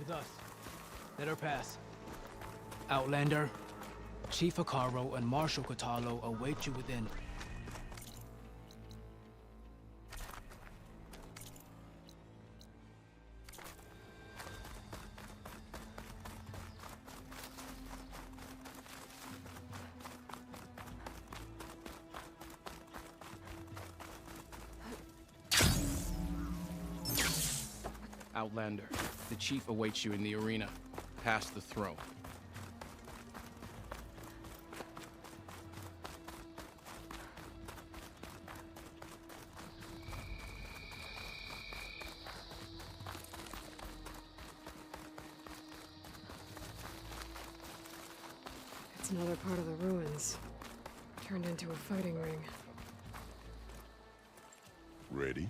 with us. Let her pass. Outlander, Chief Akaro and Marshal Katalo await you within. Outlander, the chief awaits you in the arena, past the throne. It's another part of the ruins, turned into a fighting ring. Ready?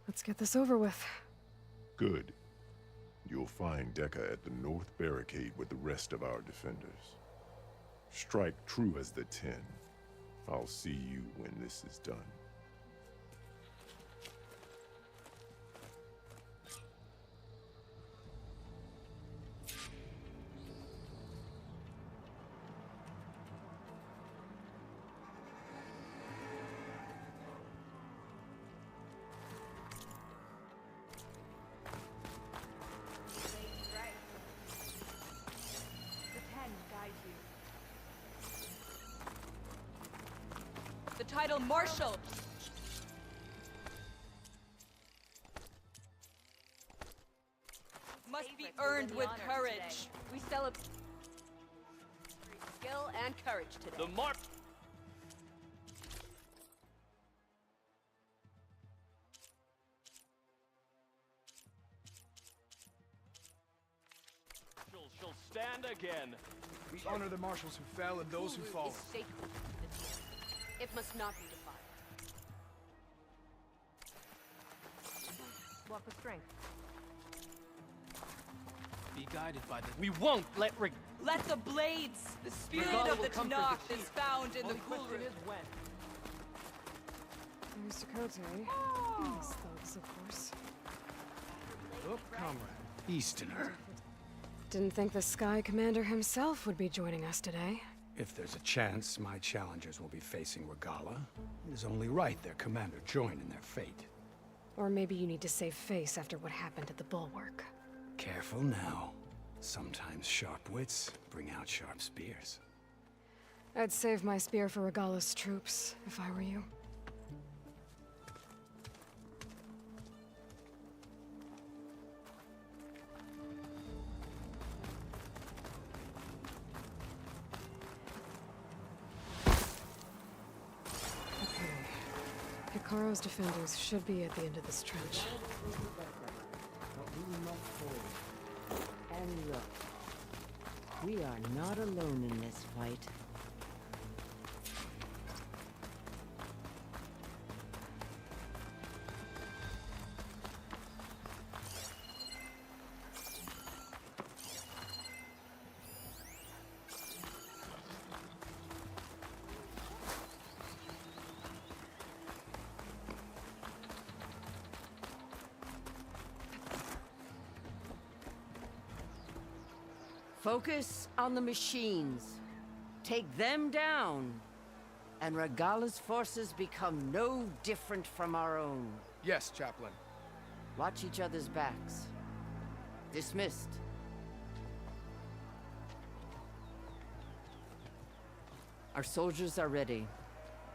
Let's get this over with. Good. You'll find Dekka at the north barricade with the rest of our defenders. Strike true as the 10. I'll see you when this is done. The title Marshal. Must be earned with courage. We celebrate skill and courage today. The Marshal shall stand again. We honor the marshals who fell and those who fall. Is sacred. It must not be defiled. Walk with strength. Be guided by the... We won't let Let the blades! The spirit Regala of the will comfort Tanakh the is chief. found in the Only cool question room. is when. There's Dakota. Nice thugs, of course. Look, comrade. Easterner. Didn't think the Sky Commander himself would be joining us today. If there's a chance my challengers will be facing Regala, it is only right their commander join in their fate. Or maybe you need to save face after what happened at the Bulwark. Careful now. Sometimes sharp wits bring out sharp spears. I'd save my spear for Regala's troops, if I were you. Hikaru's defenders should be at the end of this trench. But we must hold. And look, we are not alone in this fight. Focus on the machines. Take them down. And Regala's forces become no different from our own. Yes, Chaplain. Watch each other's backs. Dismissed. Our soldiers are ready.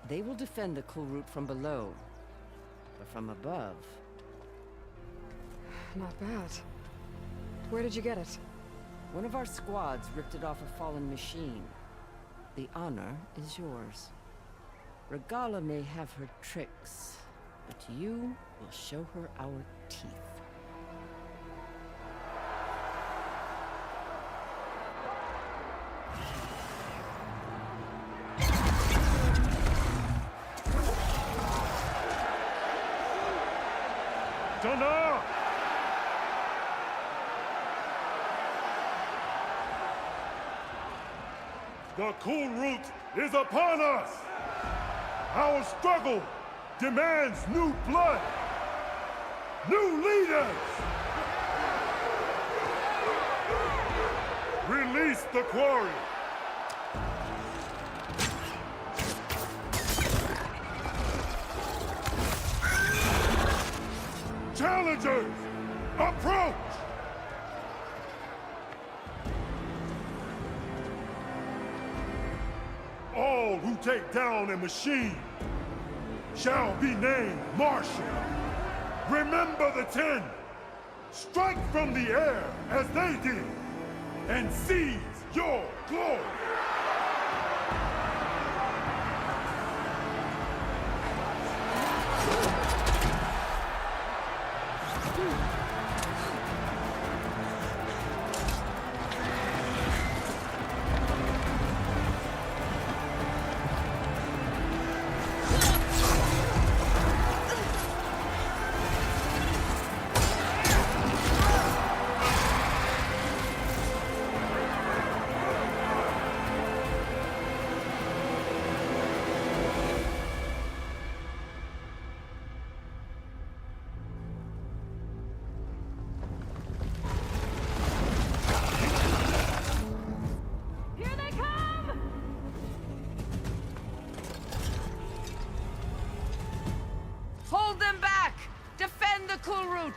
They will defend the cool route from below. But from above... Not bad. Where did you get it? One of our squads ripped it off a fallen machine. The honor is yours. Regala may have her tricks, but you will show her our teeth. Thunder! The cool route is upon us! Our struggle demands new blood, new leaders. Release the quarry. Challengers, approach! All who take down a machine shall be named Marshal. Remember the 10. Strike from the air as they did, and seize your glory. Hold them back! Defend the cool route!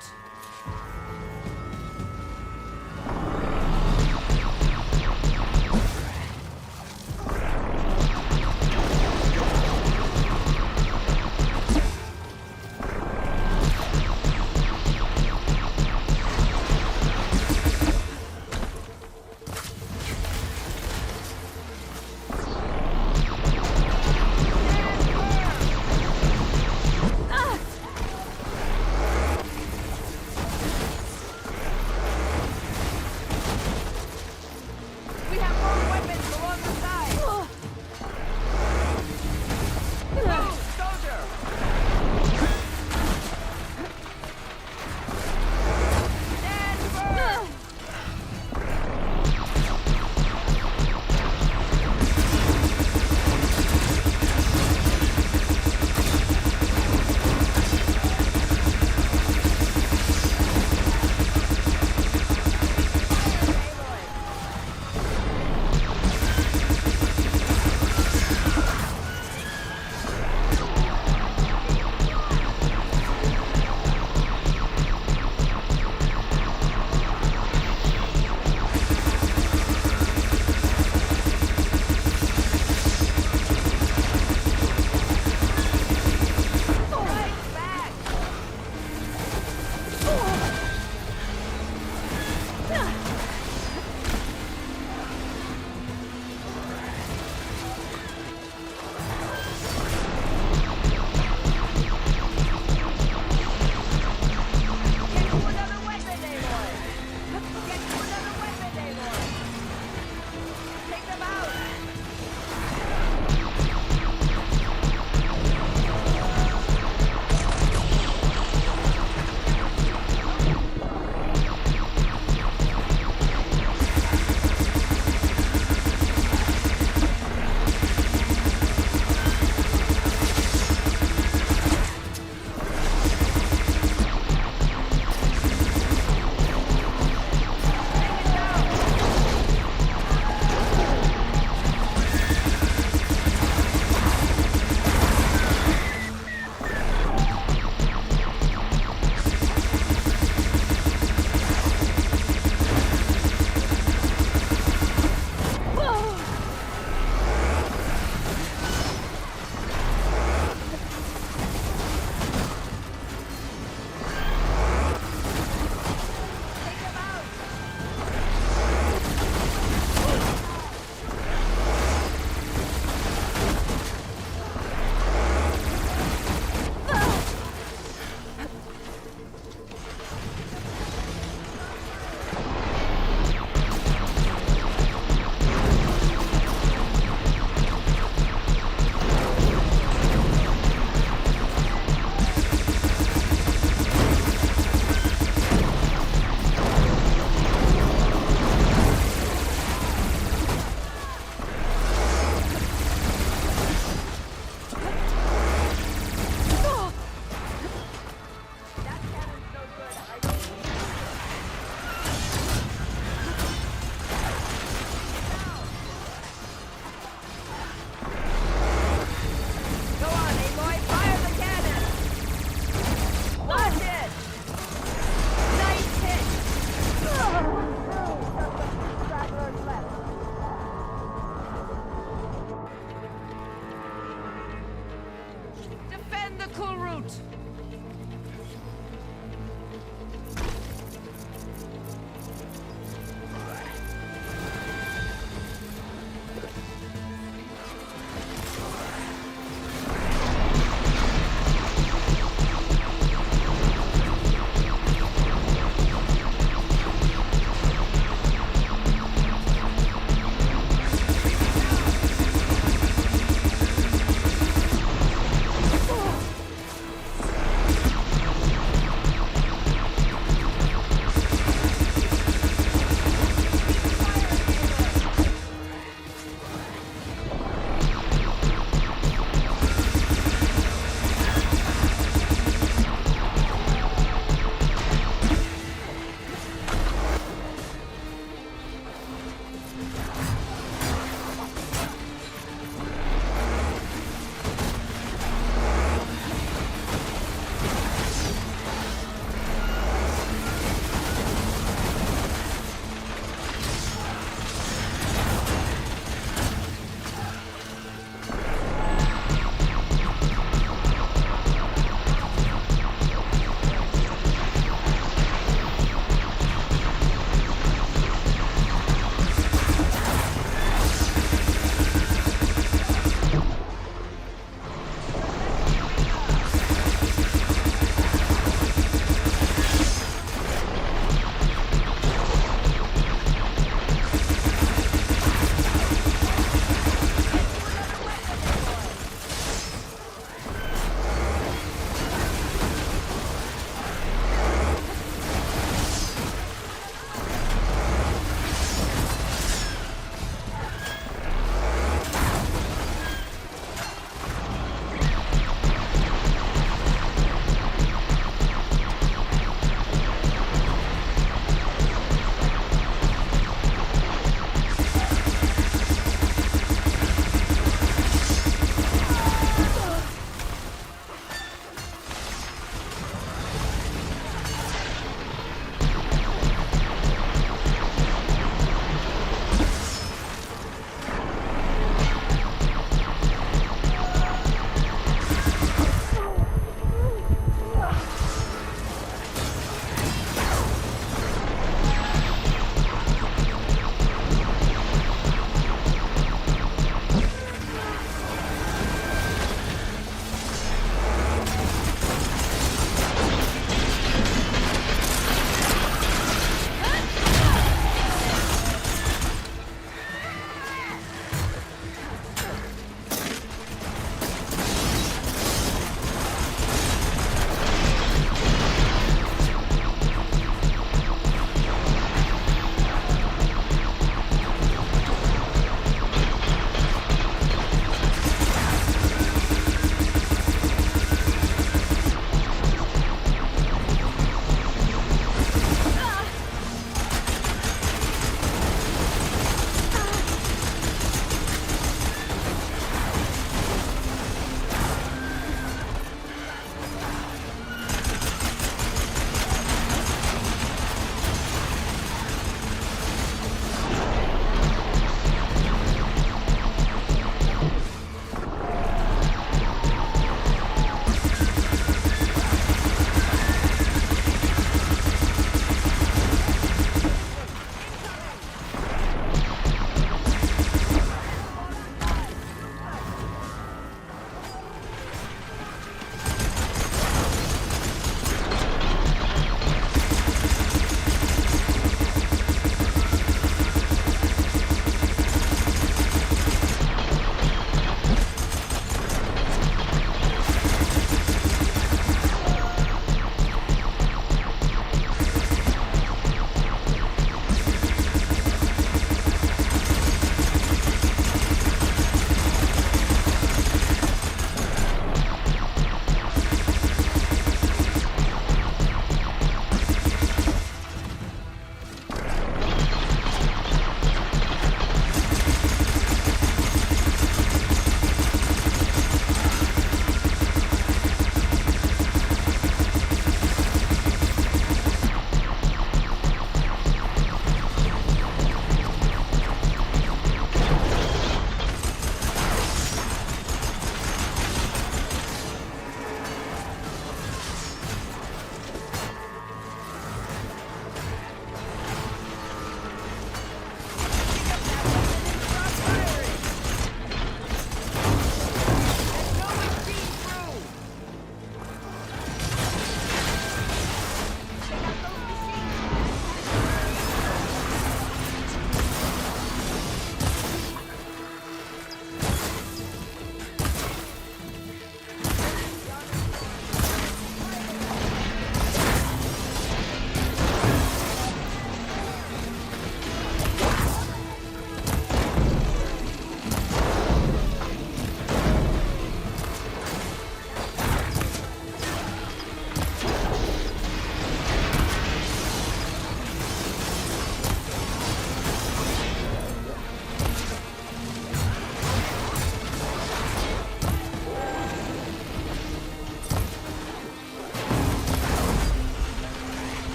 Defend the cool route!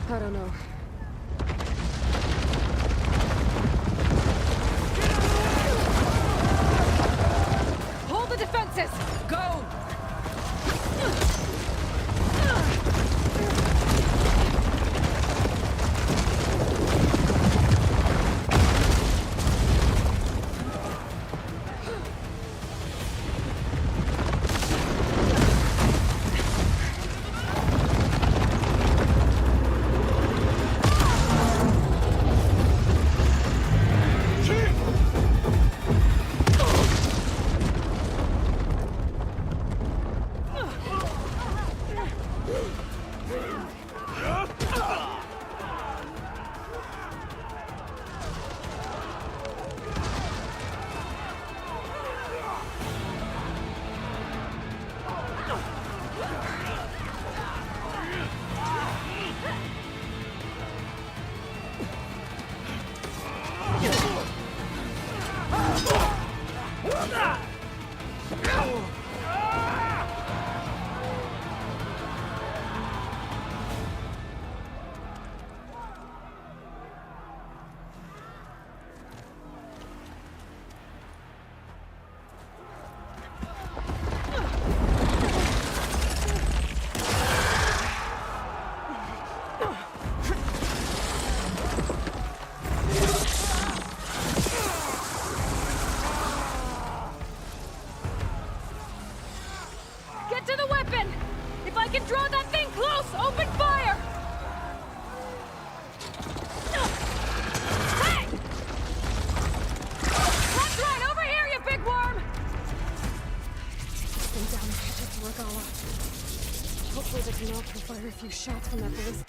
I don't know. Hold the defenses! Go! Get to the weapon! If I can draw that thing close, open fire! Hey! That's right, over here, you big worm! Stay down and catch up to Regala. Hopefully the Canal can fire a few shots from that ballista.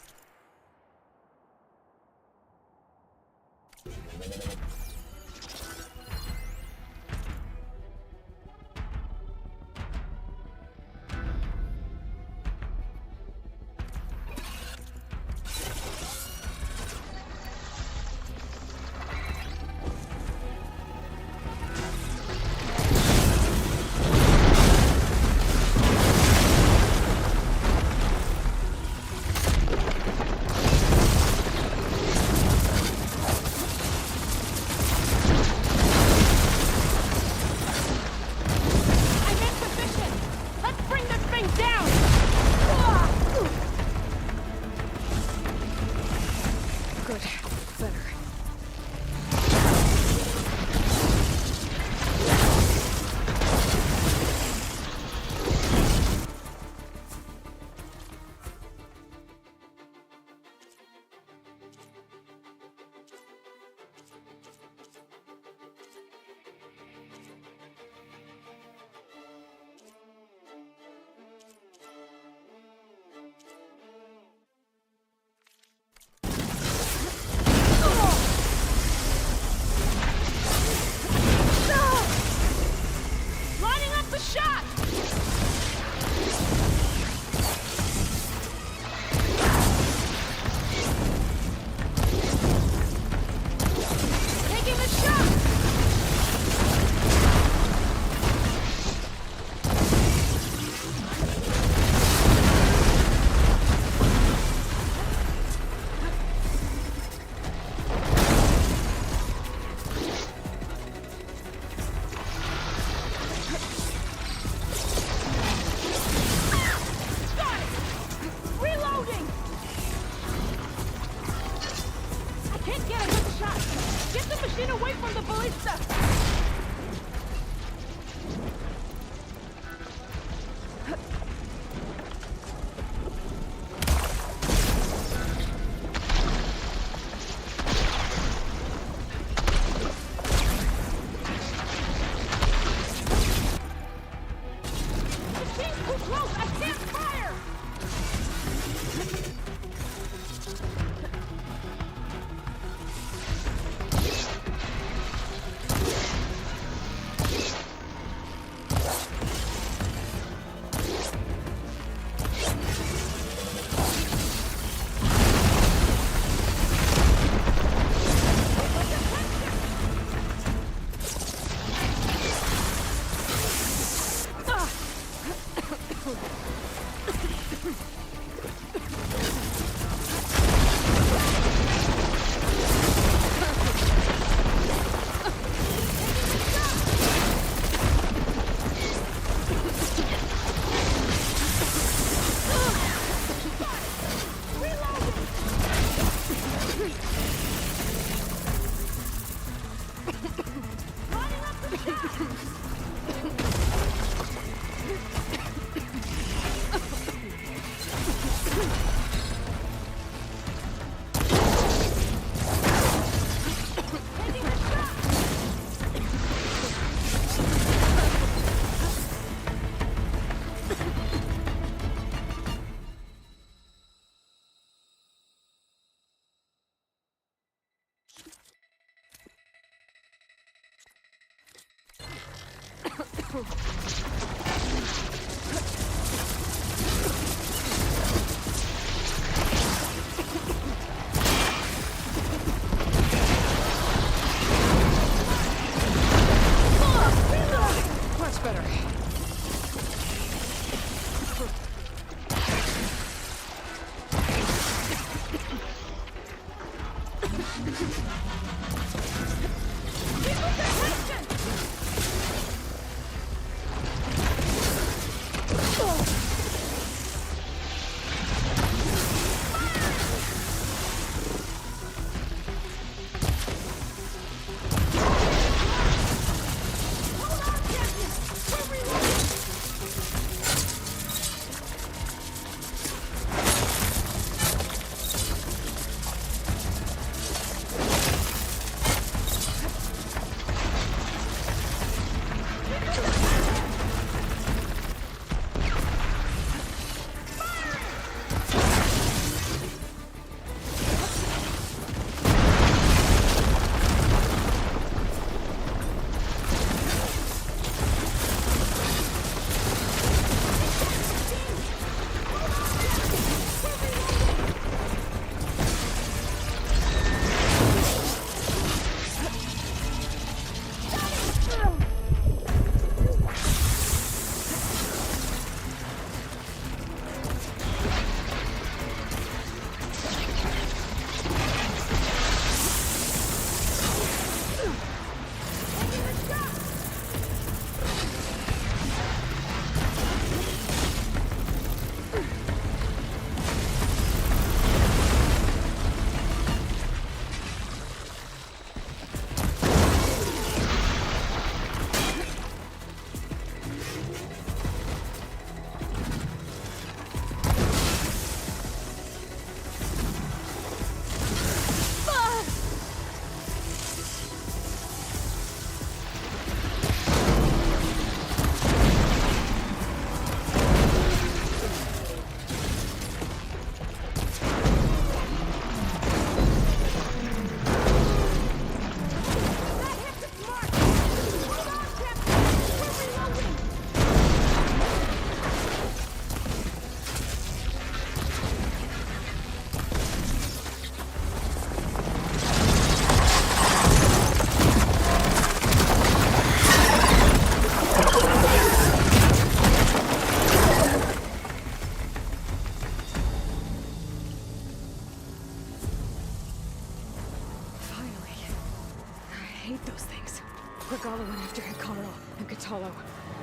Kataalo.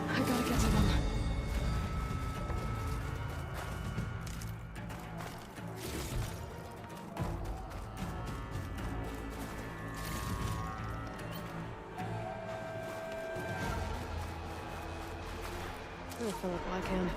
I gotta get to them. I'll fill up all I can.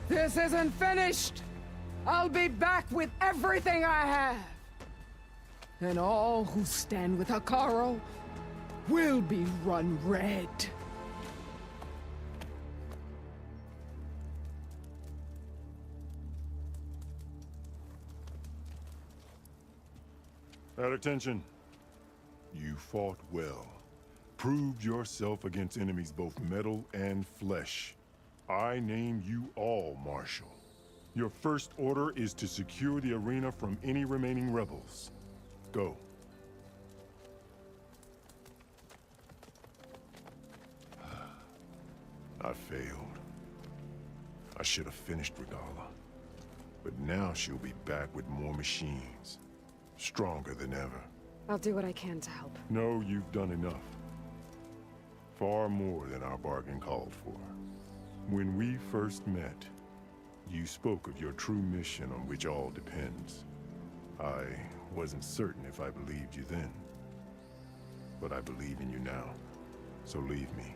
This isn't finished! I'll be back with everything I have! And all who stand with Hekarro will be run red. At attention. You fought well. Proved yourself against enemies both metal and flesh. I name you all Marshal. Your first order is to secure the arena from any remaining rebels. Go. I failed. I should have finished Regala. But now she'll be back with more machines. Stronger than ever. I'll do what I can to help. No, you've done enough. Far more than our bargain called for. When we first met, you spoke of your true mission on which all depends. I wasn't certain if I believed you then. But I believe in you now. So leave me.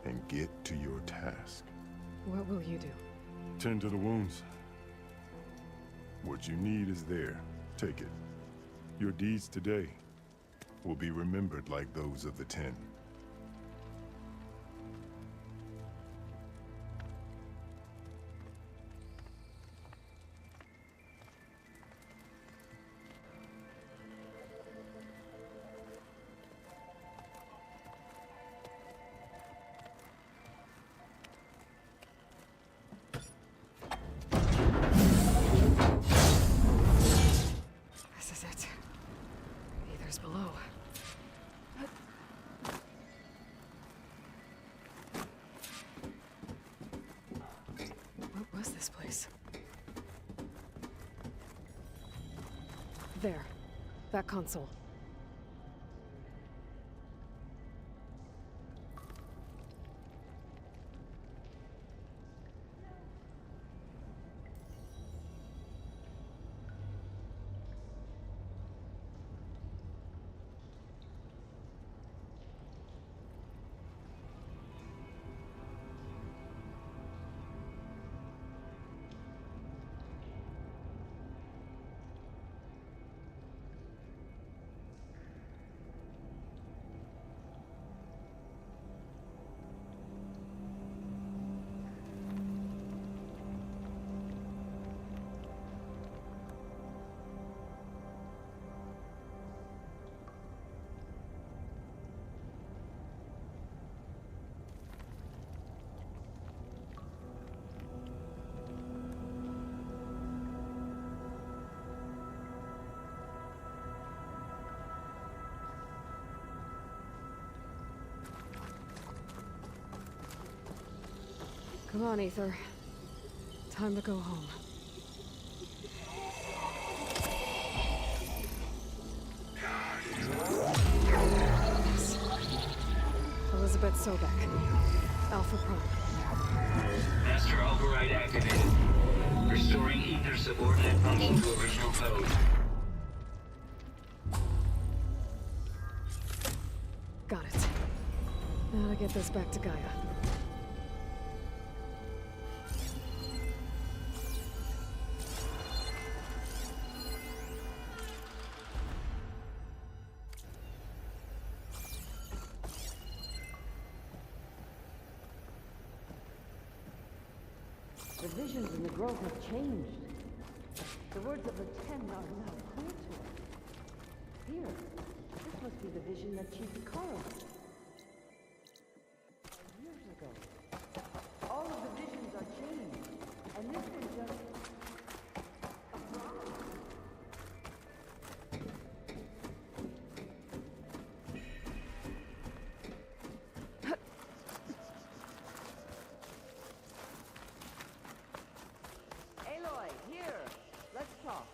And get to your task. What will you do? Tend to the wounds. What you need is there. Take it. Your deeds today will be remembered like those of the 10. is it? Aether's below. What was this place? There. That console. Come on, Aether. Time to go home. Elizabeth Sobek. Alpha Prime. Master override activated. Restoring ether subordinate function to original code. Got it. Now to get this back to Gaia. The visions in the grove have changed. The words of the Ten are now clear to us. Here, this must be the vision that Chief Ikaro had. Years ago. All of the visions are changed, and this was just a promise. Aloy, here. Let's talk.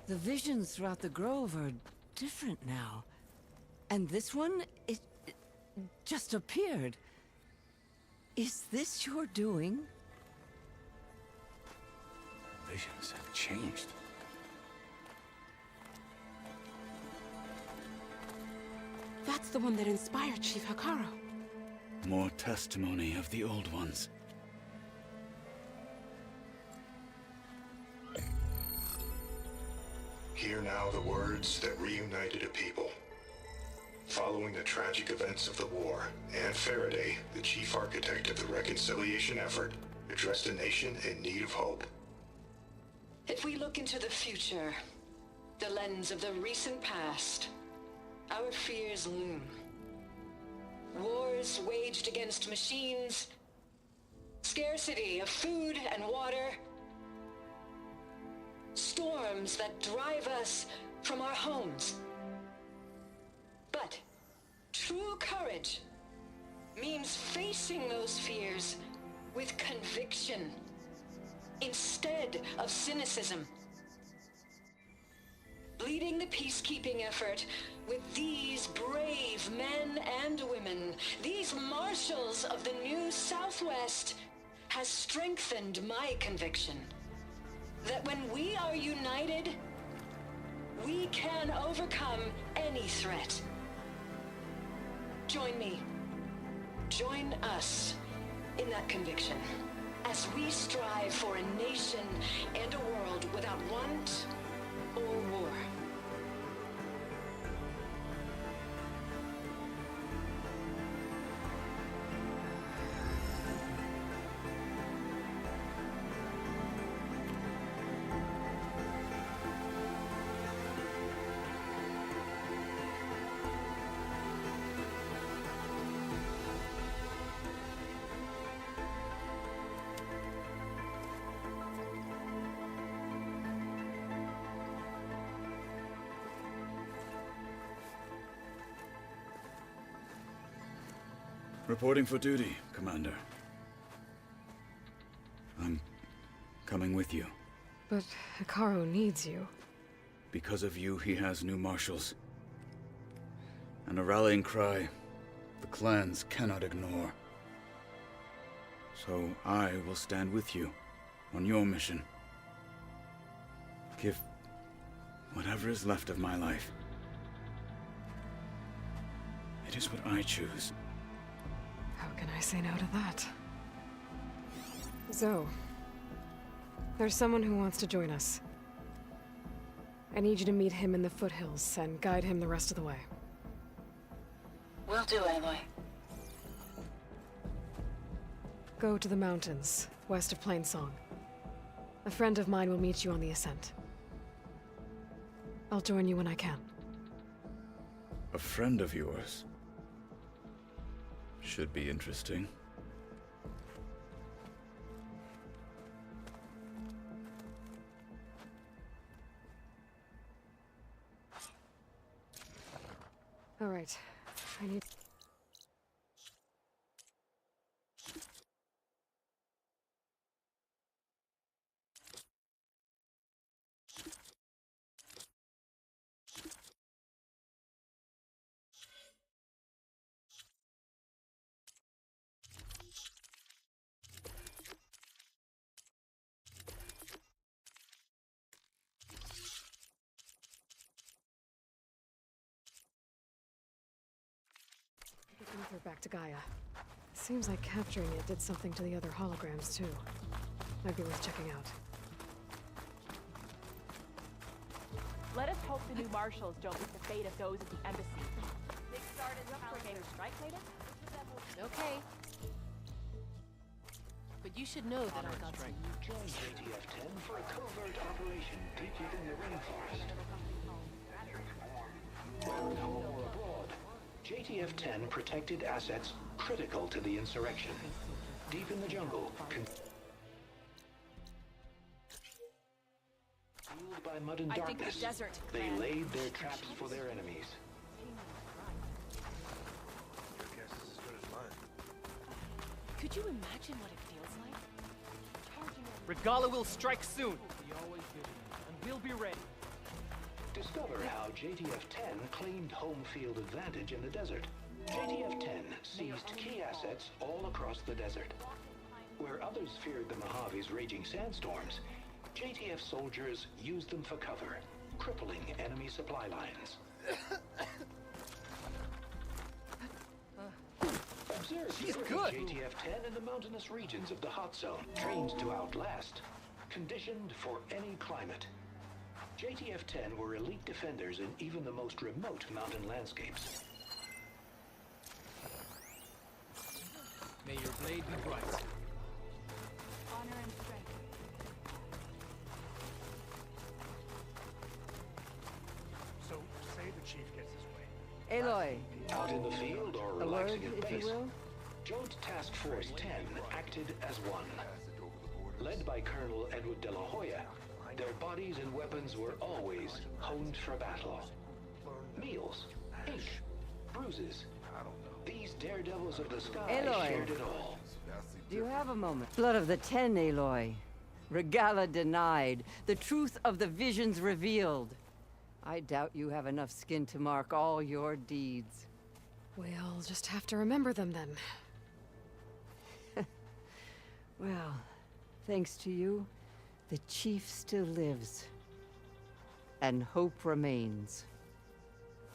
The visions throughout the grove are different now. And this one, it just appeared. Is this your doing? Visions have changed. That's the one that inspired Chief Hikaru. More testimony of the old ones. Hear now the words that reunited a people. Following the tragic events of the war, Anne Faraday, the chief architect of the reconciliation effort, addressed a nation in need of hope. If we look into the future, the lens of the recent past, our fears loom. Wars waged against machines, scarcity of food and water, storms that drive us from our homes. But true courage means facing those fears with conviction instead of cynicism. Leading the peacekeeping effort with these brave men and women, these marshals of the new Southwest, has strengthened my conviction that when we are united, we can overcome any threat. Join me. Join us in that conviction as we strive for a nation and a world without want or war. Reporting for duty, Commander. I'm coming with you. But Hikaru needs you. Because of you, he has new marshals. And a rallying cry the clans cannot ignore. So I will stand with you on your mission. Give whatever is left of my life. It is what I choose. How can I say no to that? Zoe, there's someone who wants to join us. I need you to meet him in the foothills and guide him the rest of the way. Will do, Aloy. Go to the mountains, west of Plainsong. A friend of mine will meet you on the ascent. I'll join you when I can. A friend of yours? Should be interesting. All right. I need... Her back to Gaia. Seems like capturing it did something to the other holograms, too. Might be worth checking out. Let us hope the new marshals don't meet the fate of those at the embassy. They started alligator strike later? Okay. But you should know that I got some... Join JTF-10 for a covert operation deep within the rainforest. Home or abroad, JTF-10 protected assets critical to the insurrection. Deep in the jungle, fueled by mud and darkness, they laid their traps for their enemies. Your guess is as good as mine. Could you imagine what it feels like? Regala will strike soon. We always do, and we'll be ready. Discover how JTF-10 claimed home field advantage in the desert. JTF-10 seized key assets all across the desert. Where others feared the Mojave's raging sandstorms, JTF soldiers used them for cover, crippling enemy supply lines. Observe JTF-10 in the mountainous regions of the hot zone, trained to outlast, conditioned for any climate. JTF-10 were elite defenders in even the most remote mountain landscapes. May your blade be bright. Honor and strength. So, say the chief gets his way. Aloy. Out in the field or A relaxing word, at if you base, will? Joint Task Force 10 acted as one. Led by Colonel Edward de la Hoya, their bodies and weapons were always honed for battle. Meals, ink, bruises. These daredevils of the sky Aloy. shared it all. Do you have a moment? Blood of the Ten, Aloy. Regala denied. The truth of the visions revealed. I doubt you have enough skin to mark all your deeds. We'll just have to remember them then. Well, thanks to you, the chief still lives. And hope remains.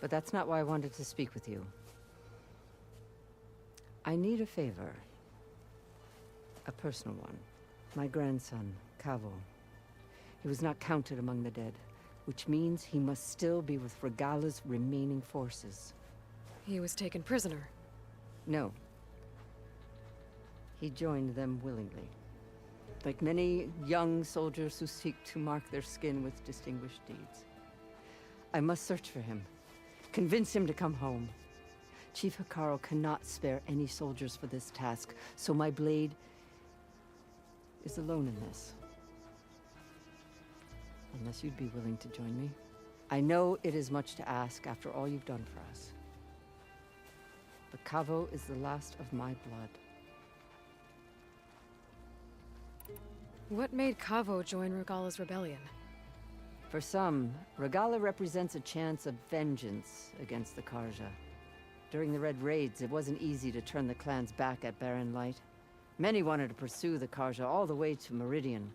But that's not why I wanted to speak with you. I need a favor. A personal one. My grandson, Cavo. He was not counted among the dead, which means he must still be with Regala's remaining forces. He was taken prisoner. No. He joined them willingly. Like many young soldiers who seek to mark their skin with distinguished deeds. I must search for him. Convince him to come home. Chief Hikaru cannot spare any soldiers for this task, so my blade is alone in this. Unless you'd be willing to join me. I know it is much to ask after all you've done for us. but Kavo is the last of my blood. What made Kavo join Regalla's rebellion? For some, Regalla represents a chance of vengeance against the Karja. During the Red Raids, it wasn't easy to turn the clan's back at Barren Light. Many wanted to pursue the Karja all the way to Meridian.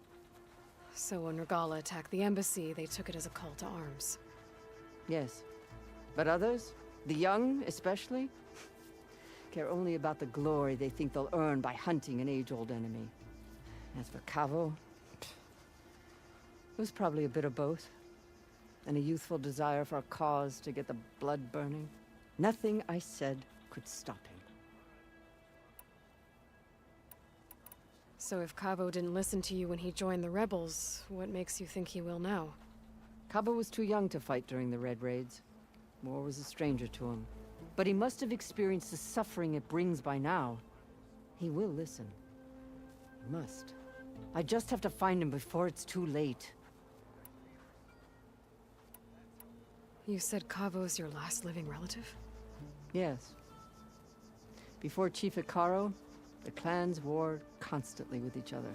So when Regalla attacked the embassy, they took it as a call to arms. Yes. But others, the young especially, care only about the glory they think they'll earn by hunting an age-old enemy. As for Kavo, it was probably a bit of both. And a youthful desire for a cause to get the blood burning. Nothing I said could stop him. So if Kavo didn't listen to you when he joined the rebels, what makes you think he will now? Kavo was too young to fight during the Red Raids. War was a stranger to him. But he must have experienced the suffering it brings by now. He will listen. He must. I just have to find him before it's too late. You said Kavo's your last living relative? Yes. Before Chief Hikaru, the clans warred constantly with each other.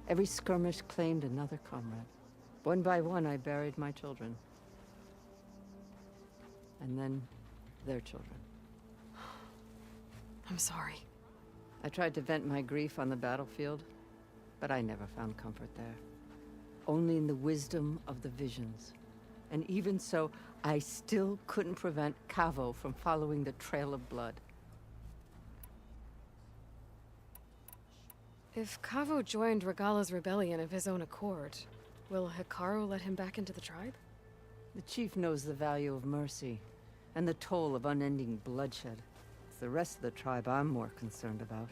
Every skirmish claimed another comrade. One by one, I buried my children. And then, their children. I'm sorry. I tried to vent my grief on the battlefield, but I never found comfort there. Only in the wisdom of the visions. And even so, I still couldn't prevent Kavo from following the trail of blood. If Kavo joined Regalla's rebellion of his own accord, will Hikaru let him back into the tribe? The chief knows the value of mercy, and the toll of unending bloodshed. It's the rest of the tribe I'm more concerned about.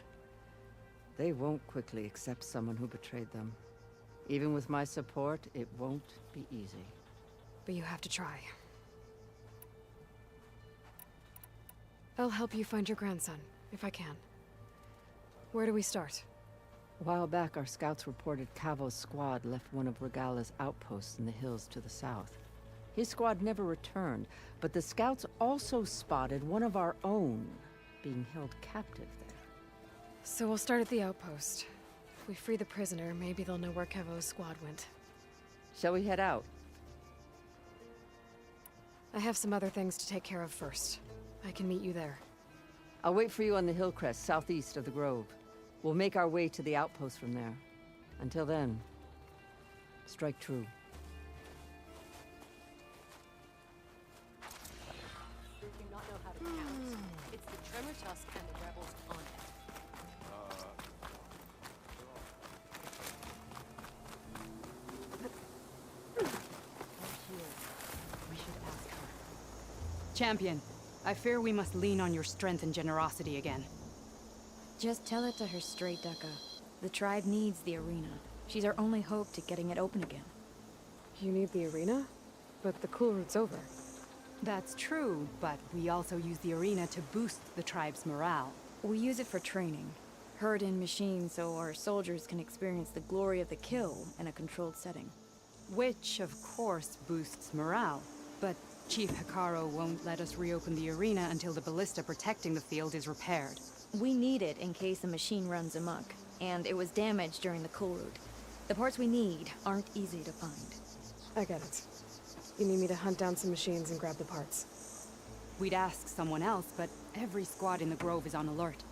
They won't quickly accept someone who betrayed them. Even with my support, it won't be easy. But you have to try. I'll help you find your grandson, if I can. Where do we start? A while back, our scouts reported Kavo's squad left one of Regalla's outposts in the hills to the south. His squad never returned, but the scouts also spotted one of our own being held captive there. So we'll start at the outpost. If we free the prisoner, maybe they'll know where Kavo's squad went. Shall we head out? I have some other things to take care of first. I can meet you there. I'll wait for you on the hill crest southeast of the grove. We'll make our way to the outpost from there. Until then, strike true. Do not know how to count. It's the Tremor Tusk and the rebels on it. We should ask her. Champion, I fear we must lean on your strength and generosity again. Just tell it to her straight, Dekka. The tribe needs the arena. She's our only hope to getting it open again. You need the arena? But the cool route's over. That's true, but we also use the arena to boost the tribe's morale. We use it for training. Herd in machines so our soldiers can experience the glory of the kill in a controlled setting. Which, of course, boosts morale. But Chief Hikaru won't let us reopen the arena until the ballista protecting the field is repaired. We need it in case a machine runs amok, and it was damaged during the cool route. The parts we need aren't easy to find. I get it. You need me to hunt down some machines and grab the parts. We'd ask someone else, but every squad in the Grove is on alert.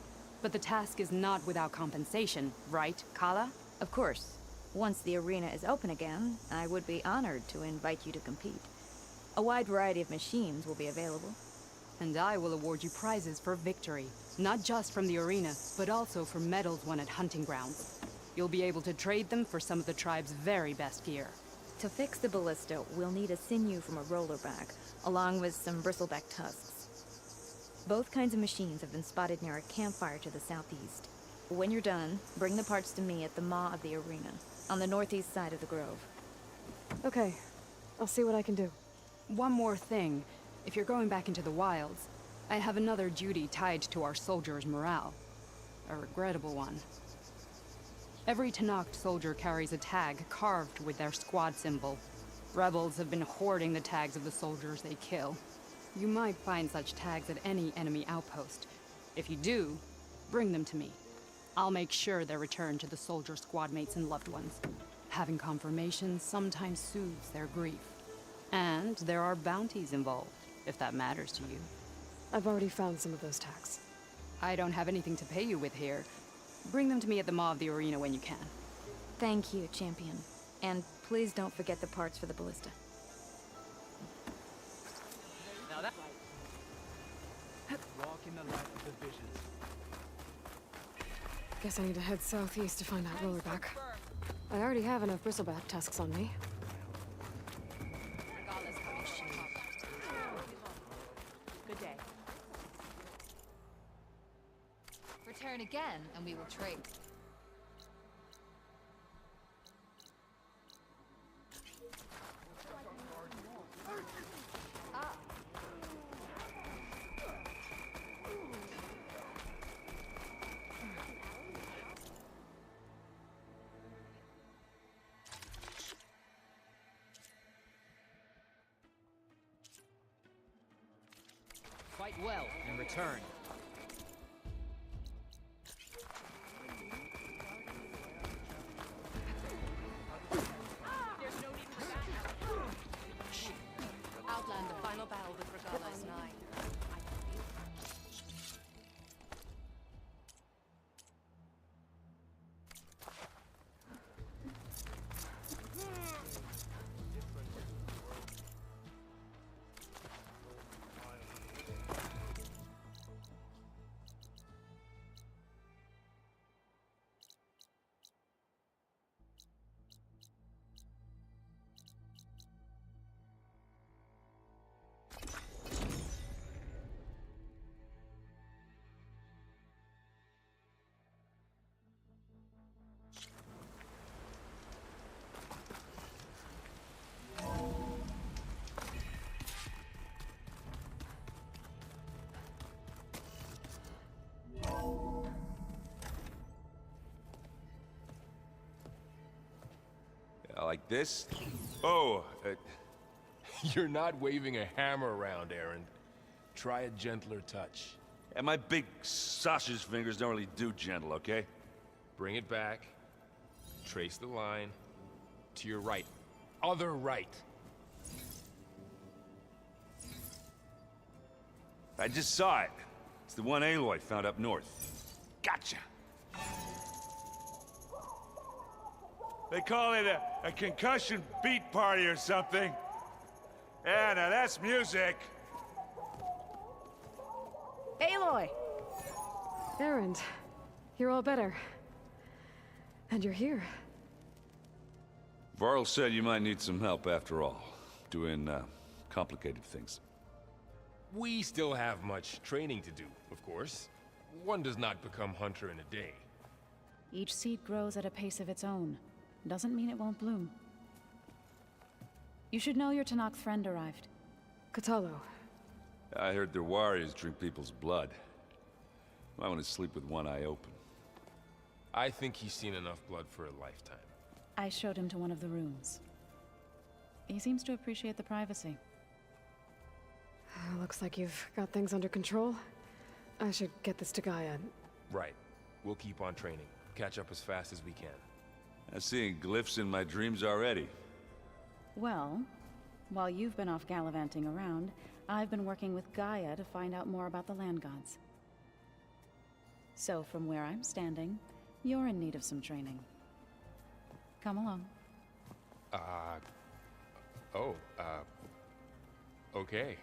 But the task is not without compensation, right, Kala? Of course. Once the arena is open again, I would be honored to invite you to compete. A wide variety of machines will be available. And I will award you prizes for victory. Not just from the arena, but also for medals won at hunting grounds. You'll be able to trade them for some of the tribe's very best gear. To fix the ballista, we'll need a sinew from a rollerback, along with some bristleback tusks. Both kinds of machines have been spotted near a campfire to the southeast. When you're done, bring the parts to me at the maw of the arena, on the northeast side of the grove. Okay. I'll see what I can do. One more thing. If you're going back into the wilds, I have another duty tied to our soldiers' morale. A regrettable one. Every Tenakth soldier carries a tag carved with their squad symbol. Rebels have been hoarding the tags of the soldiers they kill. You might find such tags at any enemy outpost, If you do, bring them to me. I'll make sure they're returned to the soldier squad mates and loved ones. Having confirmation sometimes soothes their grief. And there are bounties involved, if that matters to you. I've already found some of those tags. I don't have anything to pay you with here. Bring them to me at the maw of the arena when you can. Thank you, champion. And please don't forget the parts for the ballista. Now that... Walk in the light of the visions. Guess I need to head southeast to find that rollerback. I already have enough bristleback tusks on me. Good day. Return again, and we will trade. Fight well and return. Outland, the final battle with Regala is nigh. Like this? Oh, You're not waving a hammer around, Aaron. Try a gentler touch. and my big sausage fingers don't really do gentle, okay? Bring it back. Trace the line. To your right. Other right. I just saw it. It's the one Aloy found up north. Gotcha! They call it a concussion beat party or something. Yeah, now that's music. Aloy! Erend, you're all better. And you're here. Varl said you might need some help after all. Doing, complicated things. We still have much training to do, of course. One does not become hunter in a day. Each seed grows at a pace of its own. Doesn't mean it won't bloom. You should know your Tanakh friend arrived. Katalo. I heard their warriors drink people's blood. I want to sleep with one eye open. I think he's seen enough blood for a lifetime. I showed him to one of the rooms. He seems to appreciate the privacy. Looks like you've got things under control. I should get this to Gaia. Right. We'll keep on training. Catch up as fast as we can. I'm seeing glyphs in my dreams already. Well, while you've been off gallivanting around, I've been working with Gaia to find out more about the land gods. So from where I'm standing, you're in need of some training. Come along. Okay.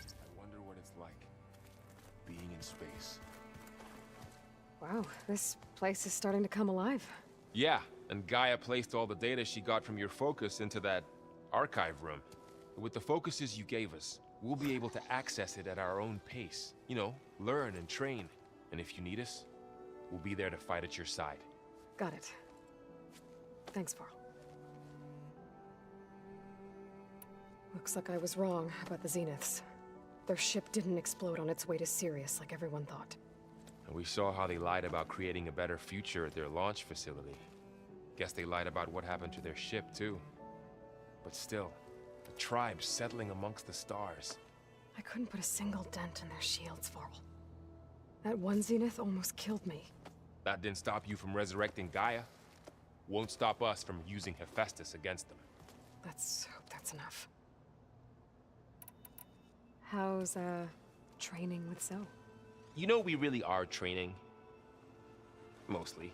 I wonder what it's like, being in space. Wow, this place is starting to come alive. Yeah, and Gaia placed all the data she got from your focus into that archive room. With the focuses you gave us, we'll be able to access it at our own pace. You know, learn and train. And if you need us, we'll be there to fight at your side. Got it. Thanks, Varl. Looks like I was wrong about the Zeniths. Their ship didn't explode on its way to Sirius like everyone thought. And we saw how they lied about creating a better future at their launch facility. Guess they lied about what happened to their ship, too. But still, the tribe settling amongst the stars. I couldn't put a single dent in their shields, Varl. That one zenith almost killed me. That didn't stop you from resurrecting Gaia. Won't stop us from using Hephaestus against them. Let's hope that's enough. How's, training with Zoe? You know we really are training. Mostly.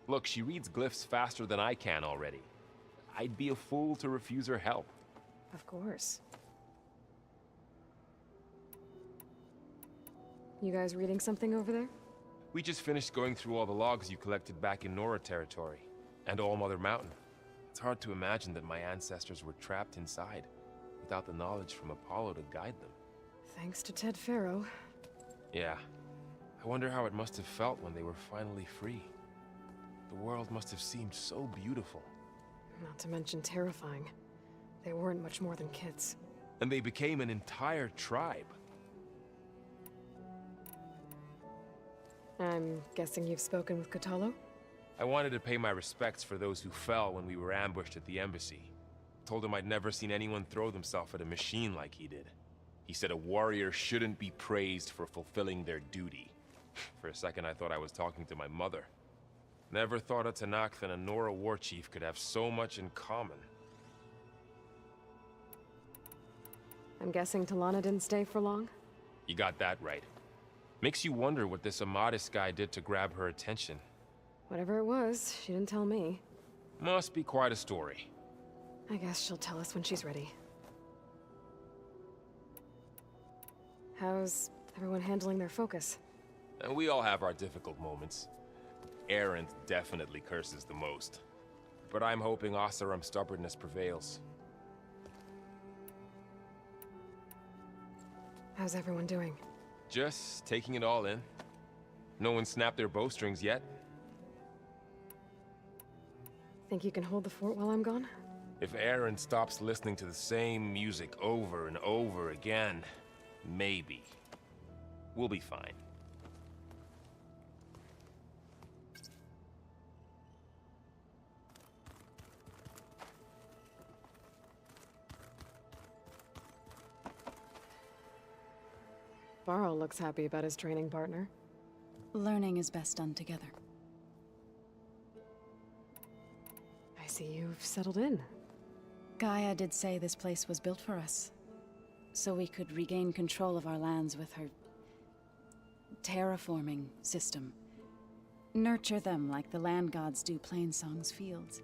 Look, she reads glyphs faster than I can already. I'd be a fool to refuse her help. Of course. You guys reading something over there? We just finished going through all the logs you collected back in Nora territory, and All Mother Mountain. It's hard to imagine that my ancestors were trapped inside, without the knowledge from Apollo to guide them. Thanks to Ted Faro. Yeah. I wonder how it must have felt when they were finally free. The world must have seemed so beautiful. Not to mention terrifying. They weren't much more than kids. And they became an entire tribe. I'm guessing you've spoken with Kotallo? I wanted to pay my respects for those who fell when we were ambushed at the embassy. Told him I'd never seen anyone throw themselves at a machine like he did. He said a warrior shouldn't be praised for fulfilling their duty. For a second I thought I was talking to my mother. Never thought a Tenakth and a Nora war chief could have so much in common. I'm guessing Talana didn't stay for long? You got that right. Makes you wonder what this Amadis guy did to grab her attention. Whatever it was, she didn't tell me. Must be quite a story. I guess she'll tell us when she's ready. How's everyone handling their focus? And we all have our difficult moments. Erend definitely curses the most. But I'm hoping Oseram's stubbornness prevails. How's everyone doing? Just taking it all in. No one snapped their bowstrings yet. Think you can hold the fort while I'm gone? If Erend stops listening to the same music over and over again, maybe. We'll be fine. Varl looks happy about his training partner. Learning is best done together. I see you've settled in. Gaia did say this place was built for us, so we could regain control of our lands with her terraforming system. Nurture them like the land gods do Plainsong's fields.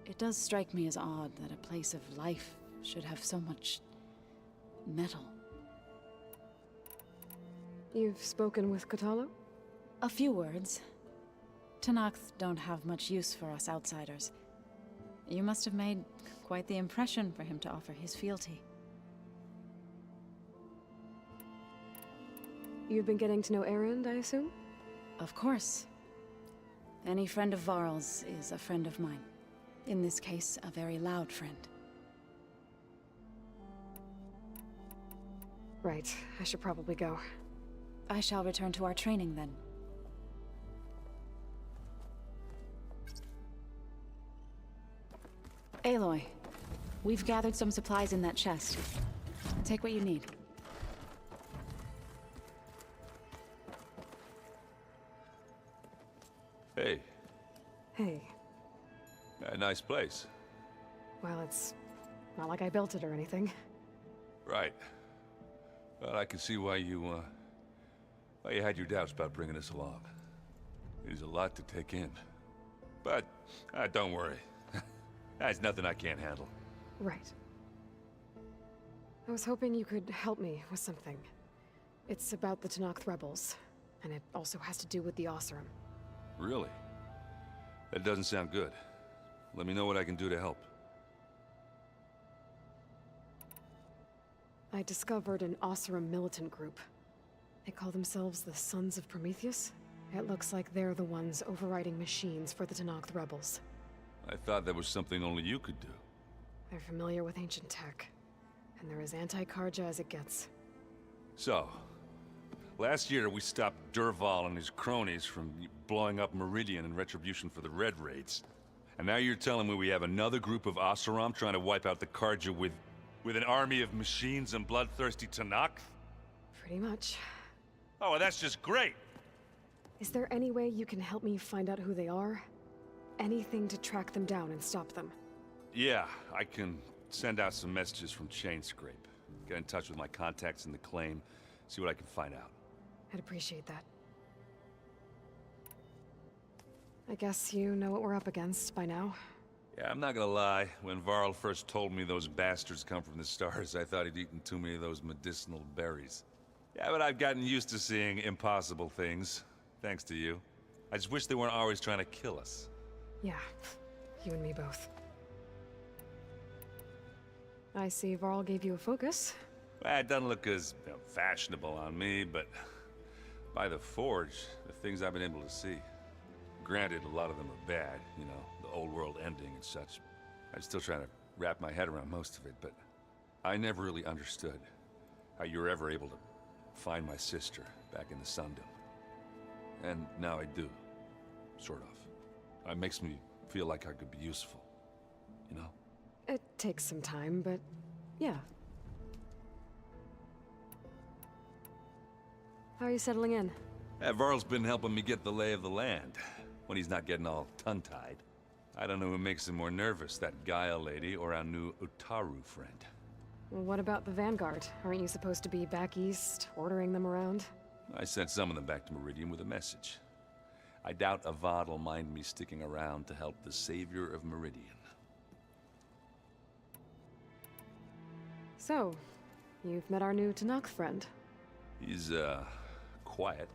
It does strike me as odd that a place of life should have so much metal. You've spoken with Kotallo? A few words. Tenakth don't have much use for us outsiders. You must have made quite the impression for him to offer his fealty. You've been getting to know Erend, I assume? Of course. Any friend of Varl's is a friend of mine. In this case, a very loud friend. Right, I should probably go. I shall return to our training then. Aloy, we've gathered some supplies in that chest. Take what you need. Hey. Hey. A nice place. Well, it's not like I built it or anything. Right. Well, I can see why you had your doubts about bringing us along. It is a lot to take in. But, don't worry. That's nothing I can't handle. Right. I was hoping you could help me with something. It's about the Tenakth rebels, and it also has to do with the Oseram. Really? That doesn't sound good. Let me know what I can do to help. I discovered an Oseram militant group. They call themselves the Sons of Prometheus. It looks like they're the ones overriding machines for the Tenakth rebels. I thought that was something only you could do. They're familiar with ancient tech, and they're as anti-Karja as it gets. So, last year we stopped Durval and his cronies from blowing up Meridian in retribution for the Red Raids. And now you're telling me we have another group of Oseram trying to wipe out the Karja with an army of machines and bloodthirsty Tanakh? Pretty much. Oh, well, that's just great! Is there any way you can help me find out who they are? Anything to track them down and stop them? Yeah, I can send out some messages from Chainscrape. Get in touch with my contacts in the claim, see what I can find out. I'd appreciate that. I guess you know what we're up against by now. Yeah, I'm not gonna lie. When Varl first told me those bastards come from the stars, I thought he'd eaten too many of those medicinal berries. Yeah, but I've gotten used to seeing impossible things, thanks to you. I just wish they weren't always trying to kill us. Yeah, you and me both. I see Varl gave you a focus. Well, it doesn't look as fashionable on me, but by the Forge, the things I've been able to see. Granted, a lot of them are bad, you know, the old world ending and such. I'm still trying to wrap my head around most of it, but I never really understood how you were ever able to find my sister back in the Sundom. And now I do, sort of. It makes me feel like I could be useful, you know? It takes some time, but yeah. How are you settling in? Varl's been helping me get the lay of the land, when he's not getting all tongue-tied. I don't know who makes him more nervous, that Gaia lady or our new Utaru friend. Well, what about the Vanguard? Aren't you supposed to be back east, ordering them around? I sent some of them back to Meridian with a message. I doubt Avad will mind me sticking around to help the savior of Meridian. So, you've met our new Tanakh friend. He's, quiet.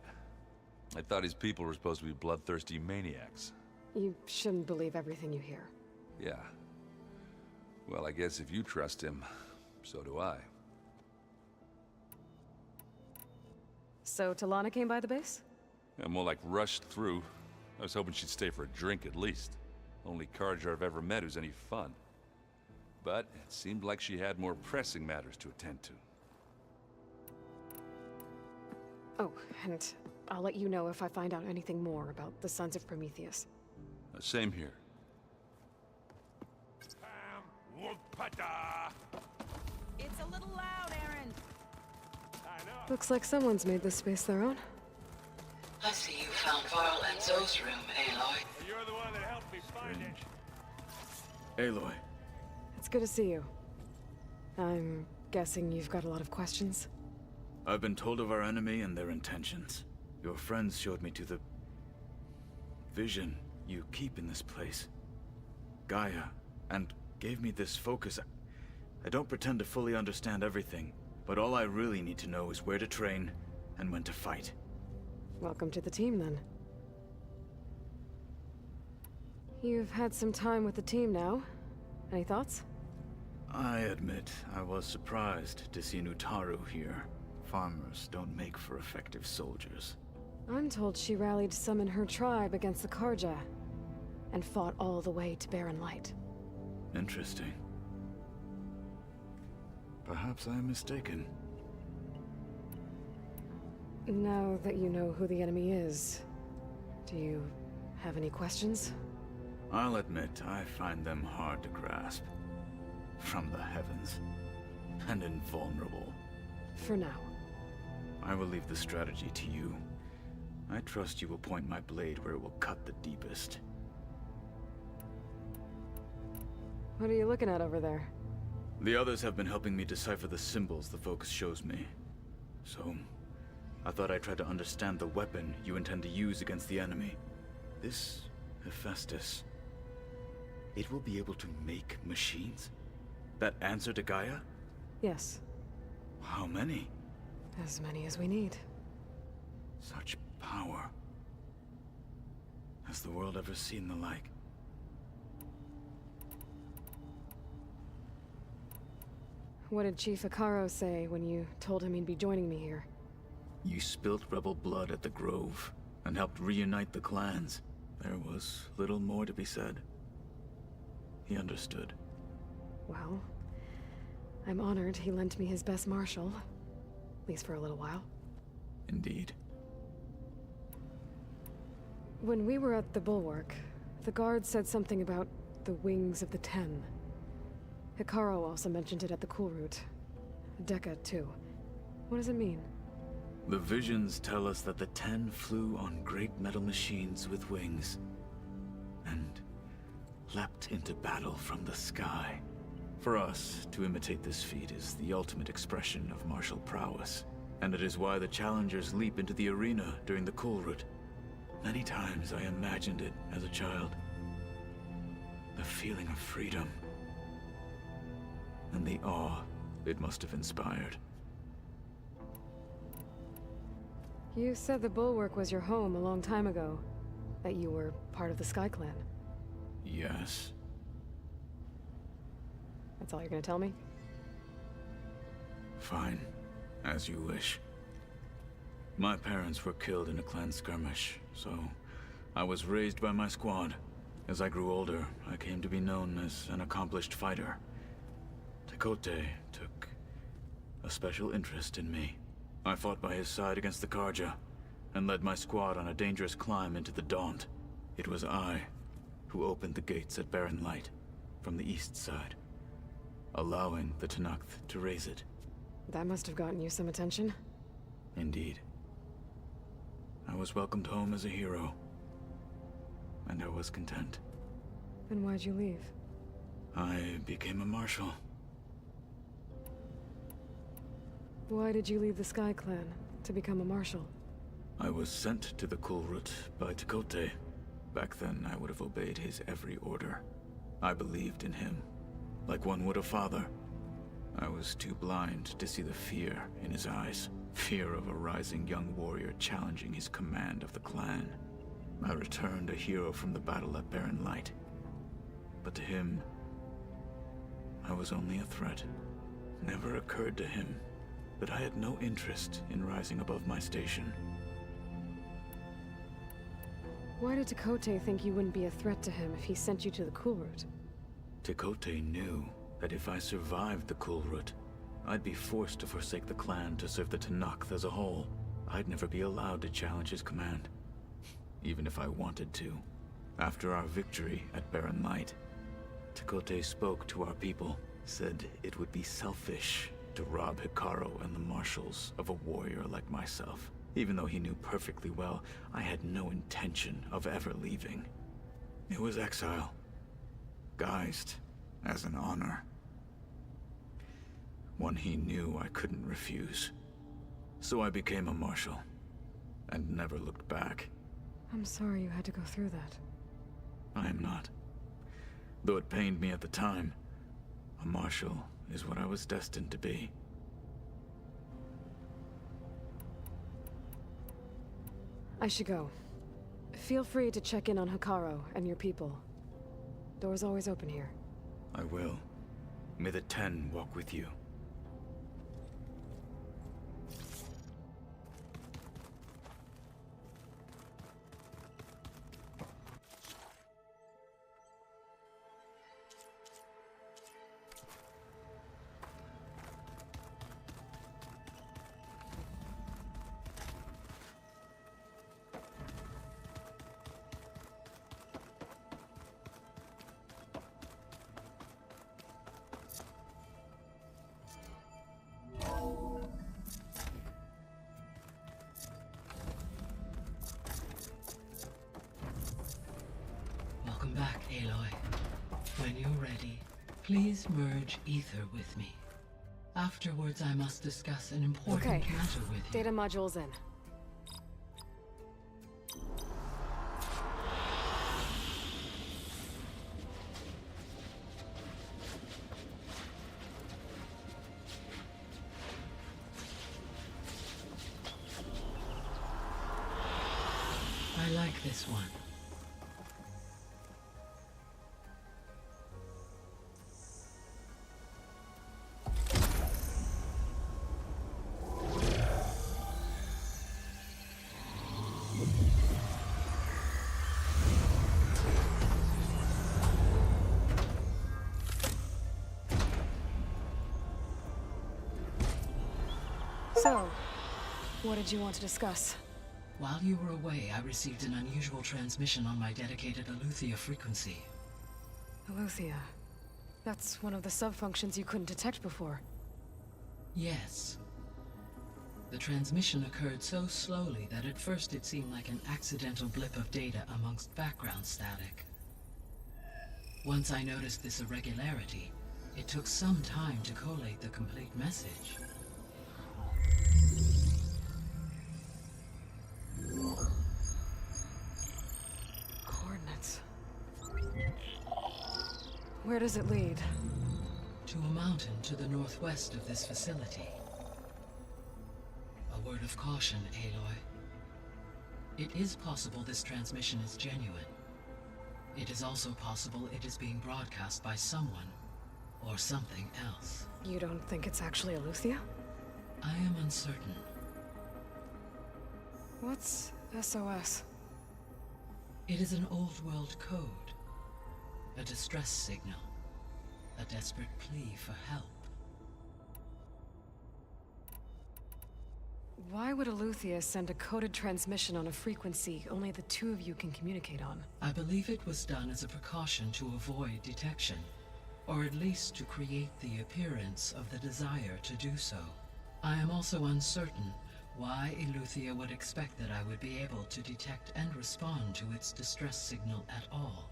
I thought his people were supposed to be bloodthirsty maniacs. You shouldn't believe everything you hear. Yeah. Well, I guess if you trust him, so do I. So Talana came by the base? Yeah, more like rushed through. I was hoping she'd stay for a drink at least. Only Karja I've ever met who's any fun. But it seemed like she had more pressing matters to attend to. Oh, and I'll let you know if I find out anything more about the Sons of Prometheus. Same here. It's a little loud, Aaron. Looks like someone's made this space their own. I see you found Varl and Zoe's room, Aloy. You're the one that helped me find it. Aloy. It's good to see you. I'm guessing you've got a lot of questions? I've been told of our enemy and their intentions. Your friends showed me to the vision you keep in this place, Gaia, and gave me this focus. I don't pretend to fully understand everything, but all I really need to know is where to train and when to fight. Welcome to the team, then. You've had some time with the team now. Any thoughts? I admit, I was surprised to see Utaru here. Farmers don't make for effective soldiers. I'm told she rallied some in her tribe against the Karja, and fought all the way to Barren Light. Interesting. Perhaps I am mistaken. Now that you know who the enemy is, do you have any questions? I'll admit, I find them hard to grasp. From the heavens. And invulnerable. For now. I will leave the strategy to you. I trust you will point my blade where it will cut the deepest. What are you looking at over there? The others have been helping me decipher the symbols the focus shows me. So, I thought I'd try to understand the weapon you intend to use against the enemy. This Hephaestus, it will be able to make machines? That answer to Gaia? Yes. How many? As many as we need. Such power. Has the world ever seen the like? What did Chief Akaro say when you told him he'd be joining me here? You spilt rebel blood at the Grove, and helped reunite the clans. There was little more to be said. He understood. Well, I'm honored he lent me his best marshal. At least for a little while. Indeed. When we were at the Bulwark, The guard said something about the wings of the Ten. Hikaru also mentioned it at the cool route. Dekka, too. What does it mean? The visions tell us that the Ten flew on great metal machines with wings, and leapt into battle from the sky. For us, to imitate this feat is the ultimate expression of martial prowess, and it is why the challengers leap into the arena during the cool route. Many times I imagined it as a child. The feeling of freedom, and the awe it must have inspired. You said the Bulwark was your home a long time ago. That you were part of the Sky Clan. Yes. That's all you're gonna tell me? Fine. As you wish. My parents were killed in a clan skirmish, so I was raised by my squad. As I grew older, I came to be known as an accomplished fighter. Tekote took a special interest in me. I fought by his side against the Karja, and led my squad on a dangerous climb into the Daunt. It was I who opened the gates at Barren Light, from the east side, allowing the Tenakth to raise it. That must have gotten you some attention. Indeed. I was welcomed home as a hero, and I was content. Then why'd you leave? I became a marshal. Why did you leave the Sky Clan to become a marshal? I was sent to the Kulrut by Tekote. Back then, I would have obeyed his every order. I believed in him, like one would a father. I was too blind to see the fear in his eyes. Fear of a rising young warrior challenging his command of the clan. I returned a hero from the battle at Barren Light. But to him, I was only a threat. Never occurred to him that I had no interest in rising above my station. Why did Tekote think you wouldn't be a threat to him if he sent you to the cool route? Tekote knew that if I survived the cool route, I'd be forced to forsake the clan to serve the Tenakth as a whole. I'd never be allowed to challenge his command, even if I wanted to. After our victory at Barren Light, Tekote spoke to our people, said it would be selfish to rob Hikaru and the marshals of a warrior like myself. Even though he knew perfectly well, I had no intention of ever leaving. It was exile, guised as an honor. One he knew I couldn't refuse. So I became a marshal, and never looked back. I'm sorry you had to go through that. I am not. Though it pained me at the time, a marshal is what I was destined to be. I should go. Feel free to check in on Hikaru and your people. Door's always open here. I will. May the Ten walk with you. Welcome back, Aloy. When you're ready, please merge ether with me. Afterwards, I must discuss an important matter with you. Data module's in. I like this one. So, what did you want to discuss? While you were away, I received an unusual transmission on my dedicated Eleuthia frequency. Eleuthia. That's one of the sub-functions you couldn't detect before. Yes. The transmission occurred so slowly that at first it seemed like an accidental blip of data amongst background static. Once I noticed this irregularity, it took some time to collate the complete message. Coordinates. Where does it lead? To a mountain to the northwest of this facility. A word of caution, Aloy. It is possible this transmission is genuine. It is also possible it is being broadcast by someone or something else. You don't think it's actually Eleuthia? I am uncertain. What's SOS? It is an old world code. A distress signal. A desperate plea for help. Why would Eleuthia send a coded transmission on a frequency only the two of you can communicate on? I believe it was done as a precaution to avoid detection, or at least to create the appearance of the desire to do so. I am also uncertain why Eleuthia would expect that I would be able to detect and respond to its distress signal at all.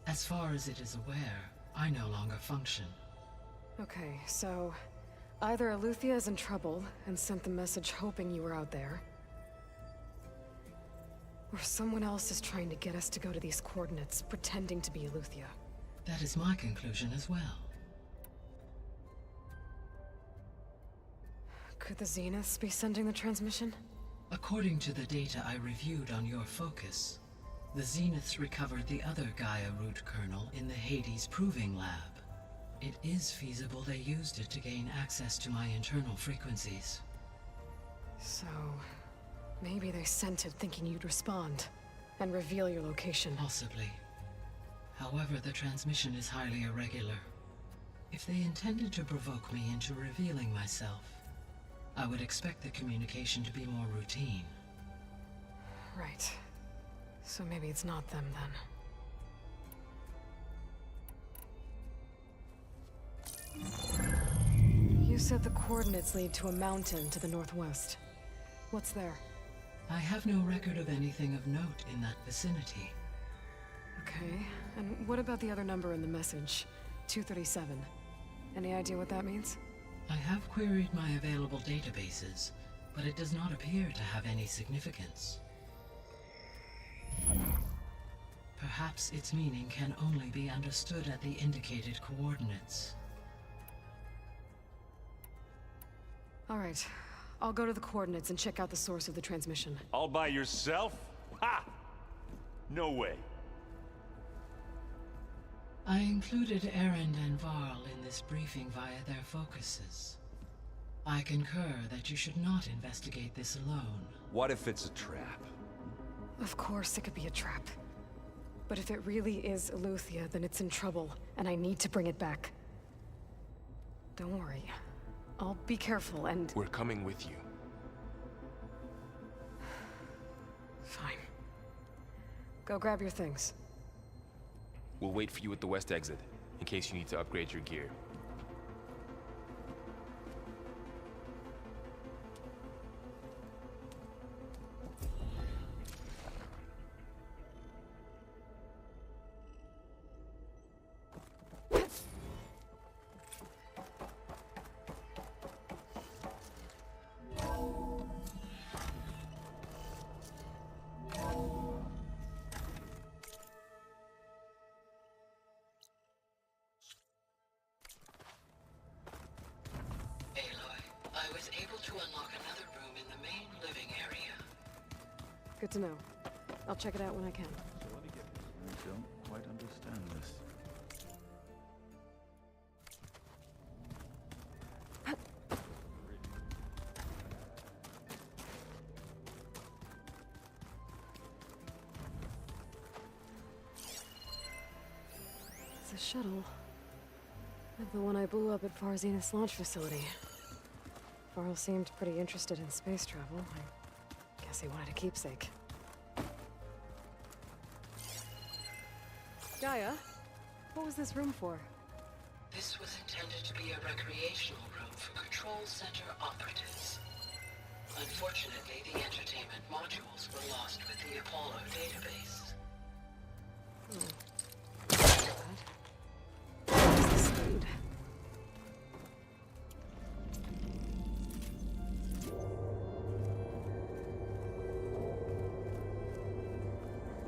As far as it is aware, I no longer function. Okay, so either Eleuthia is in trouble and sent the message hoping you were out there, or someone else is trying to get us to go to these coordinates, pretending to be Eleuthia. That is my conclusion as well. Could the Zeniths be sending the transmission? According to the data I reviewed on your focus, the Zeniths recovered the other Gaia root kernel in the Hades Proving Lab. It is feasible they used it to gain access to my internal frequencies. So, maybe they sent it thinking you'd respond and reveal your location. Possibly. However, the transmission is highly irregular. If they intended to provoke me into revealing myself, I would expect the communication to be more routine. Right. So maybe it's not them then. You said the coordinates lead to a mountain to the northwest. What's there? I have no record of anything of note in that vicinity. Okay, and what about the other number in the message? 237. Any idea what that means? I have queried my available databases, but it does not appear to have any significance. Perhaps its meaning can only be understood at the indicated coordinates. All right, I'll go to the coordinates and check out the source of the transmission. All by yourself? Ha! No way. I included Erend and Varl in this briefing via their focuses. I concur that you should not investigate this alone. What if it's a trap? Of course it could be a trap. But if it really is Eleuthia, then it's in trouble, and I need to bring it back. Don't worry. I'll be careful and... We're coming with you. Fine. Go grab your things. We'll wait for you at the west exit, in case you need to upgrade your gear. Good to know. I'll check it out when I can. So let me get this. I don't quite understand this. It's a shuttle. Like the one I blew up at Far Zenith's launch facility. Varl seemed pretty interested in space travel. I Guess he wanted a keepsake. Gaia, what was this room for? This was intended to be a recreational room for Control Center operatives. Unfortunately, the entertainment modules were lost with the Apollo database. What is this food?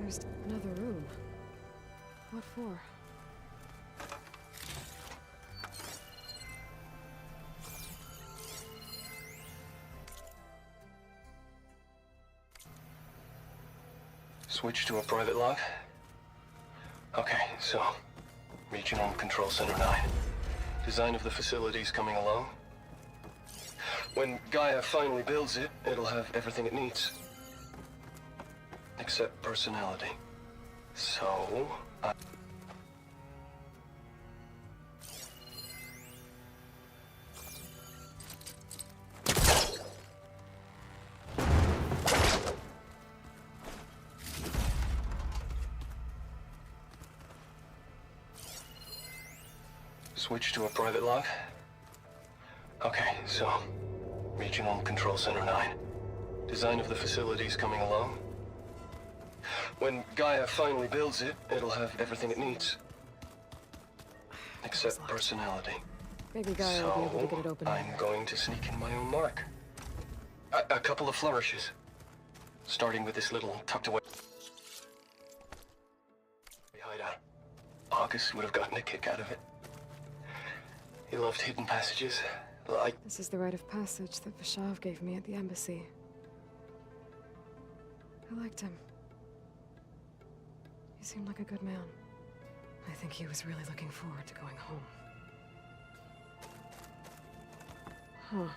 There's another room. What for? Switch to a private log? Okay, so... Regional Control Center 9. Design of the facilities coming along. When Gaia finally builds it, it'll have everything it needs. Except personality. So... Switch to a private log? Okay, so... Regional Control Center 9. Design of the facilities coming along. When Gaia finally builds it, it'll have everything it needs. Except personality. Maybe Gaia will be able to get it open. I'm going to sneak in my own mark. A couple of flourishes. Starting with this little tucked away hideout. August would have gotten a kick out of it. He loved hidden passages, like... This is the rite of passage that Vashav gave me at the embassy. I liked him. He seemed like a good man. I think he was really looking forward to going home. Huh.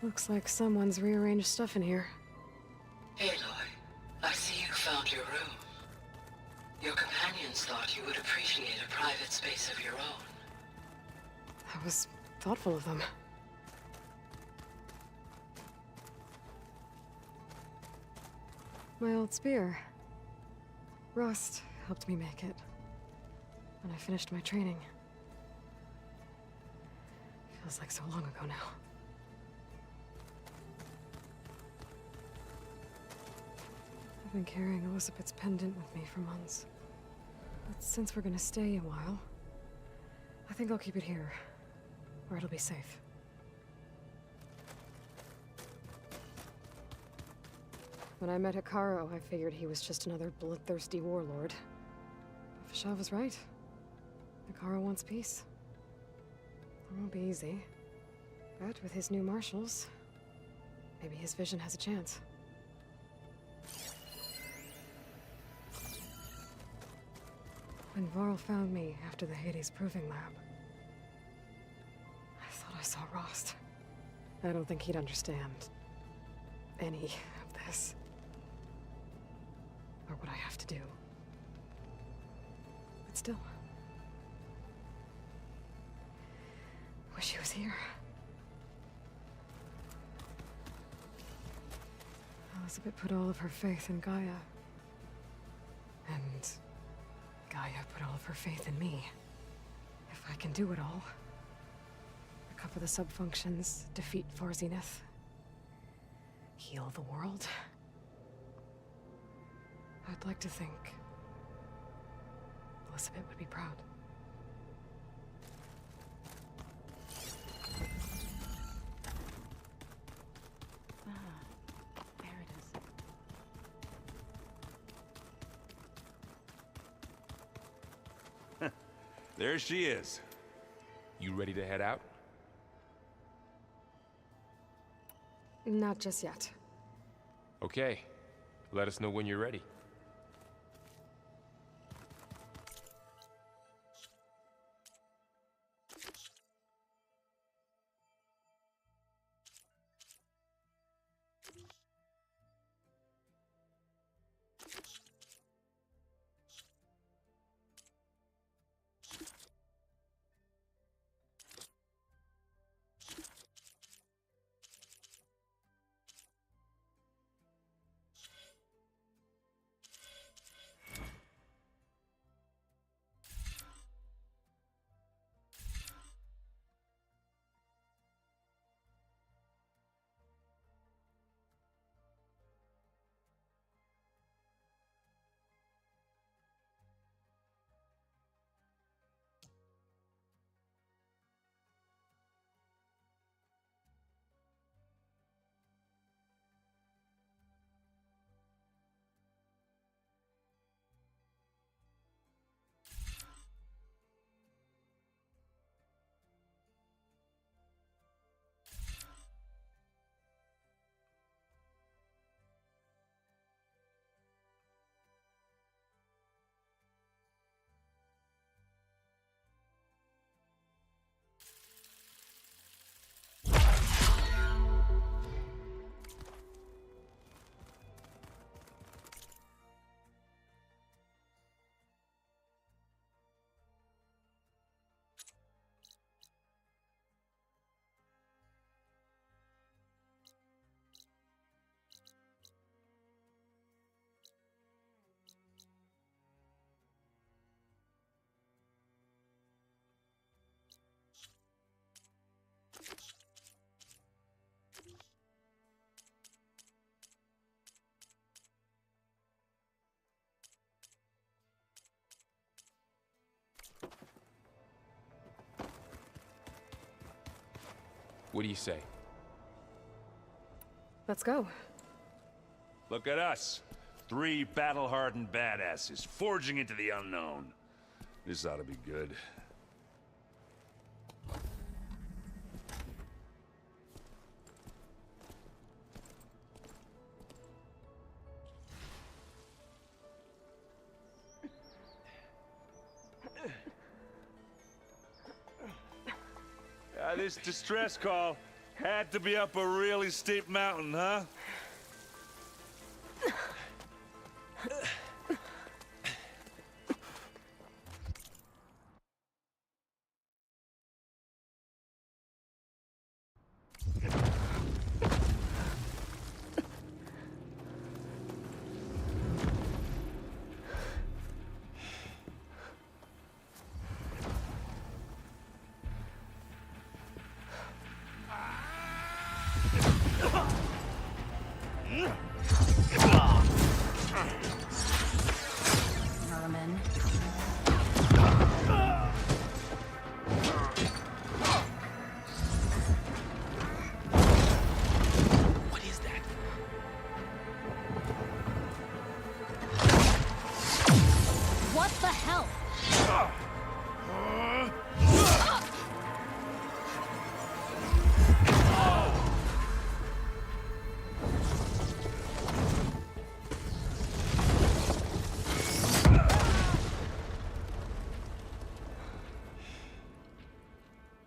Looks like someone's rearranged stuff in here. Aloy, I see you found your room. Your companions thought you would appreciate a private space of your own. That was thoughtful of them. My old spear. Rust helped me make it. When I finished my training. Feels like so long ago now. I've been carrying Elizabeth's pendant with me for months. But since we're gonna stay a while, I think I'll keep it here, where it'll be safe. When I met Hikaru, I figured he was just another bloodthirsty warlord. But Vashav was right. Hikaru wants peace. It won't be easy. But with his new marshals, maybe his vision has a chance. When Varl found me after the Hades Proving Lab, I thought I saw Rost. I don't think he'd understand any of this. Or what I have to do. But still. Wish he was here. Elizabeth put all of her faith in Gaia. And Gaia put all of her faith in me. If I can do it all. Recover the sub-functions, defeat Zenith, heal the world. I'd like to think Elizabeth would be proud. There it is. There she is. You ready to head out? Not just yet. Okay. Let us know when you're ready. What do you say? Let's go. Look at us. 3 battle-hardened badasses forging into the unknown. This ought to be good. This distress call had to be up a really steep mountain, huh?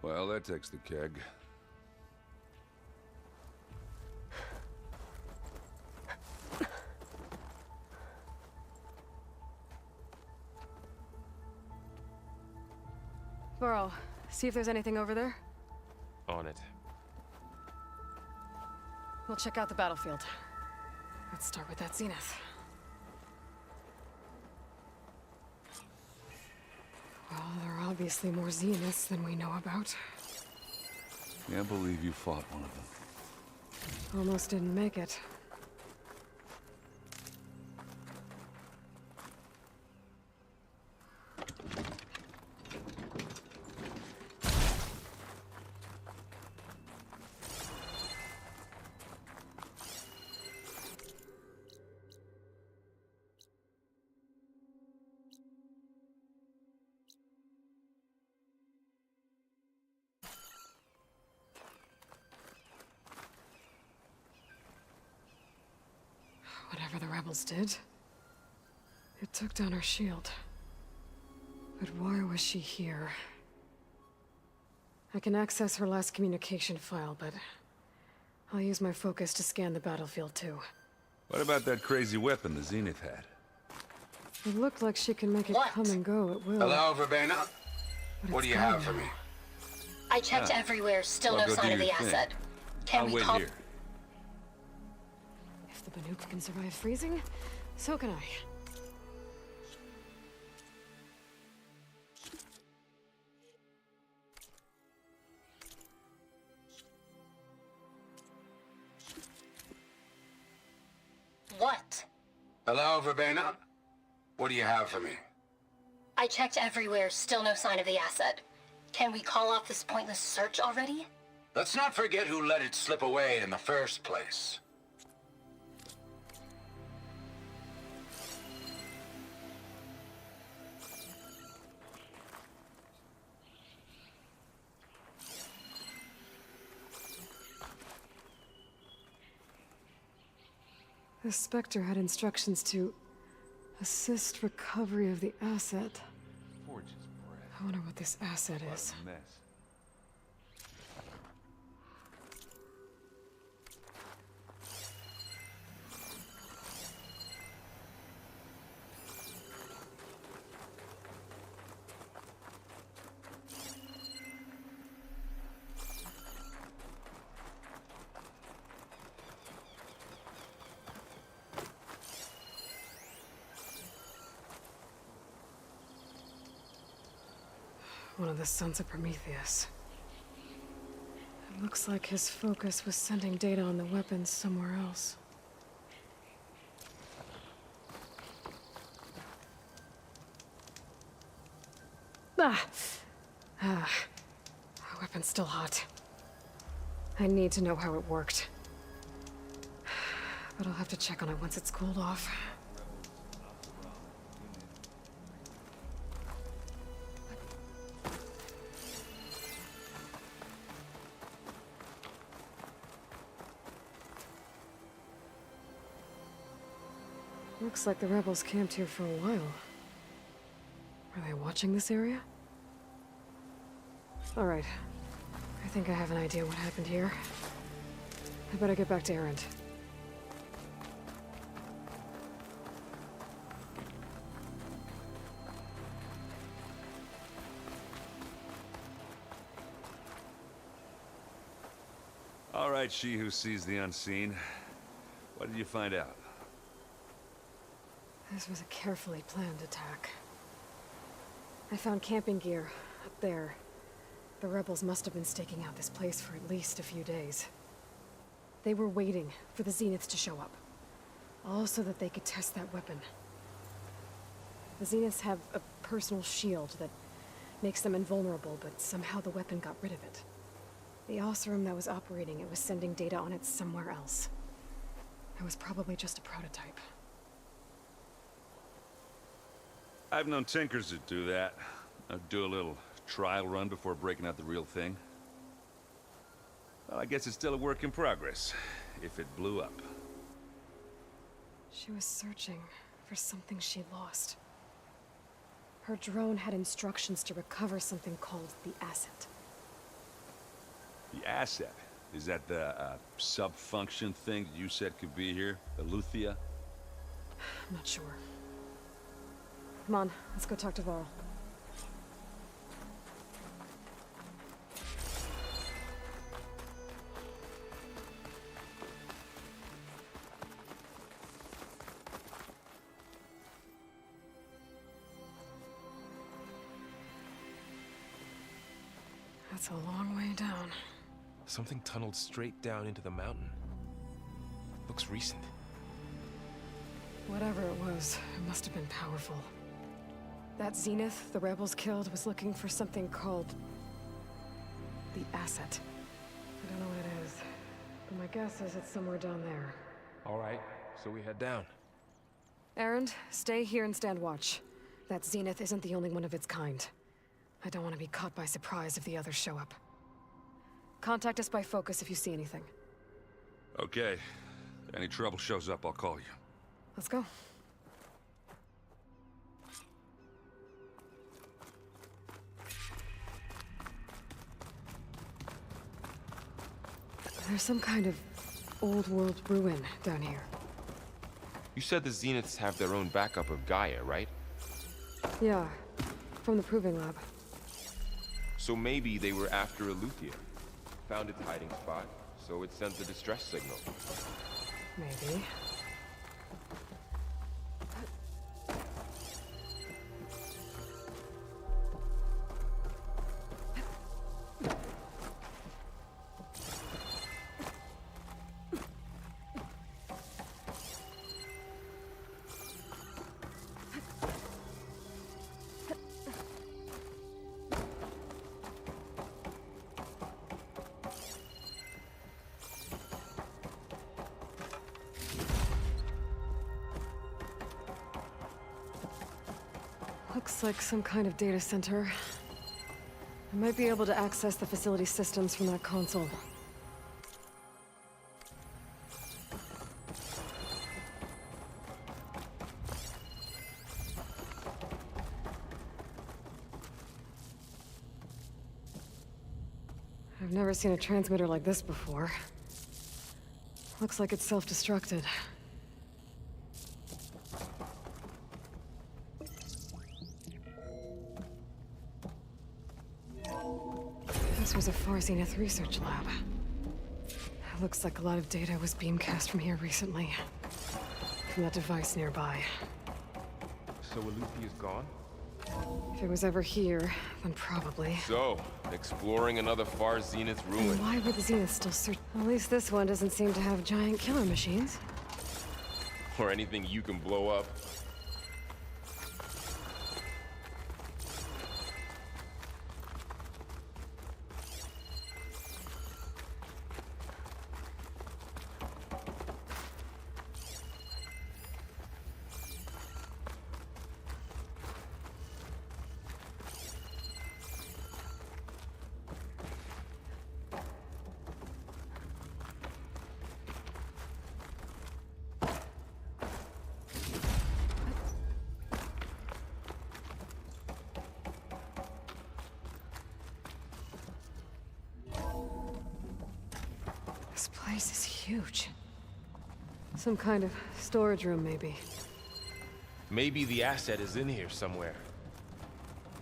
Well, that takes the keg. Burrow, see if there's anything over there. On it. We'll check out the battlefield. Let's start with that Zenith. Well, there are obviously more Zeniths than we know about. Can't believe you fought one of them. Almost didn't make it. Whatever the rebels did, it took down our shield. But why was she here? I can access her last communication file, but I'll use my focus to scan the battlefield too. What about that crazy weapon the Zenith had? It looked like she can make it come and go at will. Hello, Verbena? What do you have for me? I checked everywhere, still Well, no go sign do of the your thing. asset. Can I'll we wait call? here. If the Banuk can survive freezing, so can I. What? Hello, Verbena? What do you have for me? I checked everywhere, still no sign of the asset. Can we call off this pointless search already? Let's not forget who let it slip away in the first place. The Spectre had instructions to assist recovery of the asset. I wonder what this asset is. One of the sons of Prometheus. It looks like his focus was sending data on the weapons somewhere else. Ah! Our weapon's still hot. I need to know how it worked. But I'll have to check on it once it's cooled off. Looks like the rebels camped here for a while. Are they watching this area? All right. I think I have an idea what happened here. I better get back to Erend. All right, she who sees the unseen. What did you find out? This was a carefully planned attack. I found camping gear up there. The rebels must have been staking out this place for at least a few days. They were waiting for the Zeniths to show up. All so that they could test that weapon. The Zeniths have a personal shield that makes them invulnerable, but somehow the weapon got rid of it. The Osram that was operating it was sending data on it somewhere else. It was probably just a prototype. I've known tinkers that do that. I'd do a little trial run before breaking out the real thing. Well, I guess it's still a work in progress, if it blew up. She was searching for something she lost. Her drone had instructions to recover something called the asset. The asset? Is that the sub-function thing that you said could be here? Eleuthia? I'm not sure. Come on, let's go talk to Varl. That's a long way down. Something tunneled straight down into the mountain. Looks recent. Whatever it was, it must have been powerful. That Zenith the rebels killed was looking for something called the asset. I don't know what it is, but my guess is it's somewhere down there. All right, so we head down. Erend, stay here and stand watch. That Zenith isn't the only one of its kind. I don't want to be caught by surprise if the others show up. Contact us by focus if you see anything. Okay. Any trouble shows up, I'll call you. Let's go. There's some kind of old-world ruin down here. You said the Zeniths have their own backup of Gaia, right? Yeah, from the Proving Lab. So maybe they were after Eleuthia. Found its hiding spot, so it sent the distress signal. Maybe. Looks like some kind of data center. I might be able to access the facility systems from that console. I've never seen a transmitter like this before. Looks like it's self-destructed. This was a Far Zenith research lab. It looks like a lot of data was beamcast from here recently. From that device nearby. So Eleuthea's gone? If it was ever here, then probably. So, exploring another Far Zenith ruin. And why were the Zeniths still searching? At least this one doesn't seem to have giant killer machines. Or anything you can blow up. This place is huge. Some kind of storage room, maybe. Maybe the asset is in here somewhere.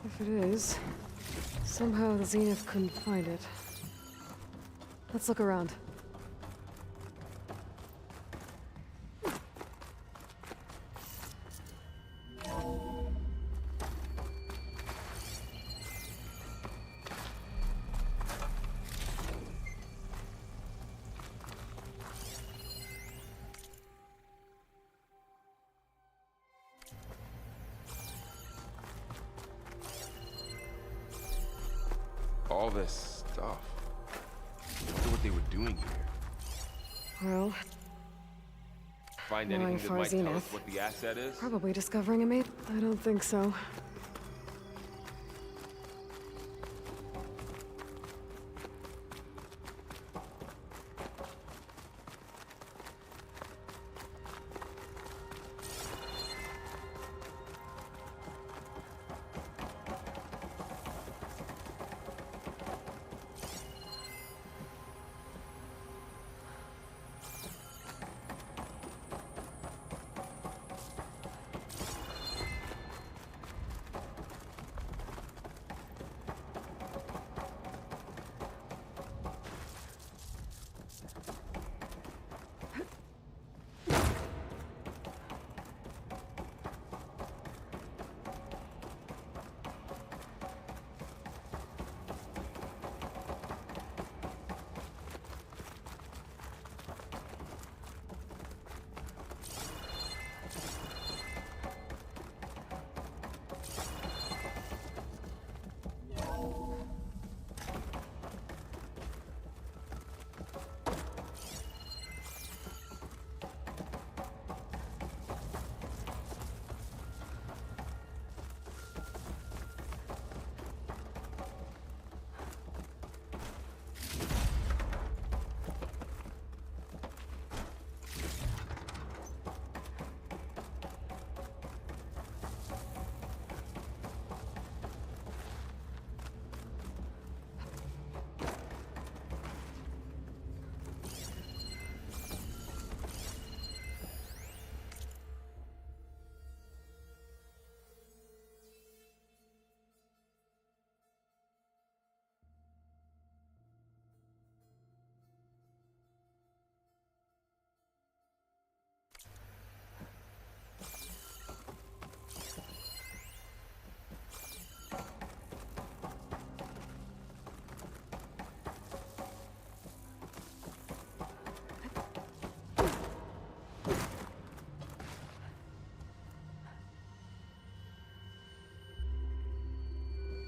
If it is, somehow the Zenith couldn't find it. Let's look around. All this stuff. I wonder what they were doing here. Well, Find knowing anything that far might tell us Zenith, what the asset is? probably discovering a mate. I don't think so.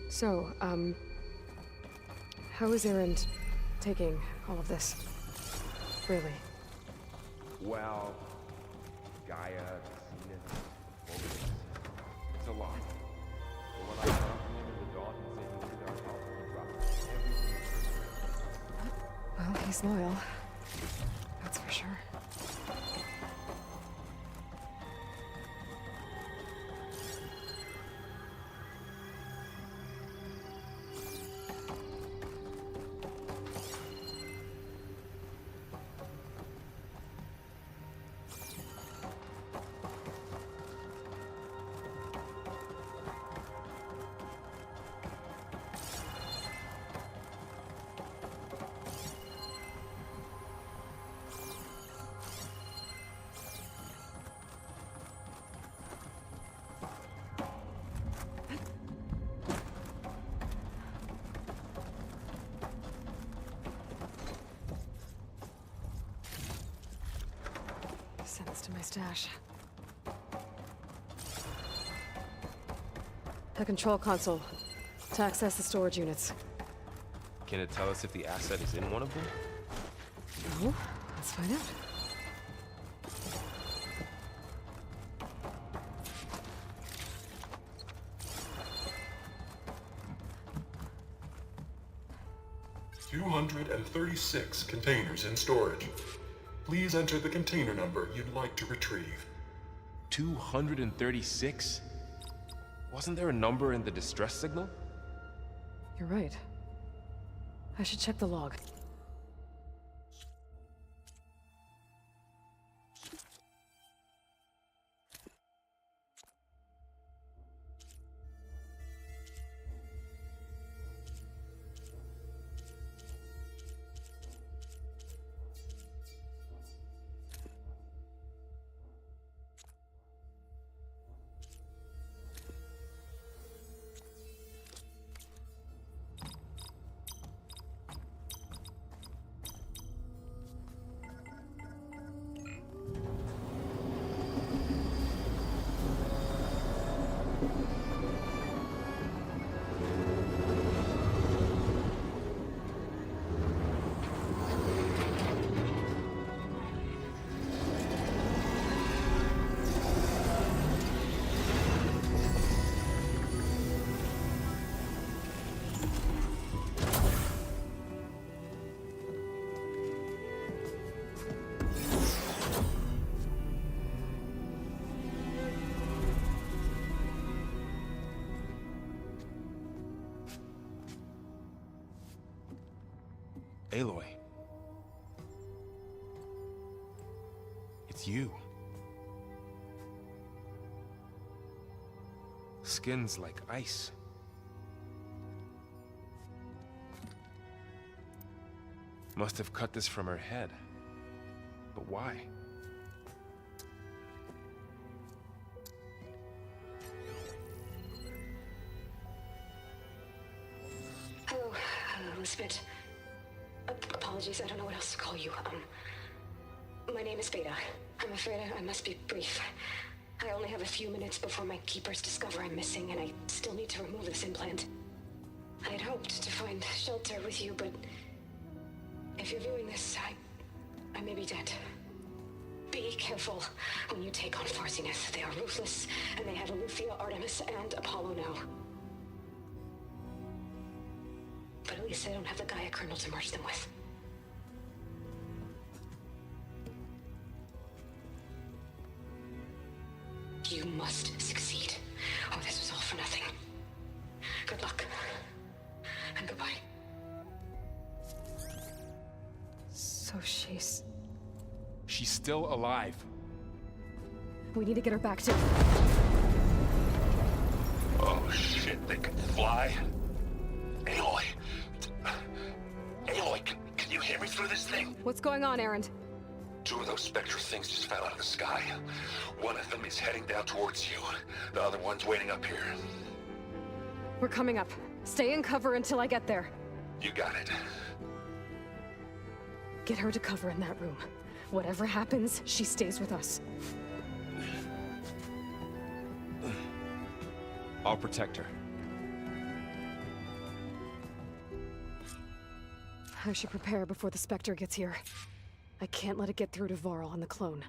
So, how is Erend taking all of this? Really? Well, Gaia, Zenith, Focus. It's a lot. But when I talked to him in the dawn, he said he needed our help to drop everything. Well, he's loyal. That's for sure. Send this to my stash. The control console. To access the storage units. Can it tell us if the asset is in one of them? No? Let's find out. $236 containers in storage. Please enter the container number you'd like to retrieve. 236? Wasn't there a number in the distress signal? You're right. I should check the log. Aloy. It's you. Skin's like ice. Must have cut this from her head. But why? Hello, Elizabeth. Apologies, I don't know what else to call you. My name is Beta. I'm afraid I must be brief. I only have a few minutes before my keepers discover I'm missing, and I still need to remove this implant. I had hoped to find shelter with you, but if you're viewing this, I may be dead. Be careful when you take on Farsiness. They are ruthless, and they have Eleuthia, Artemis, and Apollo now. But at least I don't have the Gaia kernel to merge them with. You must succeed, or this was all for nothing. Good luck. And goodbye. So she's... She's still alive. We need to get her back to... Oh shit, they can fly? Aloy! Aloy, can you hear me through this thing? What's going on, Erend? 2 of those spectral things just fell out of the sky. One of them is heading down towards you. The other one's waiting up here. We're coming up. Stay in cover until I get there. You got it. Get her to cover in that room. Whatever happens, she stays with us. I'll protect her. I should prepare before the Spectre gets here. I can't let it get through to Varl and the clone.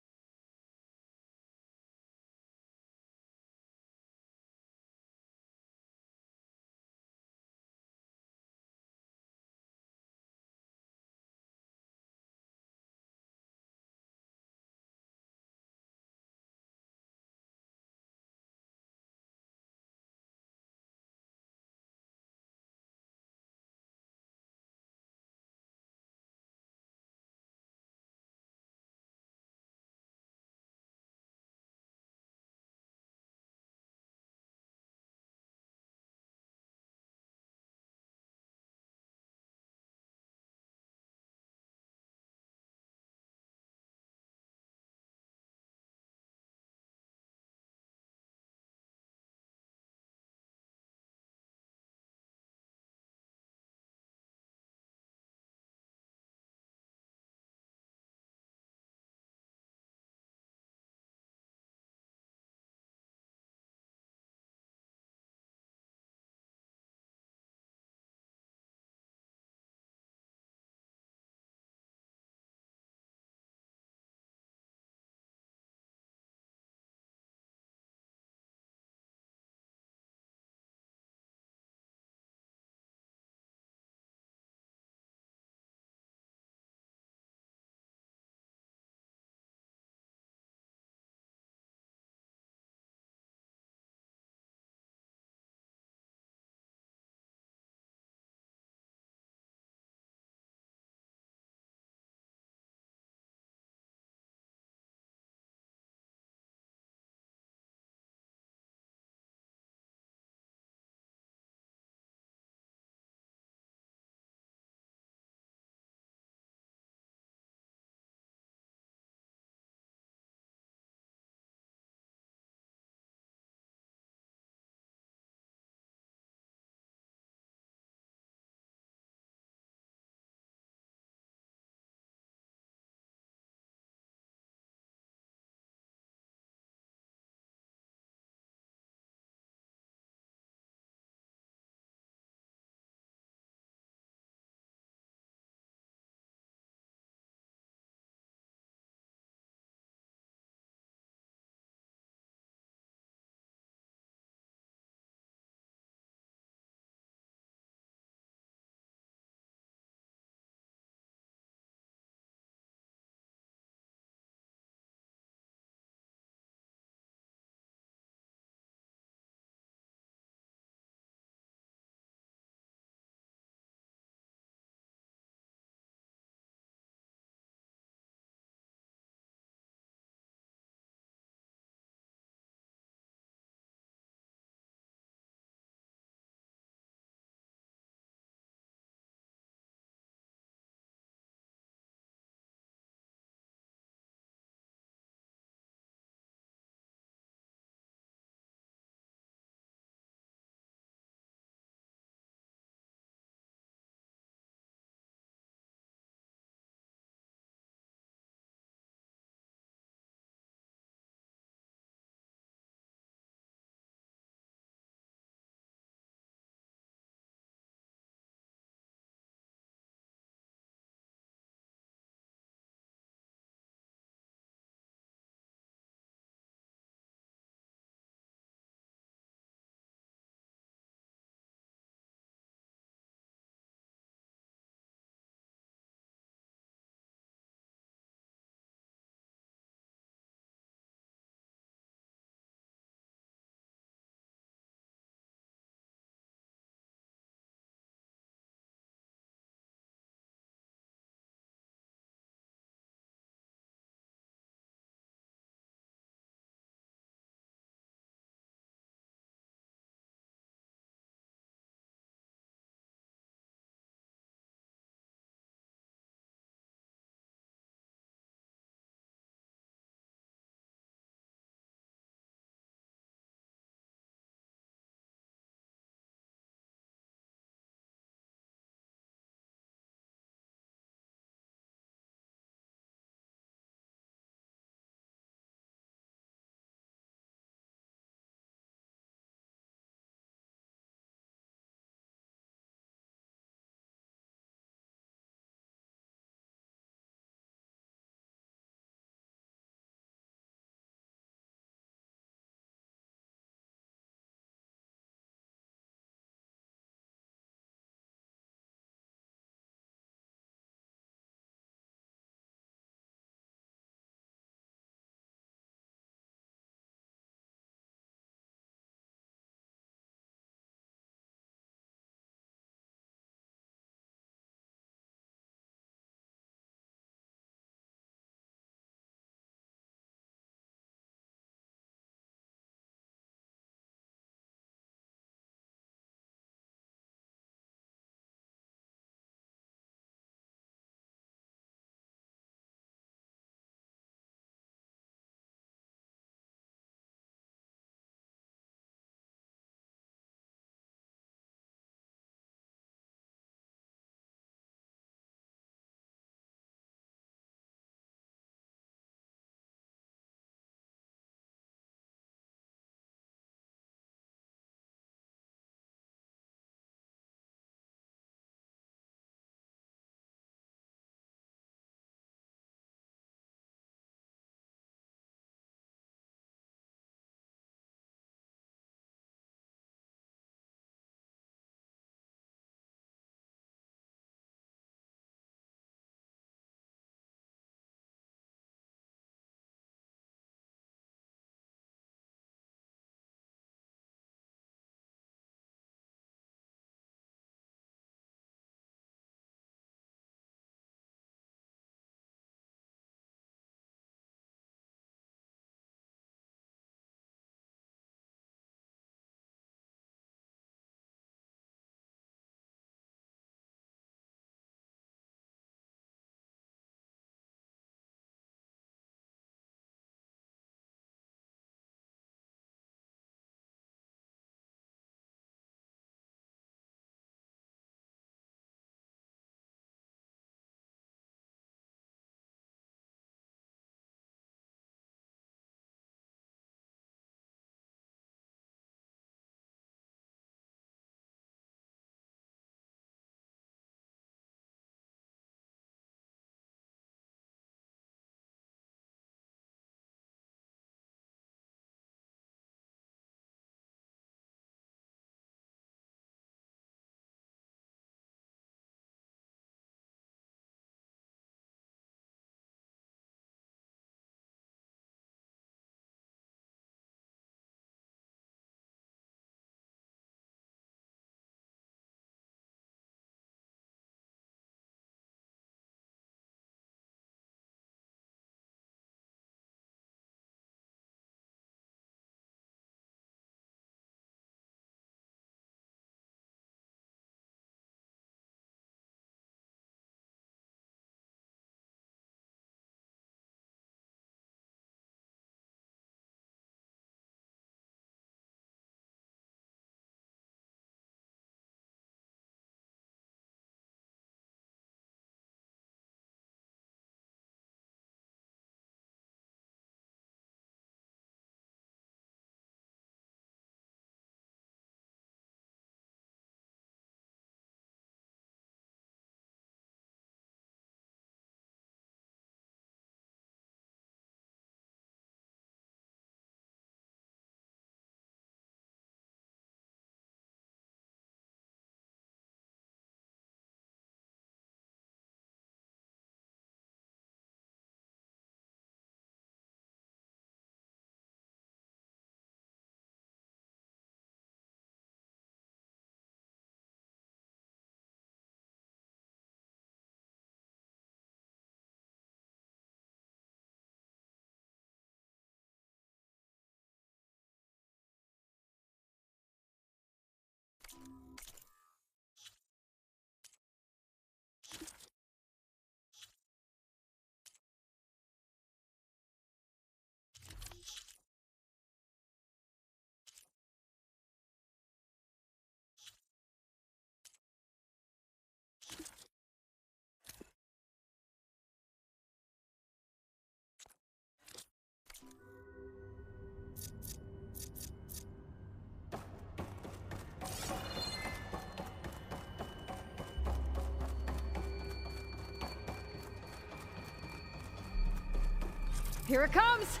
Here it comes!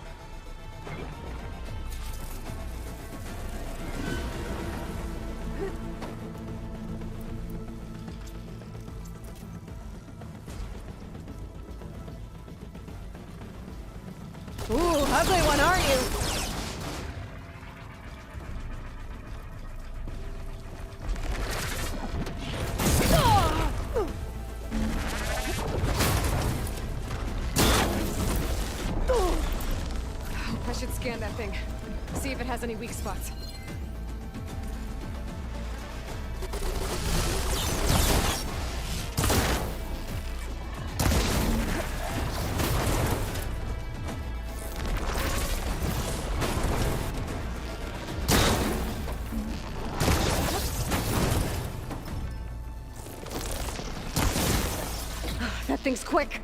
Ooh, ugly one, aren't you? I should scan that thing. See if it has any weak spots. That thing's quick.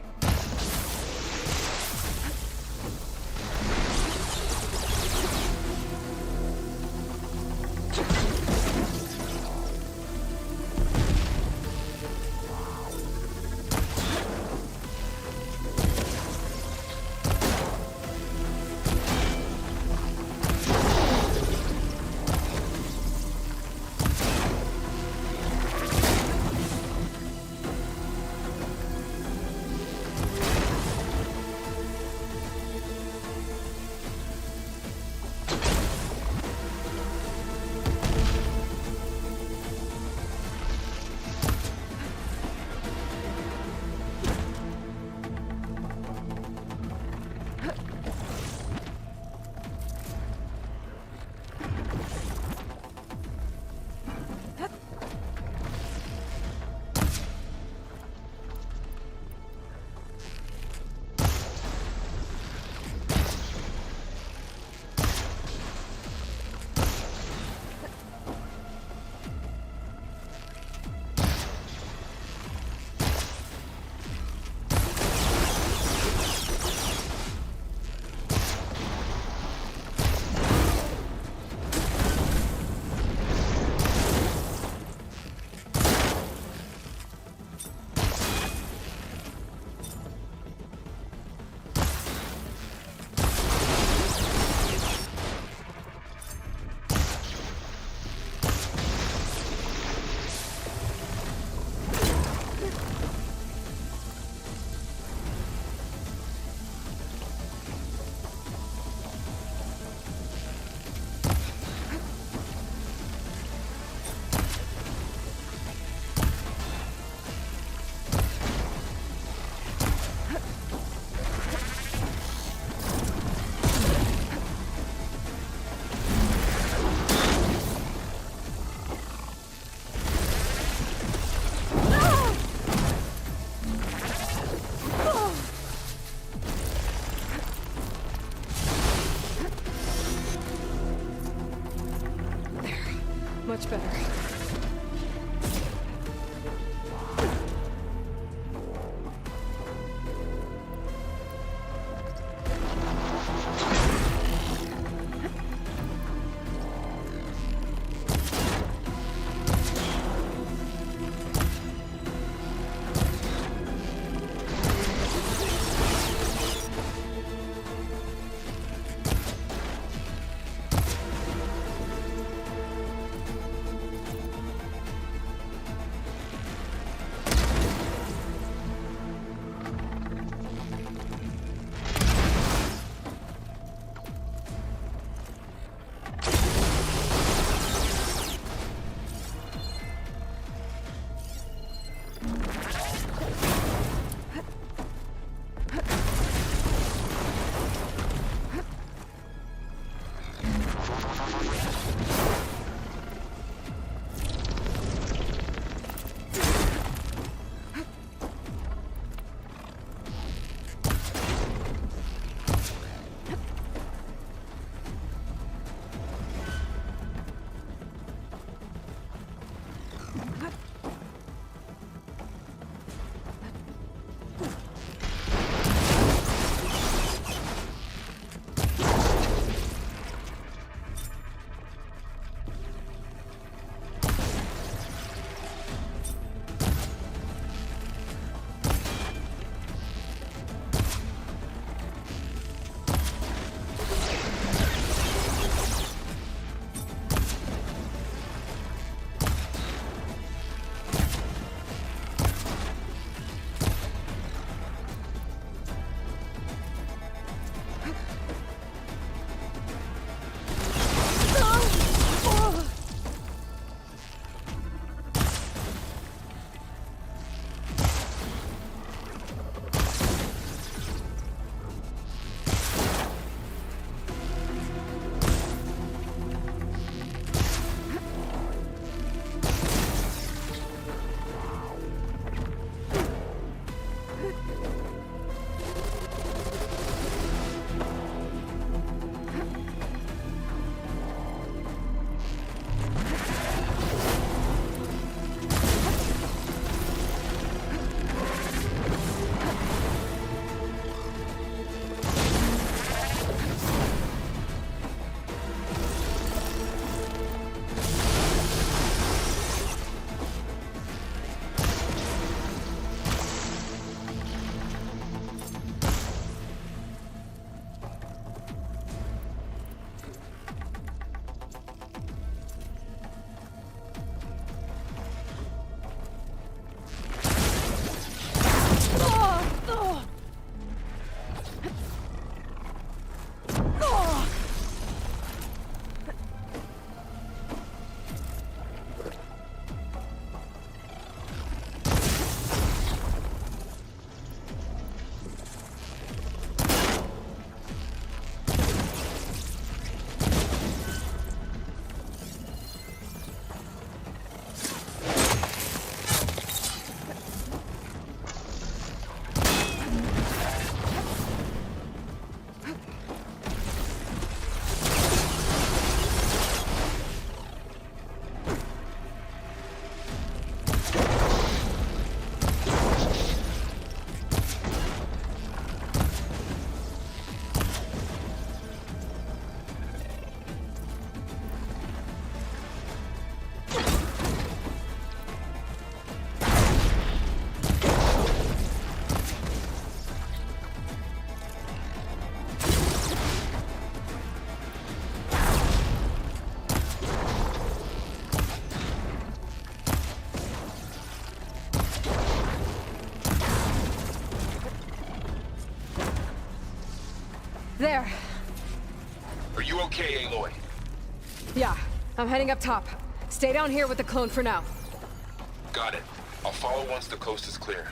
There. Are you okay, Aloy? Yeah, I'm heading up top. Stay down here with the clone for now. Got it. I'll follow once the coast is clear.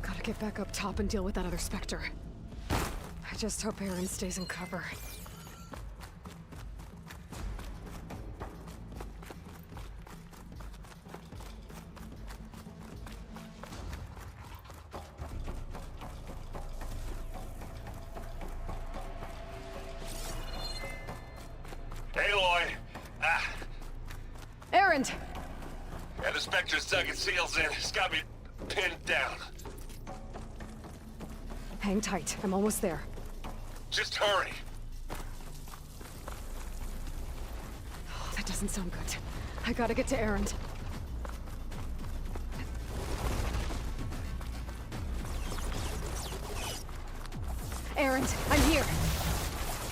Gotta get back up top and deal with that other Spectre. I just hope Aaron stays in cover. Aloy! Aaron! Yeah, the Spectre's dug its heels in. It's got me pinned down. Hang tight, I'm almost there. Just hurry. Oh, that doesn't sound good. I gotta get to Aaron. Aaron, I'm here.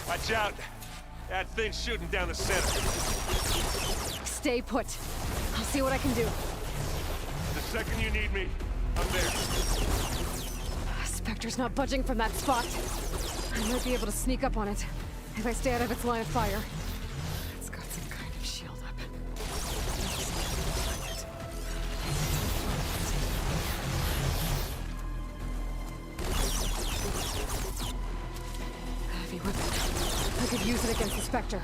Watch out. That thing's shooting down the center. Stay put. I'll see what I can do. The second you need me, I'm there. Spectre's not budging from that spot. I might be able to sneak up on it if I stay out of its line of fire. It's got some kind of shield up. Heavy weapon. I could use it against the Spectre.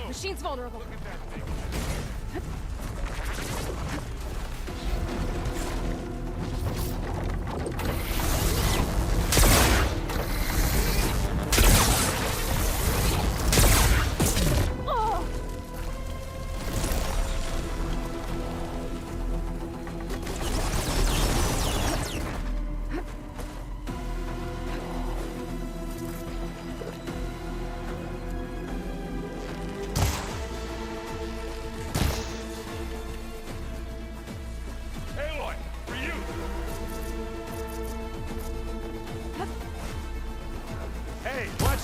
Machine's vulnerable. Look at that thing.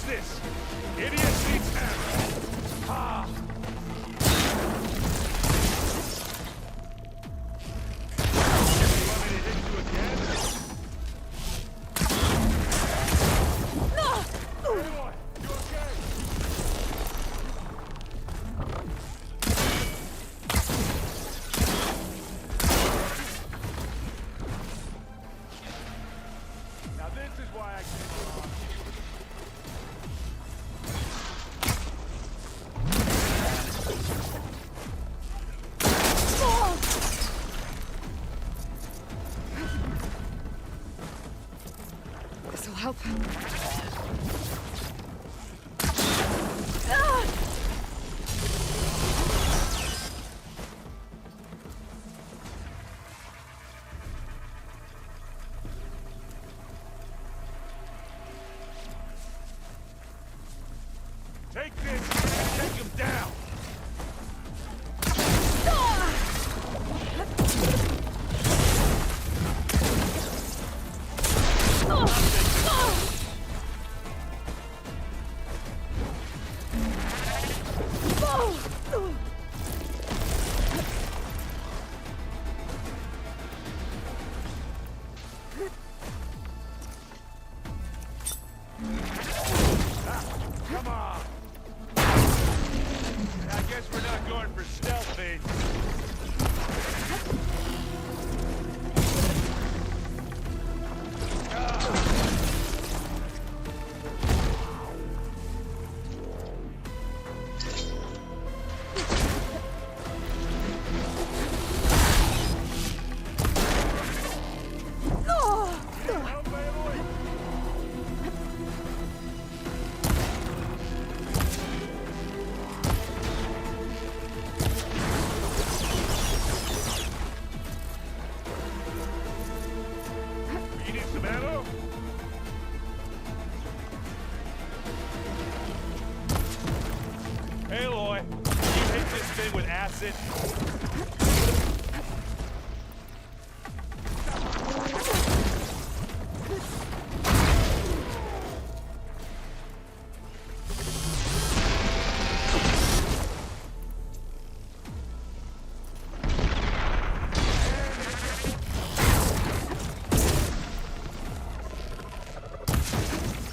this? Idiot needs hammer. Ha! You want me to hit you again? Hey, boy, you okay? Now this is why I can't go on. This'll help. Take this and take him down. Come on. I guess we're not going for stealthy. You need some ammo? Aloy, can you hit this thing with acid?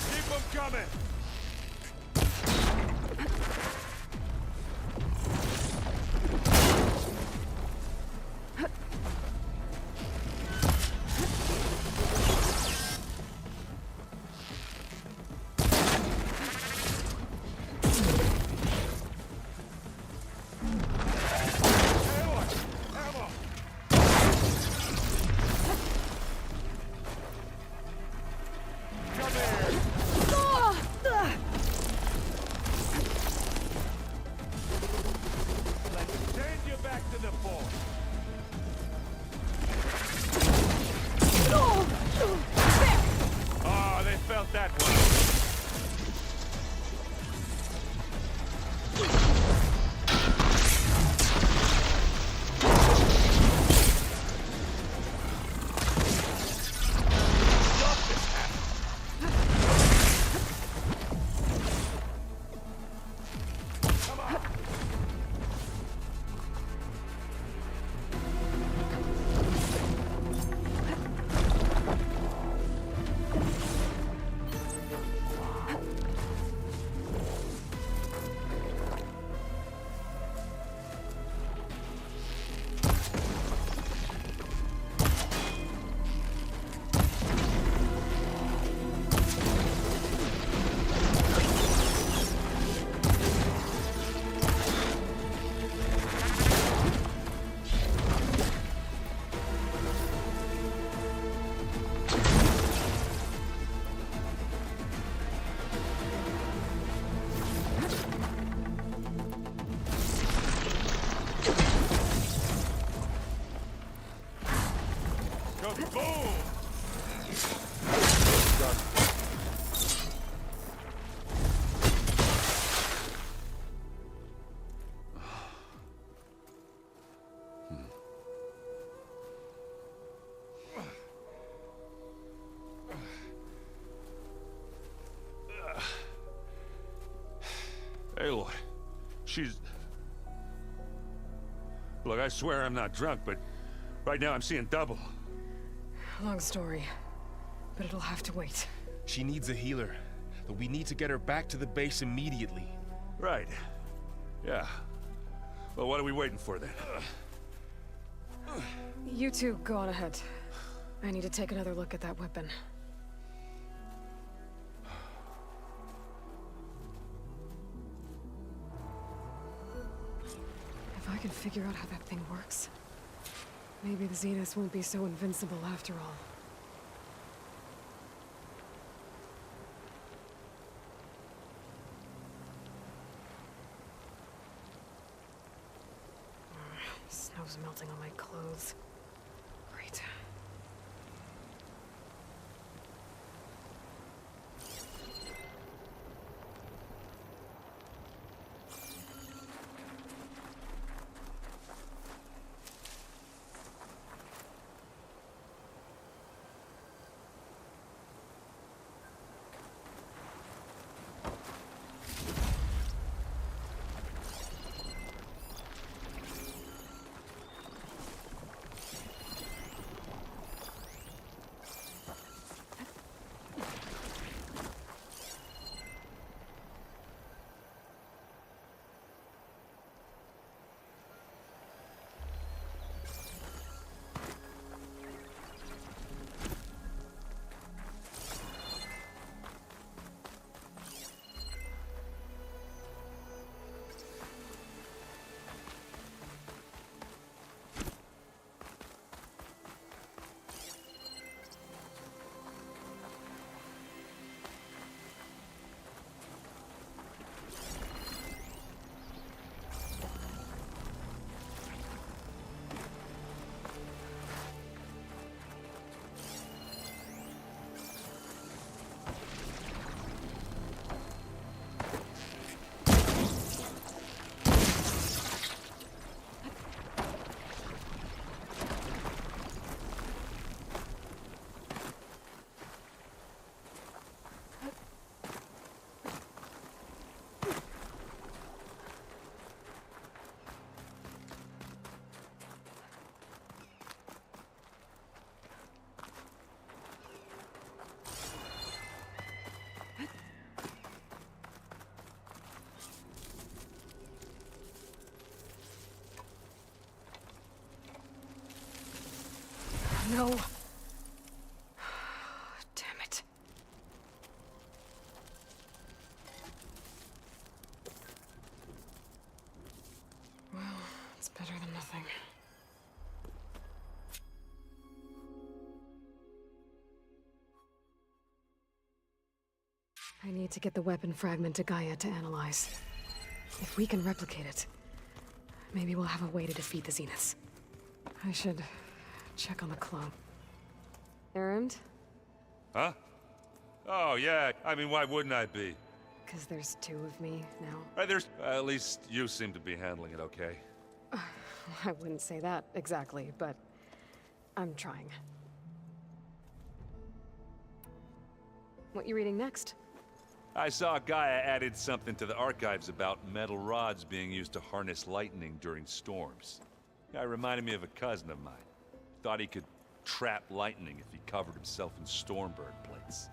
Keep 'em coming! Oh, they felt that one. Aloy, she's... Look, I swear I'm not drunk, but right now I'm seeing double. Long story, but it'll have to wait. She needs a healer, but we need to get her back to the base immediately. Right. Yeah. Well, what are we waiting for then? You two go on ahead. I need to take another look at that weapon. If I can figure out how that thing works, maybe the Zeniths won't be so invincible after all. Snow's melting on my clothes. Great. No. Damn it. Well, it's better than nothing. I need to get the weapon fragment to Gaia to analyze. If we can replicate it, maybe we'll have a way to defeat the Zeniths. I should check on the clone. Errand? Huh? Oh, yeah. I mean, why wouldn't I be? Because there's two of me now. At least you seem to be handling it okay. I wouldn't say that exactly, but I'm trying. What you reading next? I saw Gaia added something to the archives about metal rods being used to harness lightning during storms. Guy reminded me of a cousin of mine. Thought he could trap lightning if he covered himself in Stormbird plates.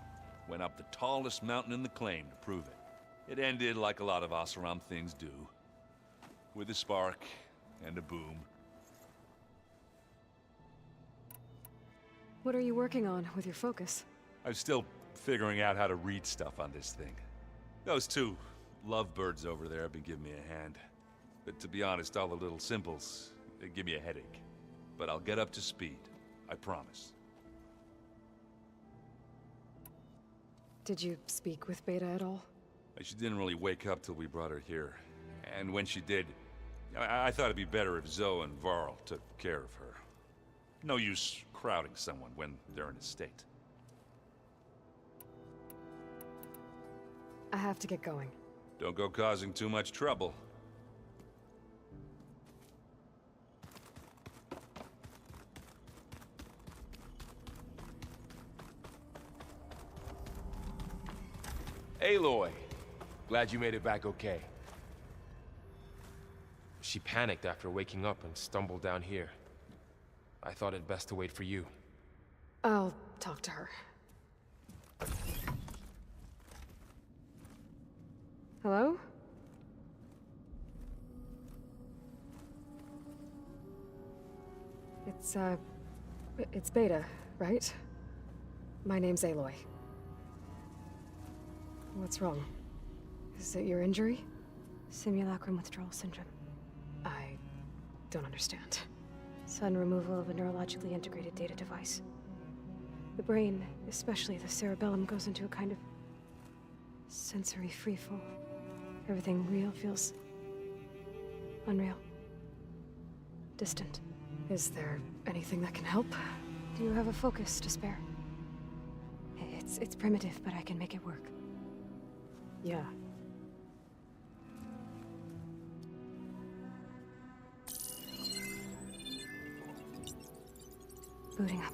Went up the tallest mountain in the claim to prove it. It ended like a lot of Oseram things do. With a spark and a boom. What are you working on with your focus? I'm still figuring out how to read stuff on this thing. Those two lovebirds over there have been giving me a hand. But to be honest, all the little symbols, they give me a headache. But I'll get up to speed. I promise. Did you speak with Beta at all? She didn't really wake up till we brought her here. And when she did, I thought it'd be better if Zoe and Varl took care of her. No use crowding someone when they're in a state. I have to get going. Don't go causing too much trouble. Aloy, glad you made it back okay. She panicked after waking up and stumbled down here. I thought it best to wait for you. I'll talk to her. Hello? It's Beta, right? My name's Aloy. What's wrong? Is it your injury? Simulacrum withdrawal syndrome. I don't understand. Sudden removal of a neurologically integrated data device. The brain, especially the cerebellum, goes into a kind of sensory freefall. Everything real feels unreal. Distant. Is there anything that can help? Do you have a focus to spare? It's primitive, but I can make it work. Yeah. Booting up.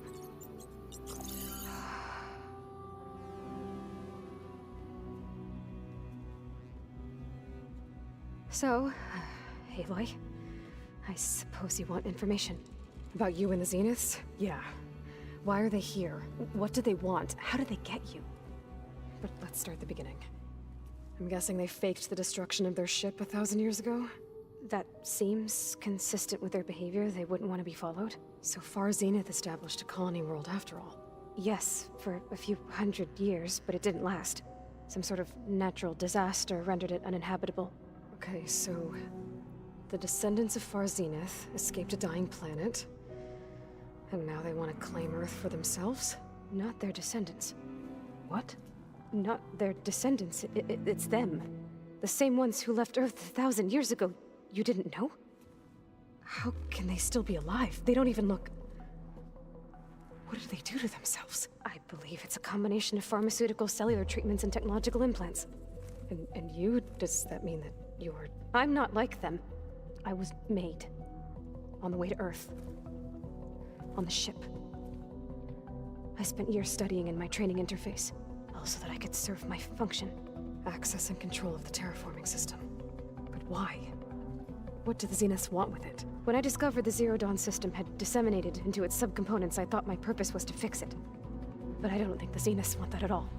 So, Aloy, I suppose you want information. About you and the Zeniths? Yeah. Why are they here? What do they want? How did they get you? But let's start at the beginning. I'm guessing they faked the destruction of their ship 1,000 years ago? That seems consistent with their behavior. They wouldn't want to be followed. So far, Zenith established a colony world after all. Yes, for a few hundred years, but it didn't last. Some sort of natural disaster rendered it uninhabitable. Okay, so the descendants of Far Zenith escaped a dying planet, and now they want to claim Earth for themselves? Not their descendants. What? Not their descendants. It's them. The same ones who left Earth 1,000 years ago. You didn't know? How can they still be alive? They don't even look... What did they do to themselves? I believe it's a combination of pharmaceutical, cellular treatments, and technological implants. And you? Does that mean that you're... I'm not like them. I was made. On the way to Earth. On the ship. I spent years studying in my training interface, all so that I could serve my function. Access and control of the terraforming system. But why? What do the Zeniths want with it? When I discovered the Zero Dawn system had disseminated into its subcomponents, I thought my purpose was to fix it. But I don't think the Zeniths want that at all.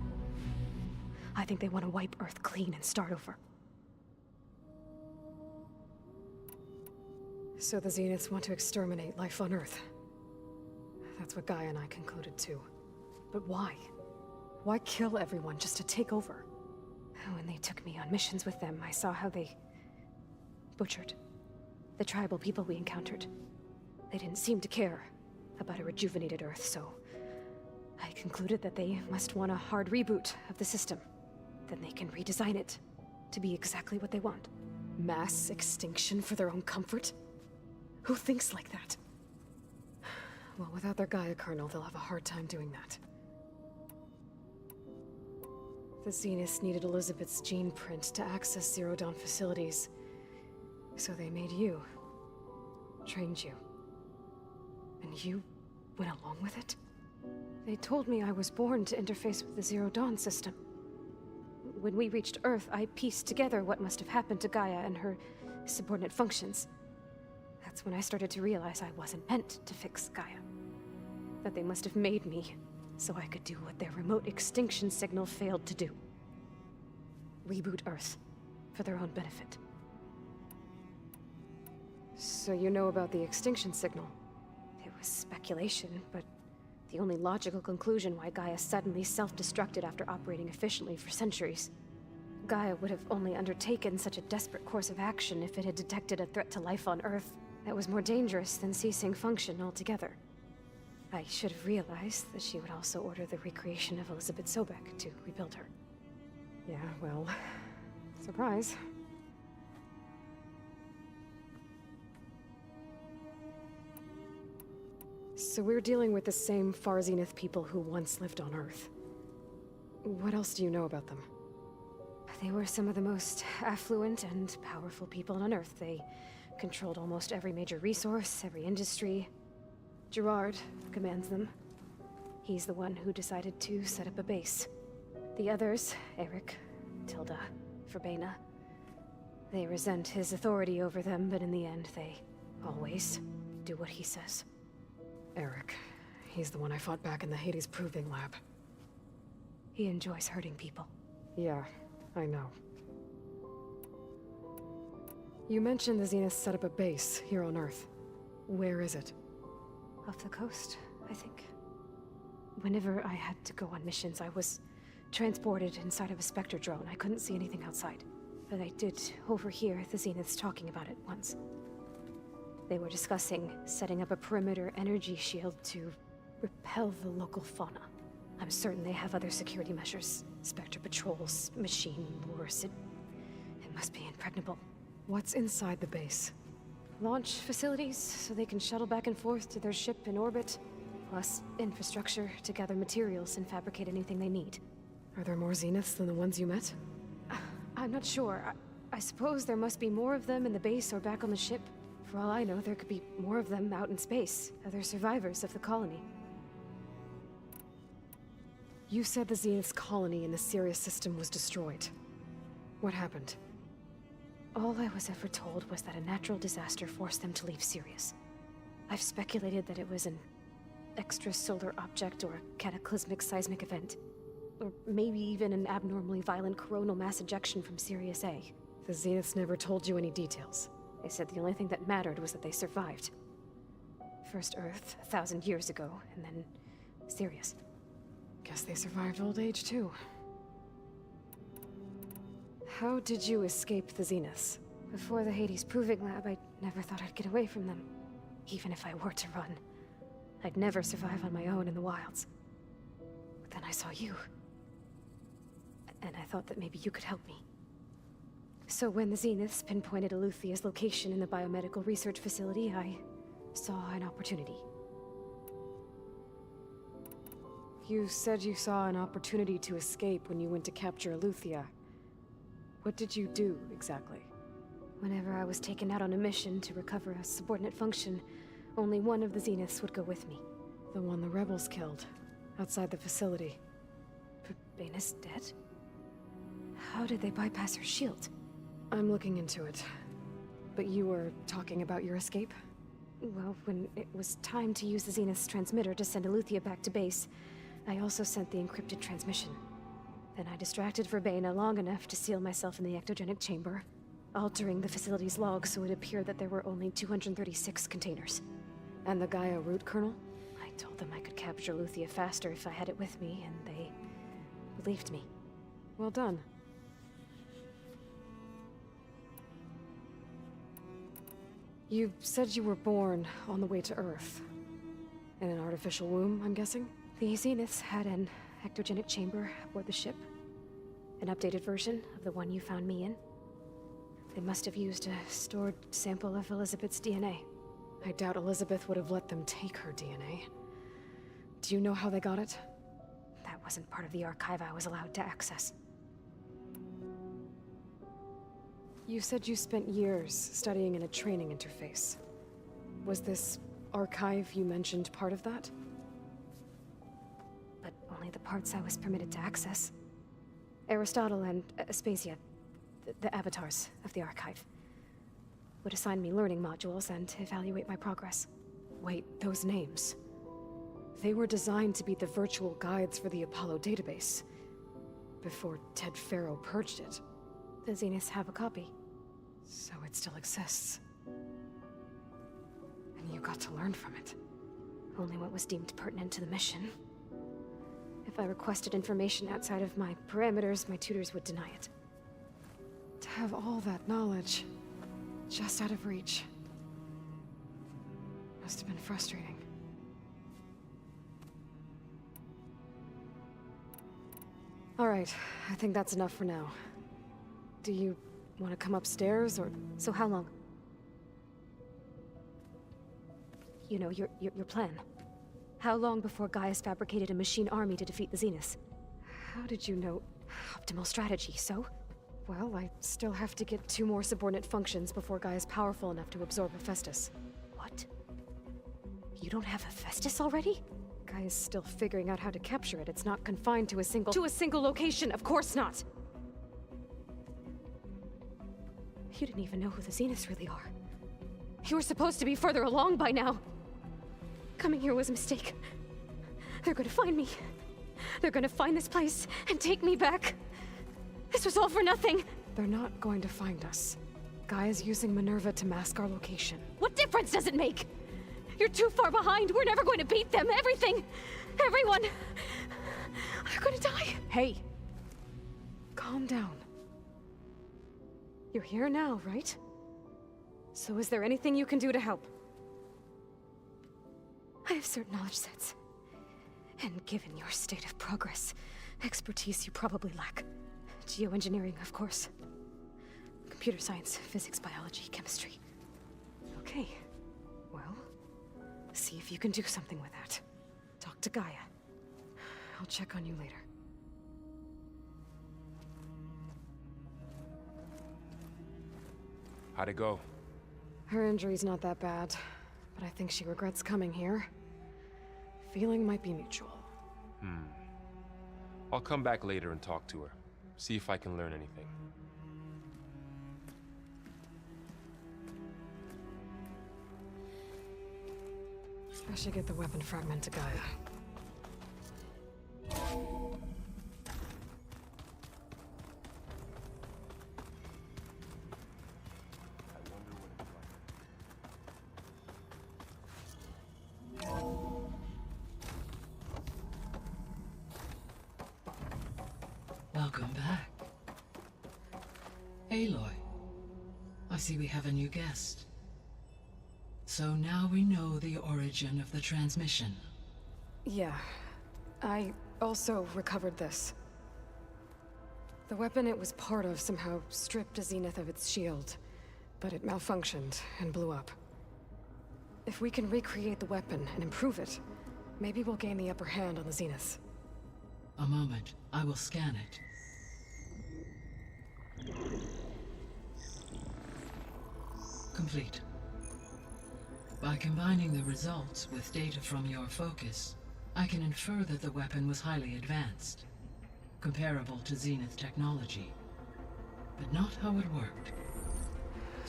I think they want to wipe Earth clean and start over. So the Zeniths want to exterminate life on Earth. That's what Gaia and I concluded too. But why? Why kill everyone just to take over? When they took me on missions with them, I saw how they butchered the tribal people we encountered. They didn't seem to care about a rejuvenated Earth, so I concluded that they must want a hard reboot of the system. Then they can redesign it to be exactly what they want. Mass extinction for their own comfort? Who thinks like that? Well, without their Gaia kernel, they'll have a hard time doing that. The Zeniths needed Elizabeth's gene print to access Zero Dawn facilities. So they made you. Trained you. And you went along with it? They told me I was born to interface with the Zero Dawn system. When we reached Earth, I pieced together what must have happened to Gaia and her subordinate functions. That's when I started to realize I wasn't meant to fix Gaia. That they must have made me so I could do what their remote extinction signal failed to do. Reboot Earth for their own benefit. So you know about the extinction signal? It was speculation, but the only logical conclusion why Gaia suddenly self-destructed after operating efficiently for centuries. Gaia would have only undertaken such a desperate course of action if it had detected a threat to life on Earth that was more dangerous than ceasing function altogether. I should have realized that she would also order the recreation of Elizabeth Sobek to rebuild her. Yeah, well, surprise. So we're dealing with the same Far Zenith people who once lived on Earth. What else do you know about them? They were some of the most affluent and powerful people on Earth. They controlled almost every major resource, every industry. Gerard commands them. He's the one who decided to set up a base. The others, Eric, Tilda, Verbena, They resent his authority over them, but in the end, they always do what he says. Eric. He's the one I fought back in the Hades Proving Lab. He enjoys hurting people. Yeah, I know. You mentioned the Zeniths set up a base here on Earth. Where is it? Off the coast, I think. Whenever I had to go on missions, I was transported inside of a Spectre drone. I couldn't see anything outside. But I did overhear the Zeniths talking about it once. They were discussing setting up a perimeter energy shield to repel the local fauna. I'm certain they have other security measures. Spectre patrols, machine lures. It must be impregnable. What's inside the base? Launch facilities, so they can shuttle back and forth to their ship in orbit. Plus, infrastructure to gather materials and fabricate anything they need. Are there more Zeniths than the ones you met? I'm not sure. I suppose there must be more of them in the base or back on the ship. For all I know, there could be more of them out in space. Other survivors of the colony. You said the Zenith's colony in the Sirius system was destroyed. What happened? All I was ever told was that a natural disaster forced them to leave Sirius. I've speculated that it was an extrasolar object or a cataclysmic seismic event. Or maybe even an abnormally violent coronal mass ejection from Sirius A. The Zeniths never told you any details. They said the only thing that mattered was that they survived. First Earth, 1,000 years ago, and then Sirius. Guess they survived old age, too. How did you escape the Zeniths? Before the Hades Proving Lab, I never thought I'd get away from them. Even if I were to run. I'd never survive on my own in the wilds. But then I saw you. And I thought that maybe you could help me. So when the Zeniths pinpointed Eluthia's location in the biomedical research facility, I saw an opportunity. You said you saw an opportunity to escape when you went to capture Eluthia. What did you do, exactly? Whenever I was taken out on a mission to recover a subordinate function, only one of the Zeniths would go with me. The one the rebels killed, outside the facility. Bana's dead? How did they bypass her shield? I'm looking into it. But you were talking about your escape? Well, when it was time to use the Zenith's transmitter to send Eluthia back to base, I also sent the encrypted transmission. Then I distracted Verbena long enough to seal myself in the ectogenic chamber, altering the facility's log so it appeared that there were only 236 containers. And the Gaia root kernel? I told them I could capture Eluthia faster if I had it with me, and they believed me. Well done. You said you were born on the way to Earth. In an artificial womb, I'm guessing? The Zeniths had an ectogenic chamber aboard the ship. An updated version of the one you found me in. They must have used a stored sample of Elizabeth's DNA. I doubt Elizabeth would have let them take her DNA. Do you know how they got it? That wasn't part of the archive I was allowed to access. You said you spent years studying in a training interface. Was this archive you mentioned part of that? But only the parts I was permitted to access. Aristotle and Aspasia, the avatars of the archive, would assign me learning modules and evaluate my progress. Wait, those names. They were designed to be the virtual guides for the Apollo database, before Ted Faro purged it. The Zeniths have a copy. So it still exists. And you got to learn from it. Only what was deemed pertinent to the mission. If I requested information outside of my parameters, my tutors would deny it. To have all that knowledge, just out of reach. Must have been frustrating. All right, I think that's enough for now. Do you want to come upstairs, or... So how long? You know, your plan. How long before Gaia's fabricated a machine army to defeat the Zeniths? How did you know? Optimal strategy, so? Well, I still have to get 2 more subordinate functions before Gaia's powerful enough to absorb Hephaestus. What? You don't have Hephaestus already? Gaia's still figuring out how to capture it. It's not confined to a single... To a single location, of course not! You didn't even know who the Zeniths really are. You were supposed to be further along by now. Coming here was a mistake. They're gonna find me. They're gonna find this place and take me back. This was all for nothing. They're not going to find us. Gaia's using Minerva to mask our location. What difference does it make? You're too far behind. We're never going to beat them. Everything. Everyone. They're gonna die. Hey. Calm down. You're here now, right? So is there anything you can do to help? I have certain knowledge sets. And given your state of progress, expertise you probably lack. Geoengineering, of course. Computer science, physics, biology, chemistry. Okay. Well, see if you can do something with that. Talk to Gaia. I'll check on you later. How'd it go? Her injury's not that bad, but I think she regrets coming here. Feeling might be mutual. I'll come back later and talk to her. See if I can learn anything. I should get the weapon fragment to Gaia. Welcome back. Aloy, I see we have a new guest. So now we know the origin of the transmission. Yeah. I also recovered this. The weapon it was part of somehow stripped a Zenith of its shield, but it malfunctioned and blew up. If we can recreate the weapon and improve it, maybe we'll gain the upper hand on the Zeniths. A moment, I will scan it. Complete. By combining the results with data from your focus, I can infer that the weapon was highly advanced, comparable to Zenith technology, but not how it worked.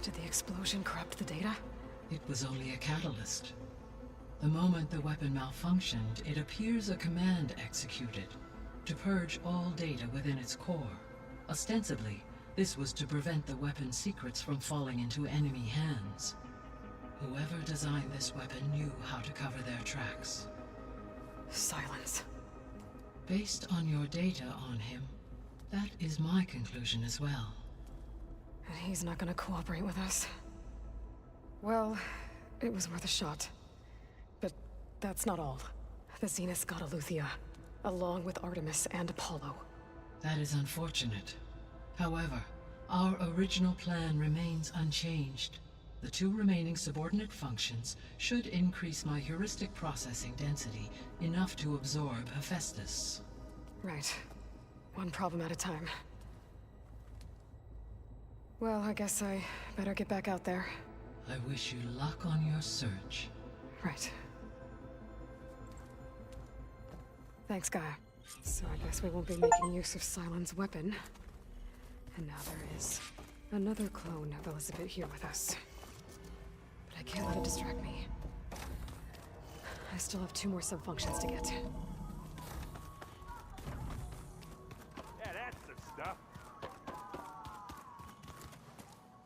Did the explosion corrupt the data? It was only a catalyst. The moment the weapon malfunctioned, it appears a command executed to purge all data within its core. Ostensibly, this was to prevent the weapon's secrets from falling into enemy hands. Whoever designed this weapon knew how to cover their tracks. Silence. Based on your data on him, that is my conclusion as well. And he's not gonna cooperate with us. Well, it was worth a shot. But that's not all. The Zeniths got Eleuthia, along with Artemis and Apollo. That is unfortunate. However, our original plan remains unchanged. The two remaining subordinate functions should increase my heuristic processing density enough to absorb Hephaestus. Right. One problem at a time. Well, I guess I better get back out there. I wish you luck on your search. Right. Thanks, Gaia. So I guess we won't be making use of Cylon's weapon. And now there is another clone of Elizabeth here with us. But I can't let it distract me. I still have 2 more subfunctions to get. Yeah, that's the stuff.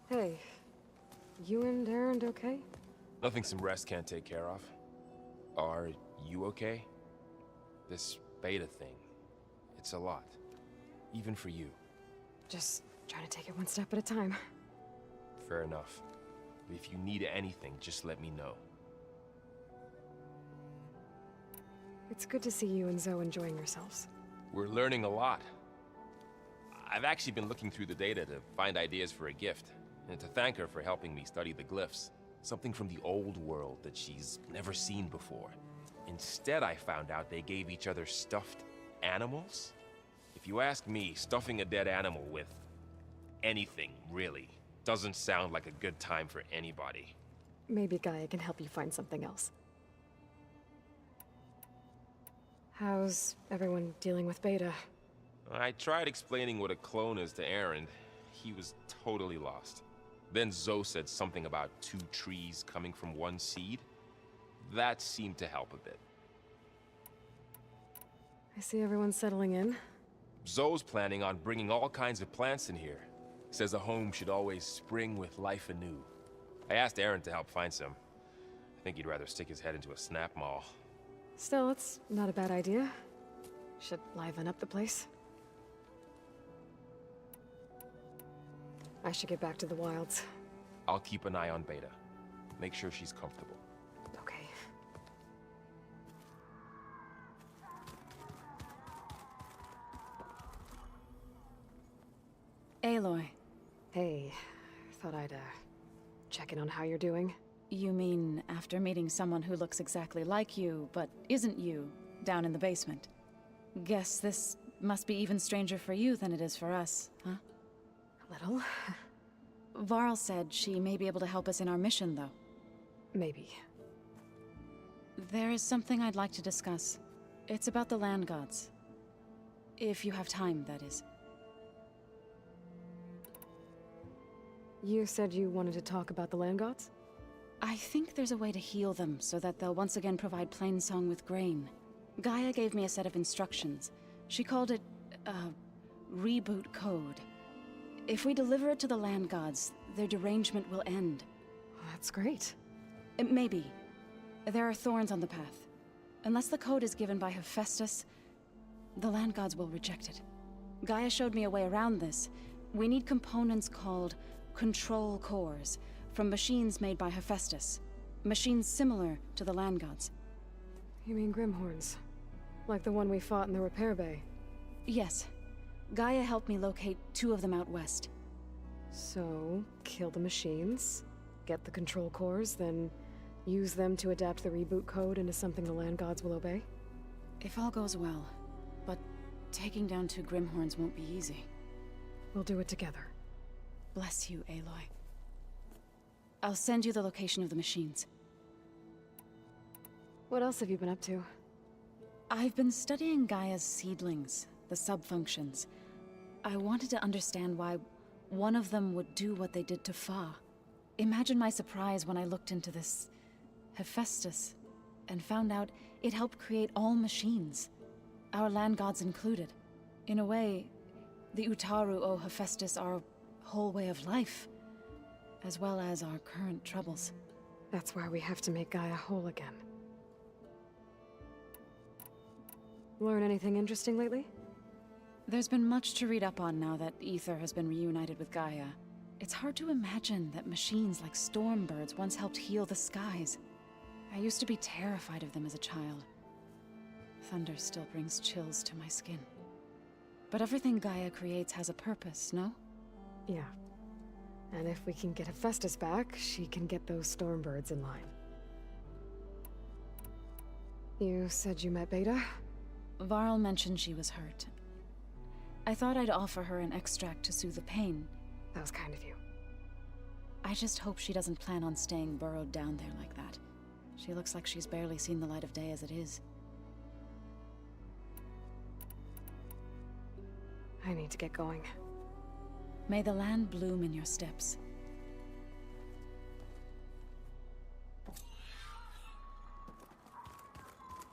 Hey, you and Aaron okay? Nothing some rest can't take care of. Are you okay? This beta thing, it's a lot. Even for you. Just trying to take it one step at a time. Fair enough. If you need anything, just let me know. It's good to see you and Zoe enjoying yourselves. We're learning a lot. I've actually been looking through the data to find ideas for a gift, and to thank her for helping me study the glyphs. Something from the old world that she's never seen before. Instead, I found out they gave each other stuffed animals. If you ask me, stuffing a dead animal with anything, really, doesn't sound like a good time for anybody. Maybe Gaia can help you find something else. How's everyone dealing with Beta? I tried explaining what a clone is to Aaron. He was totally lost. Then Zoe said something about 2 trees coming from 1 seed. That seemed to help a bit. I see everyone settling in. Zoe's planning on bringing all kinds of plants in here. Says a home should always spring with life anew. I asked Aaron to help find some. I think he'd rather stick his head into a snap mall. Still, it's not a bad idea. Should liven up the place. I should get back to the wilds. I'll keep an eye on Beta. Make sure she's comfortable. Okay. Aloy. Hey, thought I'd, check in on how you're doing. You mean after meeting someone who looks exactly like you, but isn't you, down in the basement? Guess this must be even stranger for you than it is for us, huh? A little. Varl said she may be able to help us in our mission, though. Maybe. There is something I'd like to discuss. It's about the land gods. If you have time, that is. You said you wanted to talk about the land gods? I think there's a way to heal them so that they'll once again provide Plainsong with grain. Gaia gave me a set of instructions. She called it, reboot code. If we deliver it to the land gods, their derangement will end. That's great. Maybe. There are thorns on the path. Unless the code is given by Hephaestus, the land gods will reject it. Gaia showed me a way around this. We need components called control cores from machines made by Hephaestus. Machines similar to the land gods. You mean Grimhorns? Like the one we fought in the repair bay? Yes. Gaia helped me locate 2 of them out west. So, kill the machines, get the control cores, then use them to adapt the reboot code into something the land gods will obey? If all goes well. But taking down 2 Grimhorns won't be easy. We'll do it together. Bless you, Aloy. I'll send you the location of the machines. What else have you been up to? I've been studying Gaia's seedlings, the subfunctions. I wanted to understand why one of them would do what they did to Fa. Imagine my surprise when I looked into this Hephaestus and found out it helped create all machines, our land gods included. In a way, the Utaru owe Hephaestus our whole way of life, as well as our current troubles. That's why we have to make Gaia whole again. Learn anything interesting lately? There's been much to read up on now that Ether has been reunited with Gaia. It's hard to imagine that machines like Stormbirds once helped heal the skies. I used to be terrified of them as a child. Thunder still brings chills to my skin. But everything Gaia creates has a purpose, no? Yeah. And if we can get Hephaestus back, she can get those Stormbirds in line. You said you met Beta? Varl mentioned she was hurt. I thought I'd offer her an extract to soothe the pain. That was kind of you. I just hope she doesn't plan on staying burrowed down there like that. She looks like she's barely seen the light of day as it is. I need to get going. May the land bloom in your steps.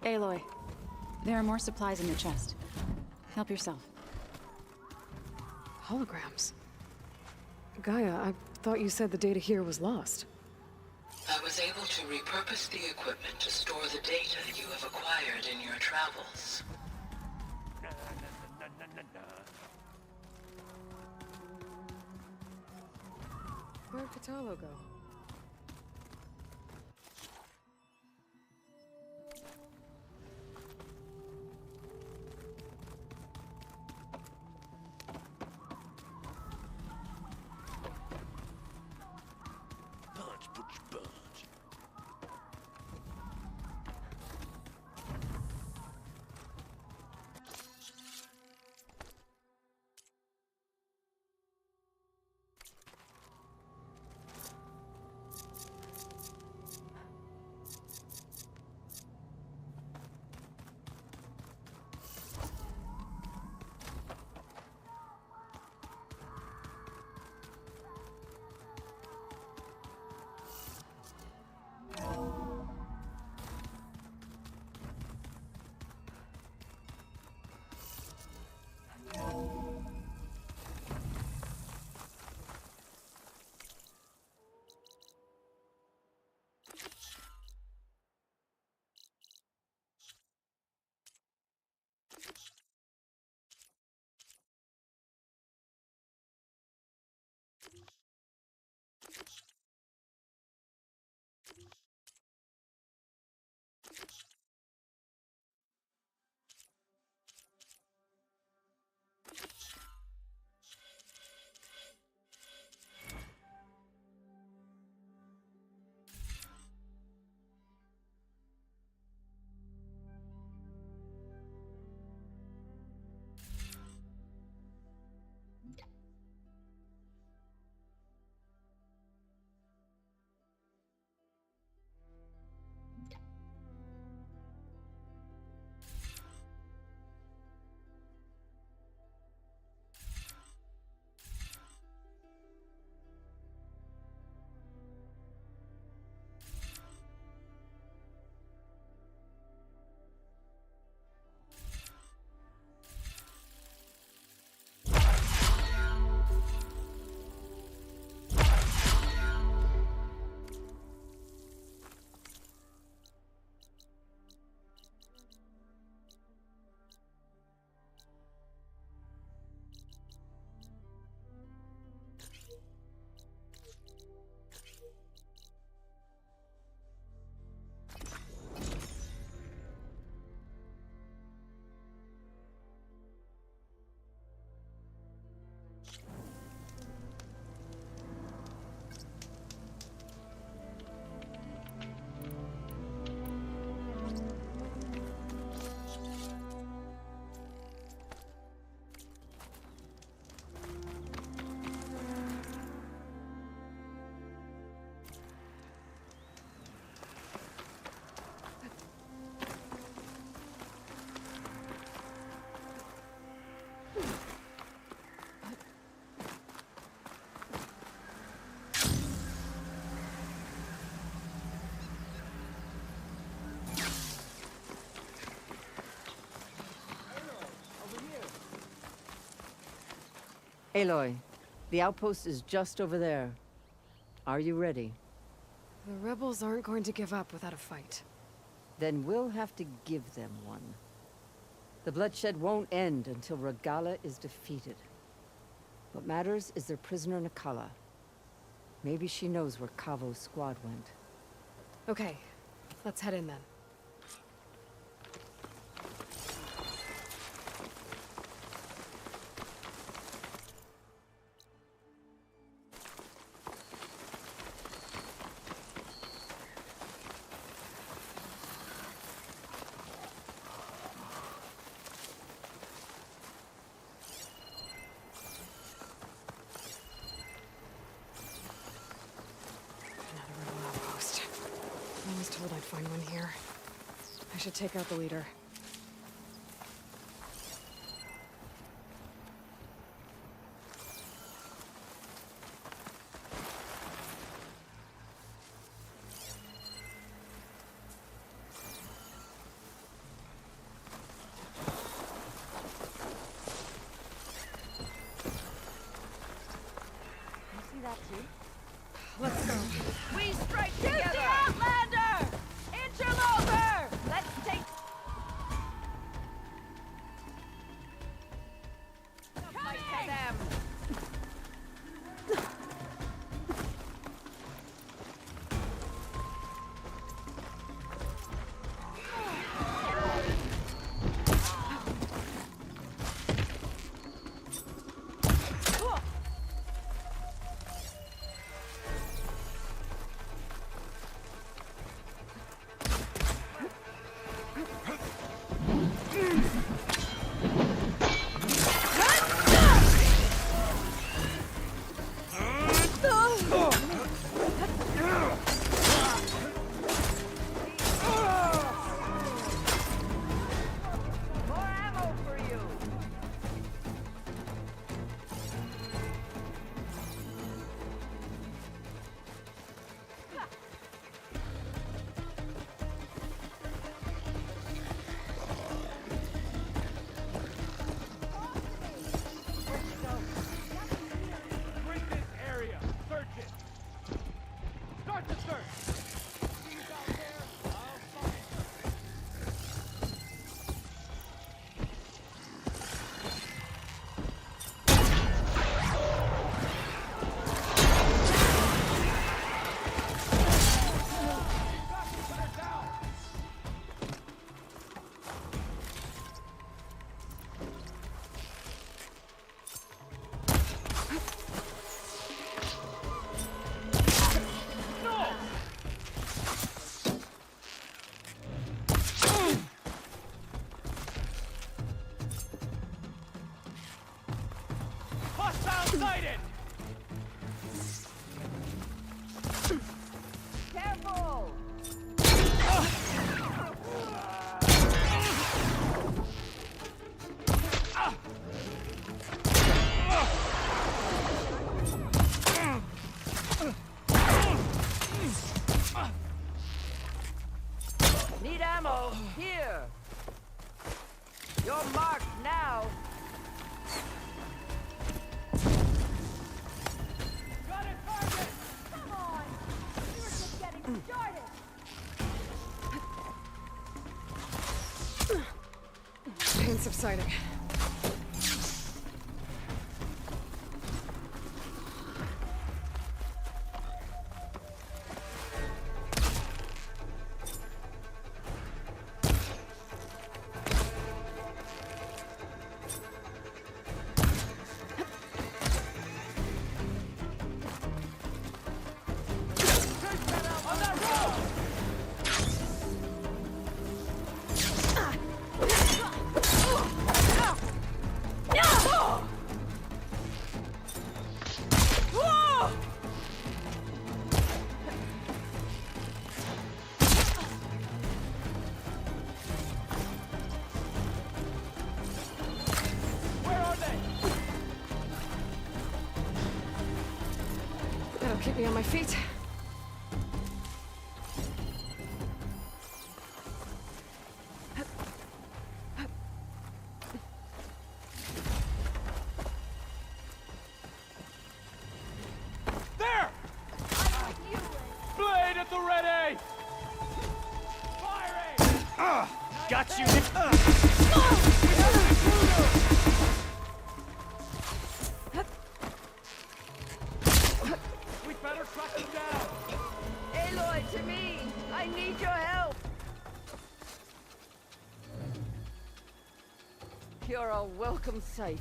Aloy, there are more supplies in the chest. Help yourself. Holograms? Gaia, I thought you said the data here was lost. I was able to repurpose the equipment to store the data you have acquired in your travels. Where'd Katalo go? Aloy, the outpost is just over there. Are you ready? The rebels aren't going to give up without a fight. Then we'll have to give them one. The bloodshed won't end until Regalla is defeated. What matters is their prisoner Nakala. Maybe she knows where Kavo's squad went. Okay, let's head in then. Find one here. I should take out the leader. You see that too? Let's go. We strike together! The Outlander! Interloper! Let's take... Fight to them! Careful! Need ammo. Here. You're marked now. Got it, target! Come on! We were just getting started! Pain subsiding. That'll keep me on my feet. Got you! We better track him down! Aloy, to me! I need your help! You're a welcome sight.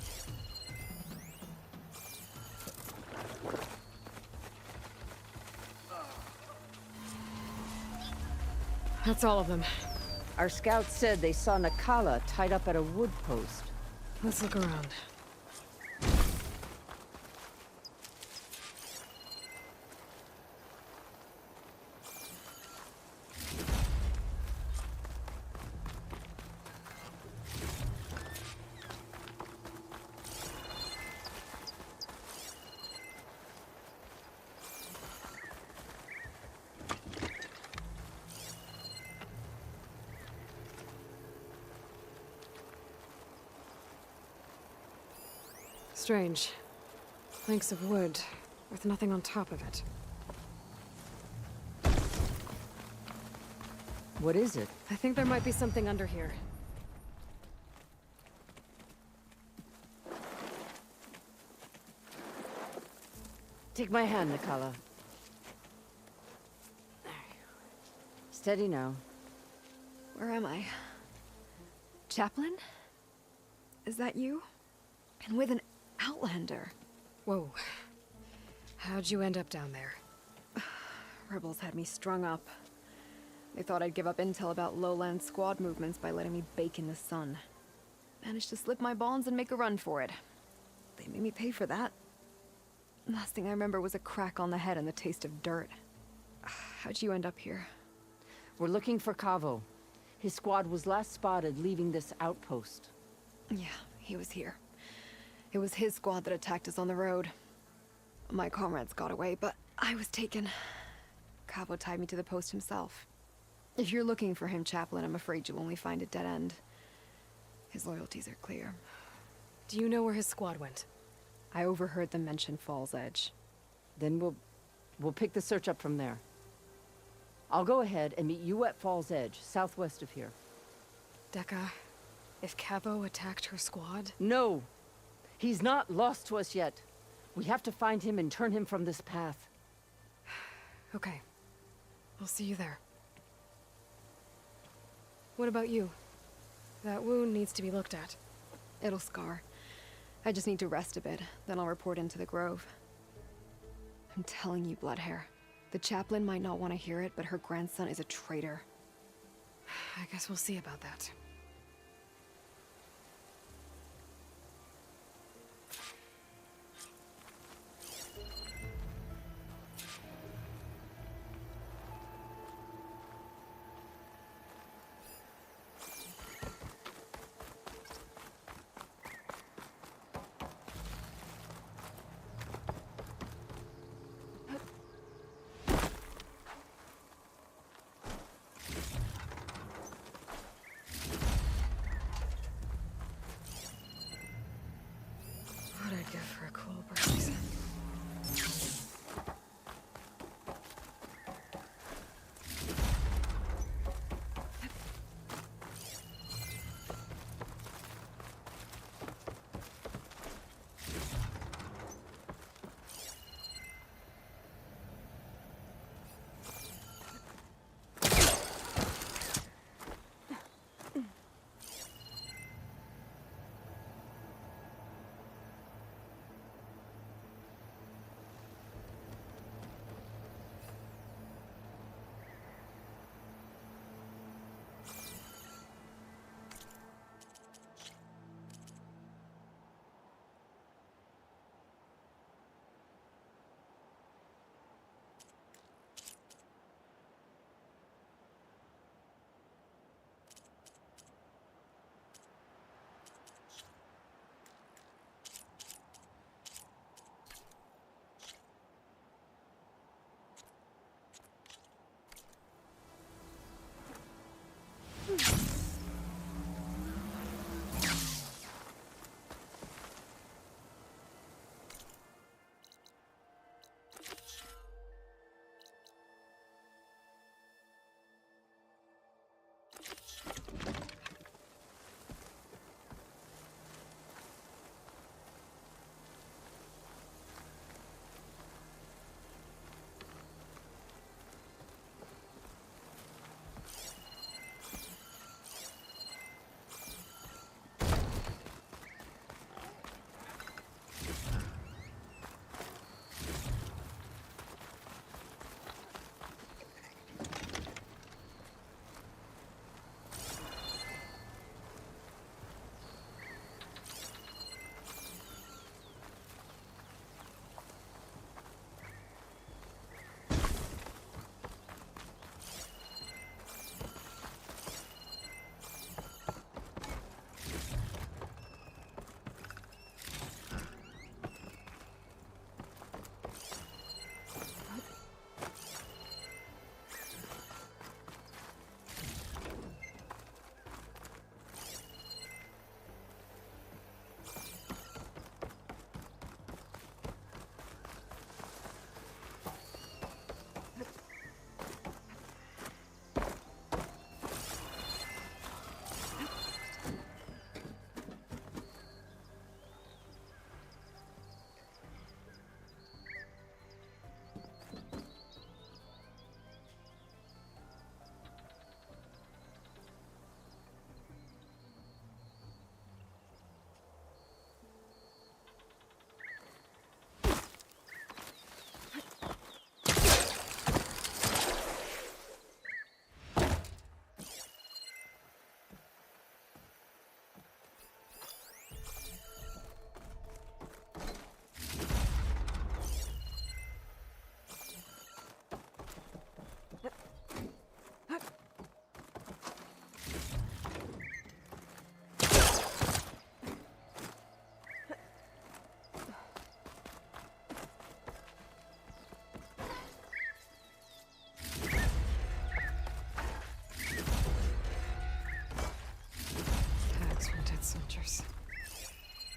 That's all of them. Our scouts said they saw Nakala tied up at a wood post. Let's look around. Strange. Planks of wood, with nothing on top of it. What is it? I think there might be something under here. Take my hand, Nakala. Steady now. Where am I? Chaplain? Is that you? And with an Outlander. Whoa. How'd you end up down there? Rebels had me strung up. They thought I'd give up intel about lowland squad movements by letting me bake in the sun. Managed to slip my bonds and make a run for it. They made me pay for that. Last thing I remember was a crack on the head and the taste of dirt. How'd you end up here? We're looking for Kavo. His squad was last spotted leaving this outpost. Yeah, he was here. It was his squad that attacked us on the road. My comrades got away, but I was taken. Kavo tied me to the post himself. If you're looking for him, Chaplain, I'm afraid you'll only find a dead end. His loyalties are clear. Do you know where his squad went? I overheard them mention Fall's Edge. Then we'll pick the search up from there. I'll go ahead and meet you at Fall's Edge, southwest of here. Dekka, if Kavo attacked her squad? No! He's not lost to us yet. We have to find him and turn him from this path. Okay. I'll see you there. What about you? That wound needs to be looked at. It'll scar. I just need to rest a bit, then I'll report into the Grove. I'm telling you, Bloodhair. The chaplain might not want to hear it, but her grandson is a traitor. I guess we'll see about that.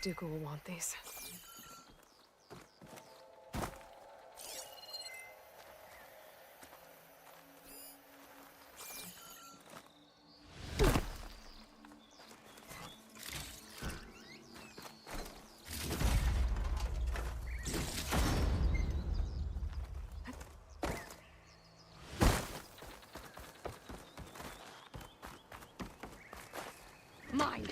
Dooku will want these. Mine!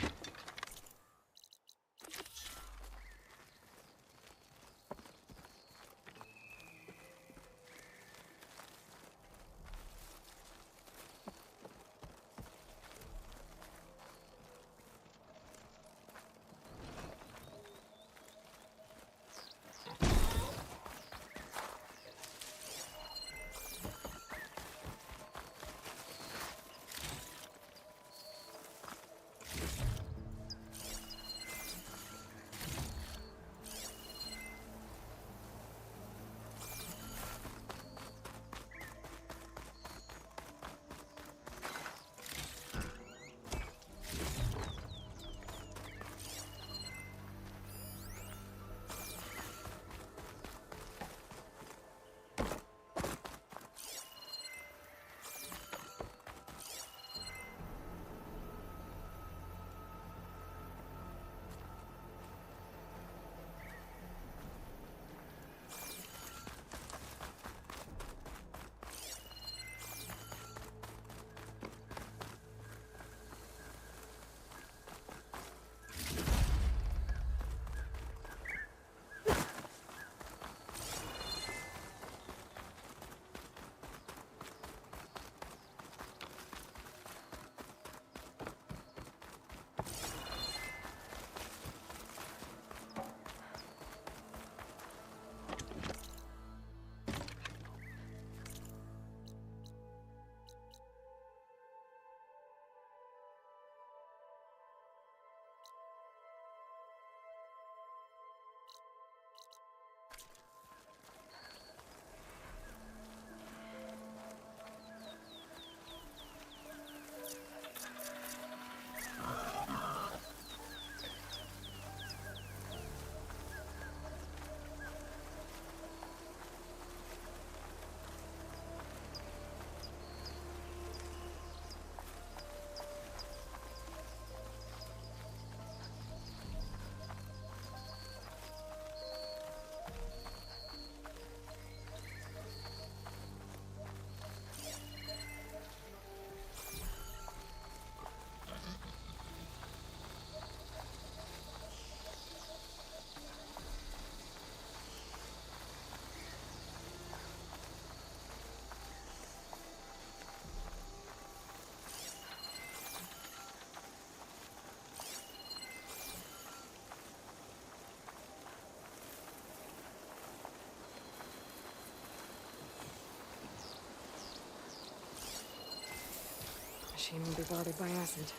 Machine won't be bothered by acid.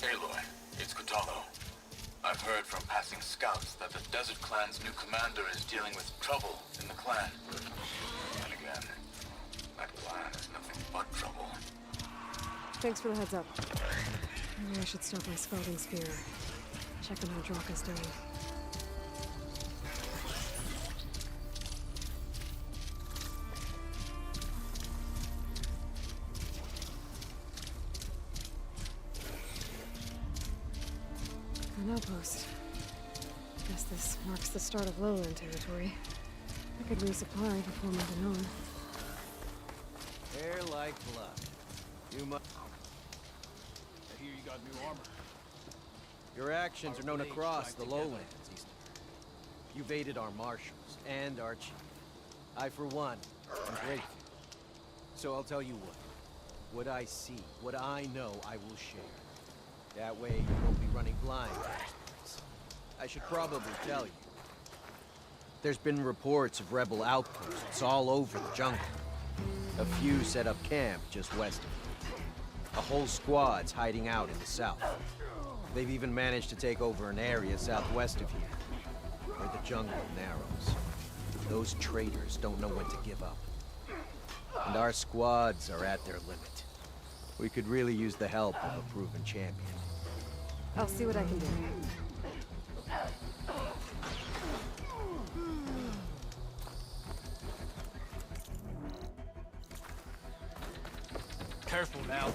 Aloy, it's Kotallo. I've heard from passing scouts that the Desert Clan's new commander is dealing with trouble in the clan. And again, that clan is nothing but trouble. Thanks for the heads up. Maybe I should start my scalding spear. Check on how Drakk is doing. An outpost. Guess this marks the start of lowland territory. I could resupply before moving on. Hair like blood. You must. I hear you got new armor. Your actions are known across the lowlands, Eastern. You've aided our marshals and our chief. I, for one, am grateful. So I'll tell you what. What I see, what I know, I will share. That way you won't be running blind to this place. I should probably tell you. There's been reports of rebel outposts all over the jungle. A few set up camp just west of here. A whole squad's hiding out in the south. They've even managed to take over an area southwest of here, where the jungle narrows. Those traitors don't know when to give up. And our squads are at their limit. We could really use the help of a proven champion. I'll see what I can do. Careful now.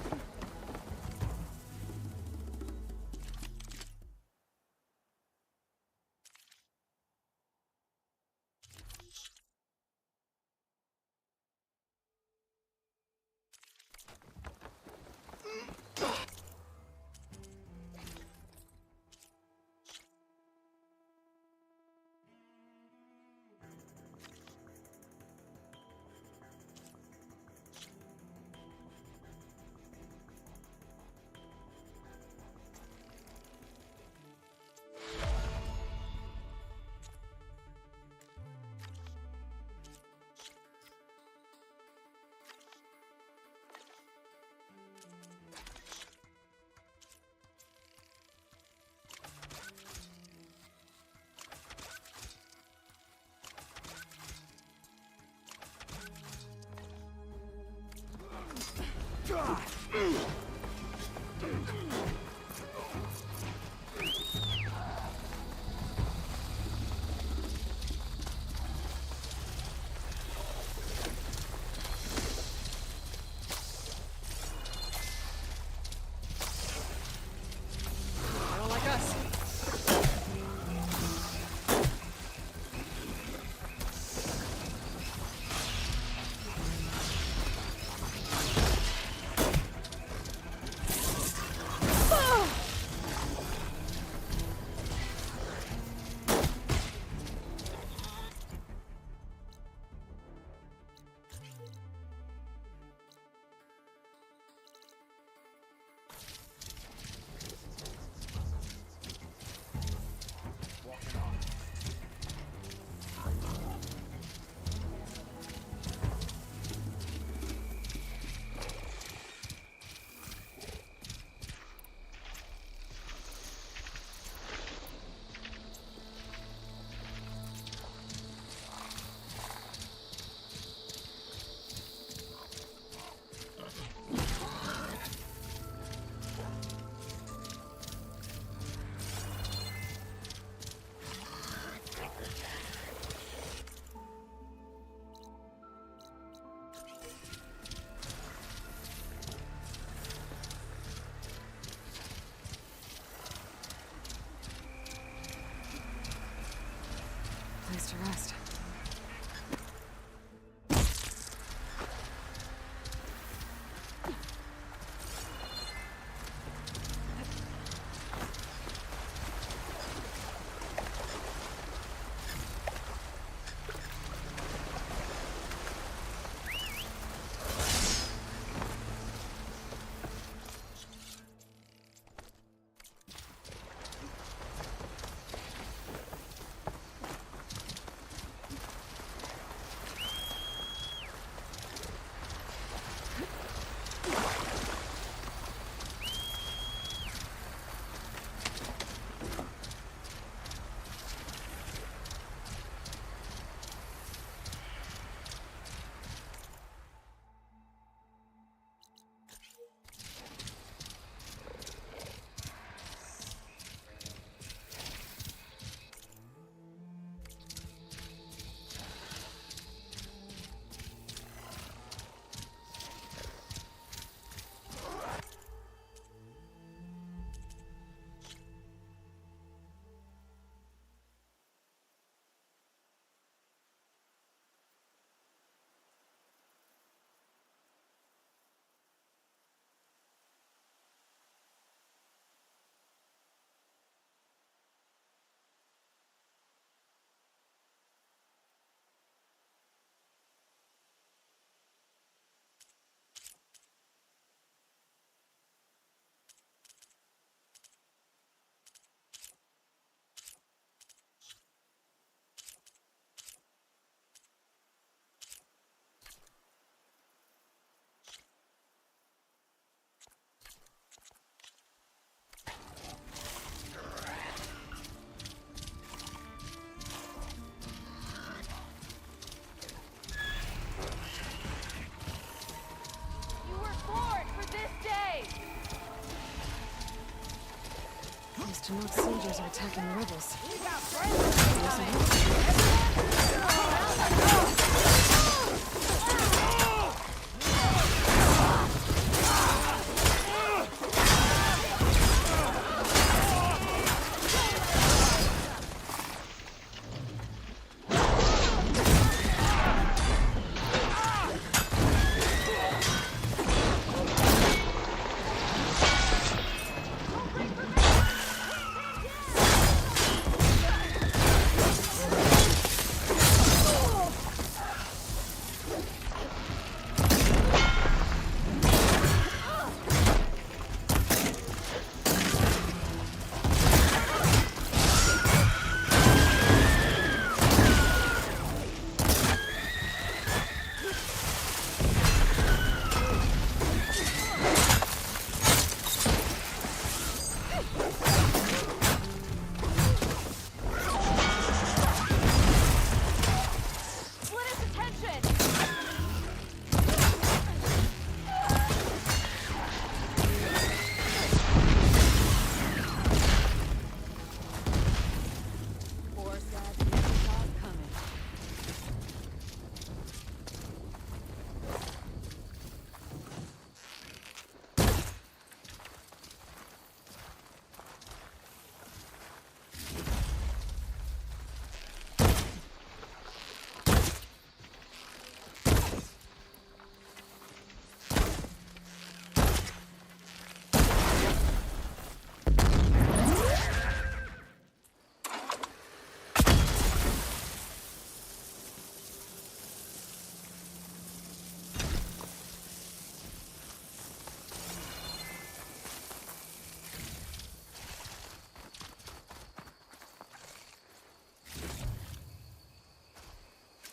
to know what soldiers are attacking the rebels.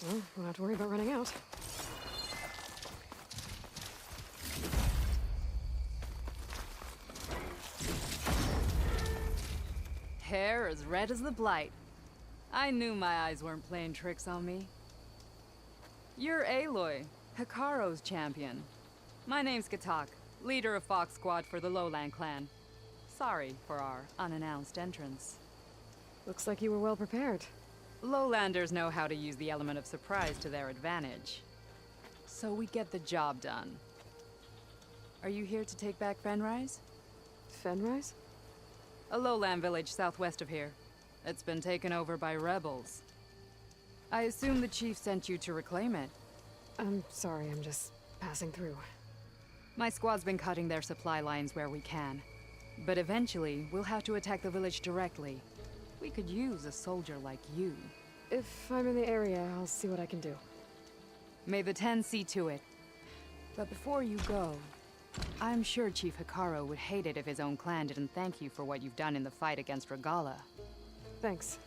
Well, won't have to worry about running out. Hair as red as the Blight. I knew my eyes weren't playing tricks on me. You're Aloy, Hikaru's champion. My name's Katak, leader of Fox Squad for the Lowland clan. Sorry for our unannounced entrance. Looks like you were well prepared. Lowlanders know how to use the element of surprise to their advantage. So we get the job done. Are you here to take back Fenrise? Fenrise? A lowland village southwest of here. It's been taken over by rebels. I assume the chief sent you to reclaim it. I'm sorry, I'm just passing through. My squad's been cutting their supply lines where we can. But eventually, we'll have to attack the village directly. We could use a soldier like you. If I'm in the area, I'll see what I can do. May the Ten see to it. But before you go, I'm sure Chief Hikaru would hate it if his own clan didn't thank you for what you've done in the fight against Regala. Thanks.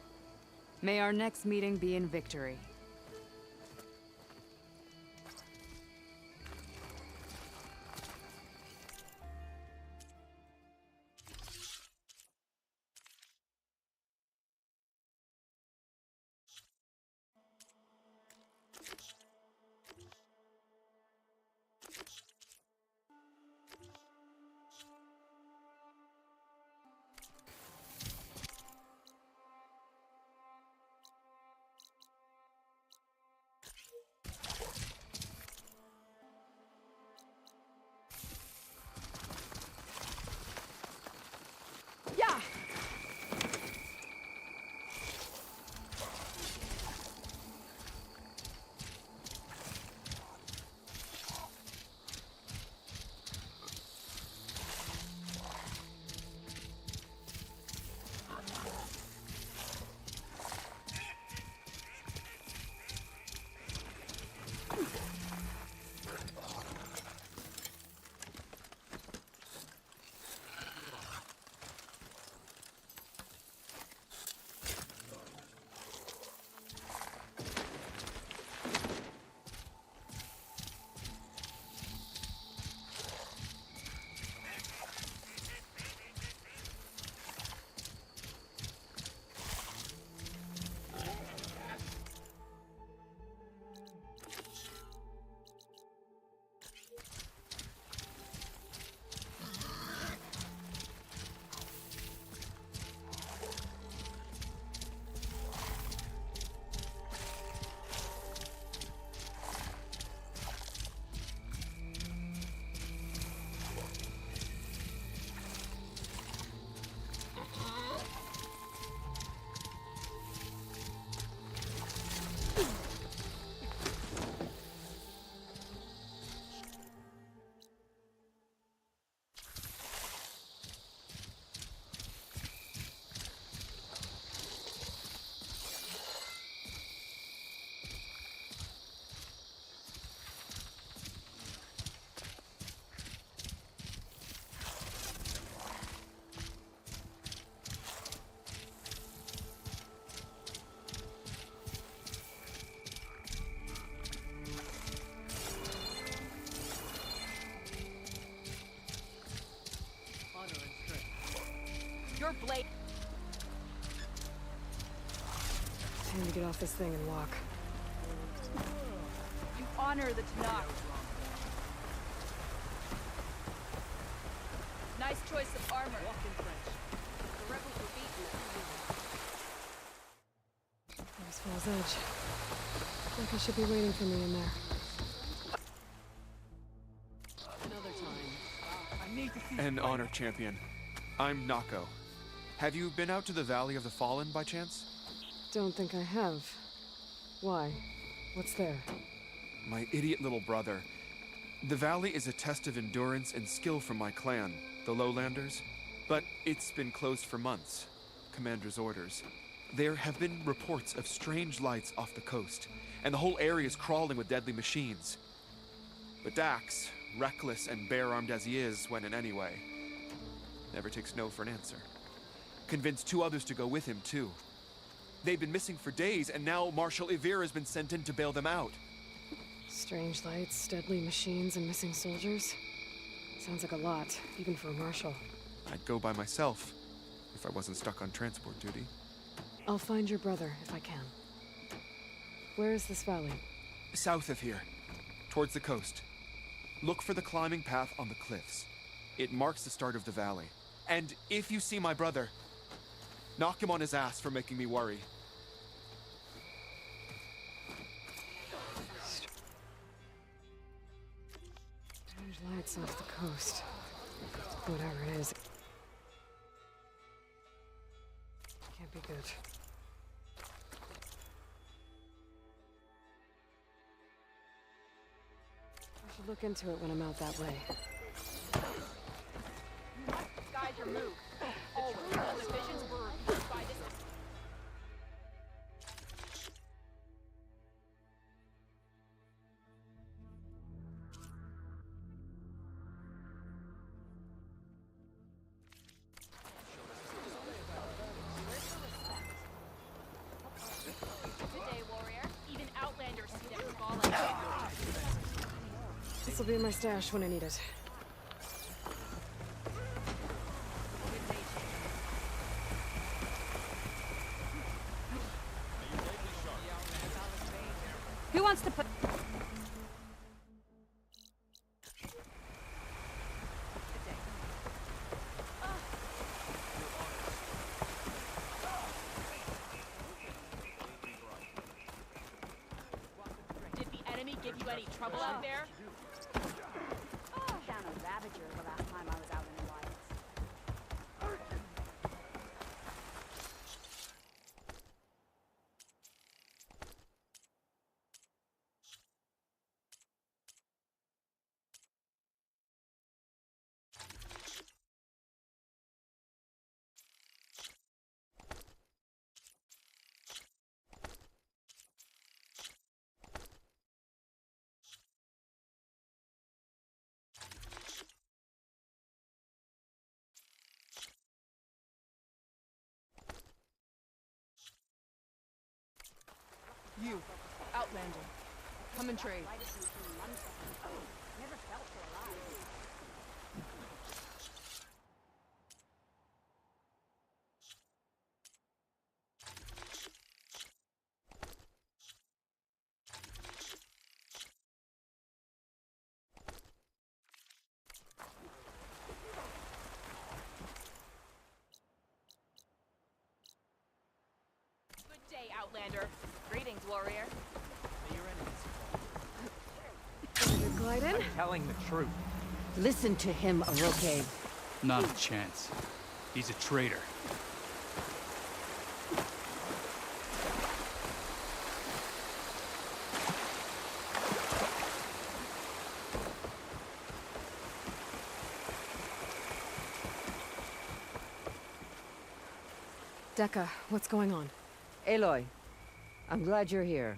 May our next meeting be in victory. Your blade. Time to get off this thing and walk. You honor the Tanakh. Nice choice of armor. The rebels were beaten. There's Fall's Edge. Like I should be waiting for me in there. Another time. I need to see An honor champion. I'm Nako. Have you been out to the Valley of the Fallen by chance? Don't think I have. Why? What's there? My idiot little brother. The valley is a test of endurance and skill from my clan, the Lowlanders. But it's been closed for months. Commander's orders. There have been reports of strange lights off the coast, and the whole area is crawling with deadly machines. But Dax, reckless and bare-armed as he is, went in anyway. Never takes no for an answer. Convinced 2 others to go with him, too. They've been missing for days, and now Marshal Ivir has been sent in to bail them out. Strange lights, deadly machines, and missing soldiers. Sounds like a lot, even for a marshal. I'd go by myself, if I wasn't stuck on transport duty. I'll find your brother, if I can. Where is this valley? South of here, towards the coast. Look for the climbing path on the cliffs. It marks the start of the valley. And if you see my brother, knock him on his ass for making me worry. Strange lights off the coast. Whatever it is. Can't be good. I should look into it when I'm out that way. You must disguise your move. All the divisions were reviewed by this. Good day, warrior. Even outlanders see that Regala. This'll be in my stash when I need it. Who wants to put... Did the enemy give you any trouble out there? Down a Ravager the last time I was out in the wilds. You, Outlander. Come and trade. Never felt so alive. Good day, Outlander. Greetings, warrior. Glide in? I'm telling the truth. Listen to him, Aroke. Not a chance. He's a traitor. Dekka, what's going on? Aloy, I'm glad you're here.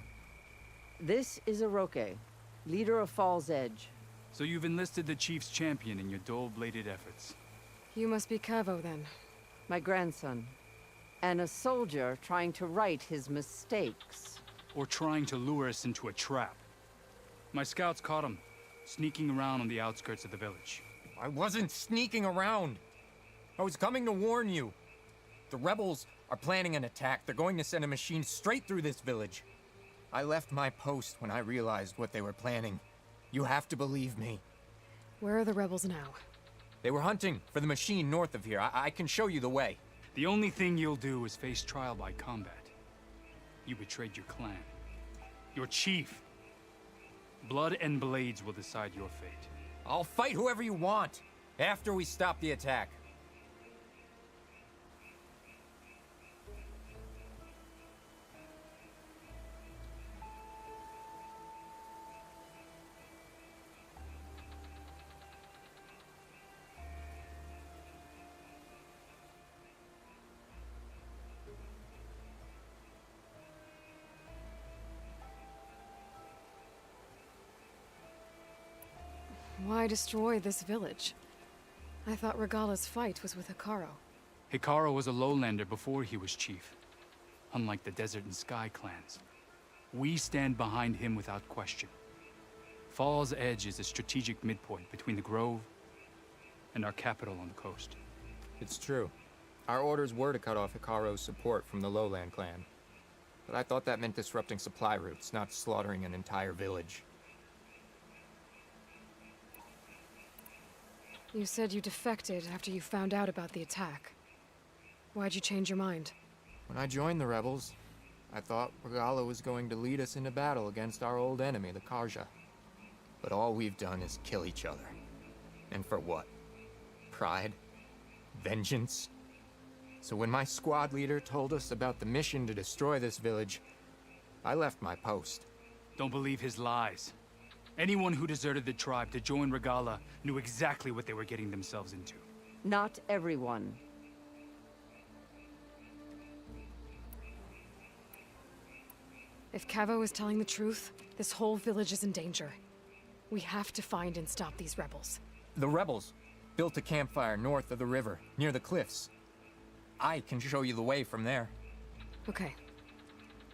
This is Aroke, leader of Fall's Edge. So you've enlisted the Chief's champion in your dull-bladed efforts. You must be Cavo, then. My grandson. And a soldier trying to right his mistakes. Or trying to lure us into a trap. My scouts caught him, sneaking around on the outskirts of the village. I wasn't sneaking around. I was coming to warn you. The rebels are planning an attack. They're going to send a machine straight through this village. I left my post when I realized what they were planning. You have to believe me. Where are the rebels now? They were hunting for the machine north of here. I can show you the way. The only thing you'll do is face trial by combat. You betrayed your clan. Your chief. Blood and blades will decide your fate. I'll fight whoever you want, after we stop the attack. Why destroy this village? I thought Regala's fight was with Hekarro. Hekarro was a lowlander before he was chief. Unlike the Desert and Sky clans. We stand behind him without question. Fall's Edge is a strategic midpoint between the Grove and our capital on the coast. It's true. Our orders were to cut off Hekarro's support from the Lowland clan. But I thought that meant disrupting supply routes, not slaughtering an entire village. You said you defected after you found out about the attack. Why'd you change your mind? When I joined the rebels, I thought Regala was going to lead us into battle against our old enemy, the Karja. But all we've done is kill each other. And for what? Pride? Vengeance? So when my squad leader told us about the mission to destroy this village, I left my post. Don't believe his lies. Anyone who deserted the tribe to join Regala knew exactly what they were getting themselves into. Not everyone. If Cavo is telling the truth, this whole village is in danger. We have to find and stop these rebels. The rebels built a campfire north of the river, near the cliffs. I can show you the way from there. Okay.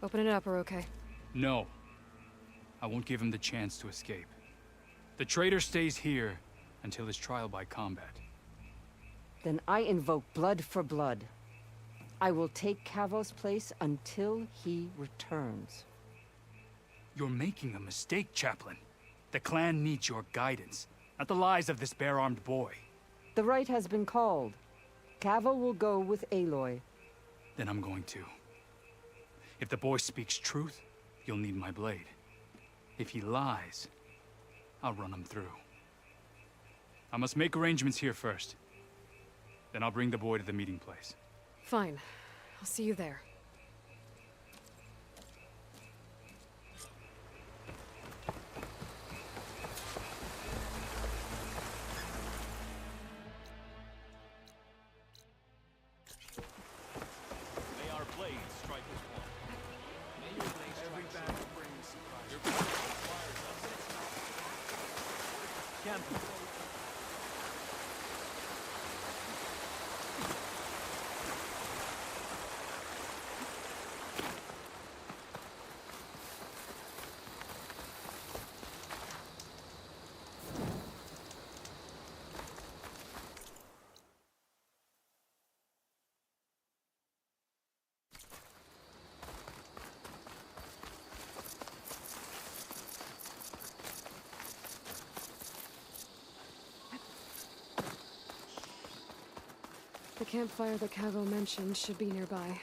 Open it up, or okay? No. I won't give him the chance to escape. The traitor stays here until his trial by combat. Then I invoke blood for blood. I will take Cavo's place until he returns. You're making a mistake, Chaplain. The clan needs your guidance, not the lies of this bare-armed boy. The right has been called. Cavo will go with Aloy. Then I'm going to. If the boy speaks truth, you'll need my blade. If he lies, I'll run him through. I must make arrangements here first. Then I'll bring the boy to the meeting place. Fine. I'll see you there. May our blades strike as one. May your blades every battle brings surprise. Your blade inspires us. Champion. The campfire that Cavo mentioned should be nearby.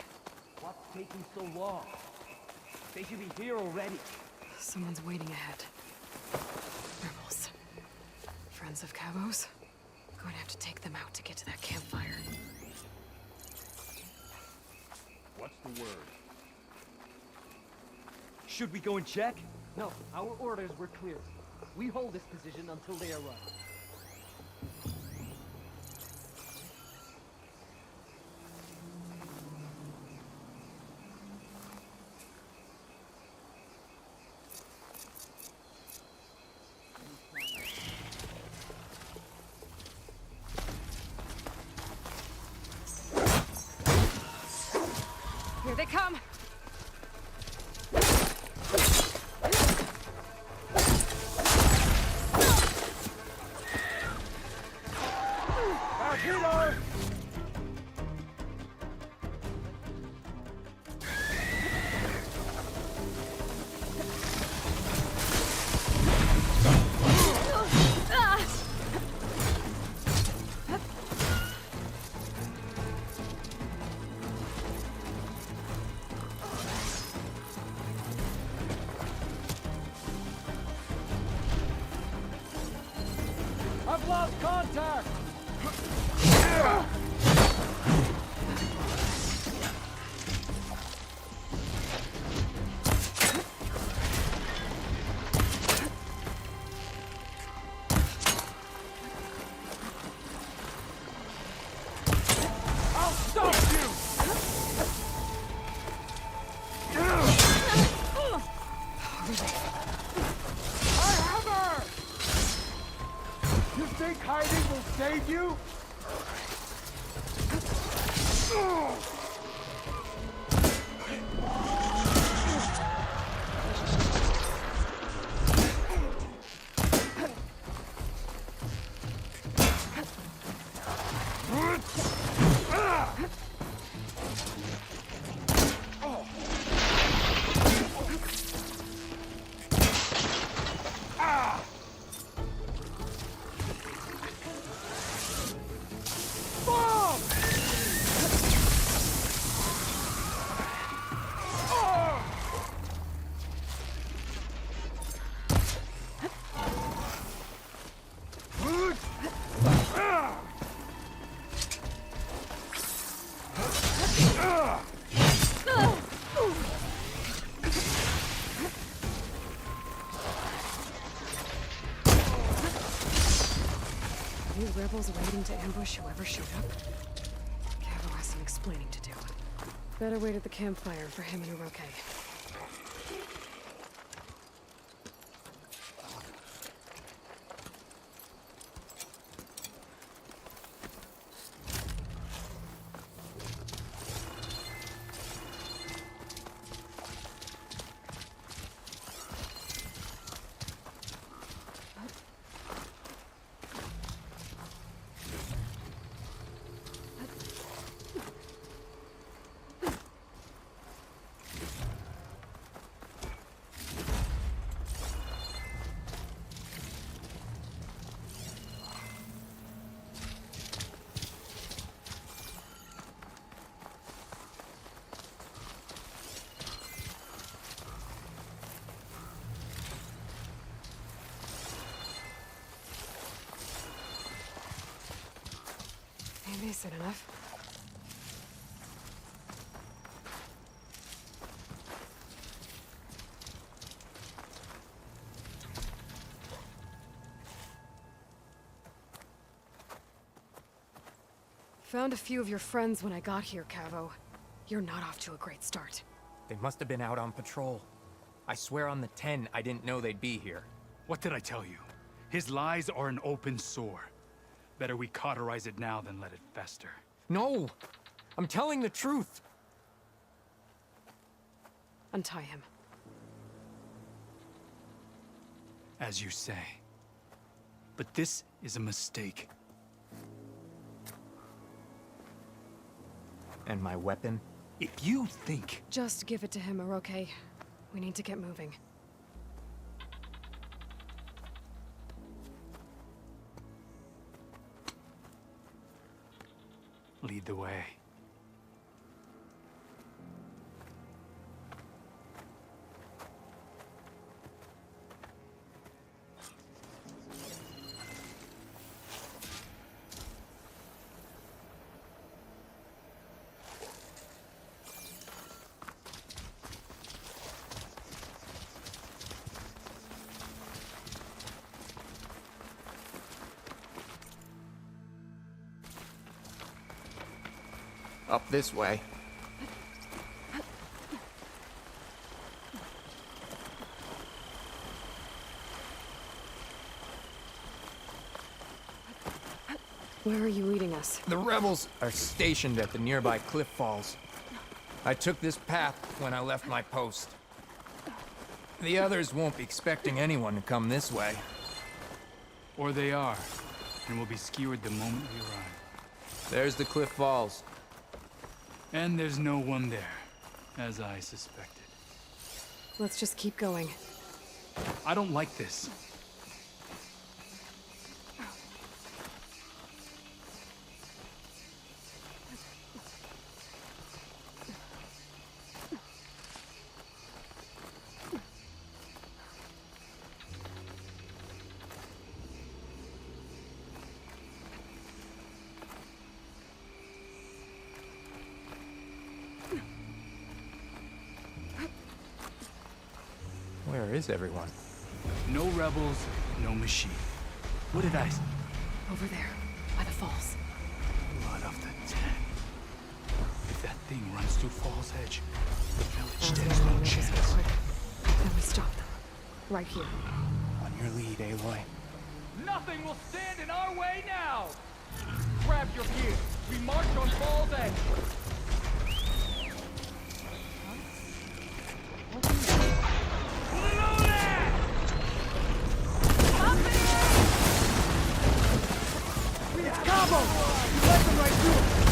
What's taking so long? They should be here already. Someone's waiting ahead. Rebels. Friends of Cavo's? Going to have to take them out to get to that campfire. What's the word? Should we go and check? No, our orders were clear. We hold this position until they arrive. Here they come! lost contact! I'll stop you! I have her! You think hiding will save you? These rebels waiting to ambush whoever showed up? Cavo has some explaining to do. Better wait at the campfire for him and Uroke. Decent enough. Found a few of your friends when I got here, Cavo. You're not off to a great start. They must have been out on patrol. I swear on the 10, I didn't know they'd be here. What did I tell you? His lies are an open sore. Better we cauterize it now than let it fester. No! I'm telling the truth! Untie him. As you say. But this is a mistake. And my weapon? If you think... Just give it to him, Uroke. We need to get moving. Lead the way. Up this way. Where are you leading us? The rebels are stationed at the nearby cliff falls. I took this path when I left my post. The others won't be expecting anyone to come this way. Or they are, and will be skewered the moment we arrive. There's the cliff falls. And there's no one there, as I suspected. Let's just keep going. I don't like this. is everyone? No rebels, no machine. What did I say? Over there, by the falls. Blood of the Ten. If that thing runs through Fall's Edge, the village stands no chance. Then we stop them. Right here. On your lead, Aloy. Nothing will stand in our way now! Grab your gear. We march on Fall's Edge. It's Cabo! You led them right through him!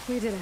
We did it.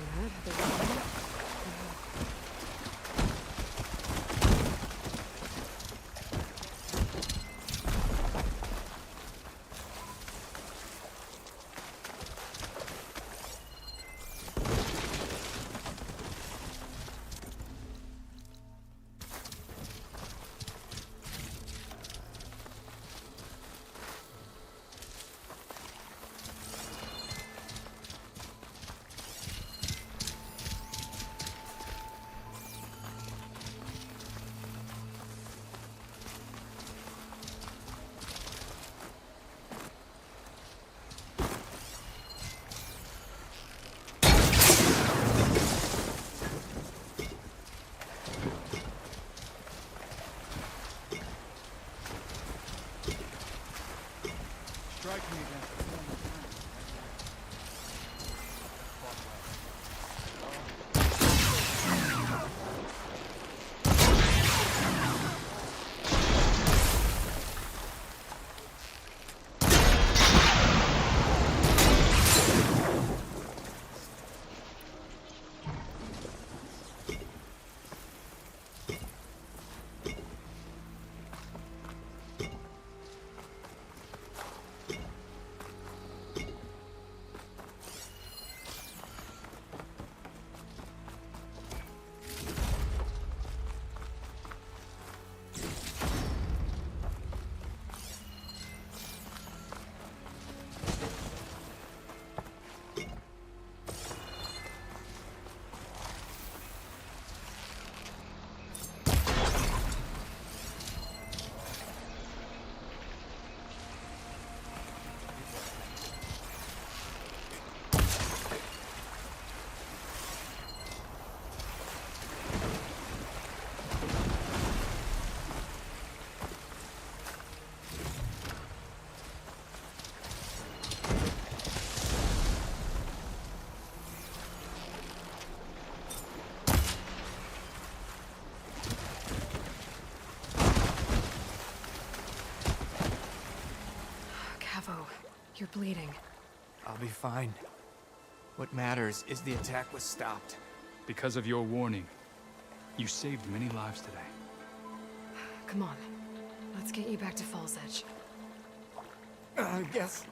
that. The weapon. Strike me against the former plan. You're bleeding. I'll be fine. What matters is the attack was stopped. Because of your warning, you saved many lives today. Come on. Let's get you back to Fall's Edge. I guess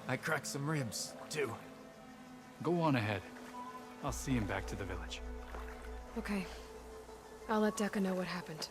I cracked some ribs, too. Go on ahead. I'll see him back to the village. Okay. I'll let Dekka know what happened.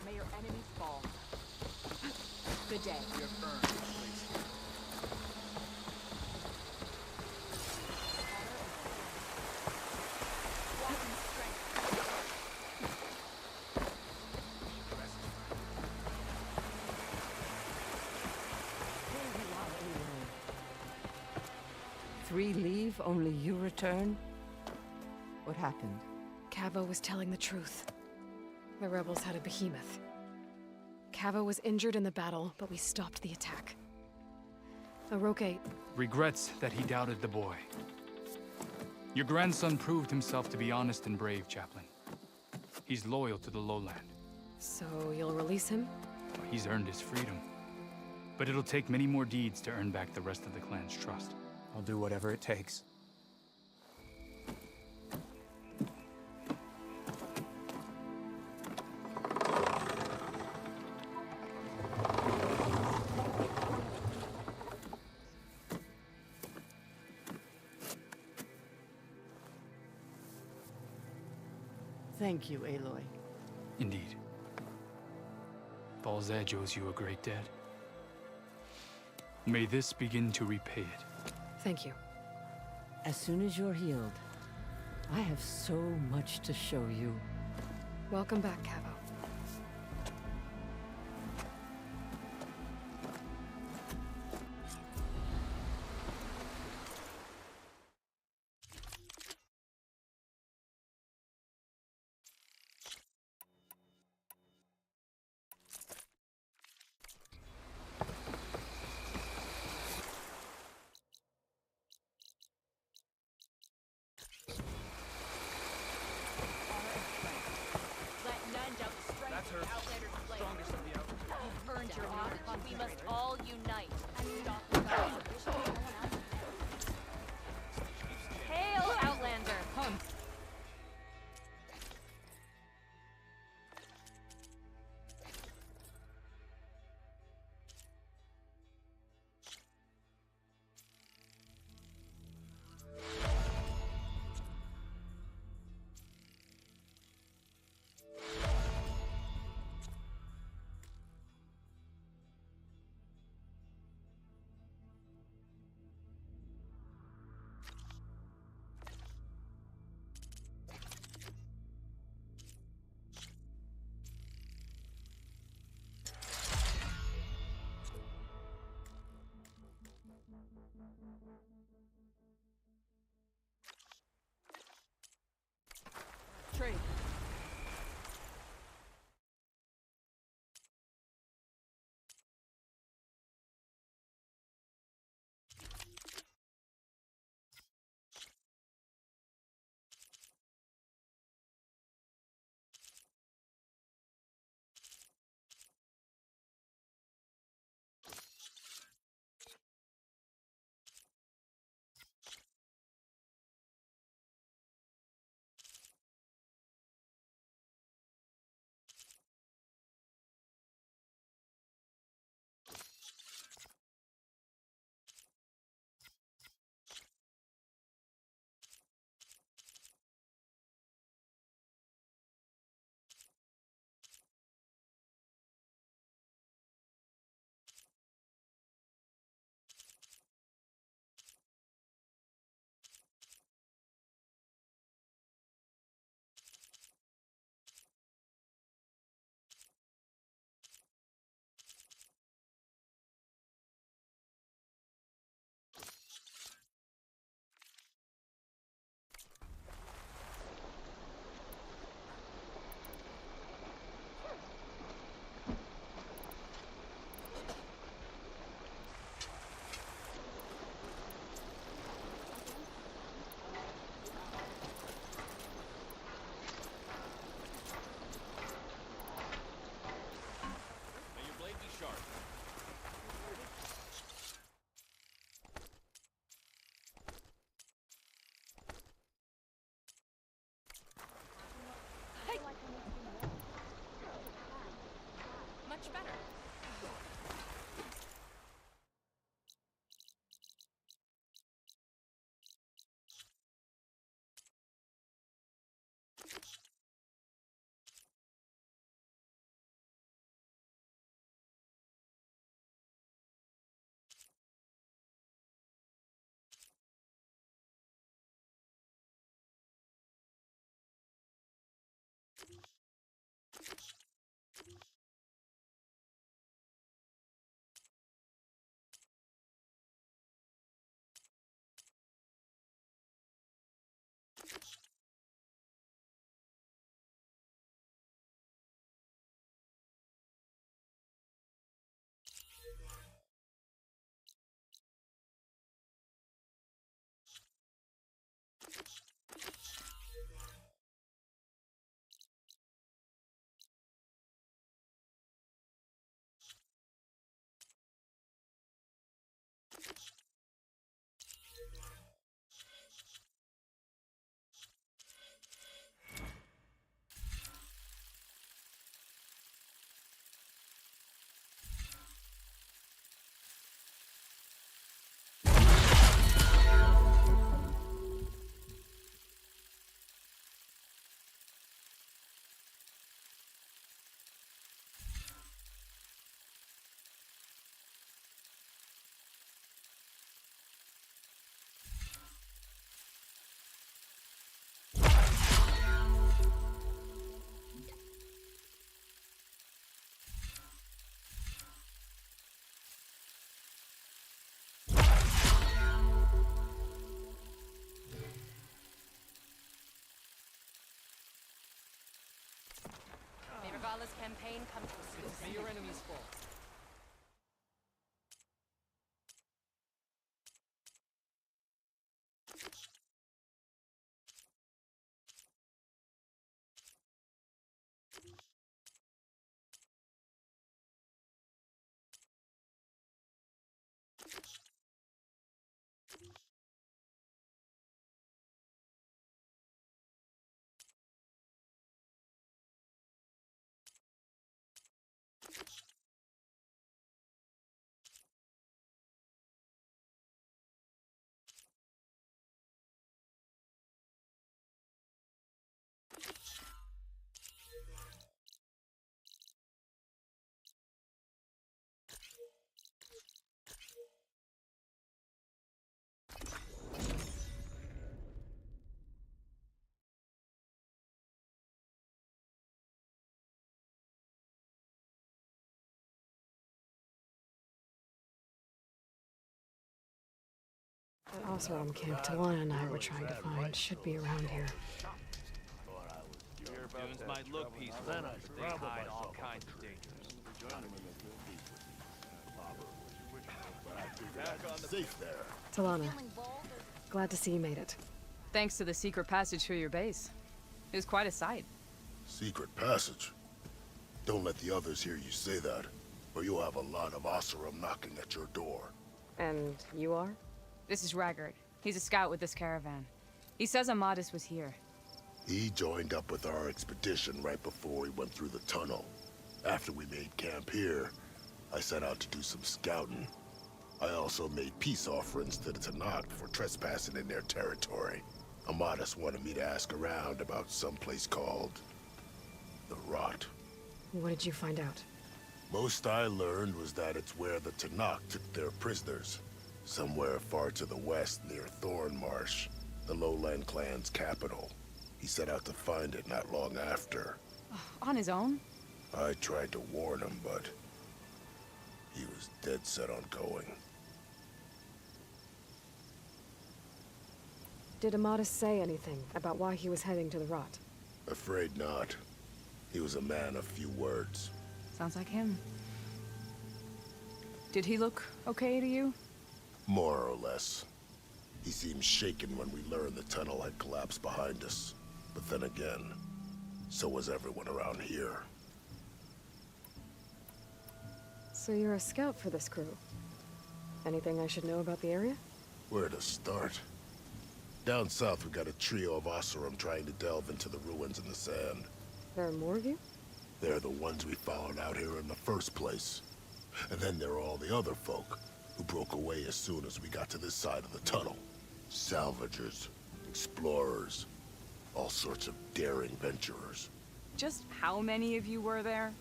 May your enemies fall. Good day. Three leave, only you return? What happened? Cavo was telling the truth. The rebels had a behemoth. Cavo was injured in the battle, but we stopped the attack. Oroke regrets that he doubted the boy. Your grandson proved himself to be honest and brave, Chaplain. He's loyal to the lowland. So you'll release him? He's earned his freedom. But it'll take many more deeds to earn back the rest of the clan's trust. I'll do whatever it takes. Thank you, Aloy. Indeed. Ball's Edge owes you a great debt. May this begin to repay it. Thank you. As soon as you're healed, I have so much to show you. Welcome back, Cavo. That's her. Strongest of the outlanders. You've earned your knowledge. We must all unite. Hail, Outlander! Hunt. Regalla's campaign come to a It's swift your enemy's fault. That Oseram camp Talana and I were trying to find should be around here. Dunes might look peaceful, but they hide all kinds of dangers. Safe there. Talana, glad to see you made it. Thanks to the secret passage through your base. It was quite a sight. Secret passage? Don't let the others hear you say that, or you'll have a lot of Oseram knocking at your door. And you are? This is Rakk. He's a scout with this caravan. He says Amadis was here. He joined up with our expedition right before we went through the tunnel. After we made camp here, I set out to do some scouting. I also made peace offerings to the Tanakh for trespassing in their territory. Amadis wanted me to ask around about some place called the Rot. What did you find out? Most I learned was that it's where the Tanakh took their prisoners. Somewhere far to the west near Thornmarsh, the Lowland clan's capital. He set out to find it not long after. On his own? I tried to warn him, but he was dead set on going. Did Amadis say anything about why he was heading to the Rot? Afraid not. He was a man of few words. Sounds like him. Did he look okay to you? More or less. He seemed shaken when we learned the tunnel had collapsed behind us. But then again, so was everyone around here. So you're a scout for this crew. Anything I should know about the area? Where to start? Down south, we got a trio of Oseram trying to delve into the ruins in the sand. There are more of you? They're the ones we followed out here in the first place. And then there are all the other folk, who broke away as soon as we got to this side of the tunnel. Salvagers, explorers, all sorts of daring venturers. Just how many of you were there?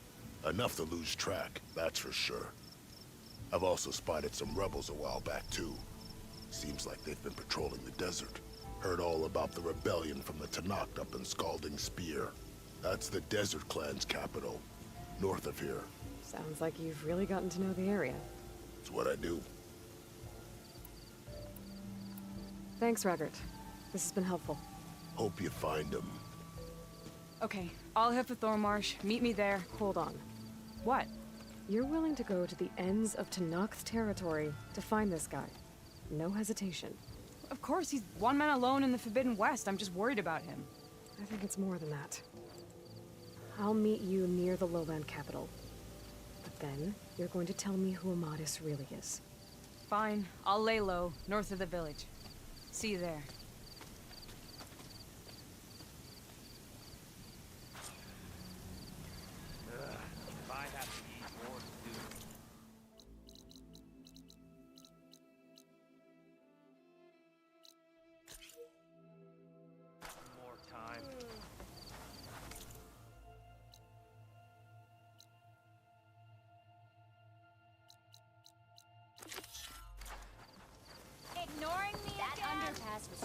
Enough to lose track, that's for sure. I've also spotted some rebels a while back, too. Seems like they've been patrolling the desert. Heard all about the rebellion from the Tanakh up in Scalding Spire. That's the Desert Clan's capital, north of here. Sounds like you've really gotten to know the area. It's what I do. Thanks, Rakk. This has been helpful. Hope you find him. Okay, I'll head for Thornmarsh. Meet me there. Hold on. What? You're willing to go to the ends of Tanakh's territory to find this guy. No hesitation. Of course, he's one man alone in the Forbidden West. I'm just worried about him. I think it's more than that. I'll meet you near the lowland capital. But then, you're going to tell me who Amadis really is. Fine. I'll lay low, north of the village. See you there. If I have to eat more stew. More time. Ignoring me that again? Underpass was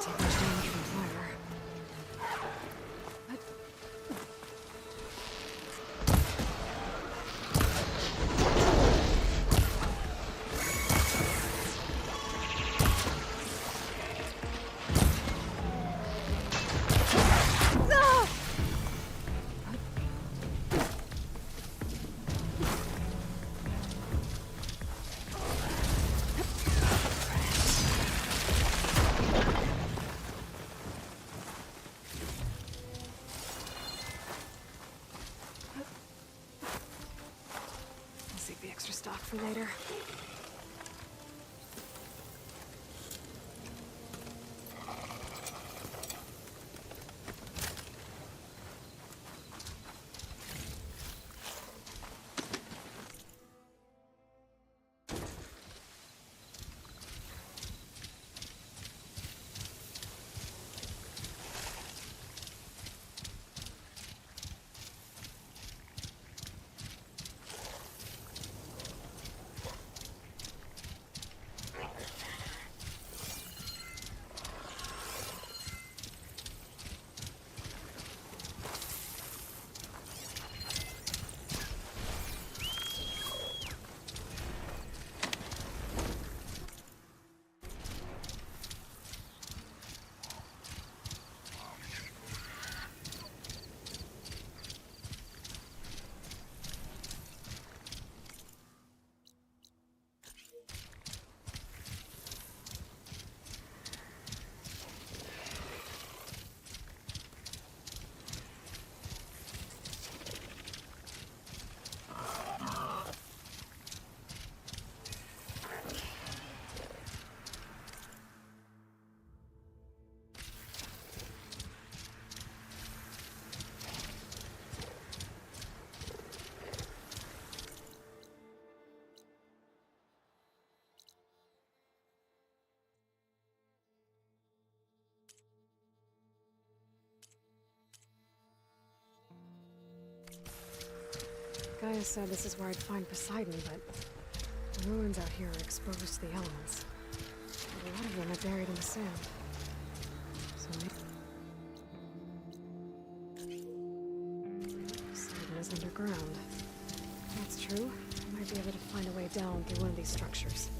take much damage from fire. Stock for later. Gaia said this is where I'd find Poseidon, but the ruins out here are exposed to the elements. And a lot of them are buried in the sand. So maybe Poseidon is underground. If that's true, I might be able to find a way down through one of these structures.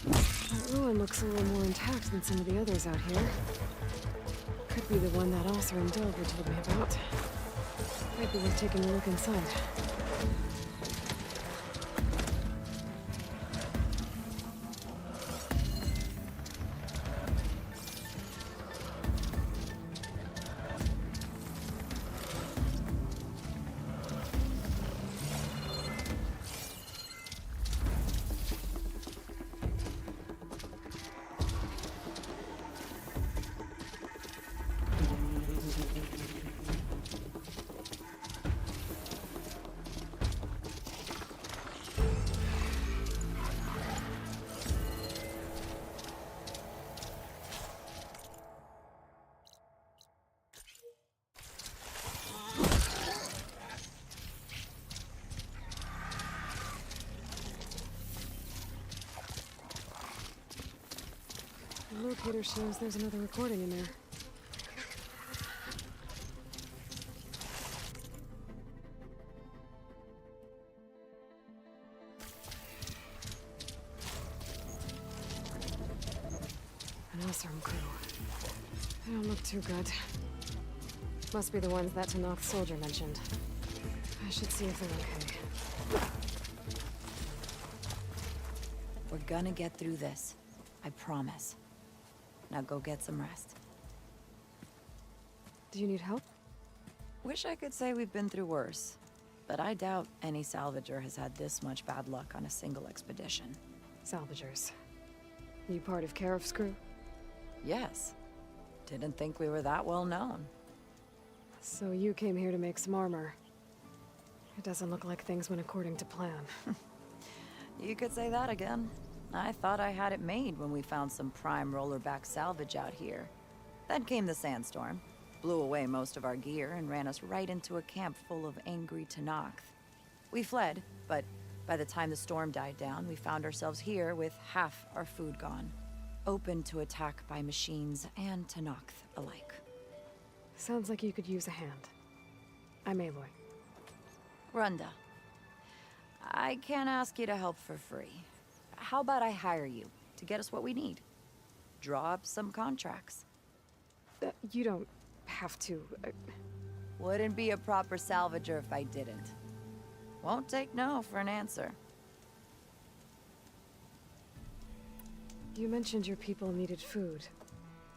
That ruin looks a little more intact than some of the others out here. Could be the one that Osser and Delver told me about. Might be worth taking a look inside. The locator shows there's another recording in there. An Osram crew. They don't look too good. Must be the ones that Tanakh soldier mentioned. I should see if they're okay. We're gonna get through this. I promise. Now go get some rest. Do you need help? Wish I could say we've been through worse, but I doubt any salvager has had this much bad luck on a single expedition. Salvagers. You part of Karif's crew? Yes. Didn't think we were that well known. So you came here to make some armor. It doesn't look like things went according to plan. You could say that again. I thought I had it made when we found some prime rollerback salvage out here. Then came the sandstorm, blew away most of our gear, and ran us right into a camp full of angry Tanakh. We fled, but by the time the storm died down, we found ourselves here with half our food gone. Open to attack by machines and Tanakh alike. Sounds like you could use a hand. I'm Aloy. Runda. I can't ask you to help for free. How about I hire you to get us what we need? Draw up some contracts. You don't have to. Wouldn't be a proper salvager if I didn't. Won't take no for an answer. You mentioned your people needed food.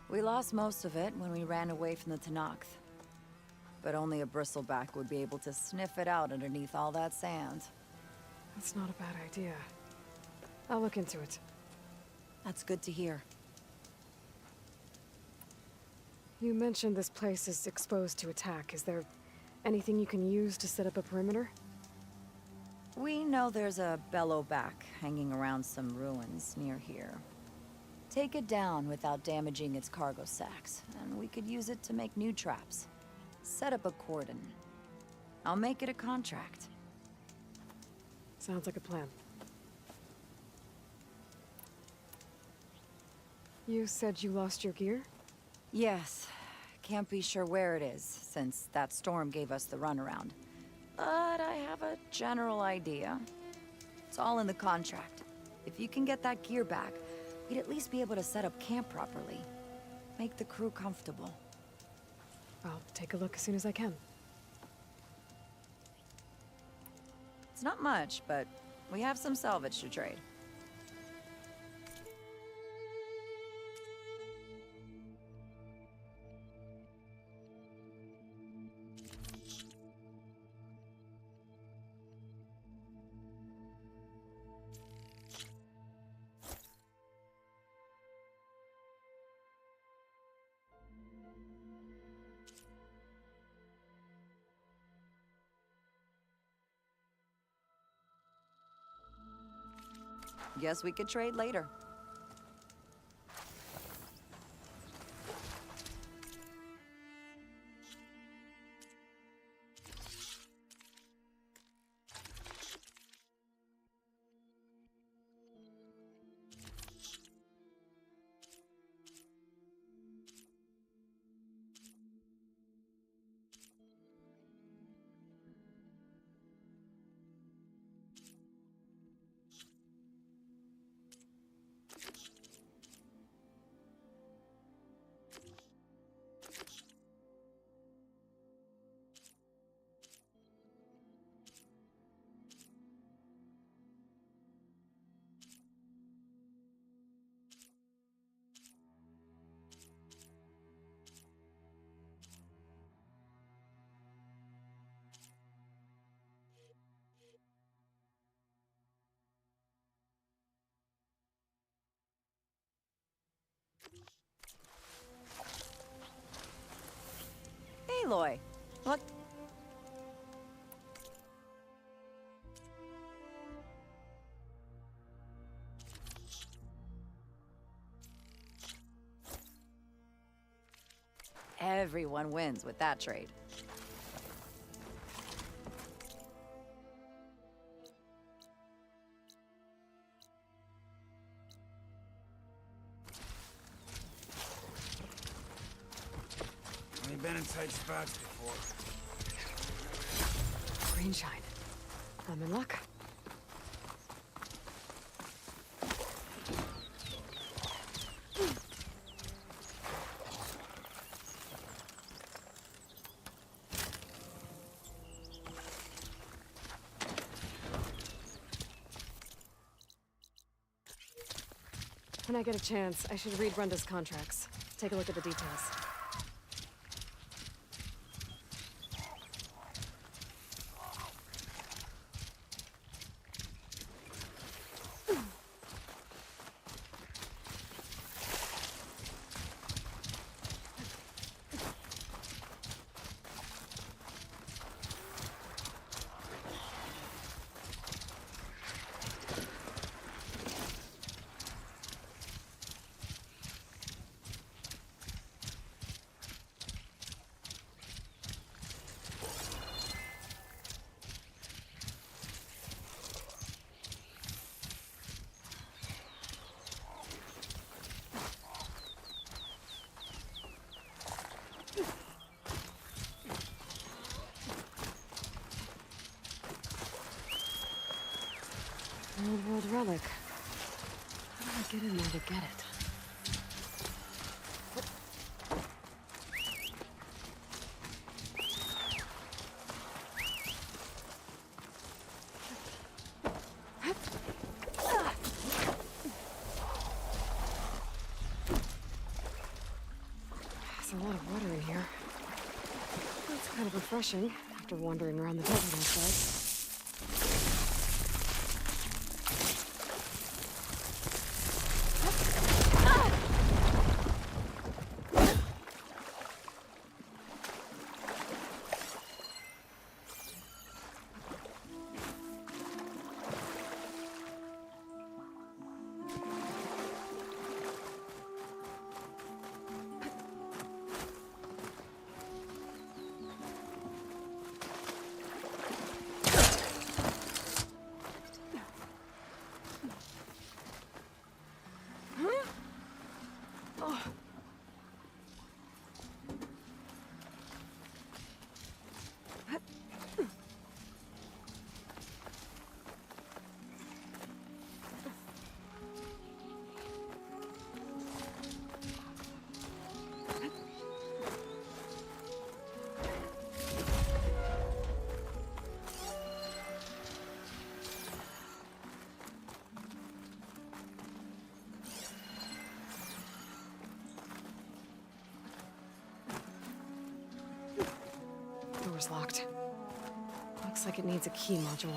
We lost most of it when we ran away from the Tanakh. But only a bristleback would be able to sniff it out underneath all that sand. That's not a bad idea. I'll look into it. That's good to hear. You mentioned this place is exposed to attack. Is there anything you can use to set up a perimeter? We know there's a bellowback hanging around some ruins near here. Take it down without damaging its cargo sacks, and we could use it to make new traps. Set up a cordon. I'll make it a contract. Sounds like a plan. You said you lost your gear? Yes. Can't be sure where it is, since that storm gave us the runaround. But I have a general idea. It's all in the contract. If you can get that gear back, we'd at least be able to set up camp properly. Make the crew comfortable. I'll take a look as soon as I can. It's not much, but we have some salvage to trade. Guess we could trade later. Aloy, what? Everyone wins with that trade. I've been in tight spots before. Green shine. I'm in luck. When I get a chance, I should read Runda's contracts. Take a look at the details. Old world relic. How do I get in there to get it? There's a lot of water in here. That's kind of refreshing after wandering around the desert outside. Door's locked. Looks like it needs a key module.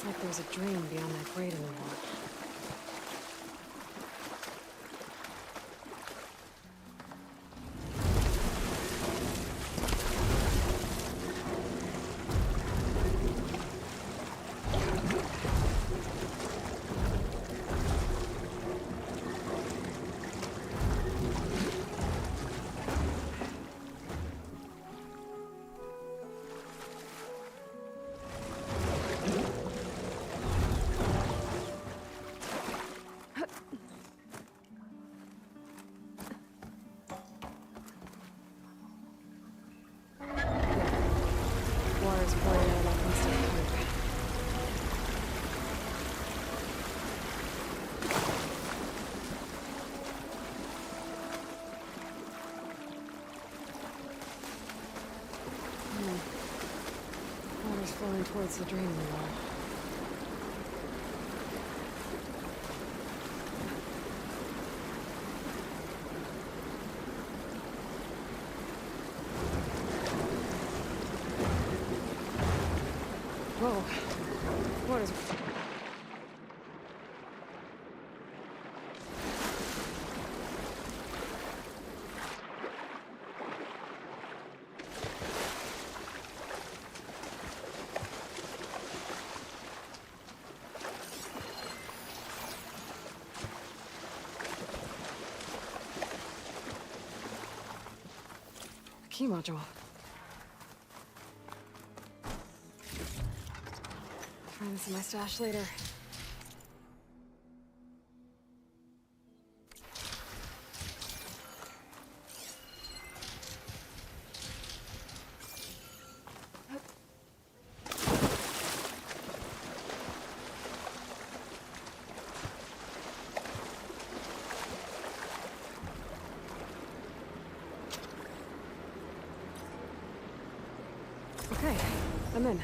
Looks like there's a drain beyond that grate in the wall. Water's pouring out of that instant pipe. Water's flowing towards the drain in the wall. Whoa. What is... Key module. Find this in my stash later. Okay, I'm in.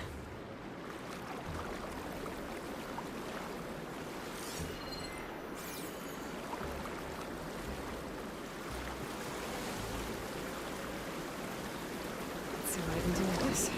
Let's see what I can do with this.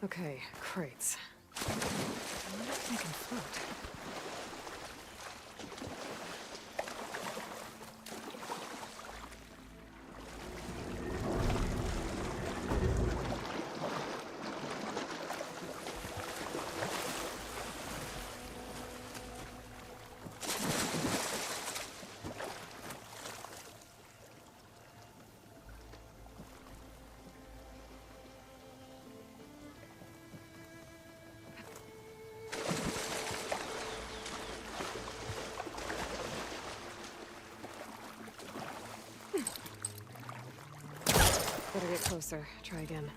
Okay, crates. I wonder if they can float. closer. Try again.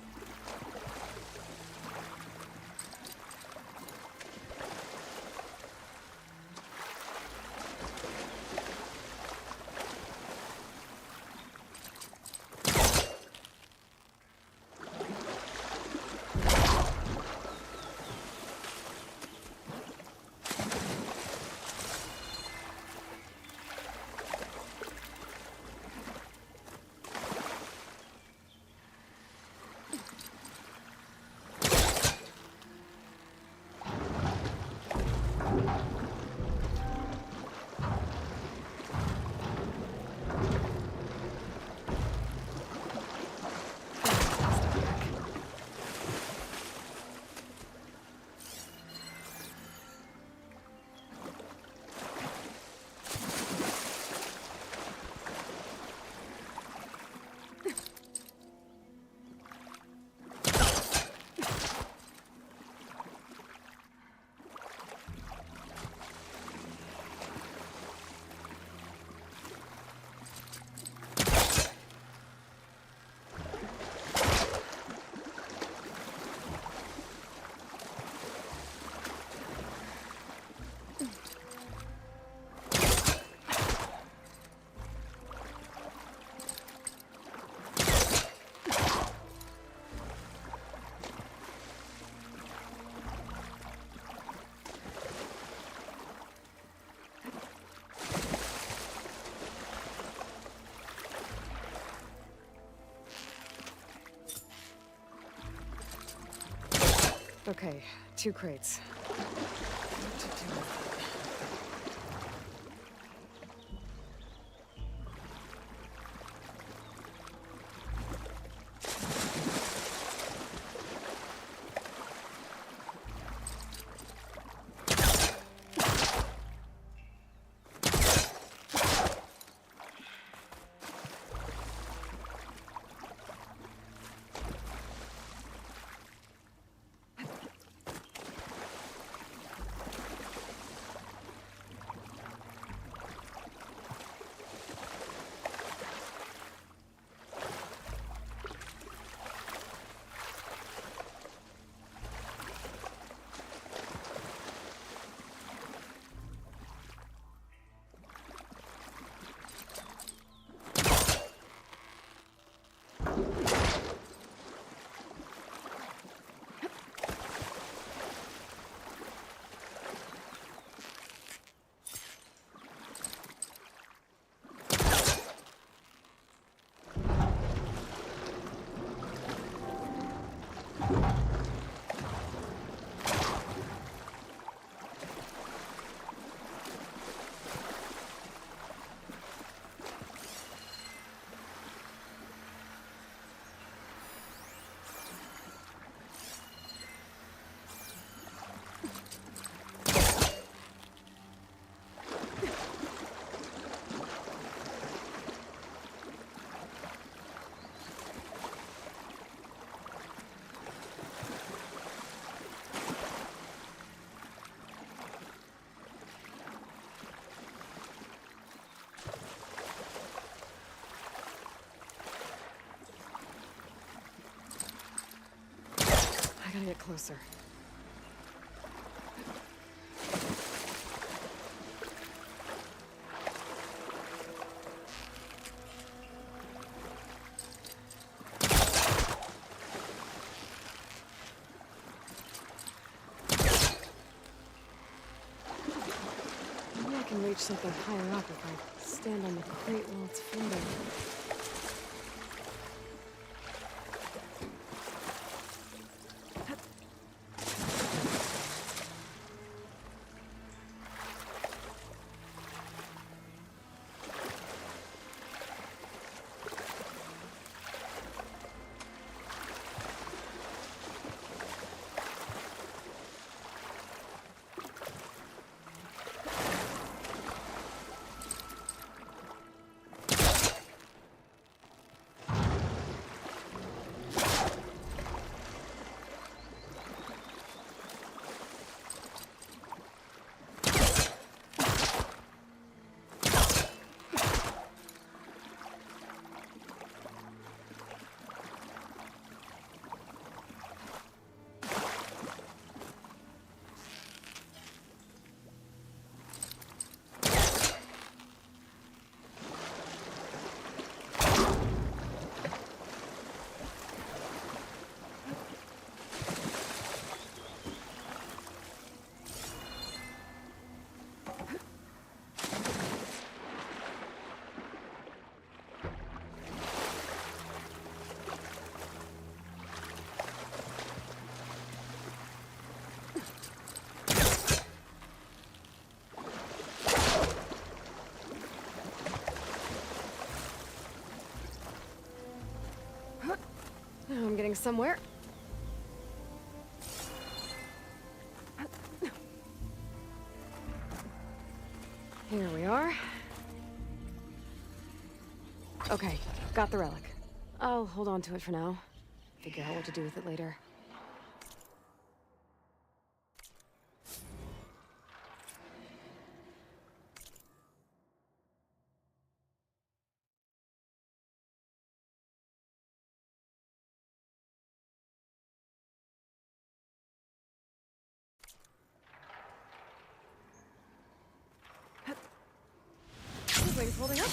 Okay, 2 crates. What to do with it? I gotta get closer. Maybe I can reach something higher up if I stand on the crate while it's floating. getting somewhere. Here we are. Okay, got the relic. I'll hold on to it for now. Figure out what to do with it later. Wings holding up.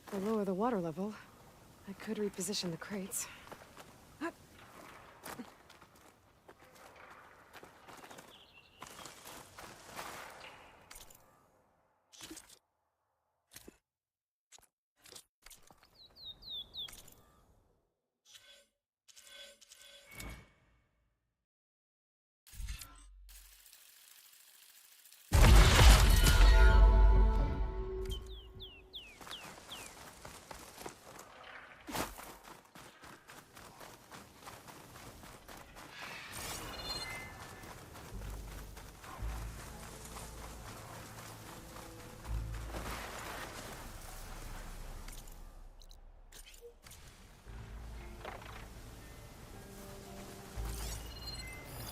If I lower the water level, I could reposition the crates.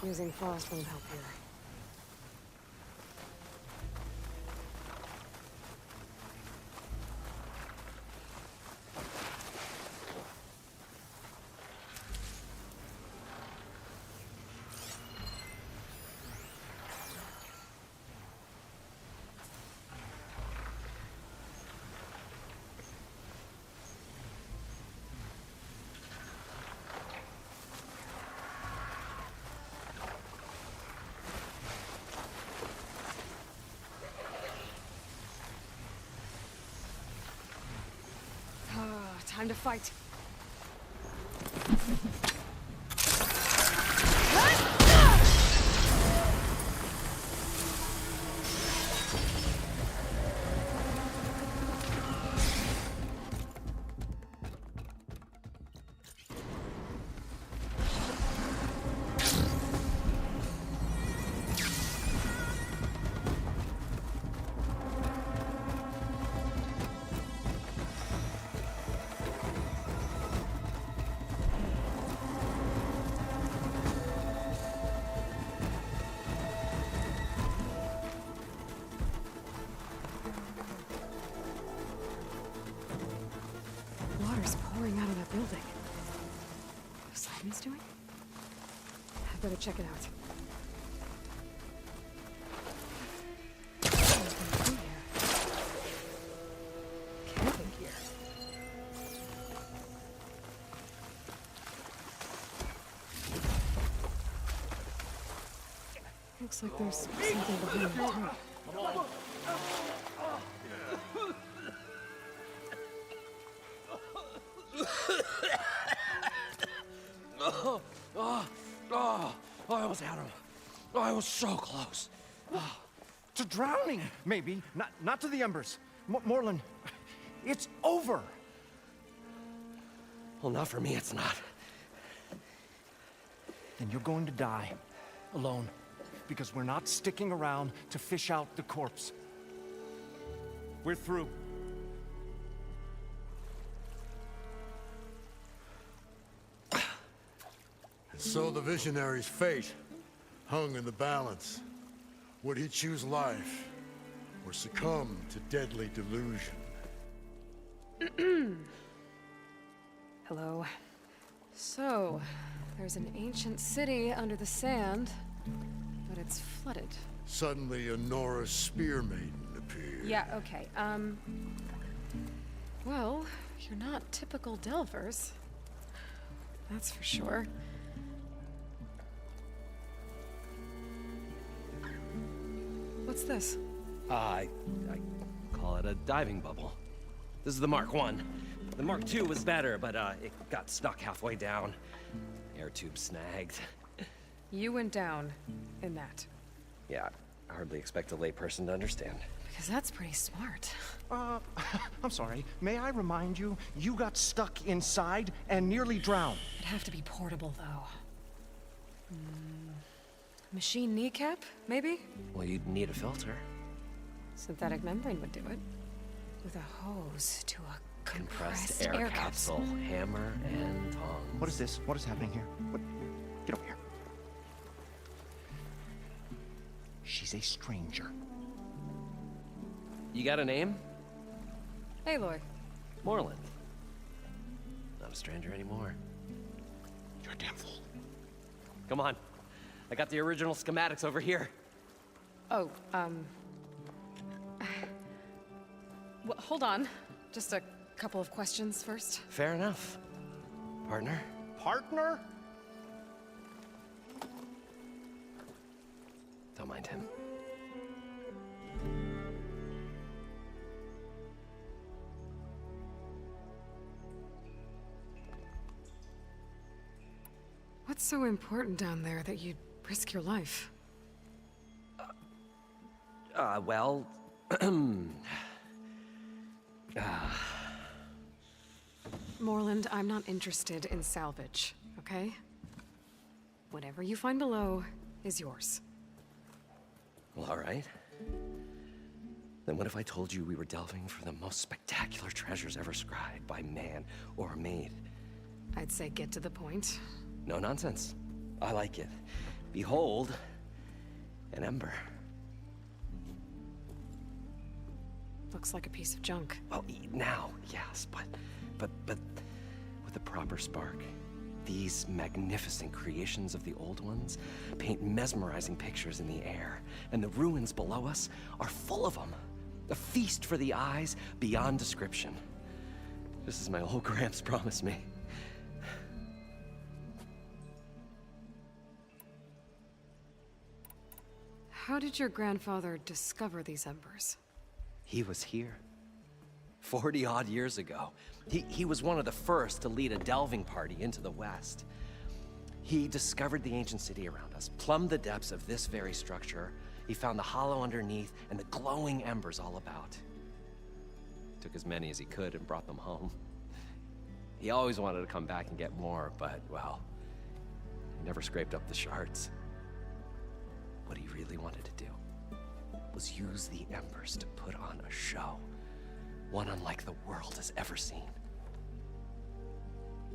Using frost won't help here. Time to fight. Pouring out of that building. What Simon's doing? I better check it out. Camping gear. Looks like there's something behind the tunnel. I almost had him. I was so close. To drowning, maybe. Not to the embers. Moreland, it's over. Well, not for me, it's not. Then you're going to die. Alone. Because we're not sticking around to fish out the corpse. We're through. So the visionary's fate hung in the balance. Would he choose life or succumb to deadly delusion? Hello. So, there's an ancient city under the sand, but it's flooded. Suddenly a Norse spear maiden appeared. Yeah, okay, well, you're not typical Delvers. That's for sure. What's this? I call it a diving bubble. This is the Mark 1. The Mark 2 was better, but it got stuck halfway down. Air tube snagged. You went down in that. Yeah, I hardly expect a layperson to understand. Because that's pretty smart. I'm sorry. May I remind you, you got stuck inside and nearly drowned. It'd have to be portable, though. Machine kneecap, maybe? Well, you'd need a filter. Synthetic membrane would do it. With a hose to a Compressed air capsule, hammer, and tongs. What is this? What is happening here? What? Get over here. She's a stranger. You got a name? Aloy. Moreland. Not a stranger anymore. You're a damn fool. Come on. I got the original schematics over here. Oh, well, hold on. Just a couple of questions first. Fair enough. Partner? Partner? Don't mind him. What's so important down there that you'd risk your life? Well... Moreland, I'm not interested in salvage, okay? Whatever you find below is yours. Well, all right. Then what if I told you we were delving for the most spectacular treasures ever scribed by man or maid? I'd say get to the point. No nonsense. I like it. Behold, an ember. Looks like a piece of junk. Well, now, yes, but with a proper spark. These magnificent creations of the old ones paint mesmerizing pictures in the air, and the ruins below us are full of them. A feast for the eyes beyond description. Just as my old Gramps promised me. How did your grandfather discover these embers? He was here. 40-odd years ago. He was one of the first to lead a delving party into the West. He discovered the ancient city around us, plumbed the depths of this very structure. He found the hollow underneath and the glowing embers all about. Took as many as he could and brought them home. He always wanted to come back and get more, but, well, he never scraped up the shards. What he really wanted to do was use the embers to put on a show. One unlike the world has ever seen.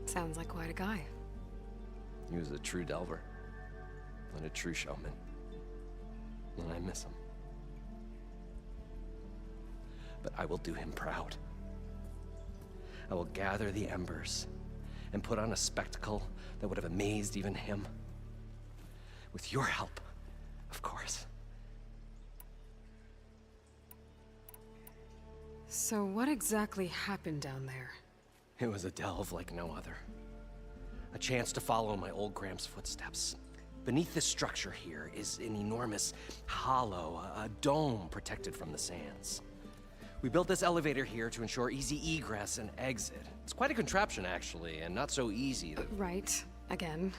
Sounds like quite a guy. He was a true delver and a true showman. And I miss him. But I will do him proud. I will gather the embers and put on a spectacle that would have amazed even him. With your help, of course. So what exactly happened down there? It was a delve like no other. A chance to follow my old Gramps' footsteps. Beneath this structure here is an enormous hollow, a dome protected from the sands. We built this elevator here to ensure easy egress and exit. It's quite a contraption, actually, and not so easy that... Right. Again.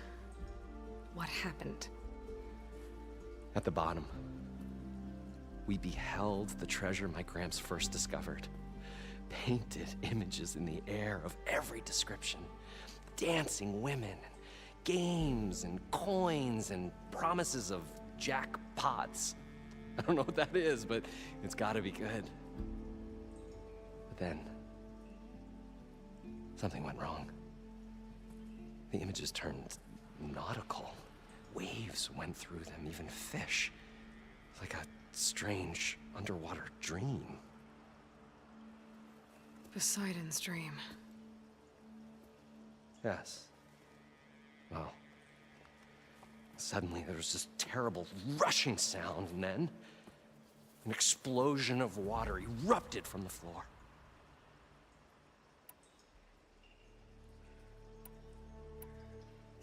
What happened? At the bottom, we beheld the treasure my Gramps first discovered. Painted images in the air of every description. Dancing women, games and coins and promises of jackpots. I don't know what that is, but it's gotta be good. But then, something went wrong. The images turned nautical. Waves went through them, even fish. Like a strange underwater dream. Poseidon's dream. Yes. Well, suddenly there was this terrible rushing sound, and then an explosion of water erupted from the floor.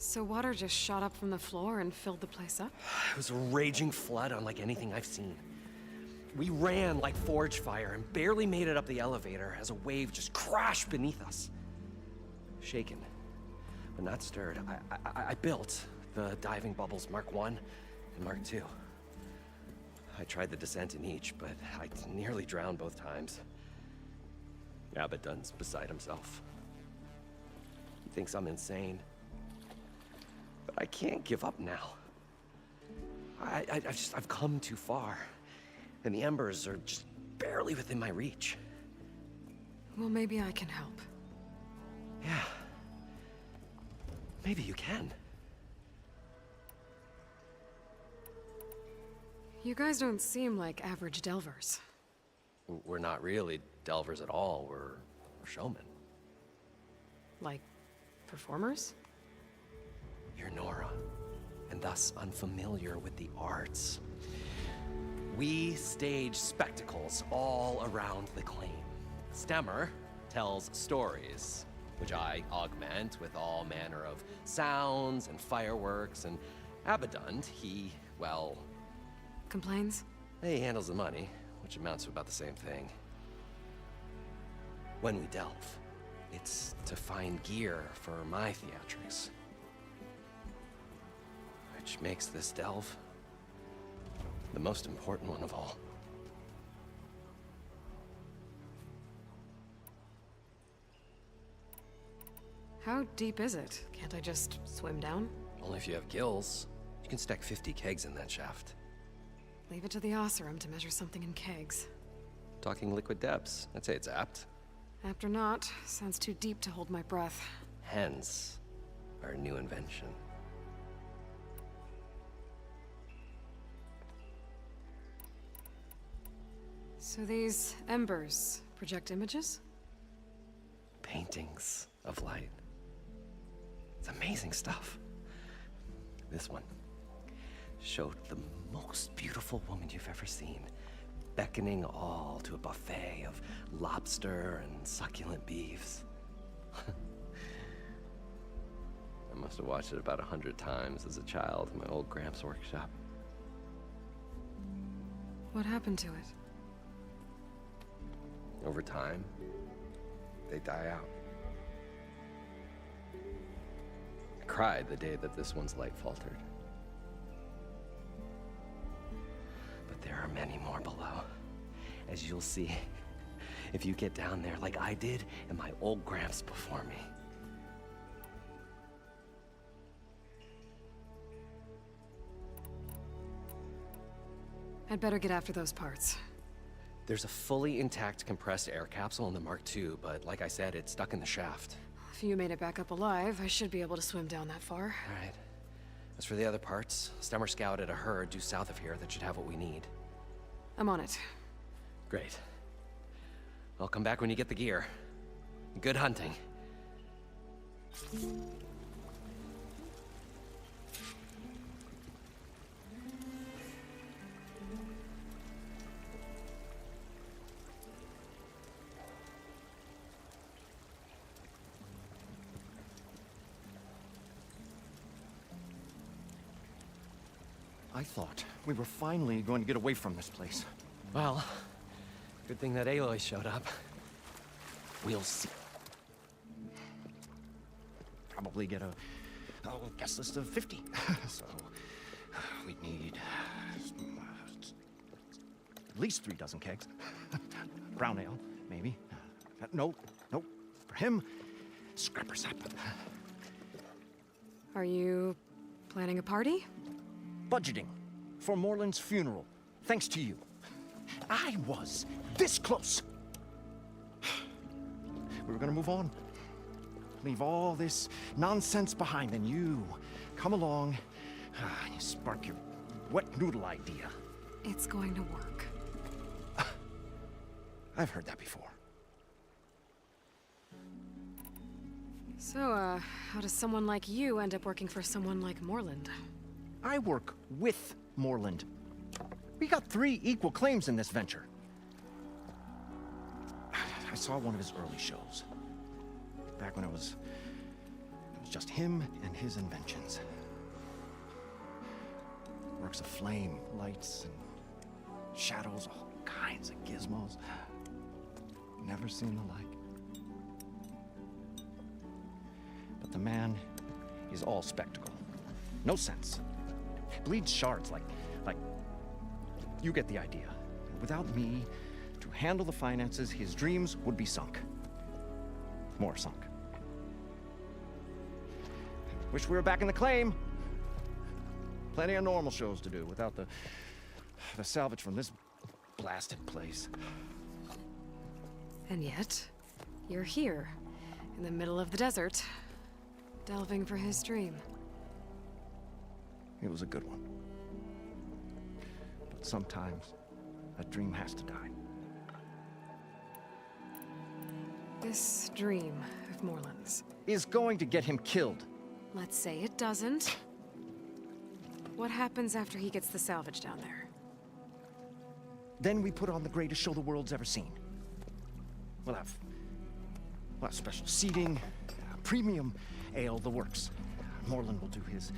So water just shot up from the floor and filled the place up? It was a raging flood unlike anything I've seen. We ran like forge fire and barely made it up the elevator as a wave just crashed beneath us. Shaken, but not stirred, I built the diving bubbles Mark I and Mark II. I tried the descent in each, but I nearly drowned both times. Abaddon's beside himself. He thinks I'm insane. But I can't give up now. I've come too far. And the embers are just barely within my reach. Well, maybe I can help. Yeah. Maybe you can. You guys don't seem like average delvers. We're not really delvers at all. We're showmen. Like, performers? You're Nora, and thus unfamiliar with the arts. We stage spectacles all around the claim. Stemmer tells stories, which I augment with all manner of sounds and fireworks, and Abaddon, he, well... Complains? He handles the money, which amounts to about the same thing. When we delve, it's to find gear for my theatrics. Which makes this delve the most important one of all. How deep is it? Can't I just swim down? Only if you have gills. You can stack 50 kegs in that shaft. Leave it to the Oseram to measure something in kegs. Talking liquid depths, I'd say it's apt. Apt or not, sounds too deep to hold my breath. Hence, our new invention. So these embers project images? Paintings of light. It's amazing stuff. This one showed the most beautiful woman you've ever seen, beckoning all to a buffet of lobster and succulent beefs. I must have watched it about 100 times as a child in my old Gramps' workshop. What happened to it? Over time, they die out. I cried the day that this one's light faltered. But there are many more below, as you'll see if you get down there like I did and my old Gramps before me. I'd better get after those parts. There's a fully intact compressed air capsule in the Mark II, but like I said, it's stuck in the shaft. If you made it back up alive, I should be able to swim down that far. All right. As for the other parts, Stemmer scouted a herd due south of here that should have what we need. I'm on it. Great. I'll come back when you get the gear. Good hunting. I thought we were finally going to get away from this place. Well, good thing that Aloy showed up. We'll see. Probably get a guest list of 50. So we'd need at least 3 dozen kegs. Brown ale, maybe. No. For him, scrapper sap. Are you planning a party? Budgeting for Morland's funeral, thanks to you. I was this close. We were gonna move on. Leave all this nonsense behind, and you come along and you spark your wet noodle idea. It's going to work. I've heard that before. So, how does someone like you end up working for someone like Morland? I work with Morland. We got 3 equal claims in this venture. I saw one of his early shows. Back when it was just him and his inventions. Works of flame, lights, and shadows, kinds of gizmos. Never seen the like. But the man is all spectacle. No sense. Bleeds shards like you get the idea. Without me to handle the finances, his dreams would be sunk. More sunk. Wish we were back in the claim. Plenty of normal shows to do without the salvage from this blasted place. And yet, you're here, in the middle of the desert, delving for his dream. It was a good one. But sometimes, a dream has to die. This dream of Morland's is going to get him killed. Let's say it doesn't. What happens after he gets the salvage down there? Then we put on the greatest show the world's ever seen. We'll have special seating, premium ale, the works. Morland will do his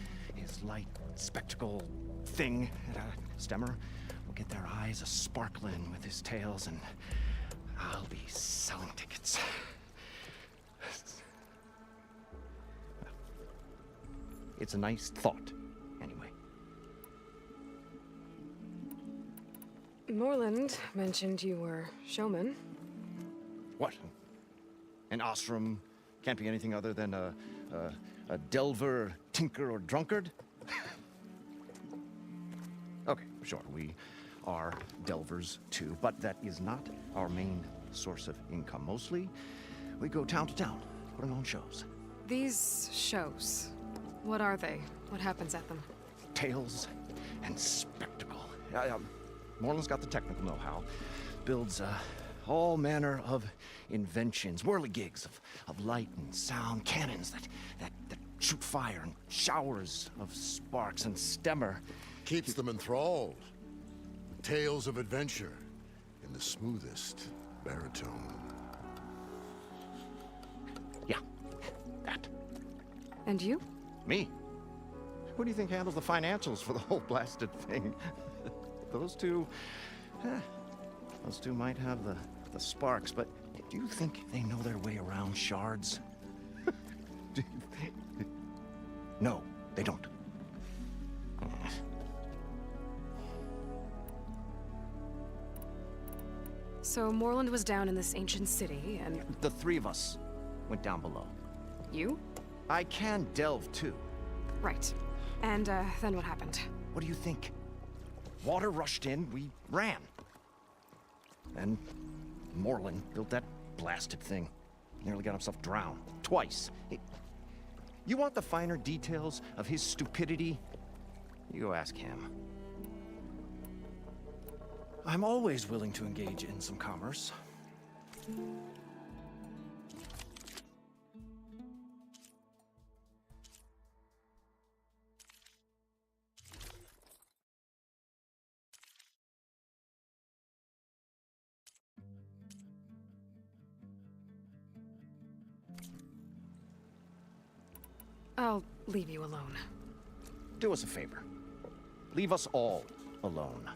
light spectacle thing at a stemmer. We'll get their eyes a-sparkling with his tales, and I'll be selling tickets. It's a nice thought, anyway. Morland mentioned you were showman. What? An ostrom can't be anything other than a delver, tinker, or drunkard? Okay, sure, we are delvers too, but that is not our main source of income. Mostly, we go town to town, putting on shows. These shows, what are they? What happens at them? Tales and spectacle. Morland's got the technical know-how. Builds all manner of inventions, whirligigs of light and sound, cannons that shoot fire, and showers of sparks, and stemmer. Keeps them enthralled. Tales of adventure in the smoothest baritone. Yeah, that. And you? Me? Who do you think handles the financials for the whole blasted thing? Those two might have the sparks, but do you think they know their way around shards? No, they don't. So Morland was down in this ancient city, and... The three of us went down below. You? I can delve, too. Right. And, then what happened? What do you think? Water rushed in, we ran. Then Morland built that blasted thing. Nearly got himself drowned. Twice. You want the finer details of his stupidity? You go ask him. I'm always willing to engage in some commerce. I'll leave you alone. Do us a favor. Leave us all alone.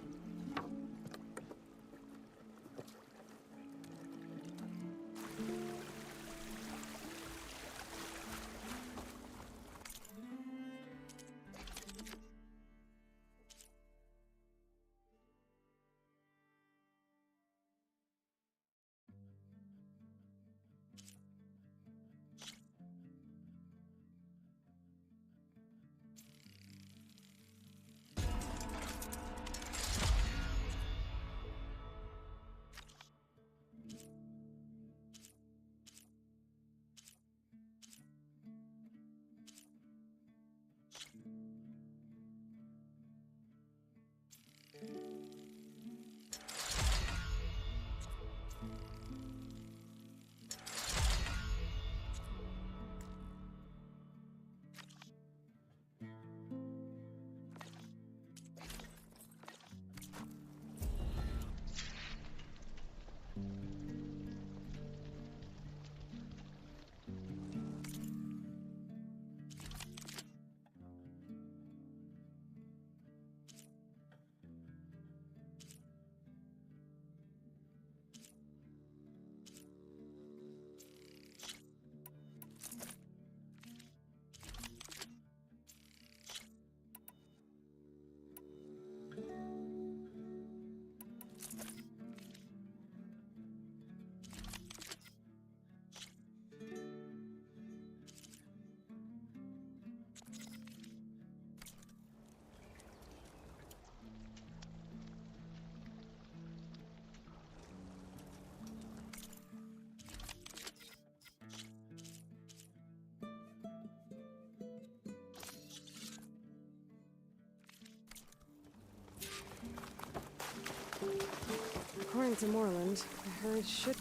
travel to Moreland. I heard should...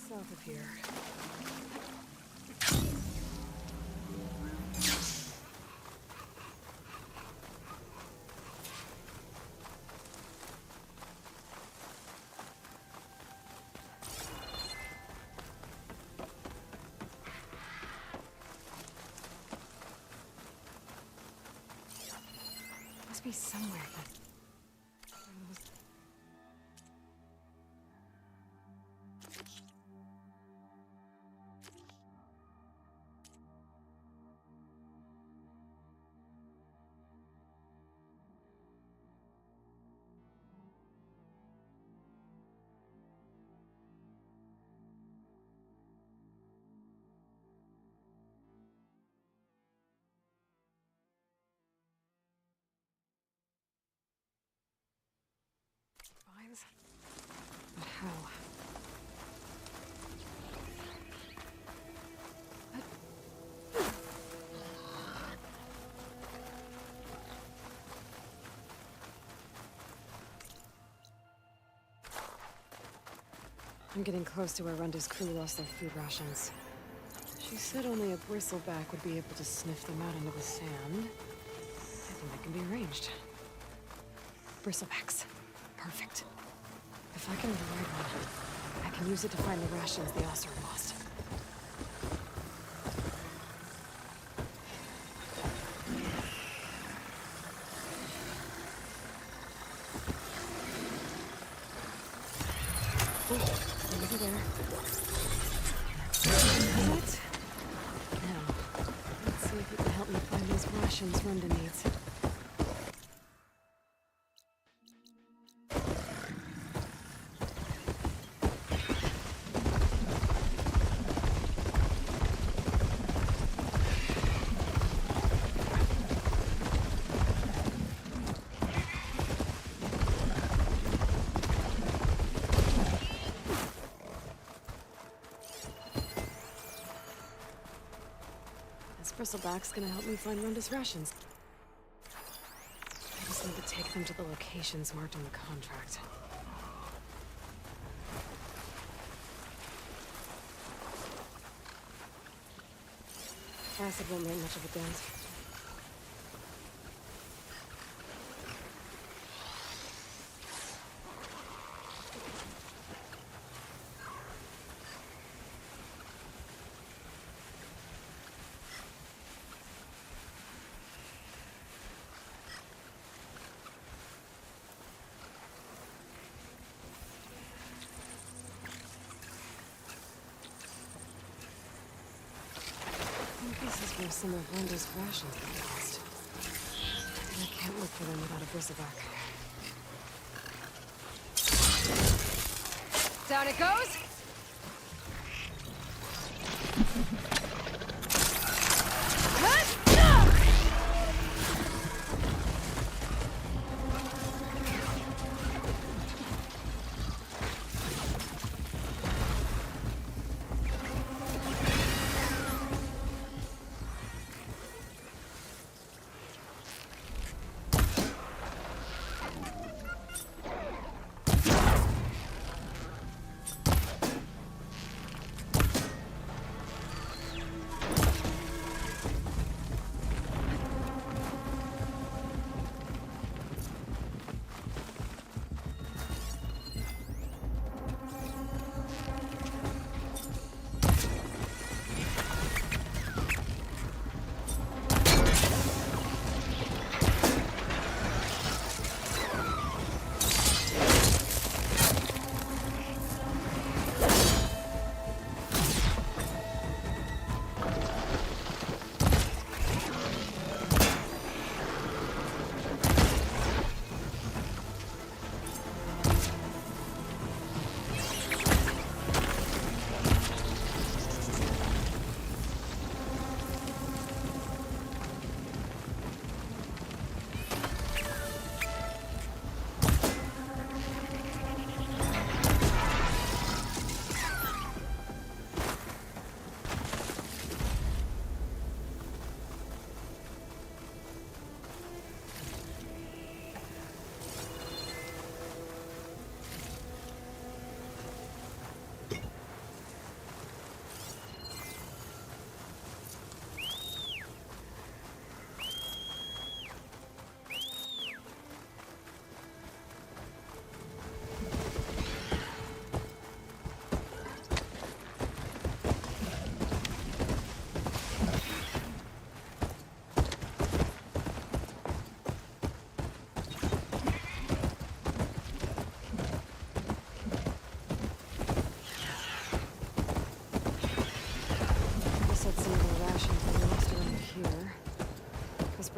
South of here. Must be somewhere, but... Vines? But how? I'm getting close to where Runda's crew lost their food rations. She said only a bristleback would be able to sniff them out into the sand. I think that can be arranged. Bristlebacks. Perfect. If I can ride one, I can use it to find the rations the Osir lost. Oh, over there. That's it. Now, let's see if you can help me find those rations Runda needs. Bristleback's gonna help me find Runda's rations. I just need to take them to the locations marked on the contract. Acid won't make much of a dent. This is where some of Runda's rations got lost. I can't look for them without a bristleback. Down it goes!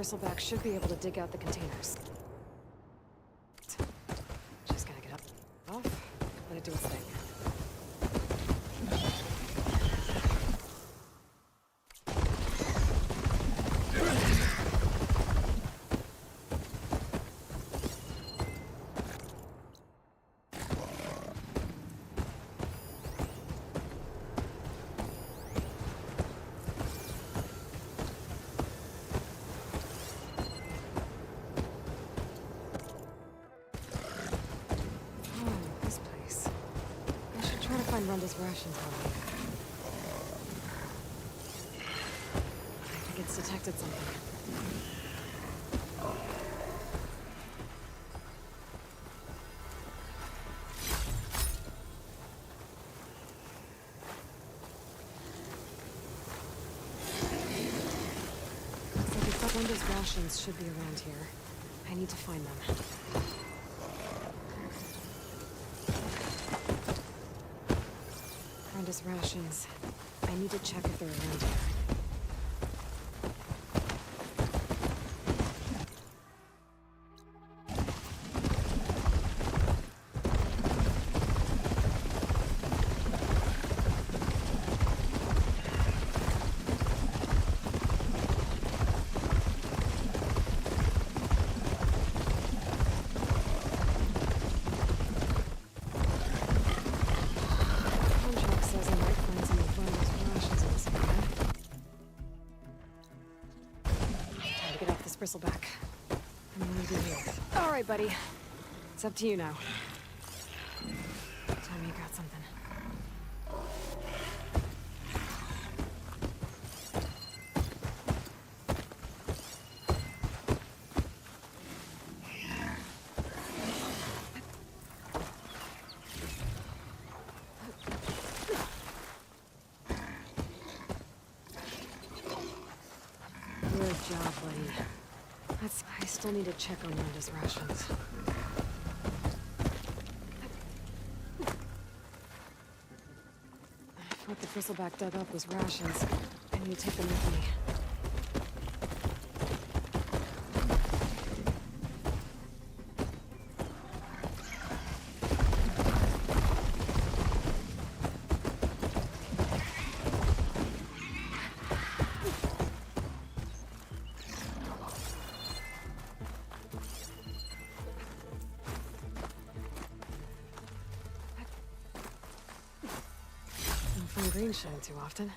bristleback should be able to dig out the containers. Just gotta get up, off, let it do its thing. Runda's rations on me. I think it's detected something. Looks like it's Runda's rations should be around here. I need to find them. Brenda's rations. I need to check if they're around here. Bristleback. I'm leaving here. All right, buddy. It's up to you now. Tell me you got something. Good job, buddy. I still need to check on Randa's rations. What the bristleback dug up was rations. I need to take them with me. Green shine too often.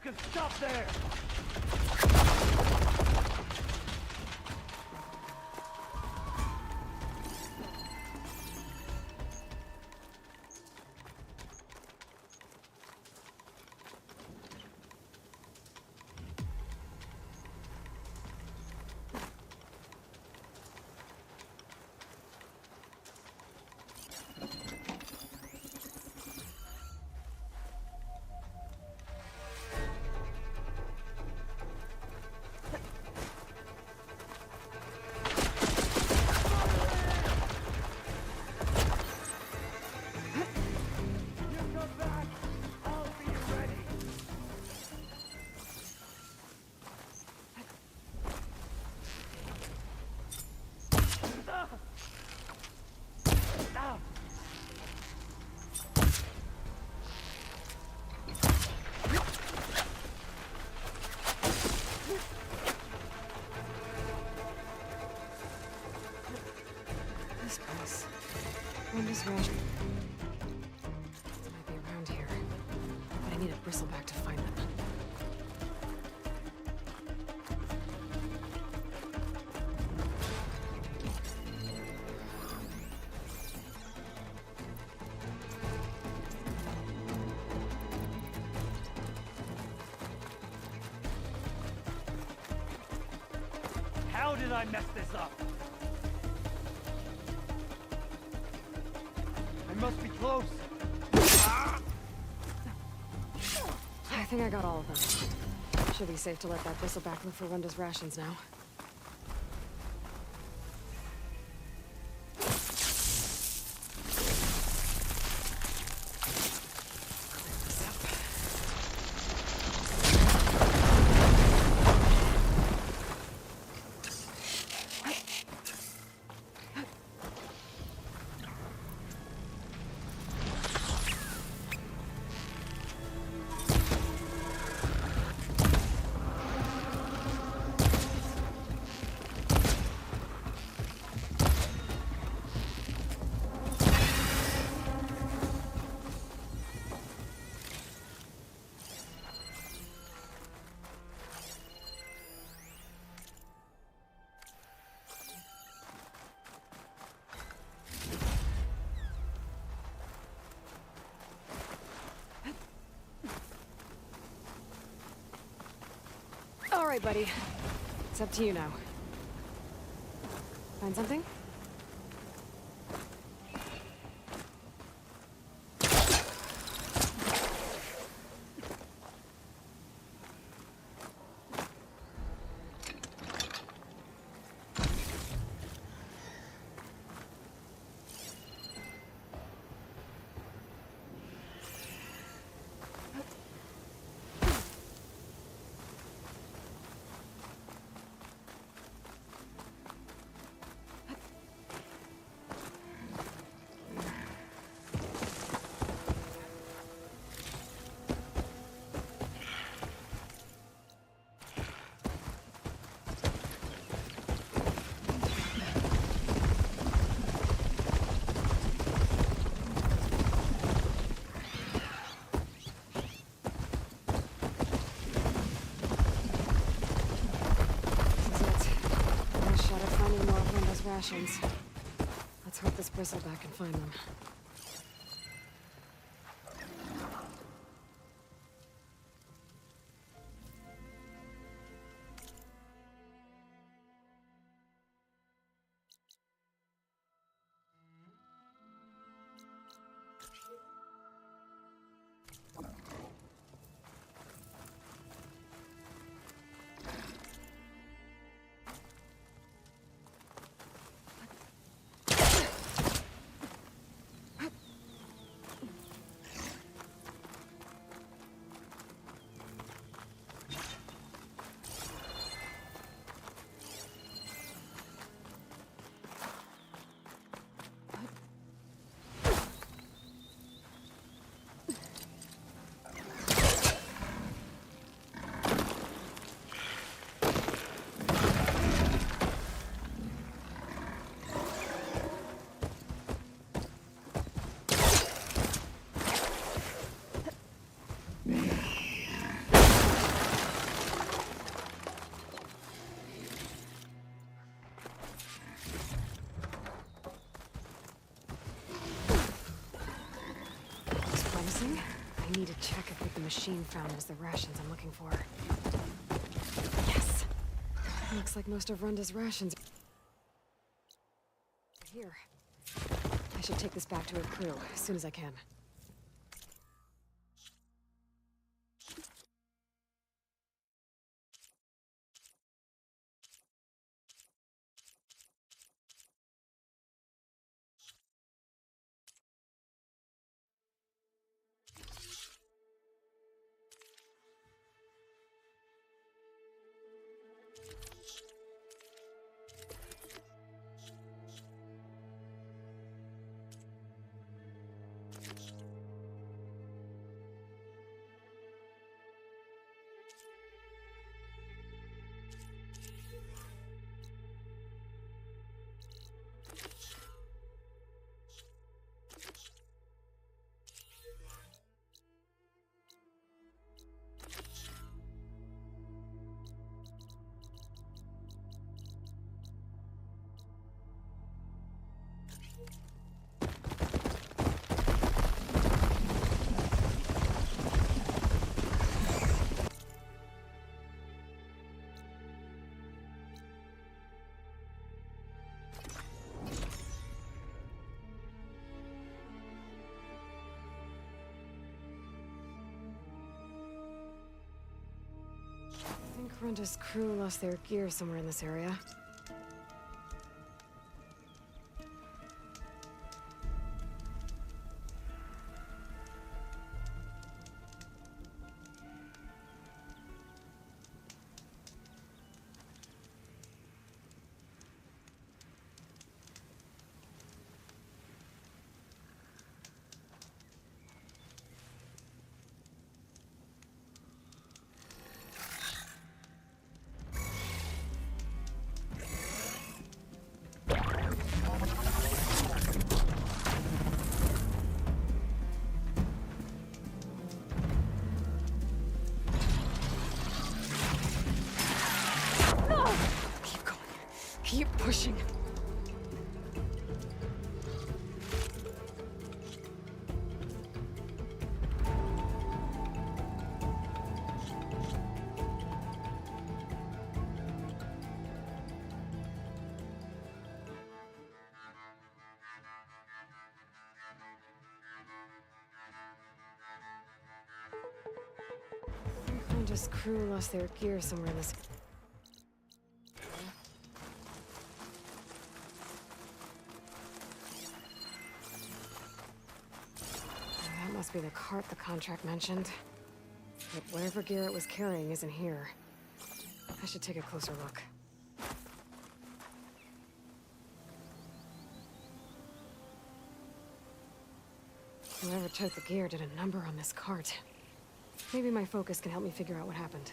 can stop there! This place. Windows ration. They might be around here. But I need a bristleback to find them. How did I mess this up? I must be close. I think I got all of them. Should be safe to let that bristleback look for Wenda's rations now. All right, buddy. It's up to you now. Find something? Rations. Let's hope this bristleback can find them. I need to check if what the machine found was the rations I'm looking for. Yes! Looks like most of Runda's rations are here. I should take this back to her crew as soon as I can. I think Runda's crew lost their gear somewhere in this area. Keep pushing. Runda's crew lost their gear somewhere in this. Must be the cart the contract mentioned. But whatever gear it was carrying isn't here. I should take a closer look. Whoever took the gear did a number on this cart. Maybe my focus can help me figure out what happened.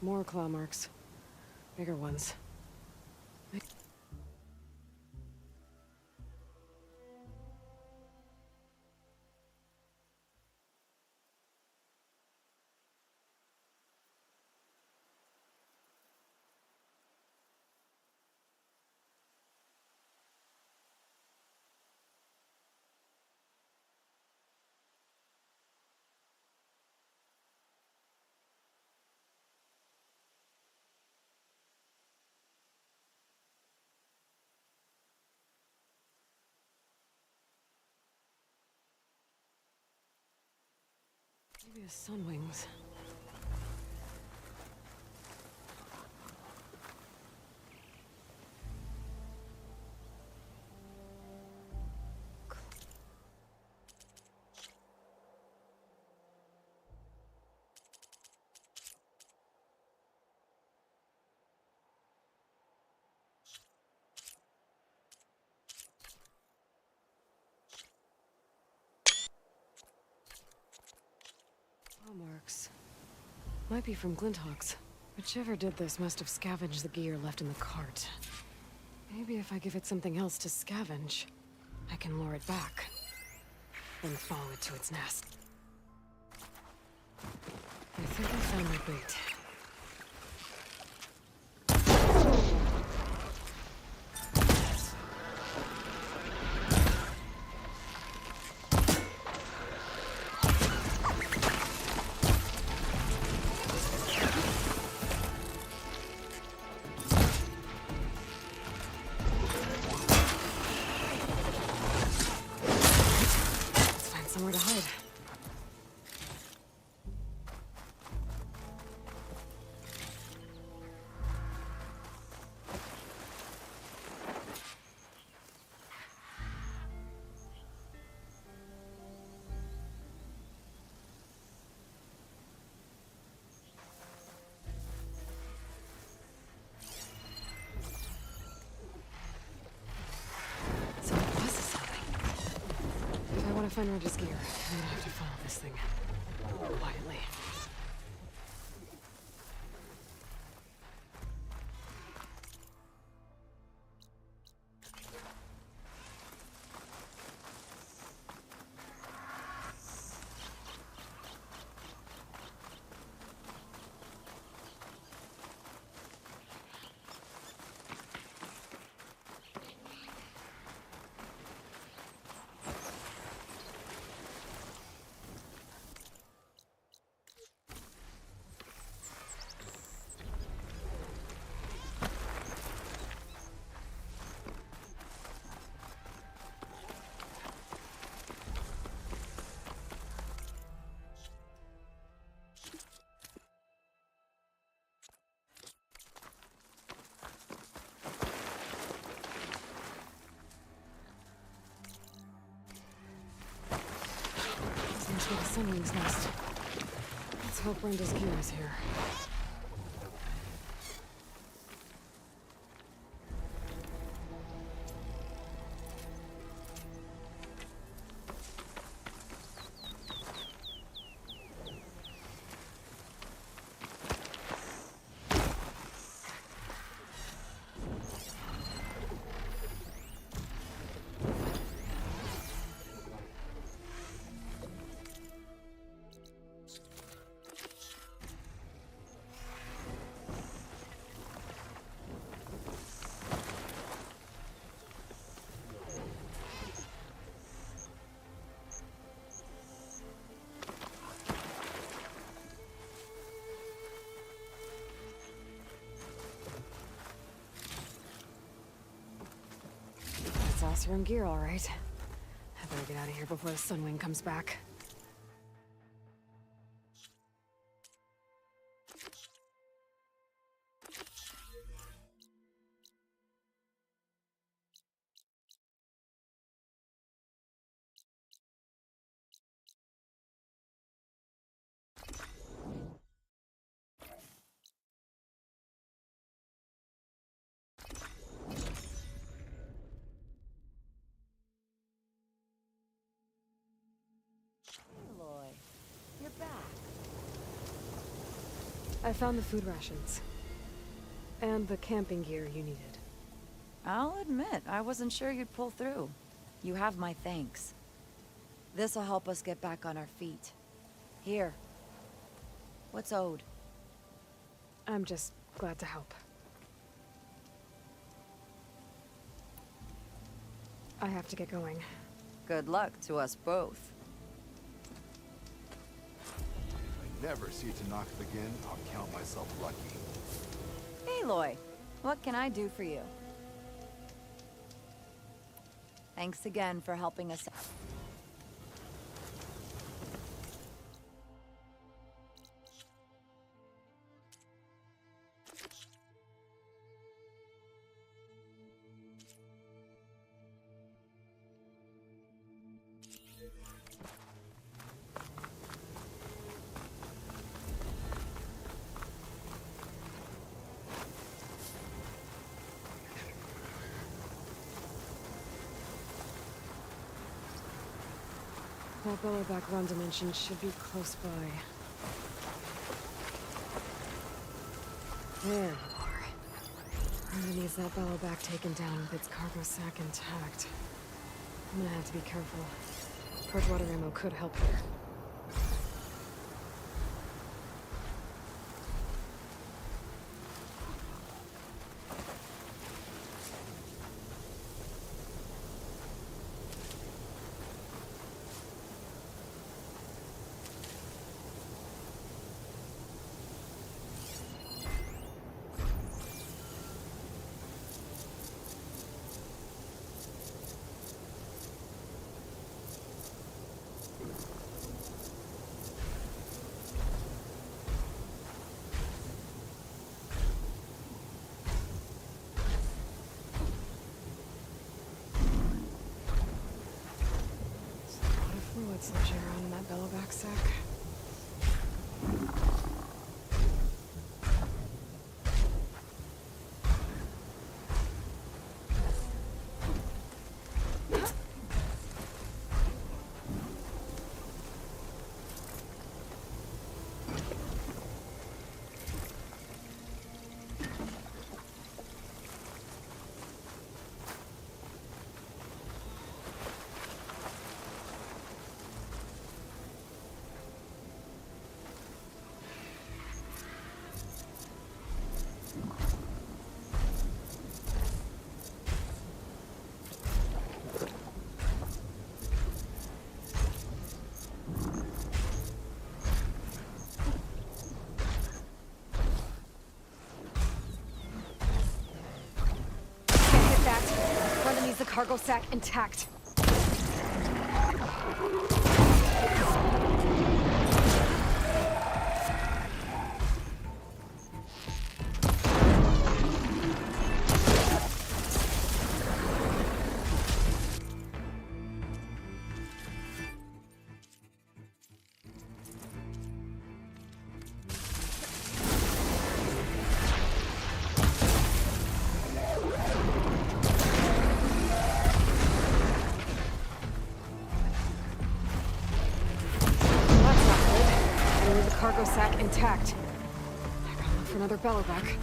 More claw marks. Bigger ones. Maybe a sun wings. Marks. Might be from Glinthawks. Whichever did this must have scavenged the gear left in the cart. Maybe if I give it something else to scavenge, I can lure it back. Then follow it to its nest. I think I found my bait. Let's find somewhere to hide. If I want to find Roger's gear, I'm gonna have to follow this thing quietly. Seems like a sunwing's nest. Let's hope Brenda's gear is here. That's your own gear, all right. I better get out of here before the Sunwing comes back. You're back. I found the food rations. And the camping gear you needed. I'll admit, I wasn't sure you'd pull through. You have my thanks. This'll help us get back on our feet. Here. What's owed? I'm just glad to help. I have to get going. Good luck to us both. Never see Tanaka again, I'll count myself lucky. Aloy, what can I do for you? Thanks again for helping us out. That bellowback run dimension should be close by. There you are. Brenda needs that bellowback taken down with its cargo sack intact. I'm gonna have to be careful. Purge water ammo could help here. Slushing around in that bellowback sack. The cargo sack intact. Cargo sack intact. I gotta look for another bellowback.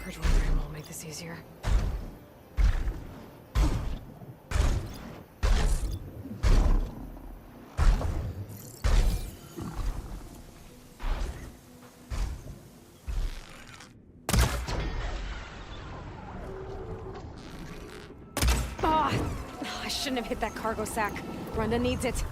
Refrigerator will make this easier. I shouldn't have hit that cargo sack. Brenda needs it.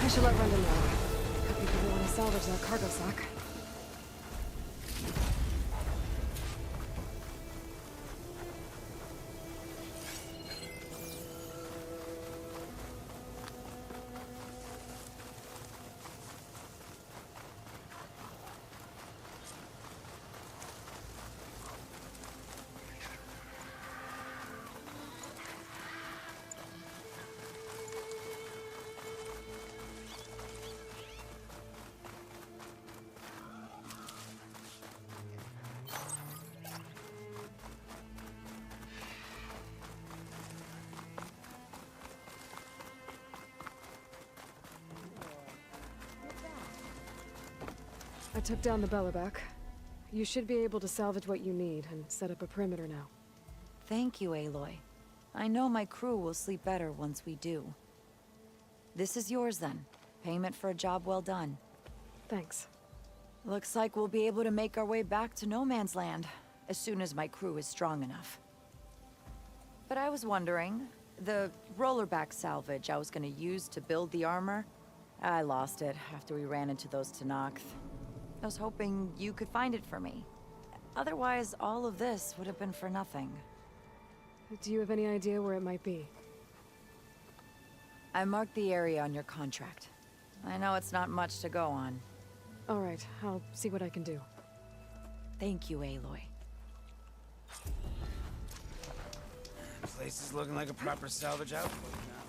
I should let Brendan know. Hope you really want to salvage that cargo sack. I took down the Belleback. You should be able to salvage what you need and set up a perimeter now. Thank you, Aloy. I know my crew will sleep better once we do. This is yours then. Payment for a job well done. Thanks. Looks like we'll be able to make our way back to No Man's Land as soon as my crew is strong enough. But I was wondering, the rollerback salvage I was gonna use to build the armor, I lost it after we ran into those Tenakth. I was hoping you could find it for me. Otherwise, all of this would have been for nothing. Do you have any idea where it might be? I marked the area on your contract. I know it's not much to go on. All right, I'll see what I can do. Thank you, Aloy. Place is looking like a proper salvage outpost now.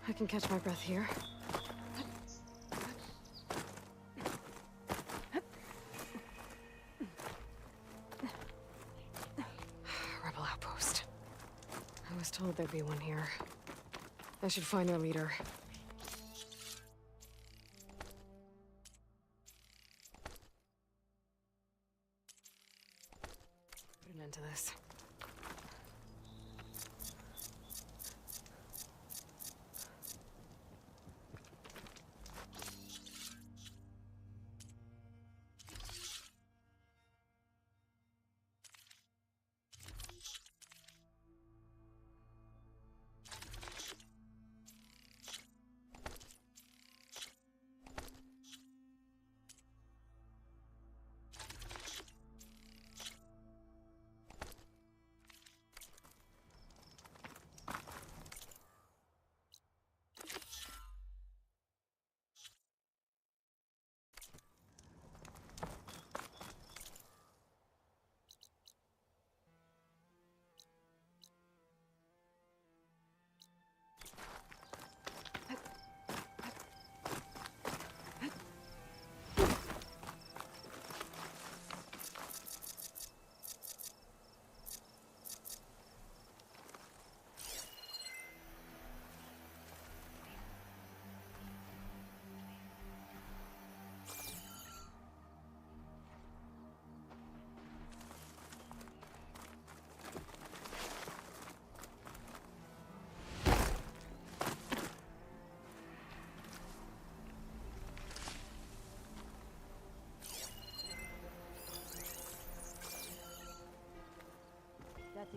I can catch my breath here. Rebel outpost. I was told there'd be one here. I should find their leader. Put an end to this.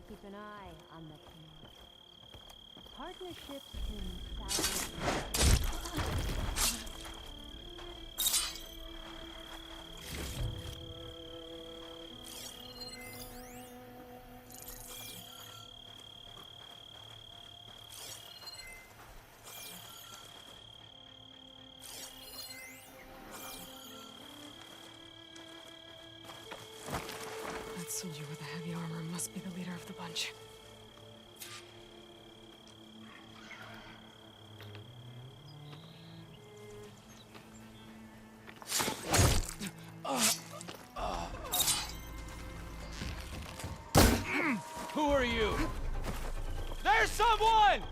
keep an eye on the Tanakh. Partnerships can sound... That soldier with the heavy armor must be the leader of the bunch. Who are you? There's someone!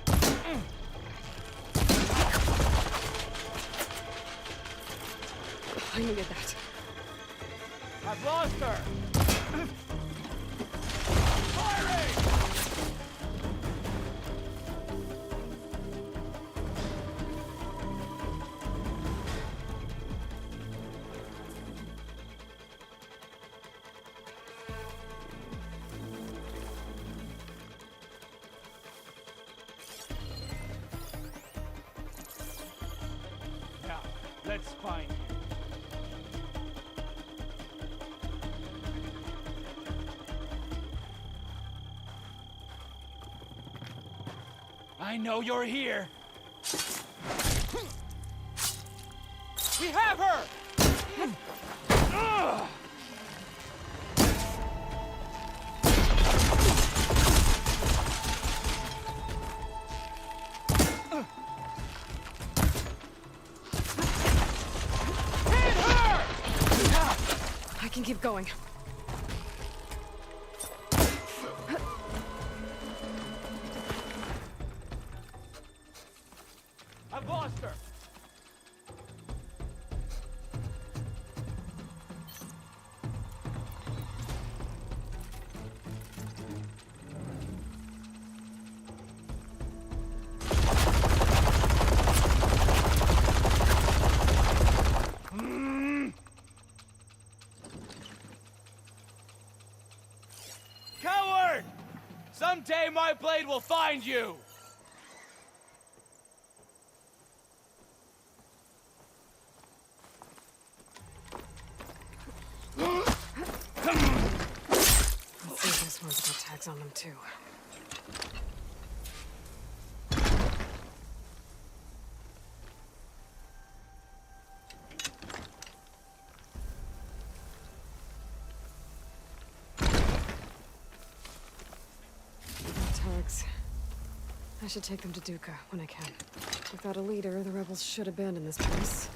I needed that. I've lost her! Firing! Now, let's find him. I know you're here. We have her! Ugh! Hit her! I can keep going. I've lost her! Coward! Someday my blade will find you! Let's see if this one's got tags on them too. Tags. I should take them to Duca when I can. Without a leader, the rebels should abandon this place.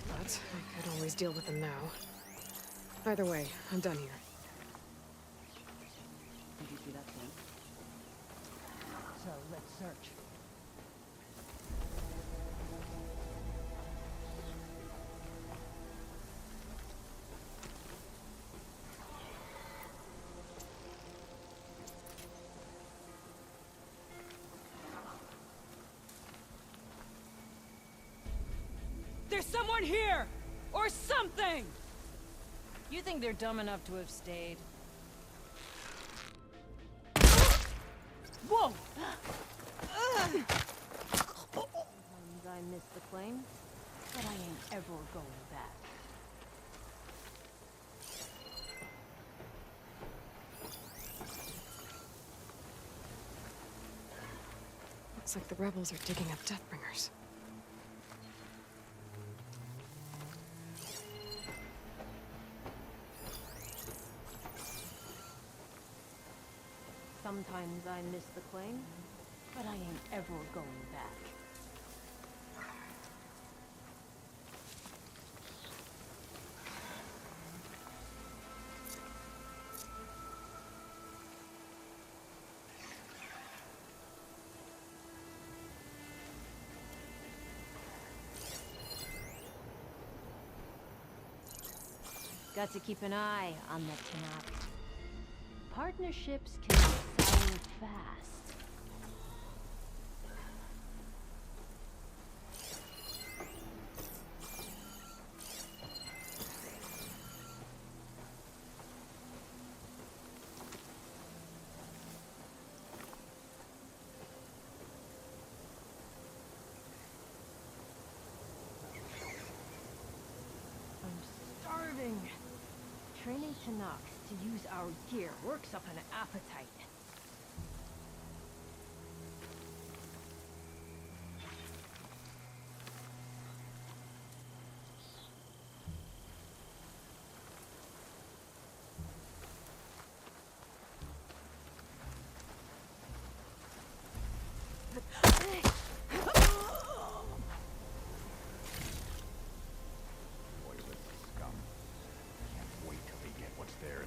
But I could always deal with them now. Either way, I'm done here. Did you see that thing? So let's search. There's someone here! Or something! You think they're dumb enough to have stayed? Whoa! Sometimes I miss the plane, but I ain't ever going back. Looks like the rebels are digging up Deathbringers. Sometimes I miss the plane, but I ain't ever going back. Got to keep an eye on the Tanakh. Partnerships can sound fast. Getting Tanox to use our gear works up an appetite. Loyalist scum. Can't wait till they get what's theirs.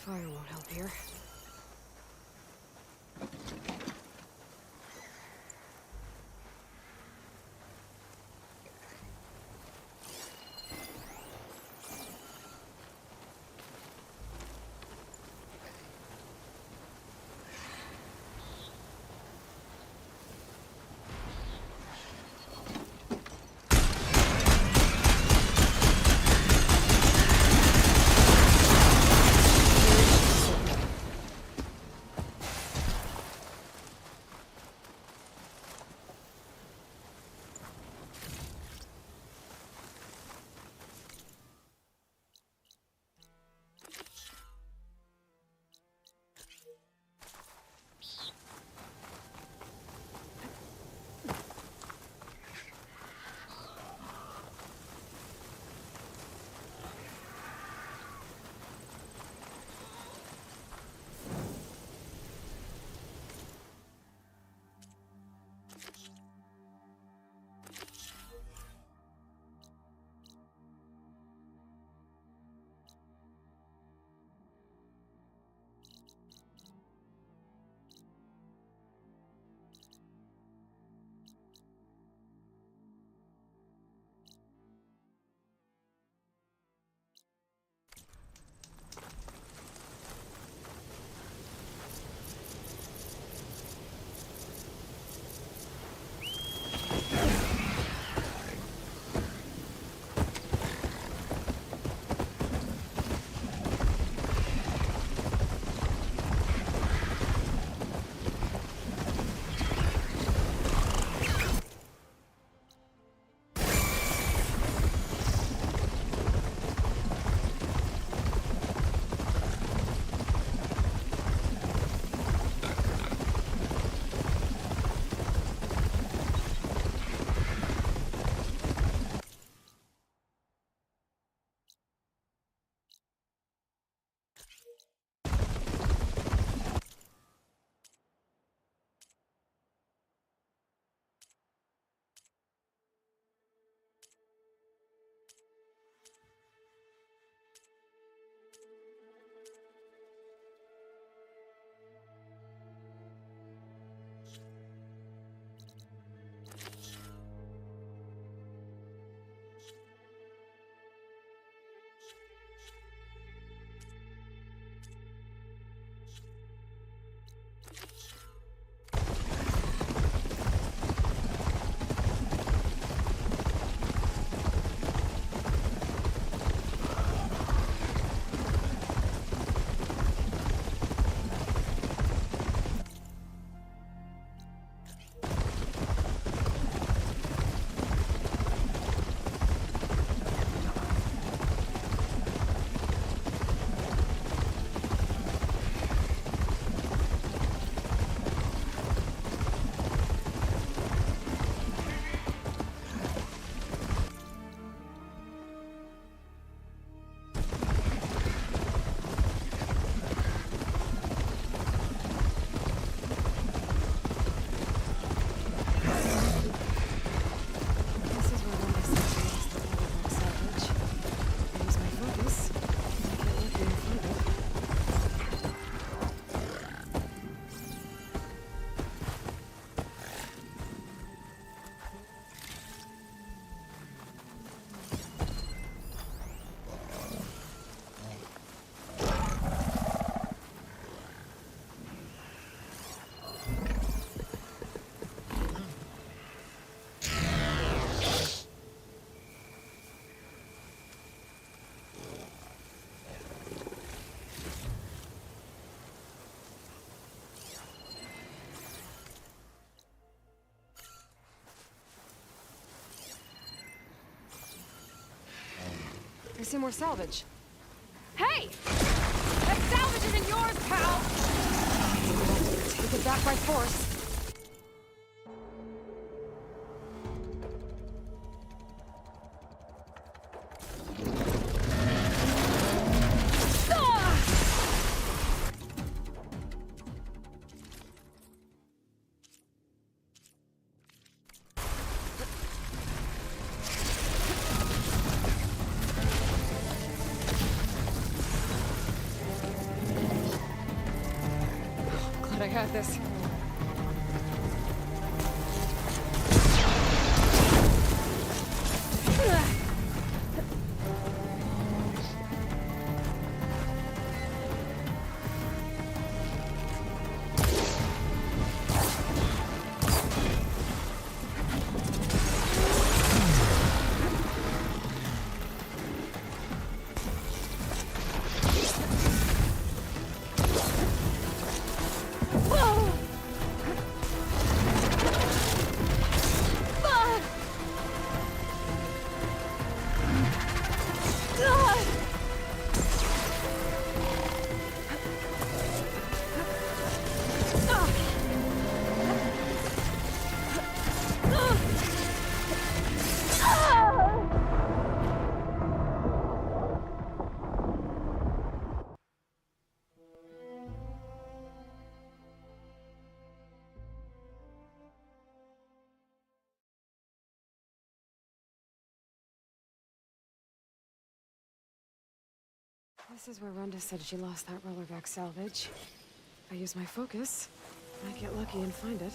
Fire won't help here. I see more salvage. Hey! That salvage isn't yours, pal! Take it back by force. Glad I had this. This is where Rhonda said she lost that rollerback salvage. If I use my focus, I might get lucky and find it.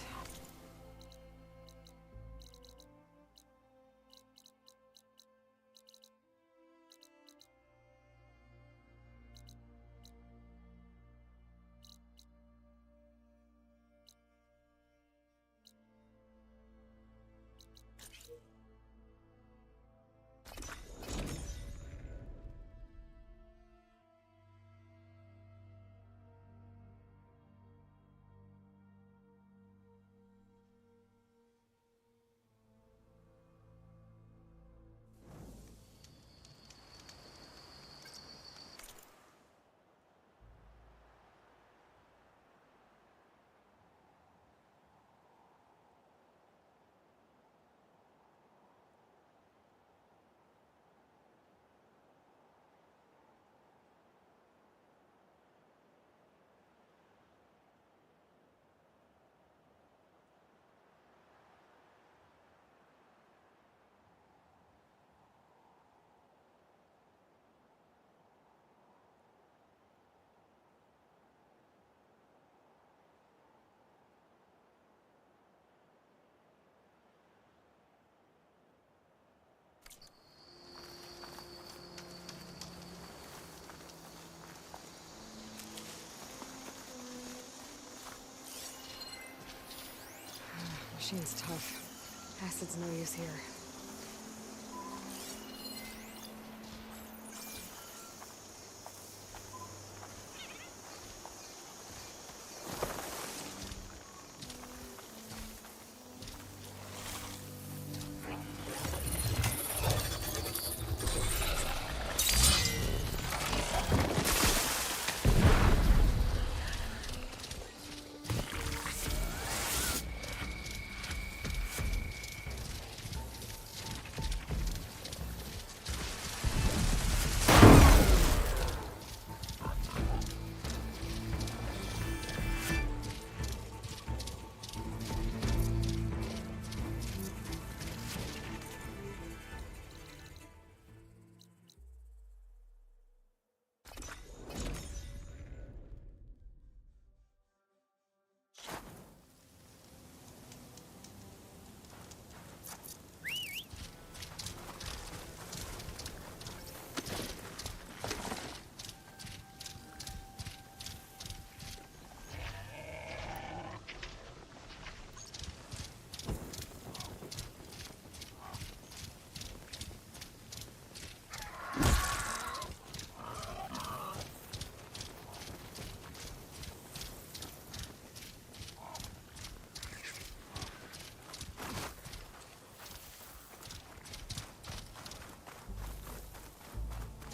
Machine's tough. Acid's no use here.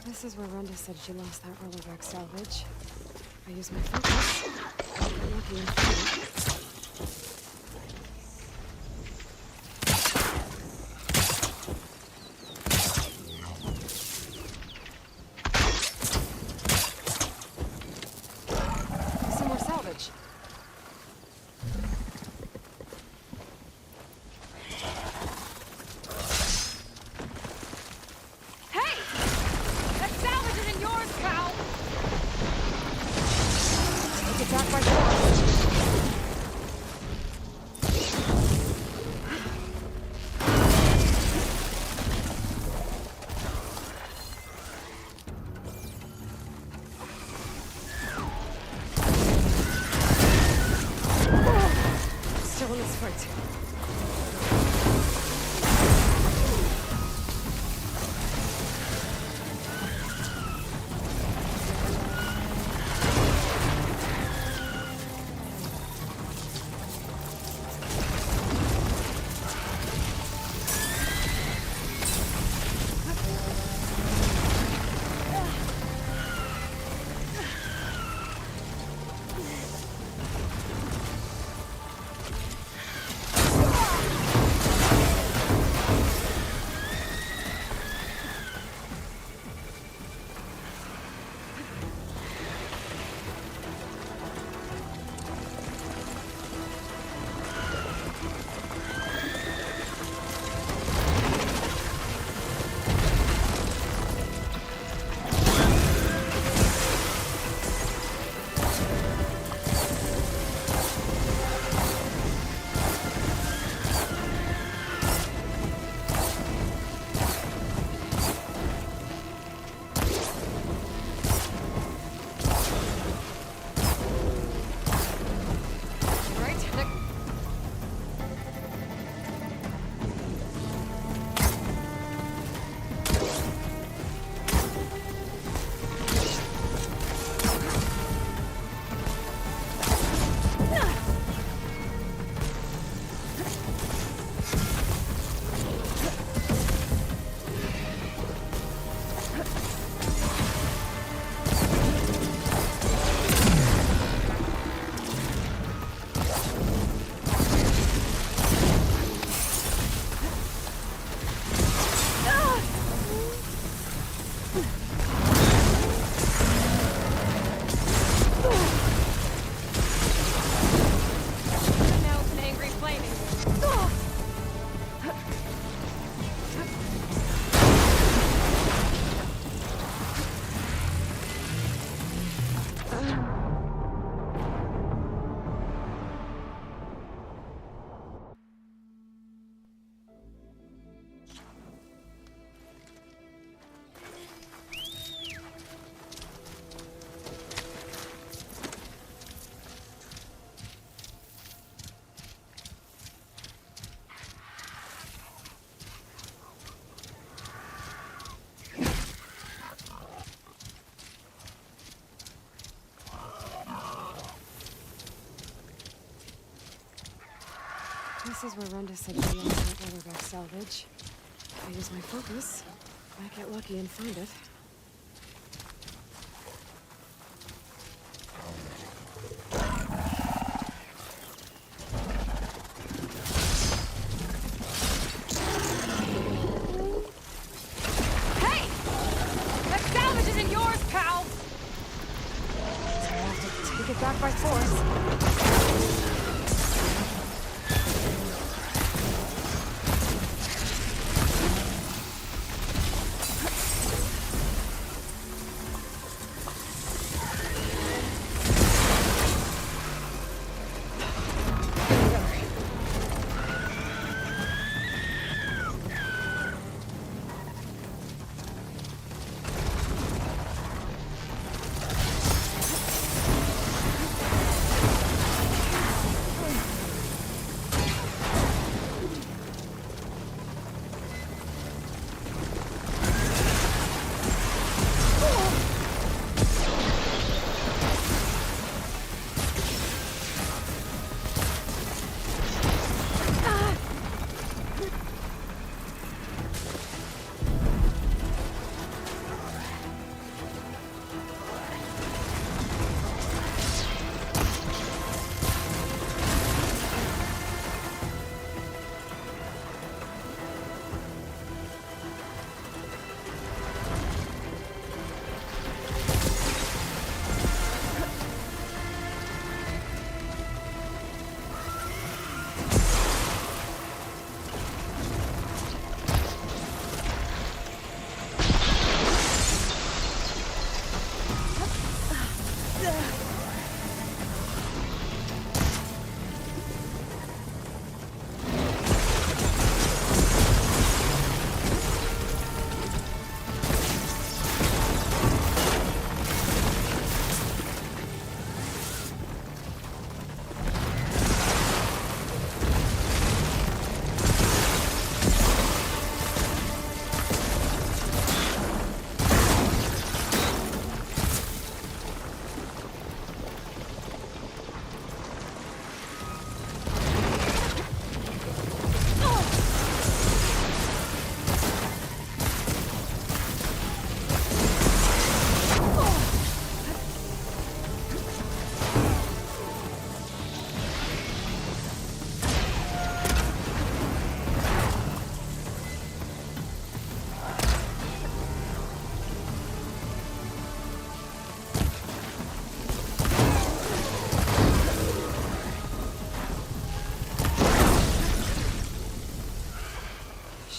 This is where Rhonda said she lost that rollerback salvage. I use my focus. I got lucky and found it. Some more salvage. Hey! That salvage isn't yours, pal! Take it back by force. Still in its fight. This is where Rhonda said she lost that rollerback salvage. I use my focus. Might get lucky and find it. Hey! That salvage isn't yours, pal! So I'll have to take it back by force.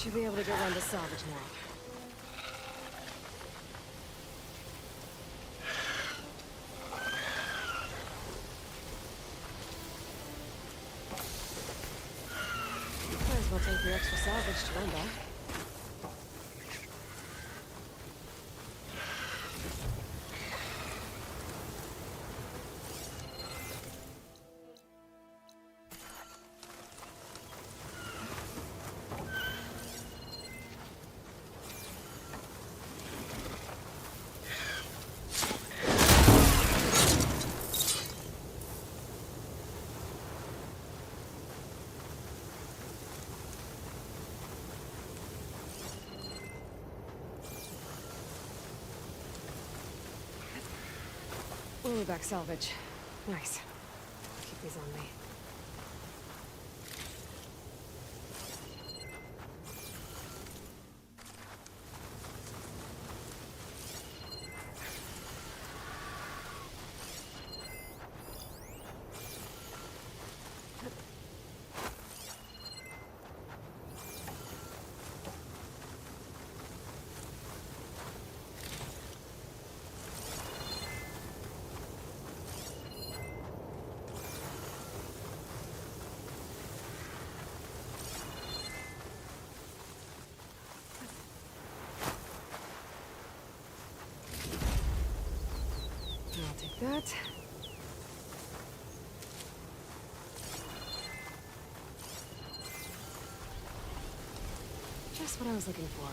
Should be able to get around to salvage now. Might as well take the extra salvage to Linda. Back salvage. Nice. Keep these on me. I'll take that. Just what I was looking for.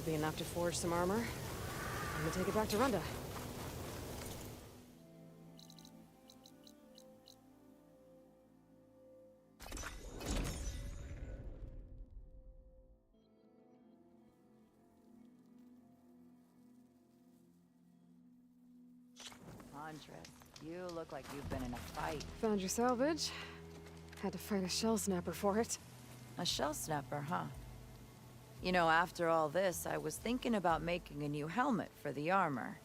should be enough to forge some armor. I'm gonna take it back to Runda. Huntress, you look like you've been in a fight. Found your salvage. Had to fight a shell snapper for it. A shell snapper, huh? You know, after all this, I was thinking about making a new helmet for the armor.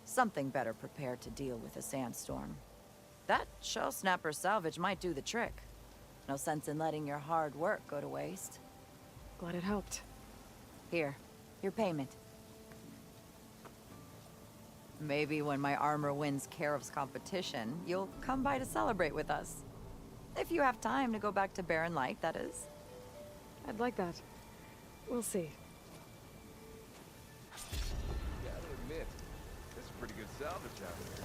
Something better prepared to deal with a sandstorm. That shell snapper salvage might do the trick. No sense in letting your hard work go to waste. Glad it helped. Here, your payment. Maybe when my armor wins Karev's competition, you'll come by to celebrate with us. If you have time to go back to Barren Light, that is. I'd like that. We'll see. Gotta admit, this is pretty good salvage out here.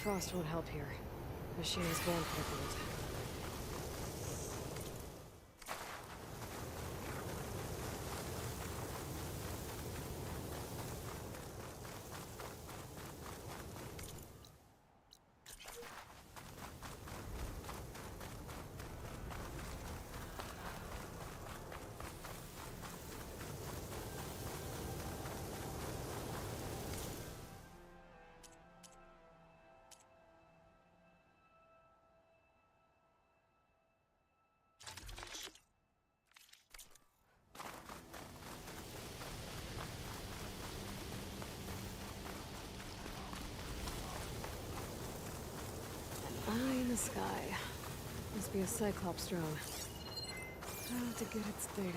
frost won't help here. Machine is born for the cold. Eye in the sky. Must be a Cyclops drone. How to get its data.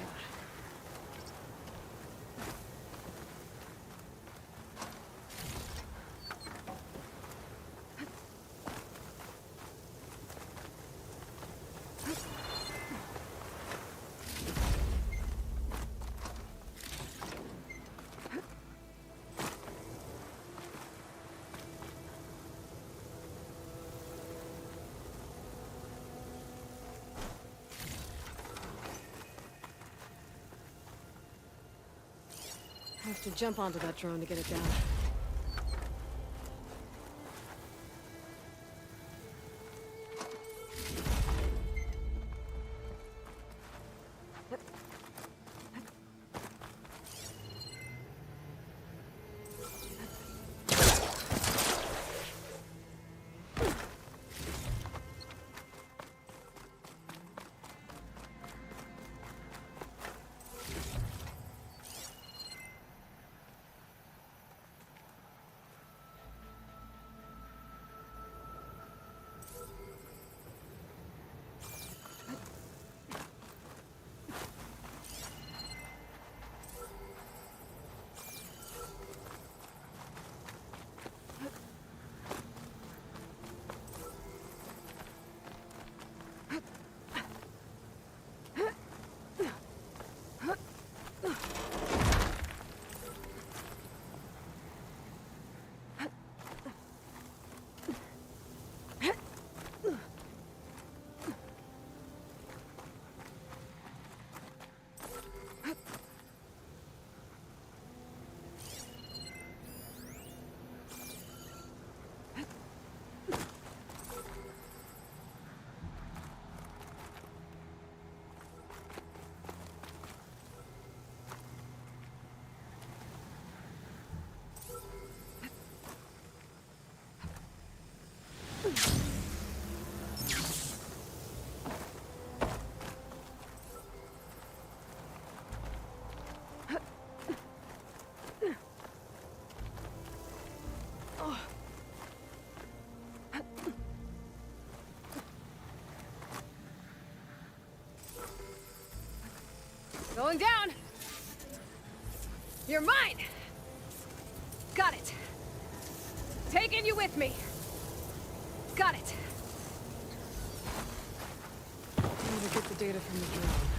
Have to jump onto that drone to get it down. Going down! You're mine! Got it! Taking you with me! Got it! Need to get the data from the drone.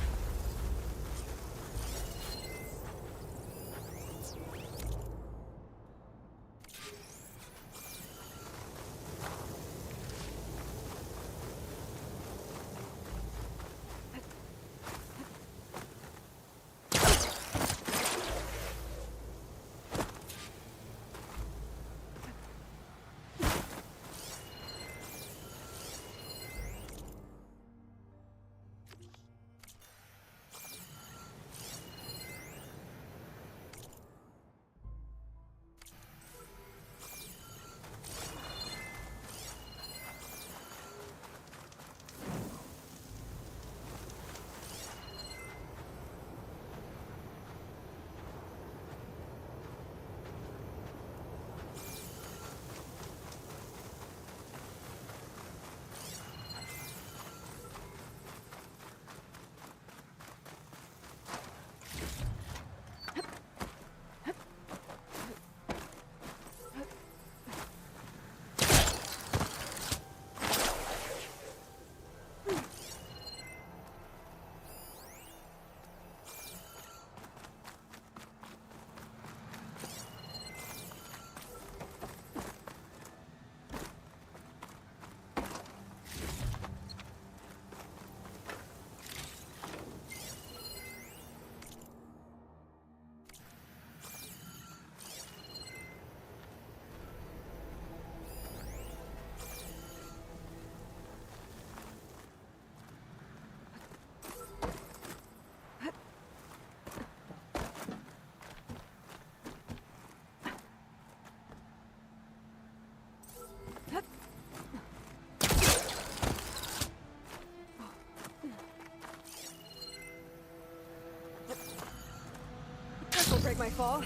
break my fall?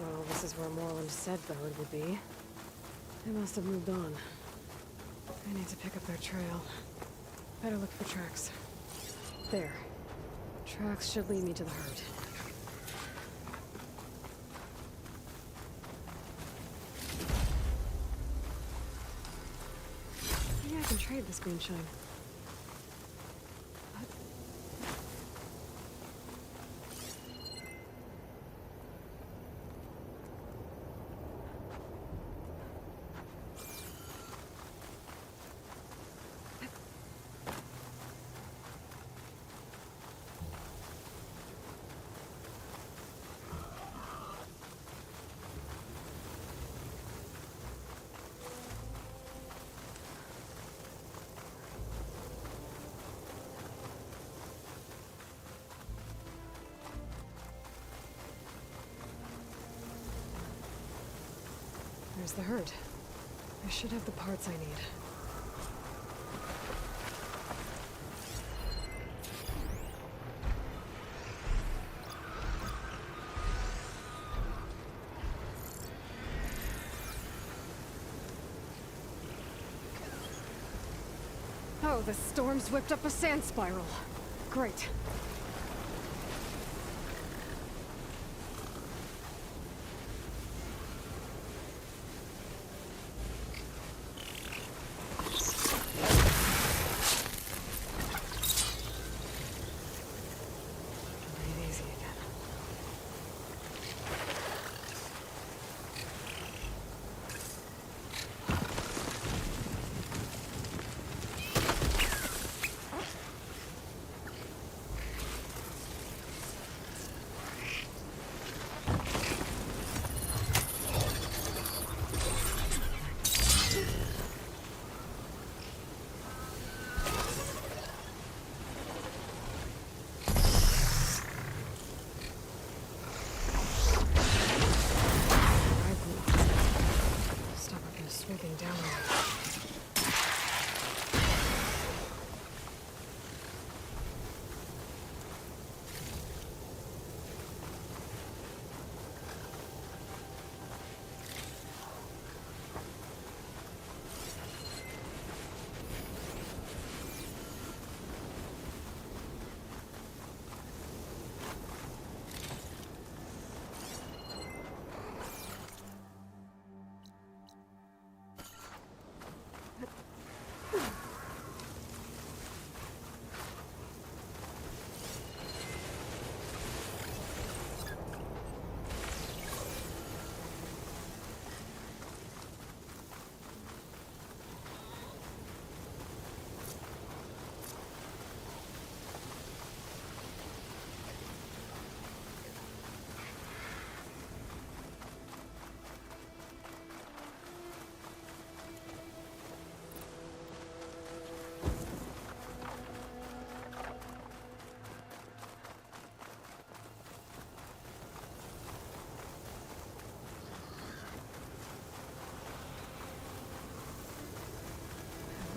Well, this is where Morland said the herd would be. They must have moved on. I need to pick up their trail. Better look for tracks. There. Tracks should lead me to the herd. Maybe I can trade this greenshine. There's the herd. I should have the parts I need. Oh, the storm's whipped up a sand spiral. Great.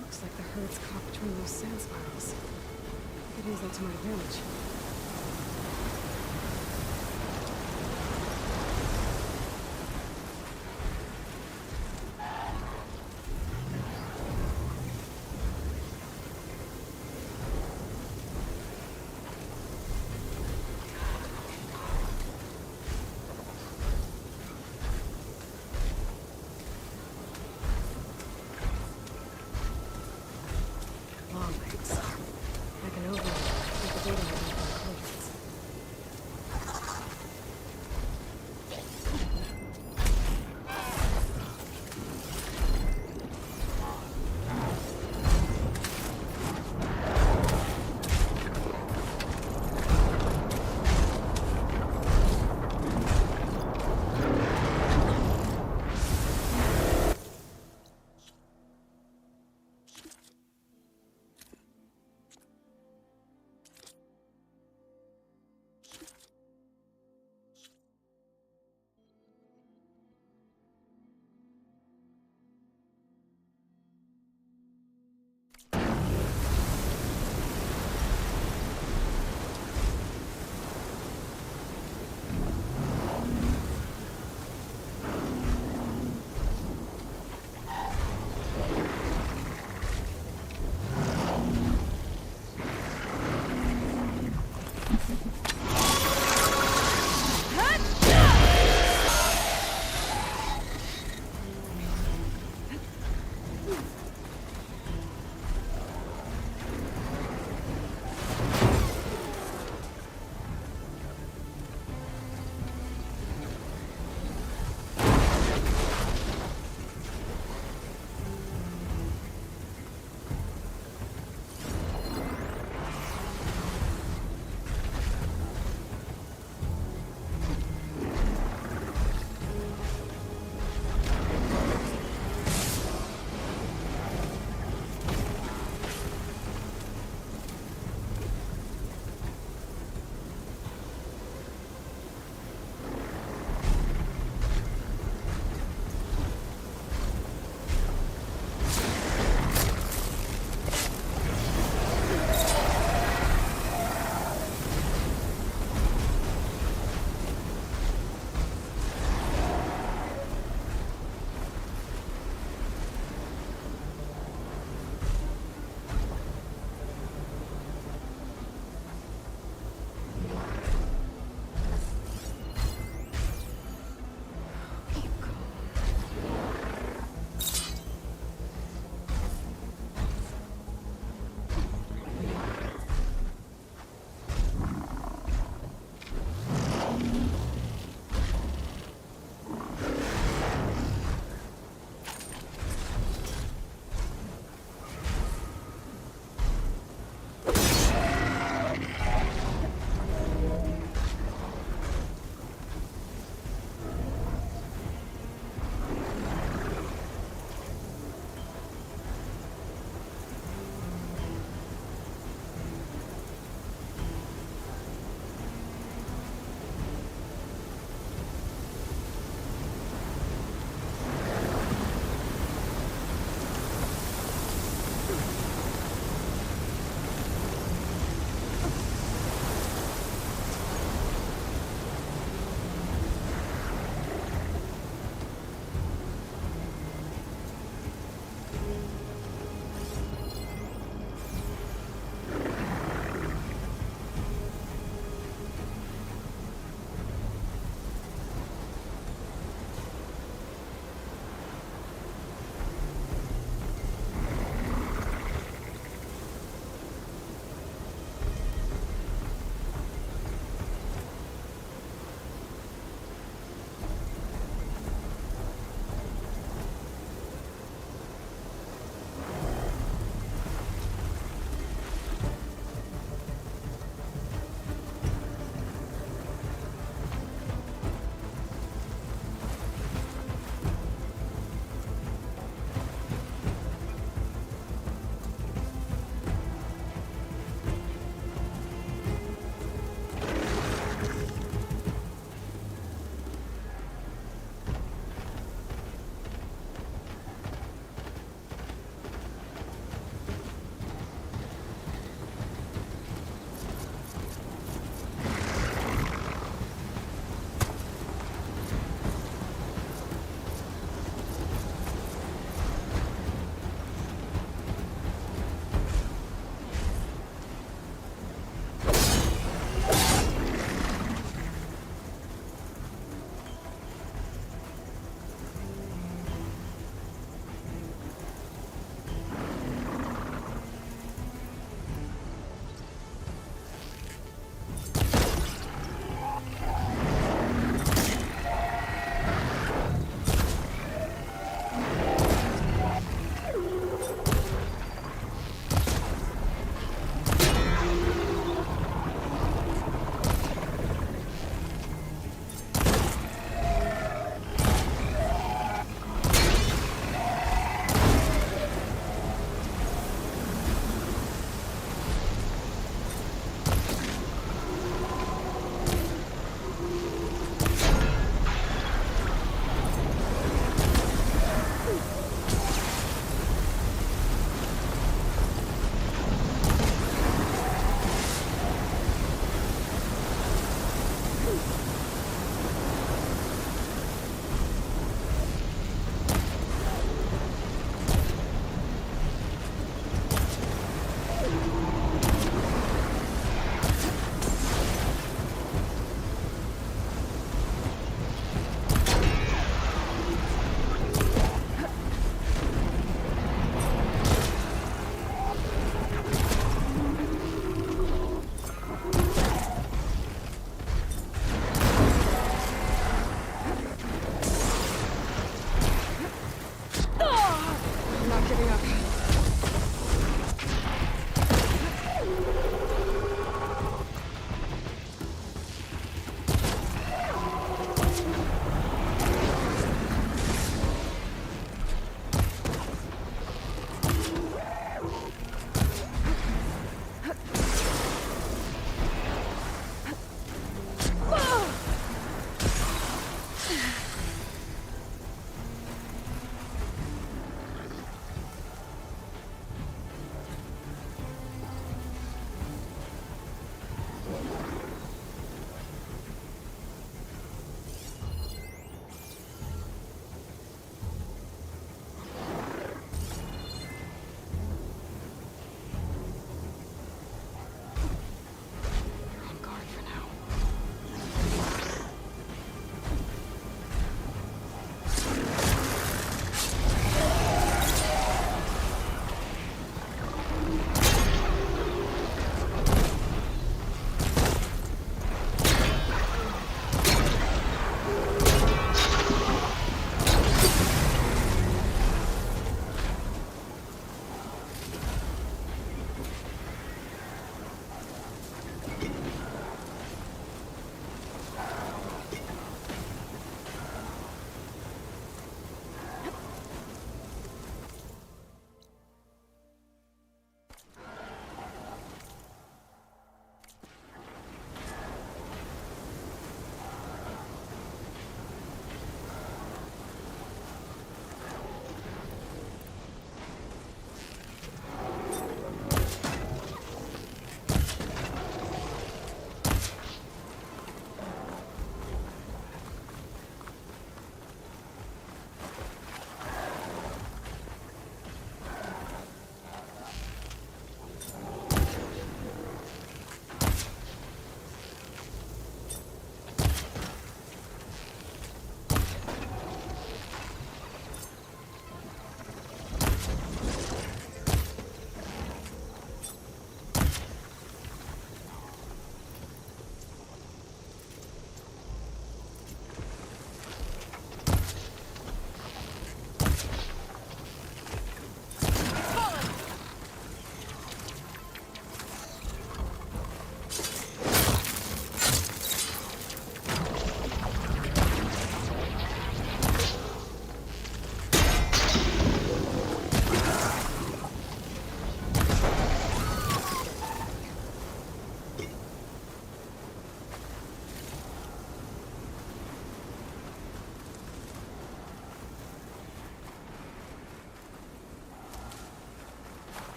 Looks like the herd's caught between those sand spirals. I could use that to my advantage.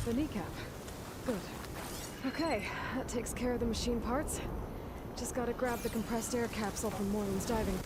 The kneecap. Good. Okay, that takes care of the machine parts. Just gotta grab the compressed air capsule from Moreland's diving.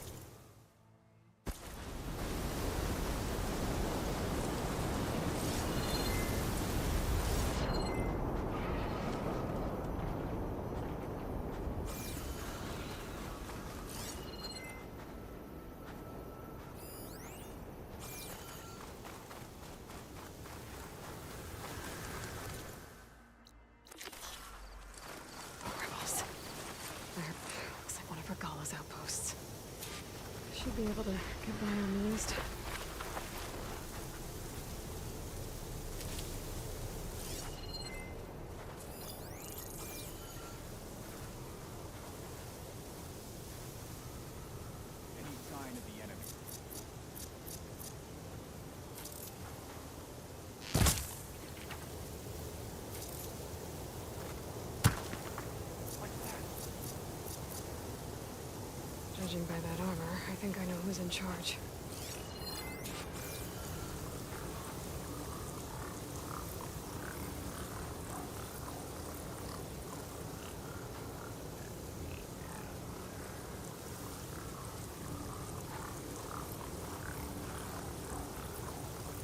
Outposts. Should be able to get by unused. Any sign of the enemy? Judging by that armor, I think I know who's in charge.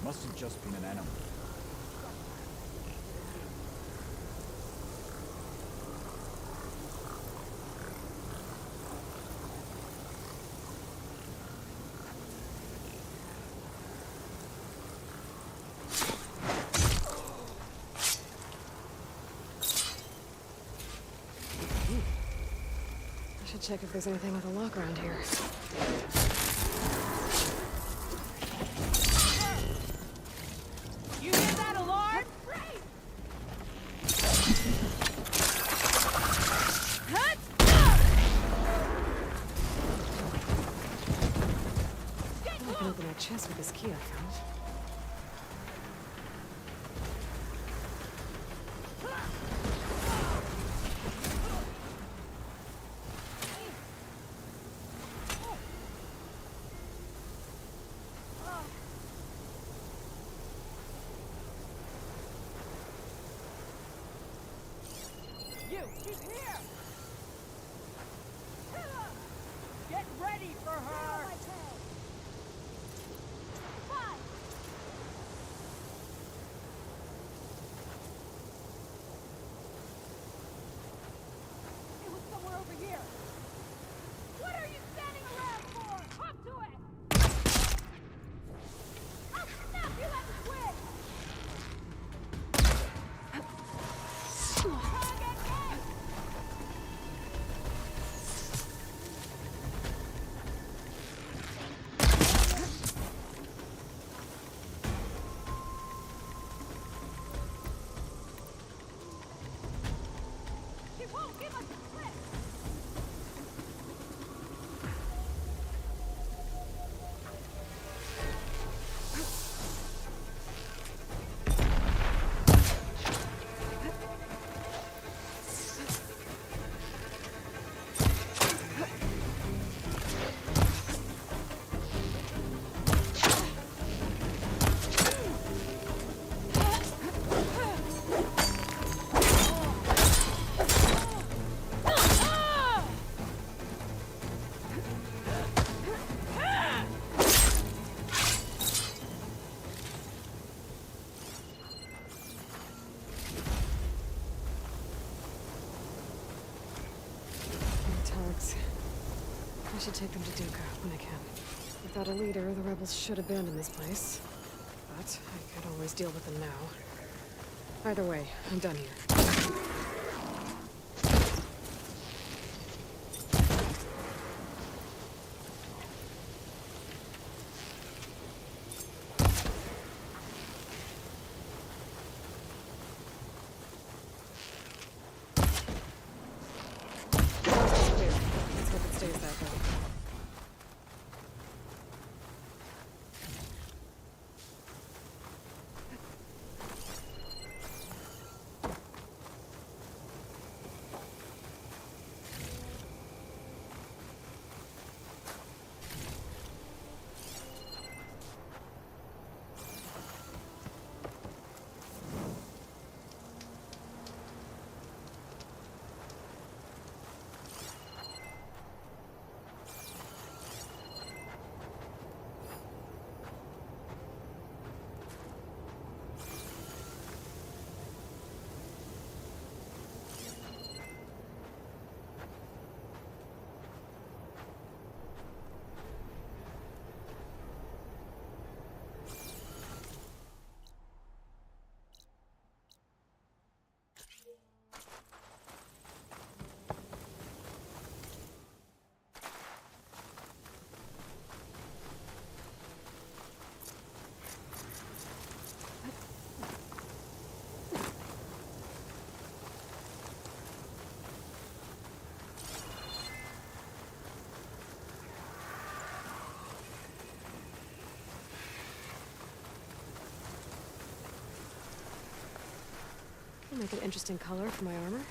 Must have just been an enemy. I should check if there's anything with a lock around here. You hear that alarm? I can open that chest with this key I found. She's here! Get ready for her! It was somewhere over here. What are you standing around for? Up to it! I'll snap you at the twig! I should take them to Duca when I can. Without a leader, the rebels should abandon this place. But I could always deal with them now. Either way, I'm done here. Make an interesting color for my armor.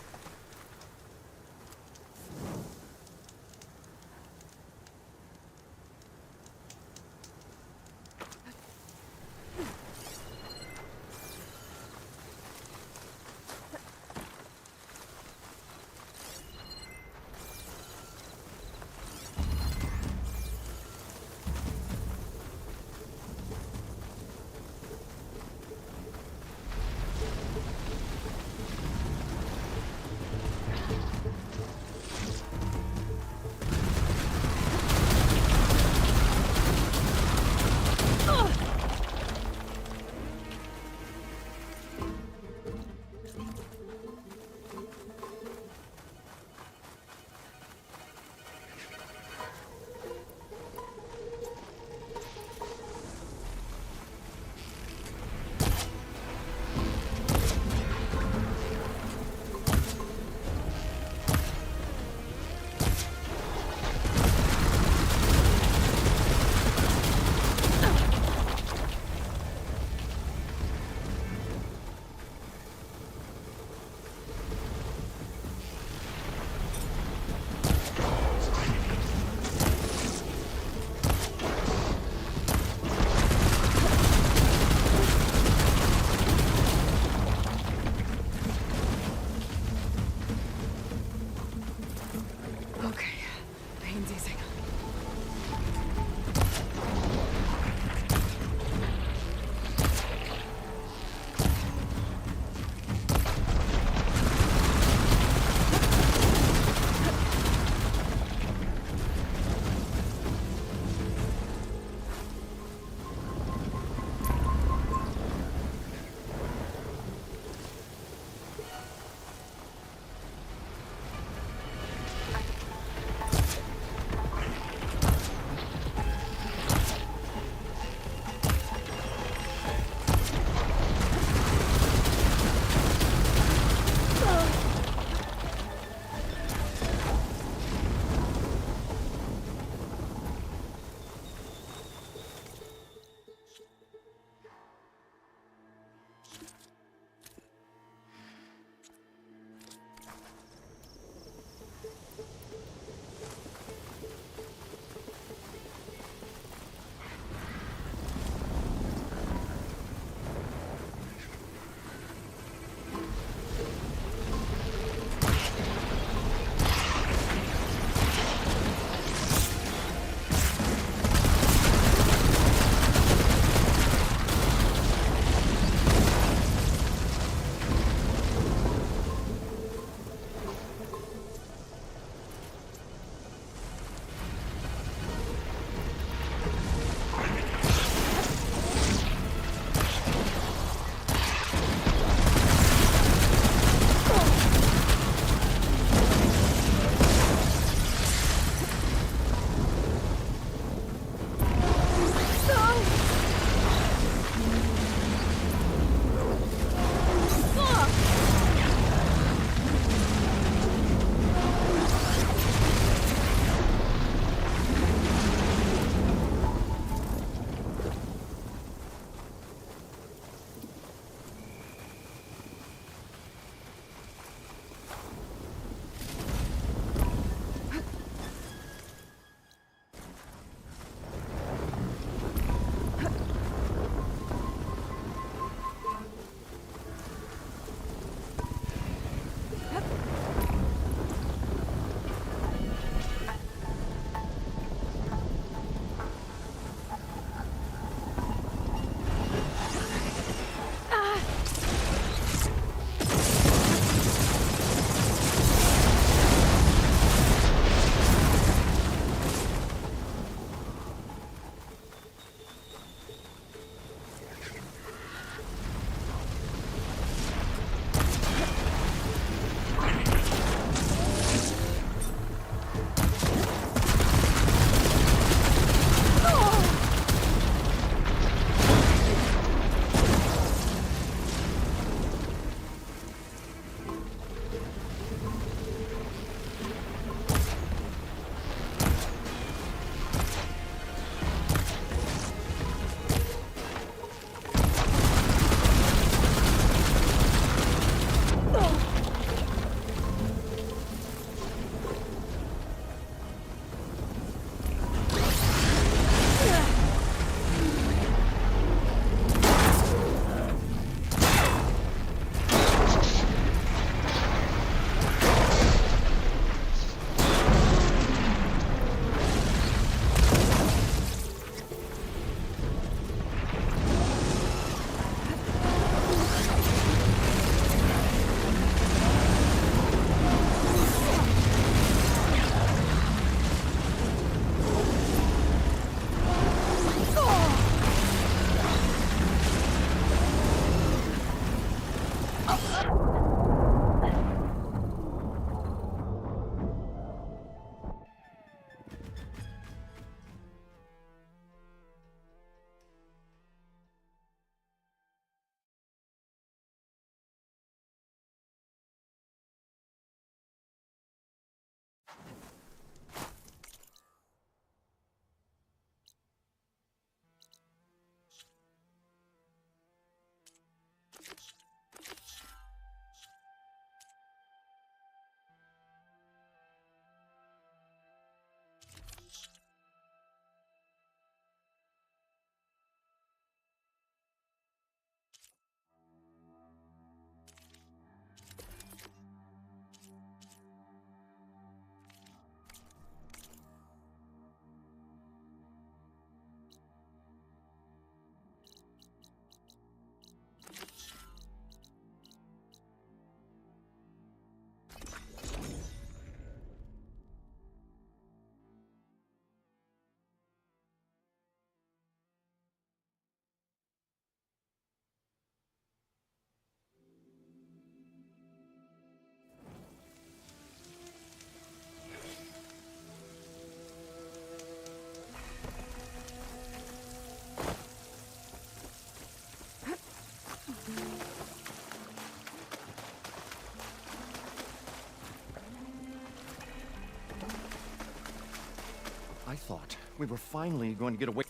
I thought we were finally going to get away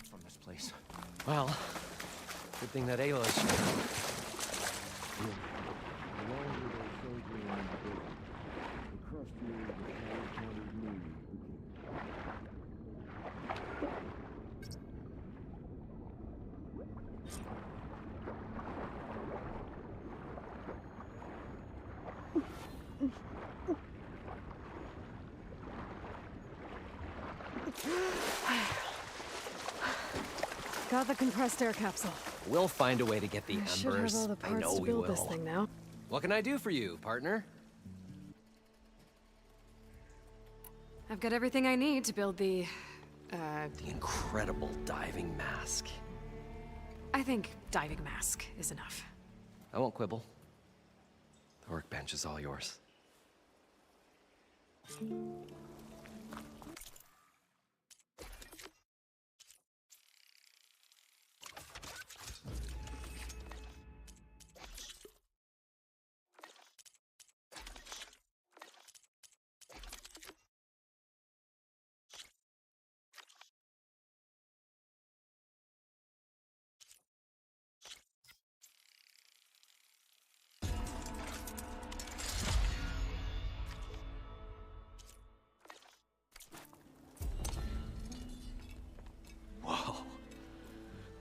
from this place. Well, good thing that Aloy's here. Got the compressed air capsule. We'll find a way to get the embers. Should have all the I parts know to we build will. this thing now. What can I do for you, partner? I've got everything I need to build the incredible diving mask. I think diving mask is enough. I won't quibble. The workbench is all yours.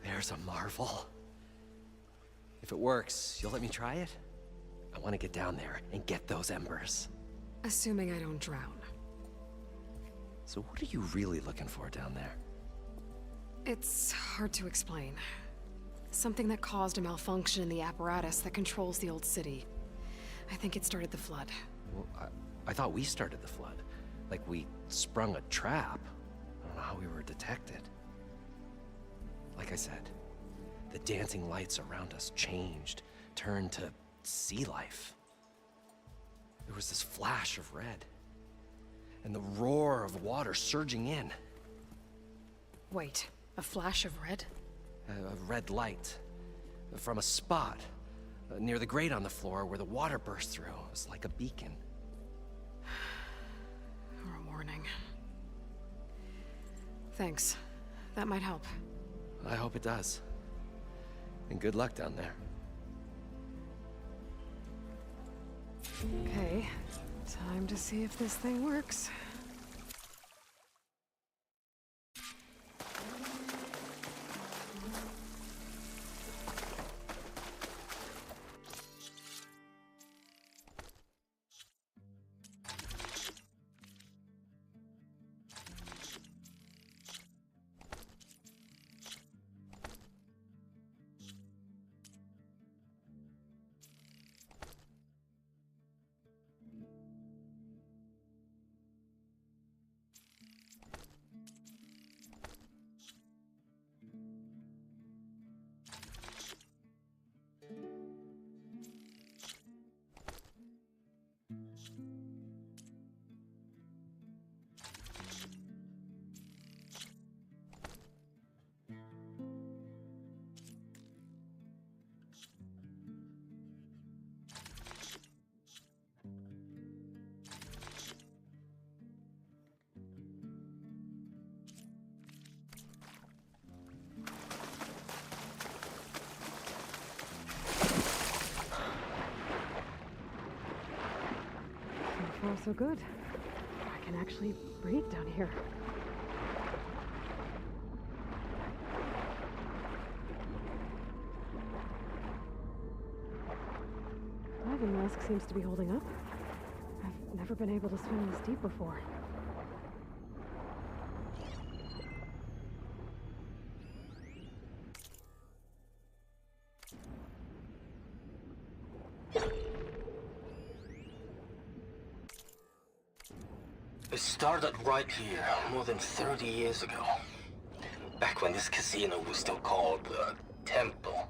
There's a marvel. If it works, you'll let me try it? I want to get down there and get those embers. Assuming I don't drown. So what are you really looking for down there? It's hard to explain. Something that caused a malfunction in the apparatus that controls the old city. I think it started the flood. Well, I thought we started the flood. Like we sprung a trap. I don't know how we were detected. Like I said, the dancing lights around us changed, turned to sea life. There was this flash of red, and the roar of water surging in. Wait, a flash of red? A red light from a spot near the grate on the floor where the water burst through. It was like a beacon. Or a warning. Thanks. That might help. I hope it does. And good luck down there. Okay, time to see if this thing works. So far, so good. I can actually breathe down here. Diving mask seems to be holding up. I've never been able to swim this deep before. It started right here, more than 30 years ago. Back when this casino was still called the Temple.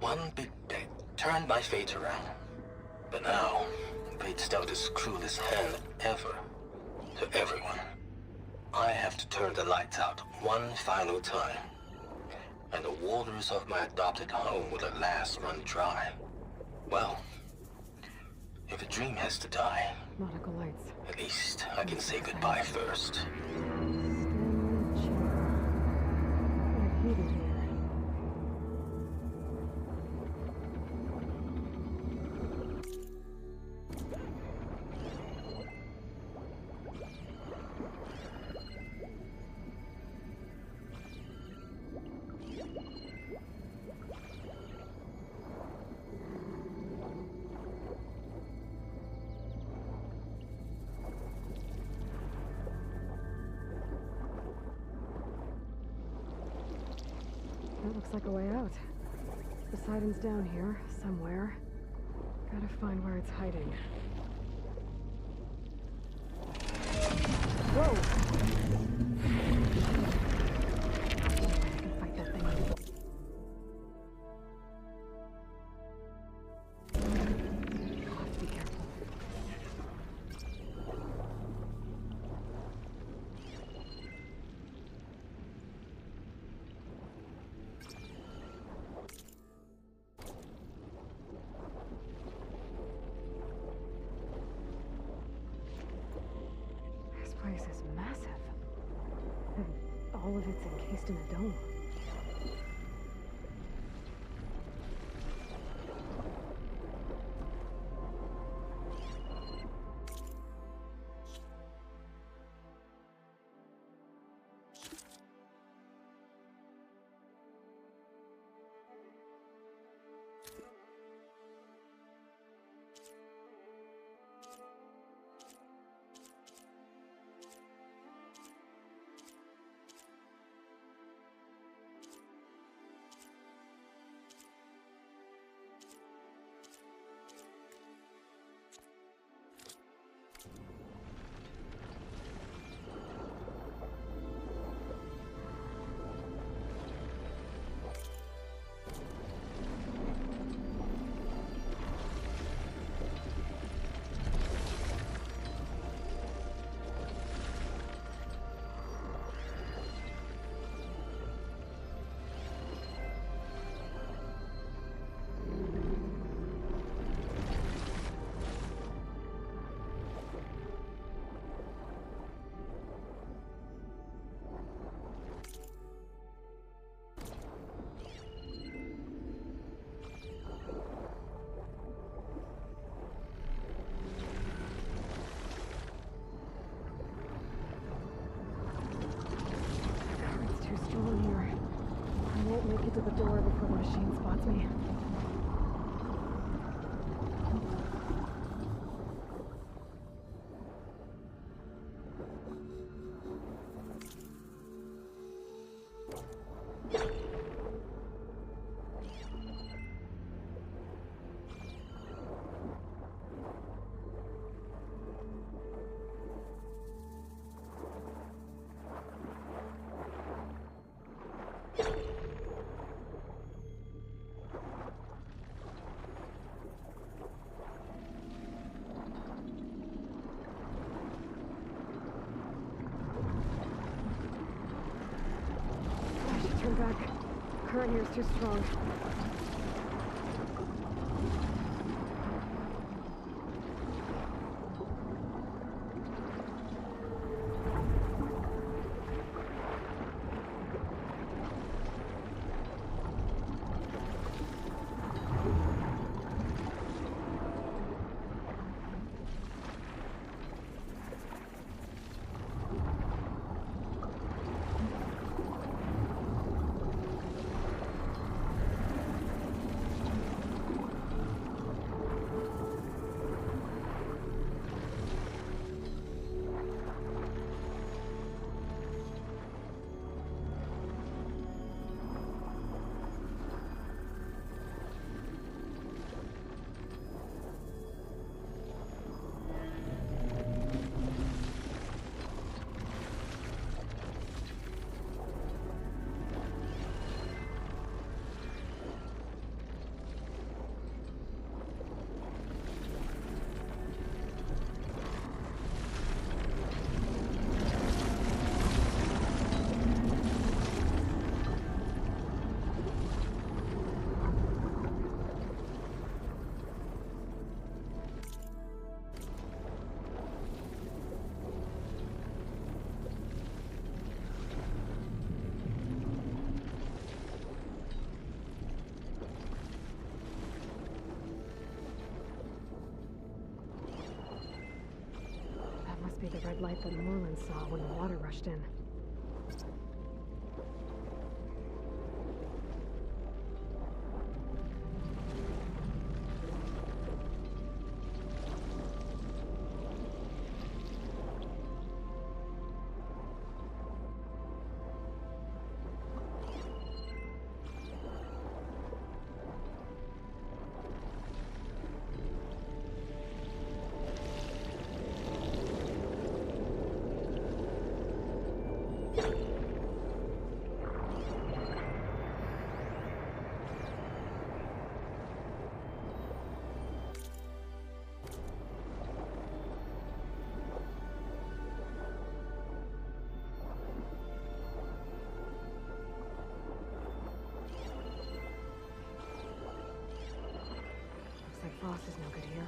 One big bet turned my fate around. But now, fate's dealt its cruelest hand ever to everyone. I have to turn the lights out one final time. And the waters of my adopted home will at last run dry. Well, dream has to die. Nautical lights. At least I can say goodbye first. Heated here. That looks like a way out. Poseidon's down here, somewhere. Gotta find where it's hiding. Whoa! I can fight that thing. I'll have to be careful. This place is massive. And all of it's encased in a dome. Make it to the door before the machine spots me. Turn back. Current here is too strong. red light that Moreland saw when the water rushed in. Frost is no good here.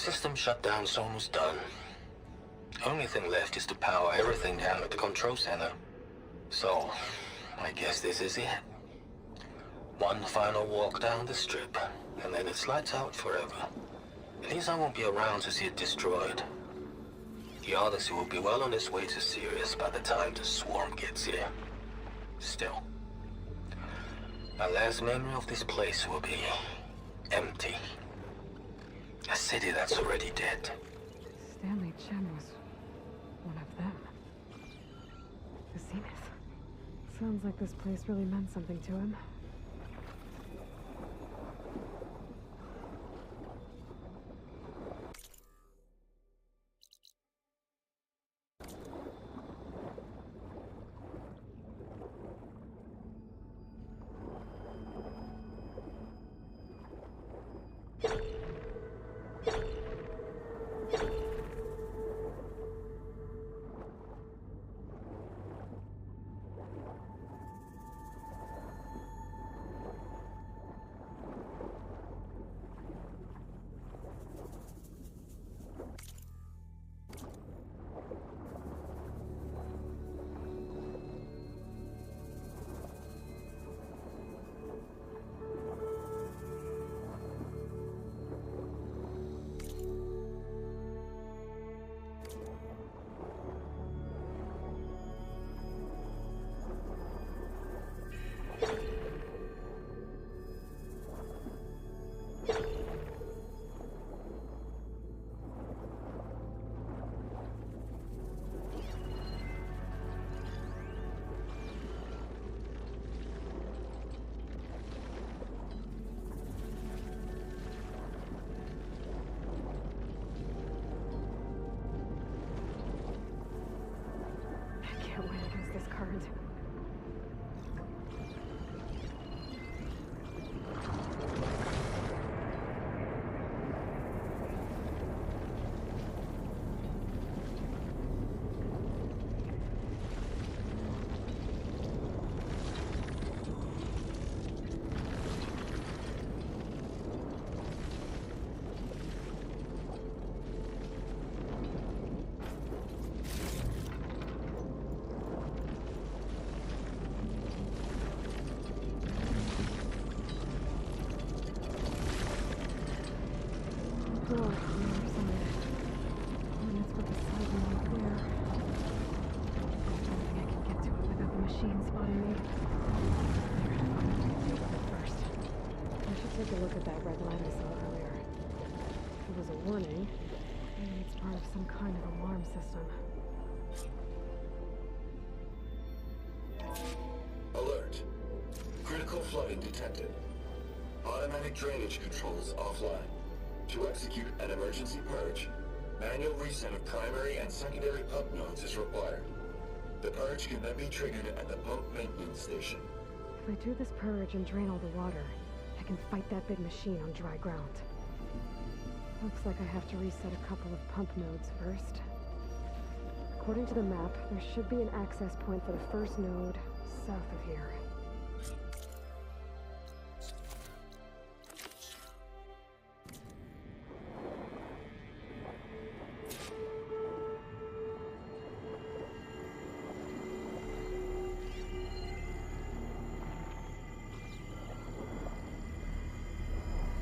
System shutdown's almost done. Only thing left is to power everything down at the control center. So, I guess this is it. One final walk down the strip, and then it's lights out forever. At least I won't be around to see it destroyed. The Odyssey will be well on its way to Sirius by the time the swarm gets here. Still, my last memory of this place will be empty. A city that's already dead. Stanley Chen was one of them. The Zenith. Sounds like this place really meant something to him. Can't win against this current. Take a look at that red light I saw earlier. If it was a warning, maybe it's part of some kind of alarm system. Alert. Critical flooding detected. Automatic drainage controls offline. To execute an emergency purge, manual reset of primary and secondary pump nodes is required. The purge can then be triggered at the pump maintenance station. If I do this purge and drain all the water, I can fight that big machine on dry ground. Looks like I have to reset a couple of pump nodes first. According to the map, there should be an access point for the first node south of here.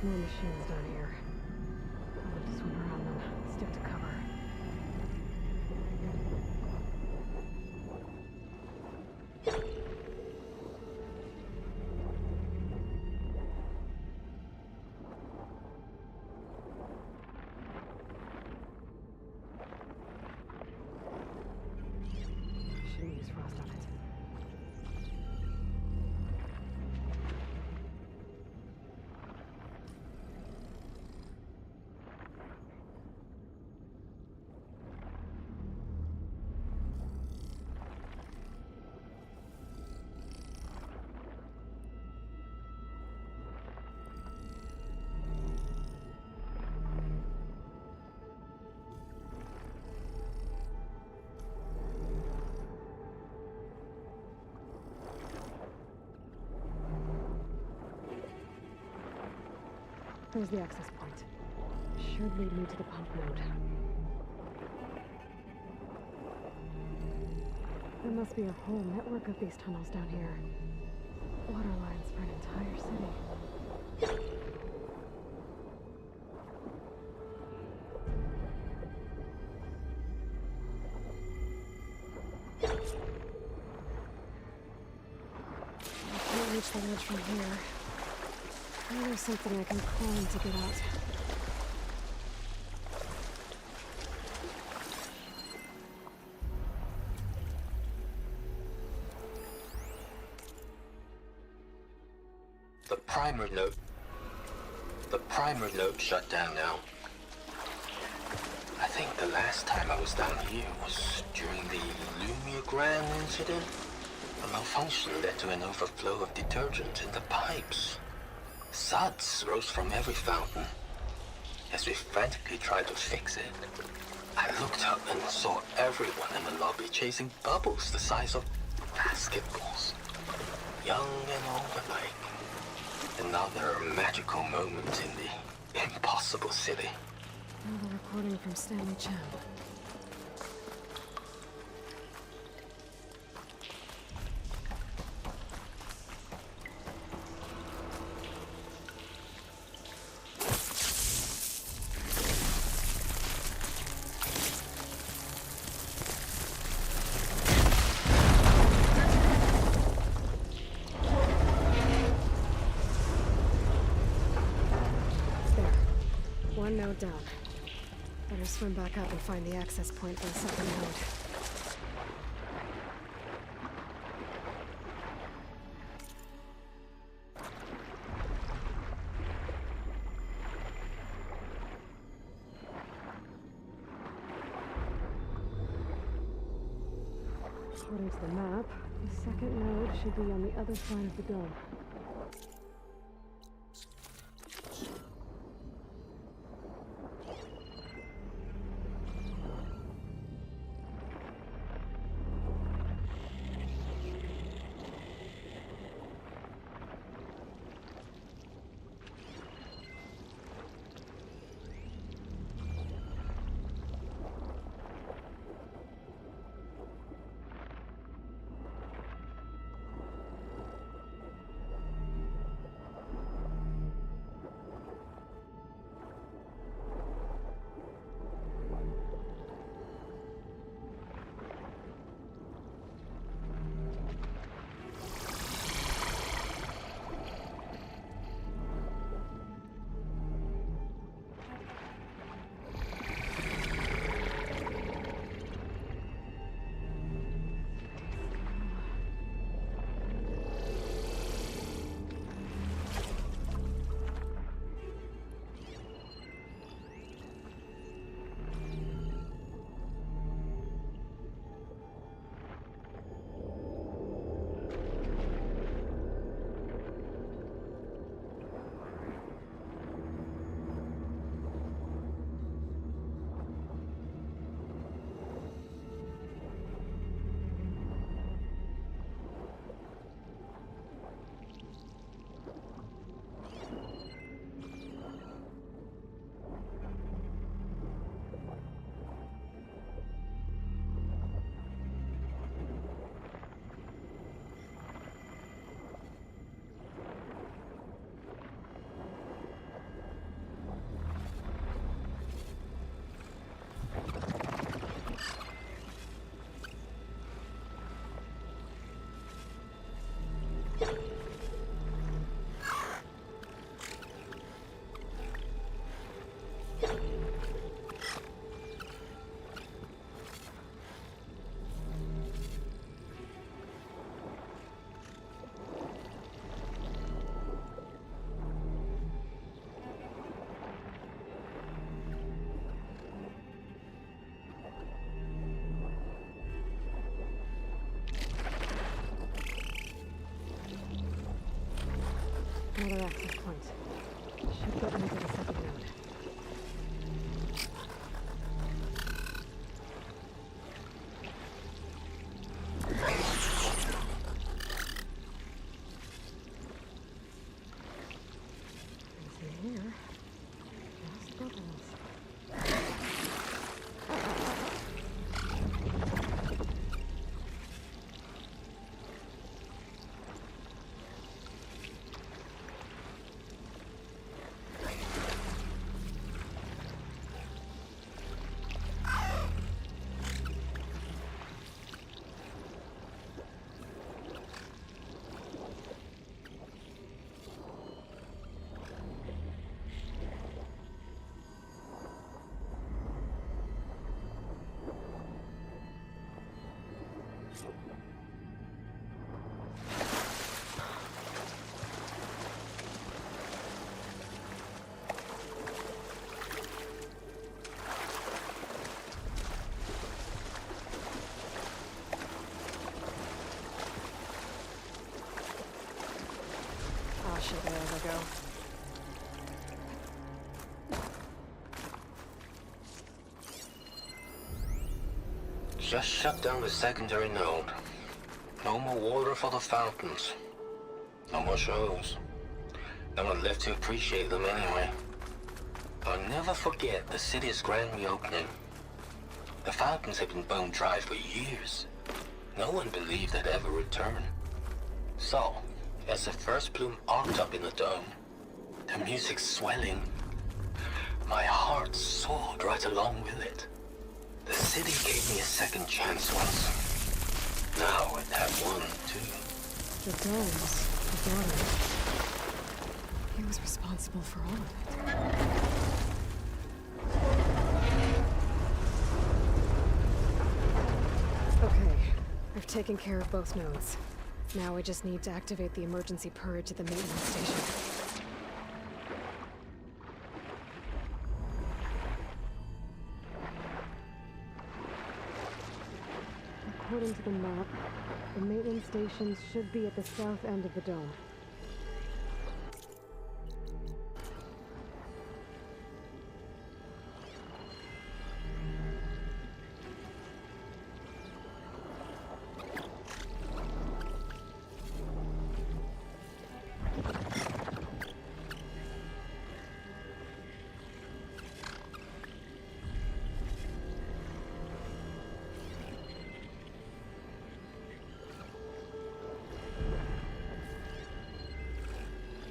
More machines down here. I'll have to swim around them, stick to cover. Shouldn't use frost on it. There's the access point. should lead me to the pump node. There must be a whole network of these tunnels down here. Water lines for an entire city. I can't reach the ledge from here. Maybe there's something I can climb to get out. The primer node shut down now. I think the last time I was down here was during the Lumiagram incident. A malfunction led to an overflow of detergent in the pipes. Suds rose from every fountain. As we frantically tried to fix it, I looked up and saw everyone in the lobby chasing bubbles the size of basketballs. Young and old alike. Another magical moment in the impossible city. Another recording from Stanley Chen. One node down. Better swim back up and find the access point for the second node. According to the map, the second node should be on the other side of the dome. go. Just shut down the secondary node. No more water for the fountains. No more shows. No one left to appreciate them anyway. I'll never forget the city's grand reopening. The fountains had been bone dry for years. No one believed they'd ever return. So, as the first plume arced up in the dome, the music swelling, my heart soared right along with it. The city gave me a second chance once. Now it had one, too. The domes, the water. He was responsible for all of it. Okay, I've taken care of both nodes. Now I just need to activate the emergency purge at the maintenance station. According to the map, the maintenance stations should be at the south end of the dome.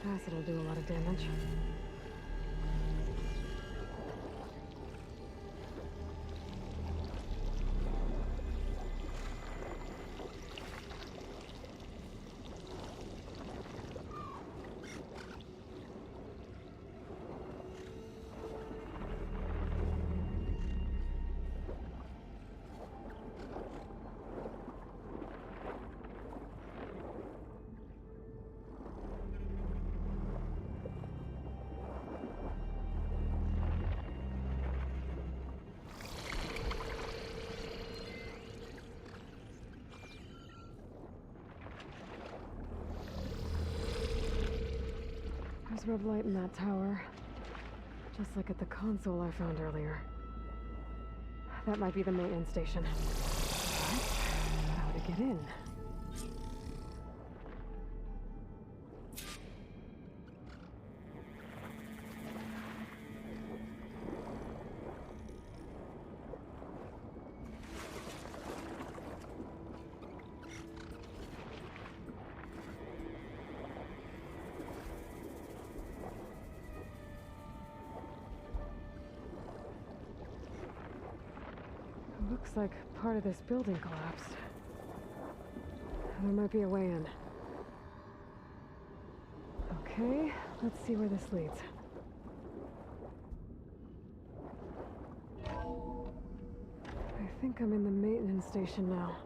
Acid will do a lot of damage. There's red light in that tower. Just like at the console I found earlier. That might be the maintenance station. How to get in? Looks like part of this building collapsed. There might be a way in. Okay, let's see where this leads. I think I'm in the maintenance station now.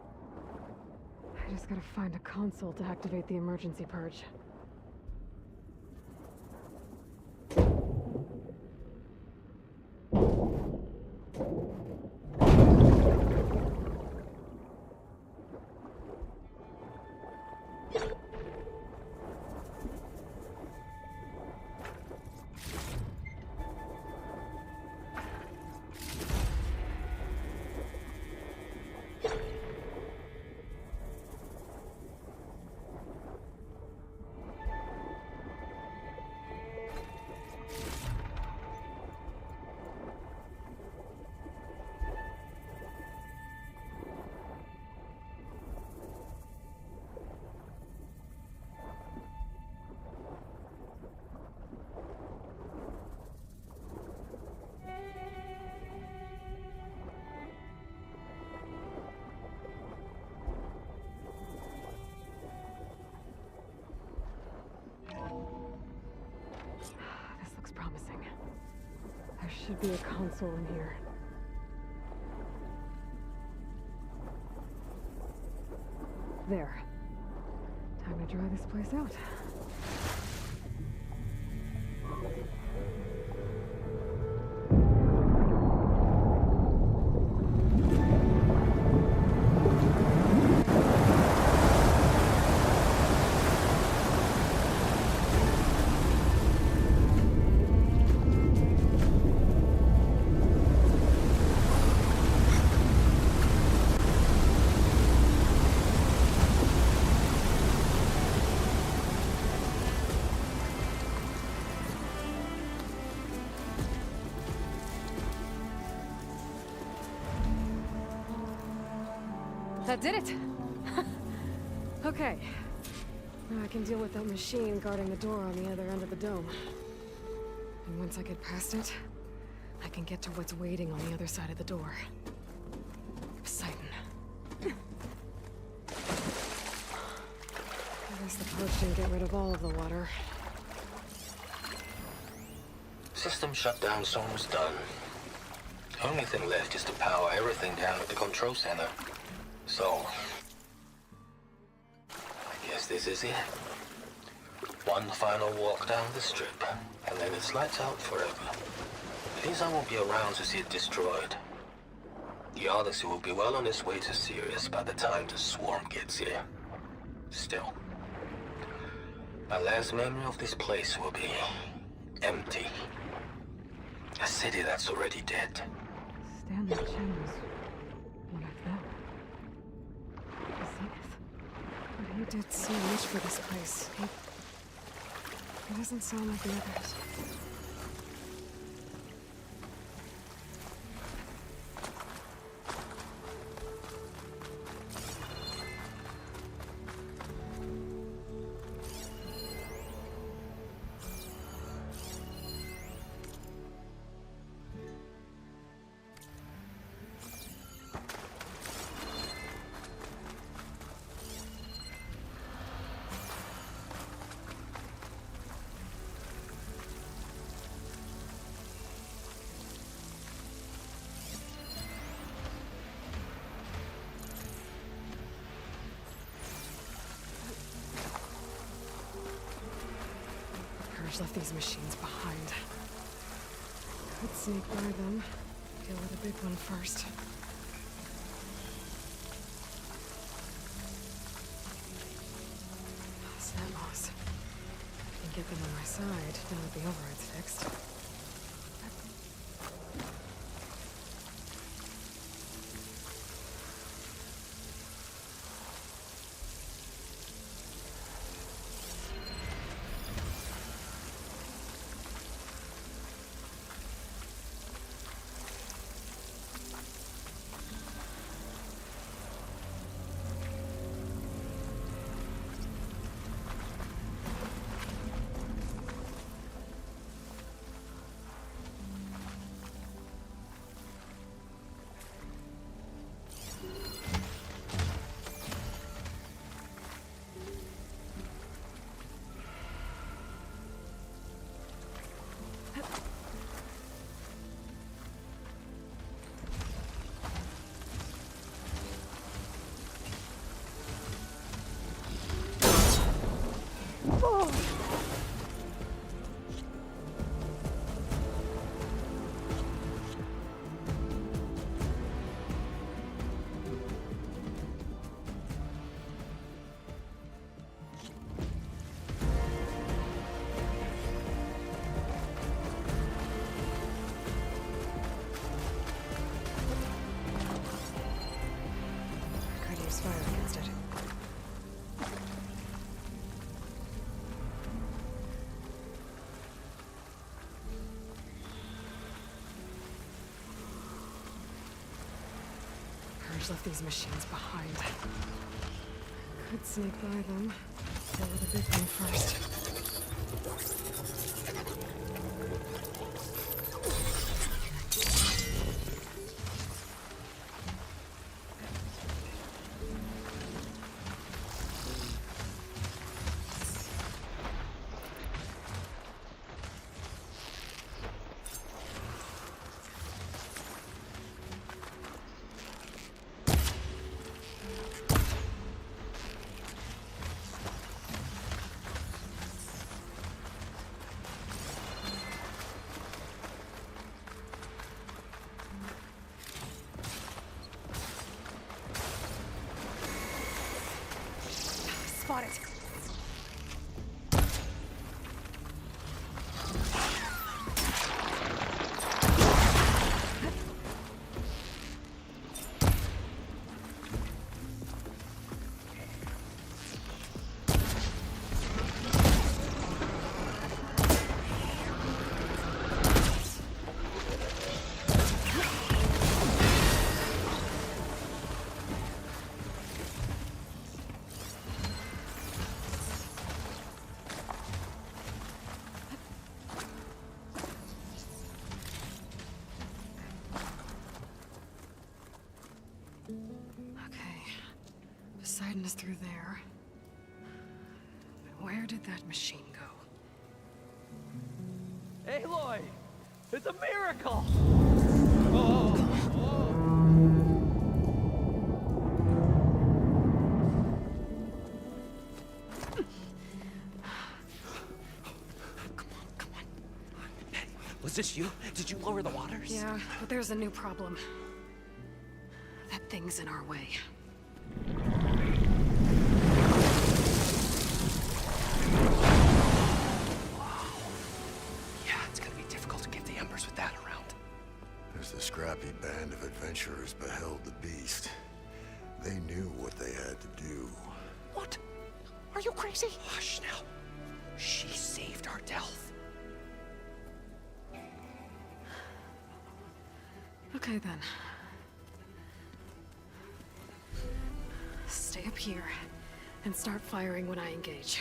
I just gotta find a console to activate the emergency purge. There should be a console in here. There. Time to dry this place out. That did it! Okay. Now I can deal with that machine guarding the door on the other end of the dome. And once I get past it, I can get to what's waiting on the other side of the door. Poseidon. I guess the purge didn't get rid of all of the water. System shutdown's almost done. The only thing left is to power everything down at the control center. So, I guess this is it. One final walk down the strip, and then it's lights out forever. At least I won't be around to see it destroyed. The Odyssey will be well on its way to Sirius by the time the swarm gets here. Still, my last memory of this place will be empty. A city that's already dead. Stanley Chen was one of them. But he did so much for this place. He doesn't sound like the others. Left these machines behind. Could sneak by them. Deal with the big one first. Snap loss. I can get them on my side now that the override's fixed. Left these machines behind. Could sneak by them. Deal with the big one first. Spot it. Poseidon is through there. Where did that machine go? Aloy! It's a miracle! Was this you? Did you lower the waters? Yeah, but there's a new problem. That thing's in our way. Yeah, it's gonna be difficult to get the embers with that around. As the scrappy band of adventurers beheld the beast, they knew what they had to do. What? Are you crazy? Hush now. She saved our Delph. Okay then. Stay up here and start firing when I engage.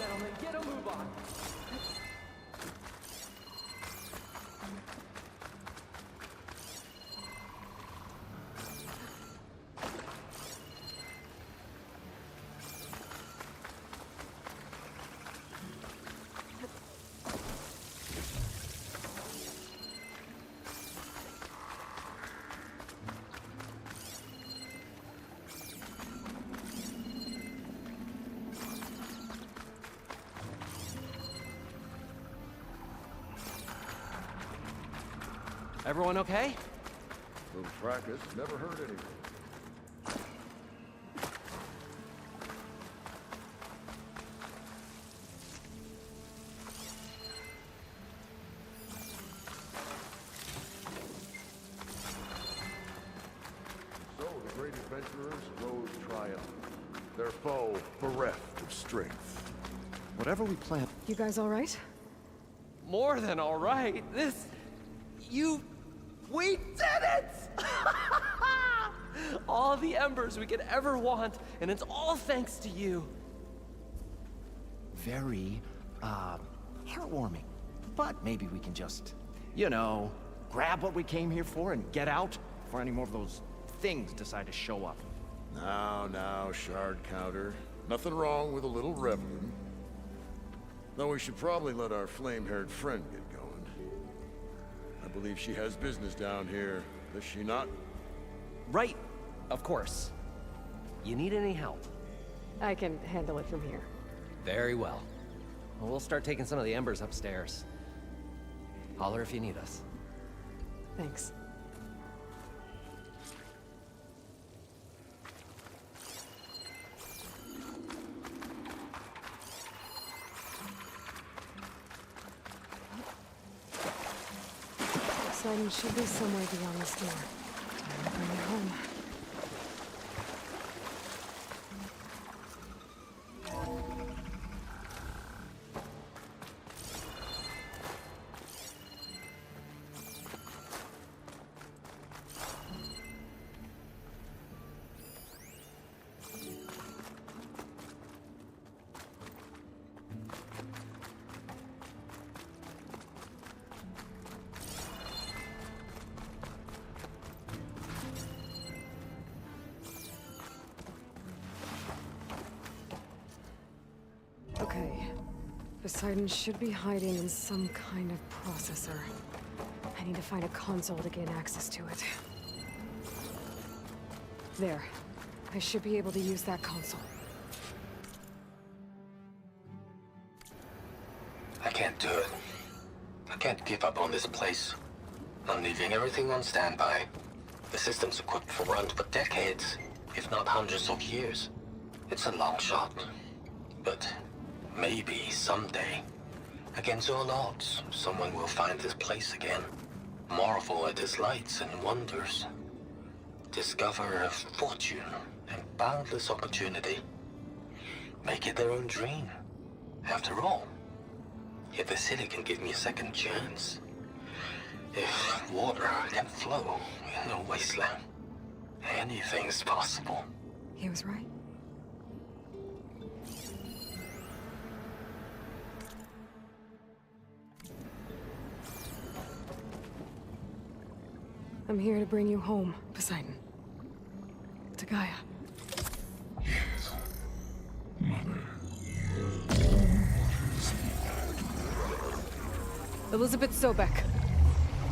gentlemen, get a move on. Everyone okay? Little fracas, never heard anything. So, the great adventurers rose triumphant. Their foe bereft of strength. Whatever we plan. You guys all right? More than all right. We did it! All the embers we could ever want, and it's all thanks to you. Very, heartwarming. But maybe we can just, grab what we came here for and get out before any more of those things decide to show up. Now, shard counter. Nothing wrong with a little revenue. Though we should probably let our flame-haired friend get going. I believe she has business down here, does she not? Right, of course. You need any help? I can handle it from here. Very well. We'll start taking some of the embers upstairs. Holler if you need us. Thanks. Poseidon should be somewhere beyond this door. I'll bring it home. Okay. Poseidon should be hiding in some kind of processor. I need to find a console to gain access to it. There. I should be able to use that console. I can't do it. I can't give up on this place. I'm leaving everything on standby. The system's equipped for runs for decades, if not hundreds of years. It's a long shot. But maybe someday, against all odds, someone will find this place again. Marvel at its lights and wonders. Discover a fortune and boundless opportunity. Make it their own dream. After all, if the city can give me a second chance, if water can flow in a wasteland, anything's possible. He was right. I'm here to bring you home, Poseidon. To Gaia. Yes, Mother. Elizabeth Sobek.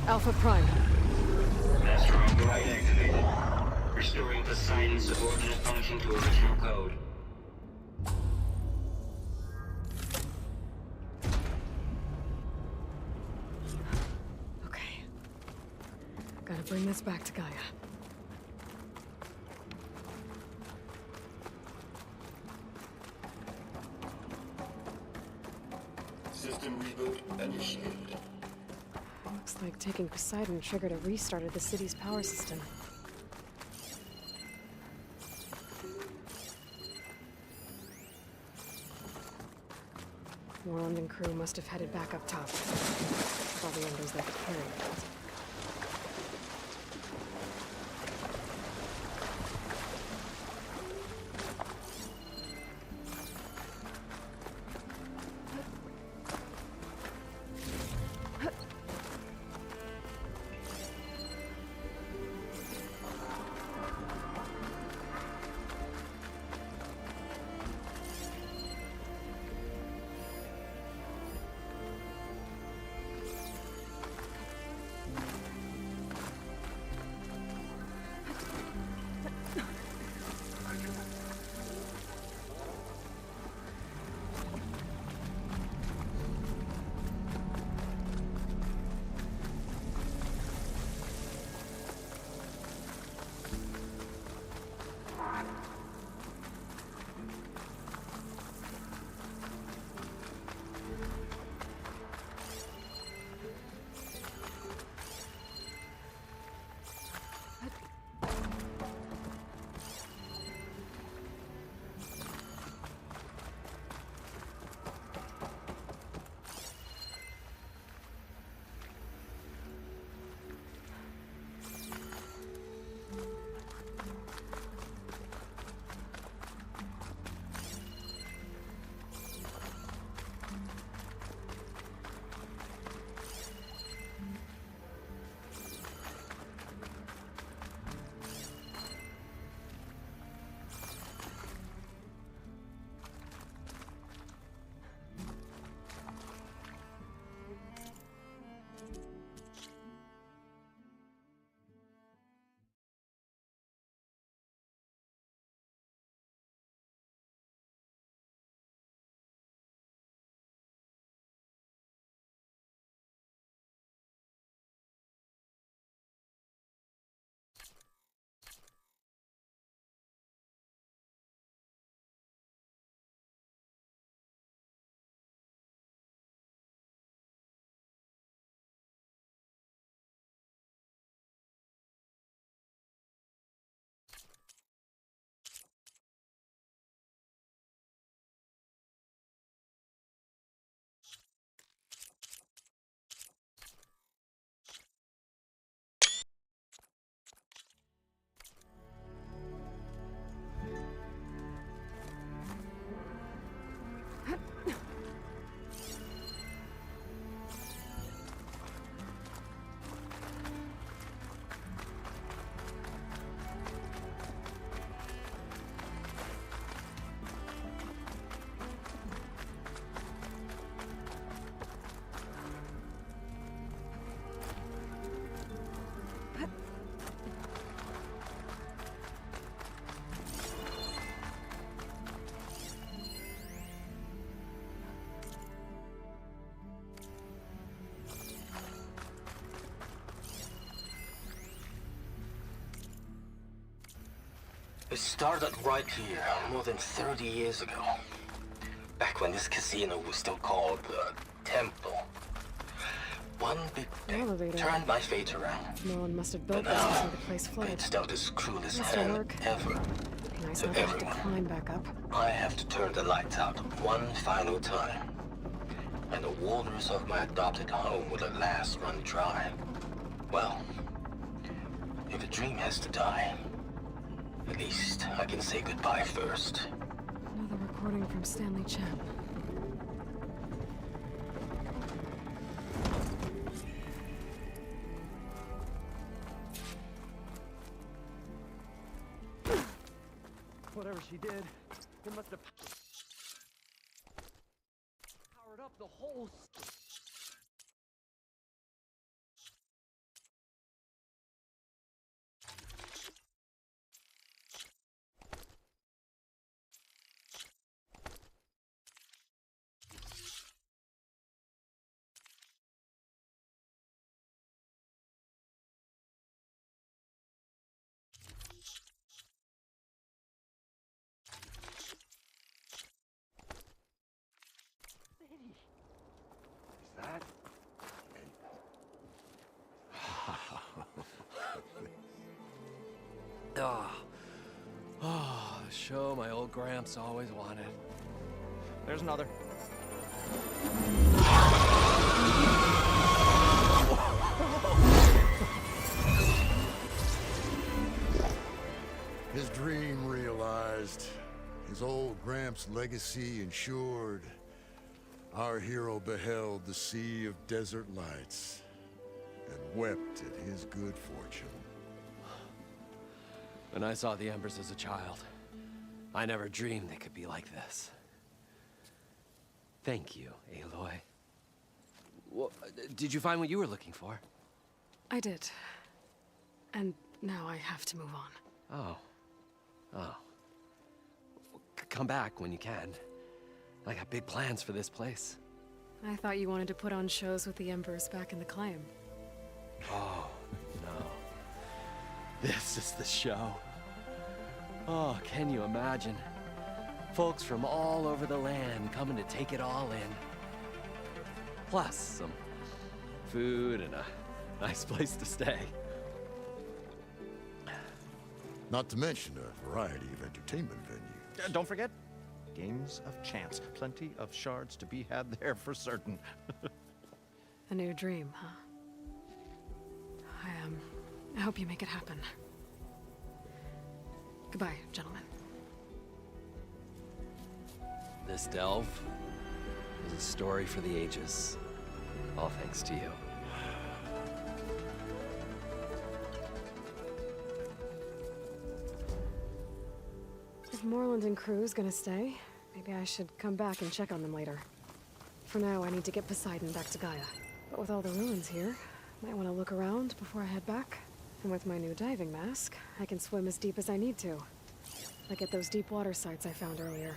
Alpha Prime. Master override activated. Restoring Poseidon's subordinate function to original code. Okay. Gotta bring this back to Gaia. System reboot initiated. Looks like taking Poseidon triggered a restart of the city's power system. Warland and crew must have headed back up top. Probably embers they could carry. It started right here, more than 30 years ago. Back when this casino was still called the Temple. One big day turned my fate around. No one must have built But that now, before the place flooded. it's dealt as cruel as Must hand work. ever Nice to not to have to everyone. climb back up. I have to turn the lights out one final time. And the waters of my adopted home will at last run dry. Well, if a dream has to die, at least I can say goodbye first. Another recording from Stanley Chen. Whatever she did, it must have powered up the whole. That? Oh, the show my old Gramps always wanted. There's another. His dream realized. His old Gramps' legacy ensured. Our hero beheld the sea of desert lights and wept at his good fortune. When I saw the embers as a child, I never dreamed they could be like this. Thank you, Aloy. Well, did you find what you were looking for? I did. And now I have to move on. Oh. Oh. Come back when you can. I got big plans for this place. I thought you wanted to put on shows with the Embers back in the Claim. Oh, no. This is the show. Oh, can you imagine? Folks from all over the land coming to take it all in. Plus, some food and a nice place to stay. Not to mention a variety of entertainment venues. Don't forget, games of chance. Plenty of shards to be had there for certain. A new dream, huh? I hope you make it happen. Goodbye, gentlemen. This delve is a story for the ages. All thanks to you. If Moreland and crew's gonna stay, maybe I should come back and check on them later. For now, I need to get Poseidon back to Gaia. But with all the ruins here, might want to look around before I head back. And with my new diving mask, I can swim as deep as I need to. Like at those deep water sites I found earlier.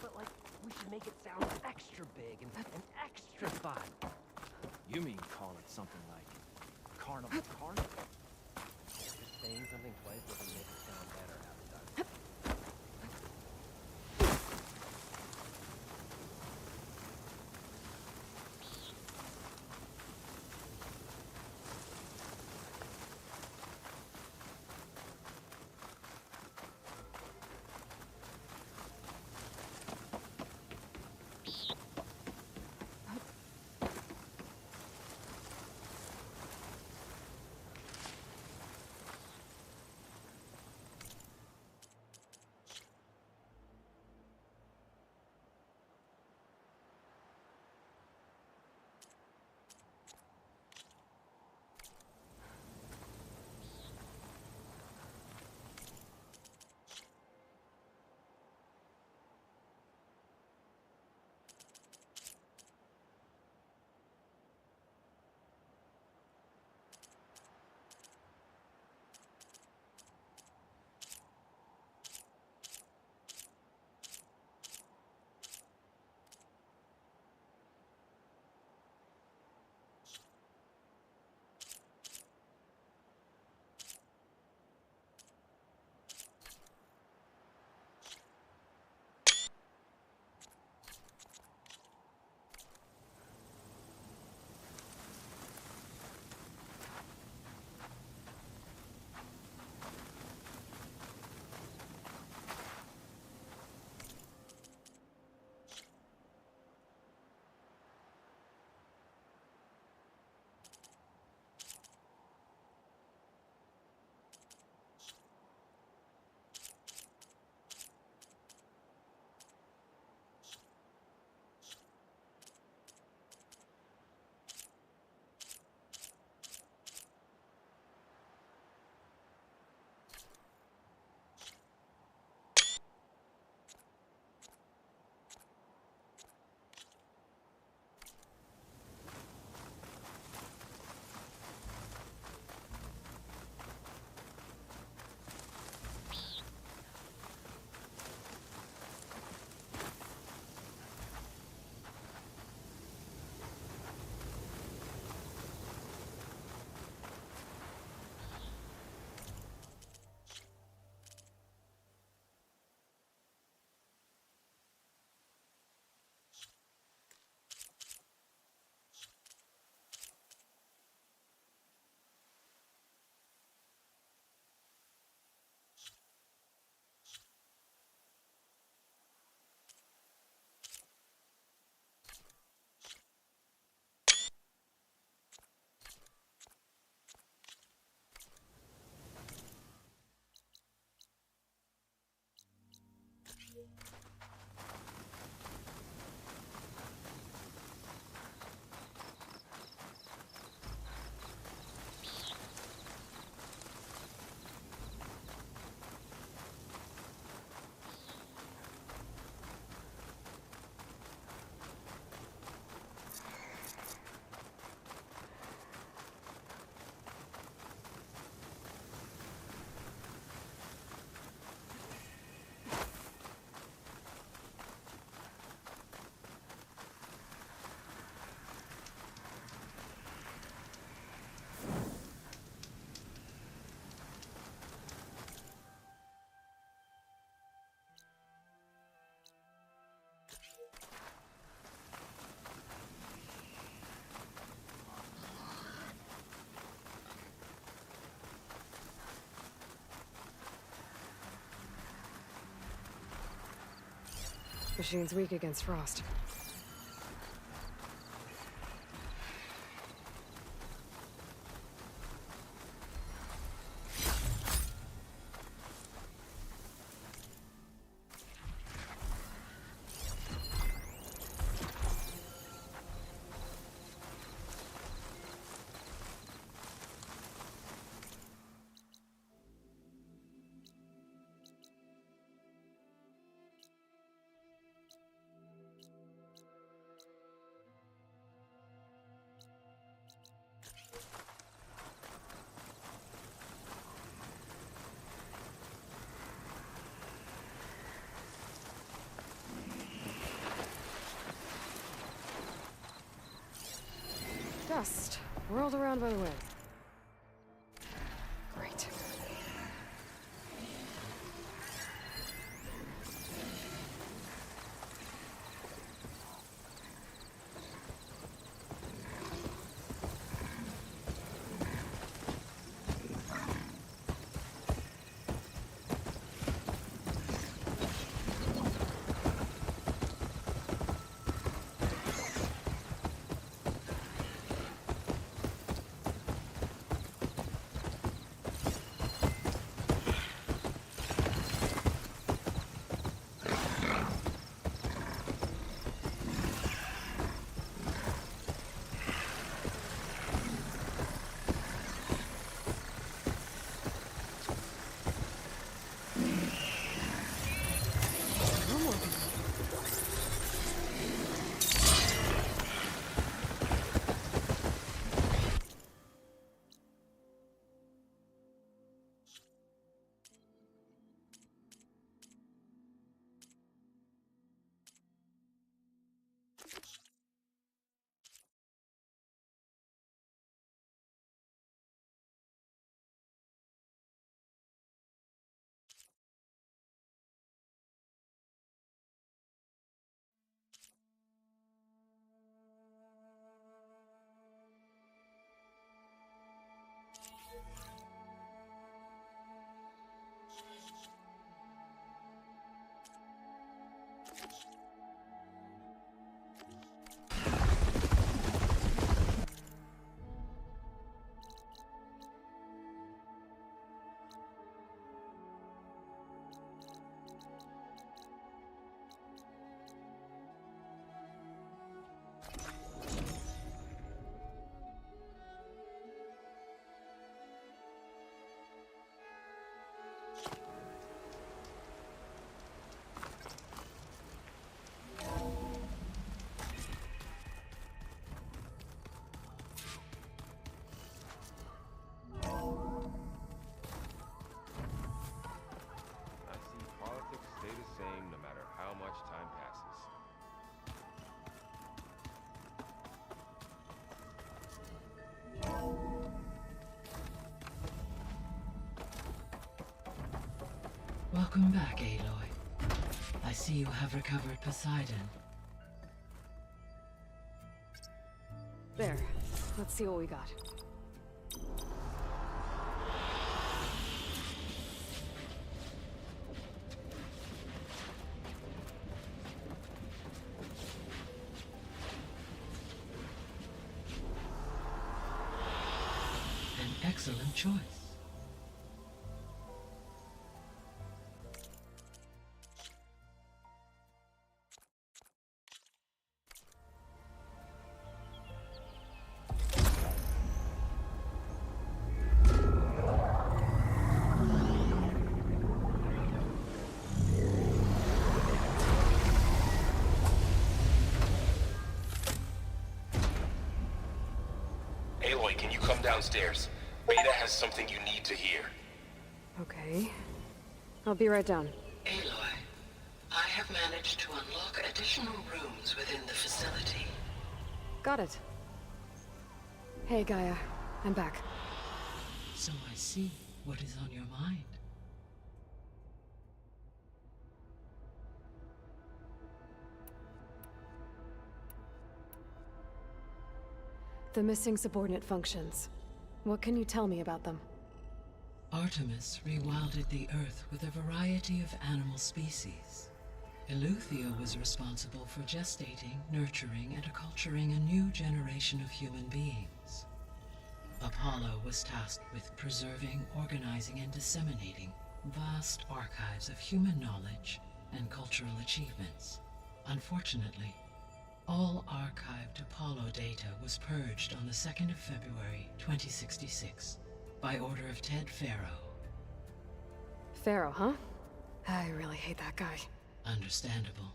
But like, we should make it sound extra big and extra fun. You mean call it something like Carnival Carnival? Just saying something twice doesn't make it sound better half the time. Machine's weak against frost. Dust, whirled around by the wind. Great. Welcome back, Aloy. I see you have recovered Poseidon. There. Let's see what we got. An excellent choice. downstairs. Beta has something you need to hear. Okay. I'll be right down. Aloy, I have managed to unlock additional rooms within the facility. Got it. Hey, Gaia. I'm back. So I see what is on your mind. The missing subordinate functions. What can you tell me about them? Artemis rewilded the Earth with a variety of animal species. Eleuthia was responsible for gestating, nurturing, and acculturating a new generation of human beings. Apollo was tasked with preserving, organizing, and disseminating vast archives of human knowledge and cultural achievements. Unfortunately, all archived Apollo data was purged on the 2nd of February, 2066, by order of Ted Faro. Pharaoh, huh? I really hate that guy. Understandable.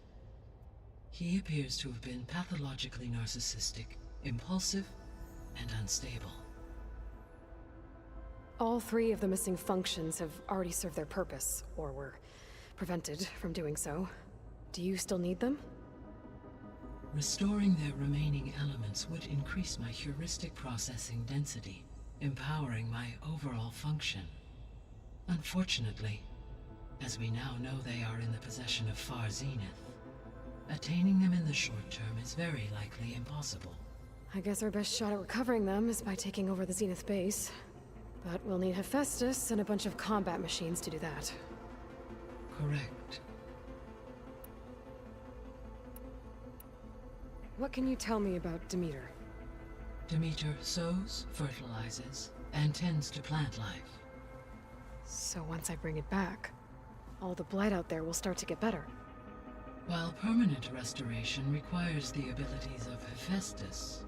He appears to have been pathologically narcissistic, impulsive, and unstable. All 3 of the missing functions have already served their purpose, or were prevented from doing so. Do you still need them? Restoring their remaining elements would increase my heuristic processing density, empowering my overall function. Unfortunately, as we now know they are in the possession of Far Zenith, attaining them in the short term is very likely impossible. I guess our best shot at recovering them is by taking over the Zenith base. But we'll need Hephaestus and a bunch of combat machines to do that. Correct. What can you tell me about Demeter? Demeter sows, fertilizes, and tends to plant life. So once I bring it back, all the blight out there will start to get better. While permanent restoration requires the abilities of Hephaestus,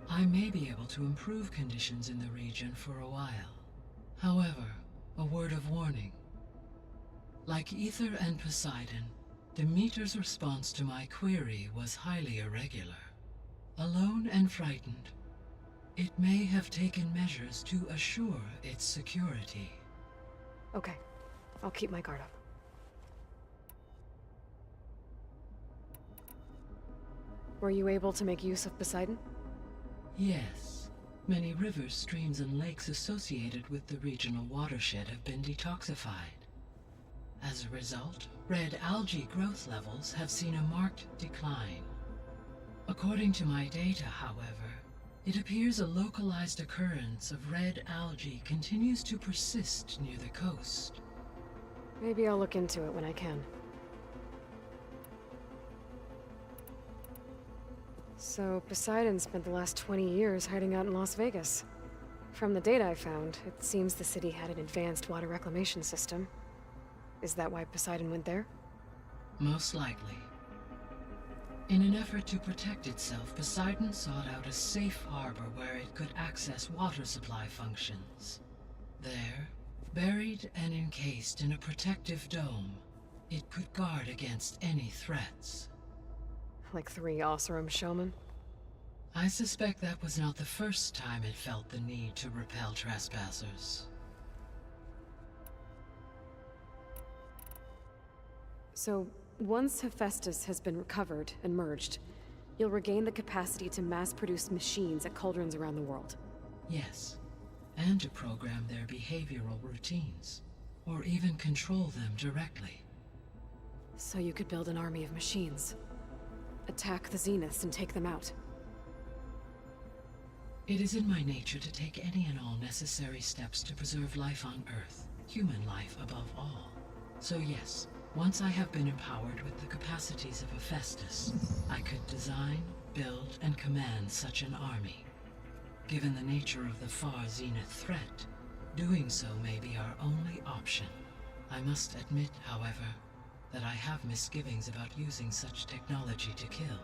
I may be able to improve conditions in the region for a while. However, a word of warning. Like Ether and Poseidon, Demeter's response to my query was highly irregular. Alone and frightened, it may have taken measures to assure its security. Okay, I'll keep my guard up. Were you able to make use of Poseidon? Yes. Many rivers, streams, and lakes associated with the regional watershed have been detoxified. As a result, red algae growth levels have seen a marked decline. According to my data, however, it appears a localized occurrence of red algae continues to persist near the coast. Maybe I'll look into it when I can. So, Poseidon spent the last 20 years hiding out in Las Vegas. From the data I found, it seems the city had an advanced water reclamation system. Is that why Poseidon went there? Most likely. In an effort to protect itself, Poseidon sought out a safe harbor where it could access water supply functions. There, buried and encased in a protective dome, it could guard against any threats. Like 3 Oseram showmen? I suspect that was not the first time it felt the need to repel trespassers. So, once Hephaestus has been recovered and merged, you'll regain the capacity to mass-produce machines at cauldrons around the world. Yes, and to program their behavioral routines, or even control them directly. So you could build an army of machines. Attack the Zeniths and take them out. It is in my nature to take any and all necessary steps to preserve life on Earth, human life above all. So yes, once I have been empowered with the capacities of Hephaestus, I could design, build, and command such an army. Given the nature of the Far Zenith threat, doing so may be our only option. I must admit, however, that I have misgivings about using such technology to kill,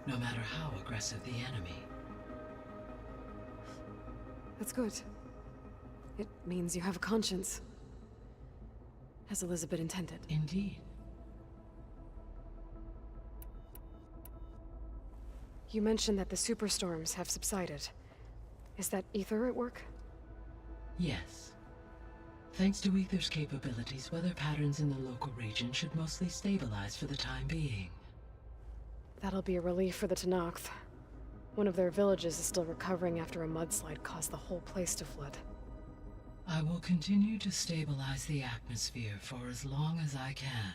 no matter how aggressive the enemy. That's good. It means you have a conscience. As Elizabeth intended. Indeed. You mentioned that the superstorms have subsided. Is that Ether at work? Yes. Thanks to Ether's capabilities, weather patterns in the local region should mostly stabilize for the time being. That'll be a relief for the Tenakth. One of their villages is still recovering after a mudslide caused the whole place to flood. I will continue to stabilize the atmosphere for as long as I can.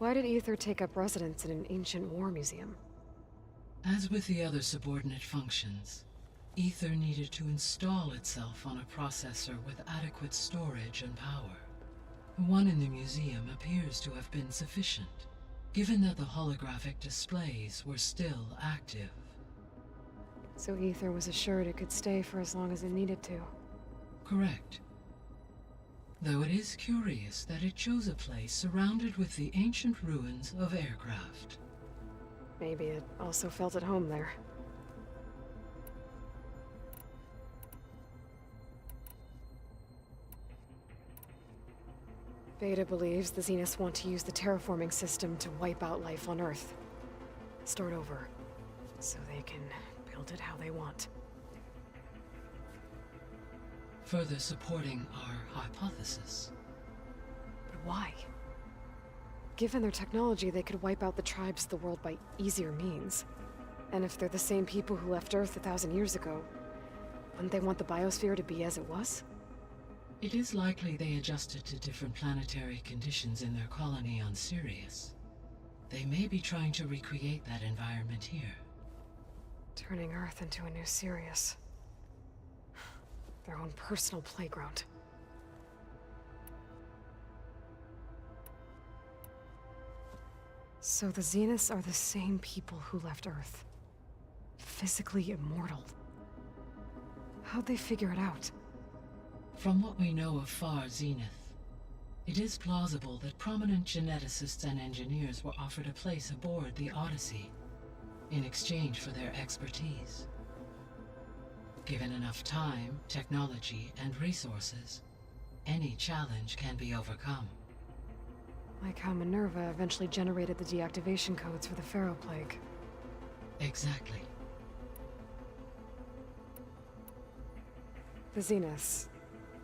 Why did Ether take up residence in an ancient war museum? As with the other subordinate functions, Ether needed to install itself on a processor with adequate storage and power. The one in the museum appears to have been sufficient, given that the holographic displays were still active. So Ether was assured it could stay for as long as it needed to. Correct. Though it is curious that it chose a place surrounded with the ancient ruins of aircraft. Maybe it also felt at home there. Beta believes the Zeniths want to use the terraforming system to wipe out life on Earth. Start over, so they can build it how they want. Further supporting our hypothesis. But why? Given their technology, they could wipe out the tribes of the world by easier means. And if they're the same people who left Earth 1,000 years ago, wouldn't they want the biosphere to be as it was? It is likely they adjusted to different planetary conditions in their colony on Sirius. They may be trying to recreate that environment here. Turning Earth into a new Sirius. Their own personal playground. So the Zeniths are the same people who left Earth. Physically immortal. How'd they figure it out? From what we know of Far Zenith, it is plausible that prominent geneticists and engineers were offered a place aboard the Odyssey in exchange for their expertise. Given enough time, technology, and resources, any challenge can be overcome. Like how Minerva eventually generated the deactivation codes for the Pharaoh Plague. Exactly. The Zeniths.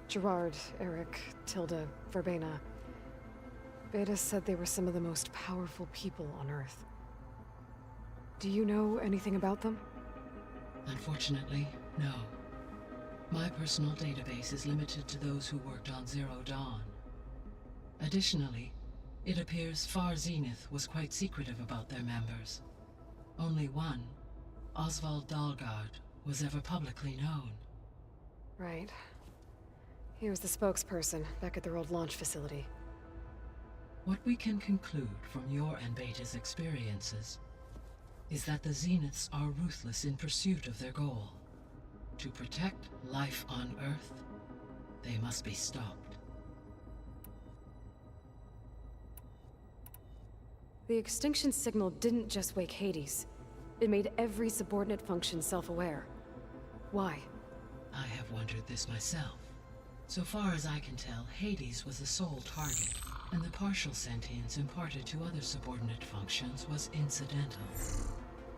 Gerard, Eric, Tilda, Verbena. Beta said they were some of the most powerful people on Earth. Do you know anything about them? Unfortunately, no. My personal database is limited to those who worked on Zero Dawn. Additionally, it appears Far Zenith was quite secretive about their members. Only one, Oswald Dalgard, was ever publicly known. Right. He was the spokesperson back at their old launch facility. What we can conclude from your and Beta's experiences is that the Zeniths are ruthless in pursuit of their goal. To protect life on Earth, they must be stopped. The extinction signal didn't just wake Hades. It made every subordinate function self-aware. Why? I have wondered this myself. So far as I can tell, Hades was the sole target, and the partial sentience imparted to other subordinate functions was incidental.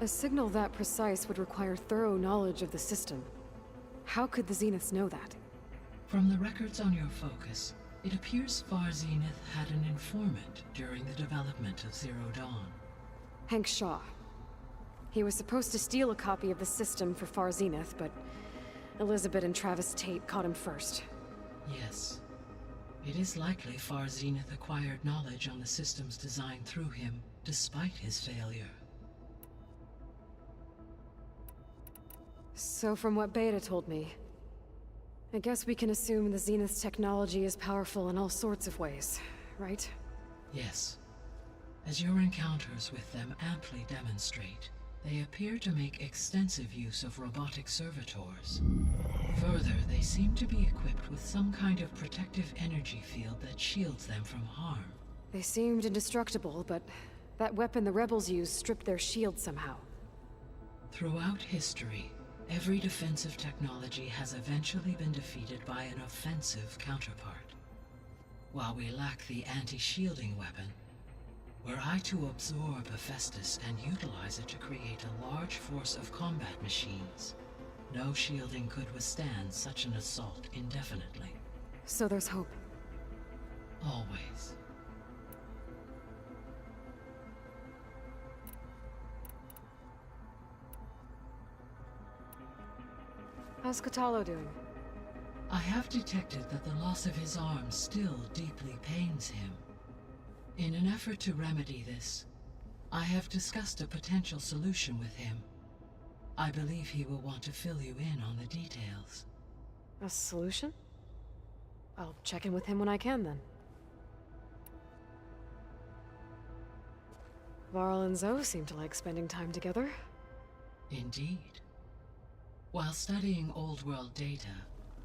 A signal that precise would require thorough knowledge of the system. How could the Zeniths know that? From the records on your focus, it appears Far Zenith had an informant during the development of Zero Dawn. Hank Shaw. He was supposed to steal a copy of the system for Far Zenith, but Elizabeth and Travis Tate caught him first. Yes. It is likely Far Zenith acquired knowledge on the systems designed through him, despite his failure. So from what Beta told me, I guess we can assume the Zenith's technology is powerful in all sorts of ways, right? Yes. As your encounters with them amply demonstrate, they appear to make extensive use of robotic servitors. Further, they seem to be equipped with some kind of protective energy field that shields them from harm. They seemed indestructible, but that weapon the rebels used stripped their shield somehow. Throughout history, every defensive technology has eventually been defeated by an offensive counterpart. While we lack the anti-shielding weapon, were I to absorb Hephaestus and utilize it to create a large force of combat machines, no shielding could withstand such an assault indefinitely. So there's hope. Always. How's Kotallo doing? I have detected that the loss of his arm still deeply pains him. In an effort to remedy this, I have discussed a potential solution with him. I believe he will want to fill you in on the details. A solution? I'll check in with him when I can, then. Varl and Zoe seem to like spending time together. Indeed. While studying Old World data,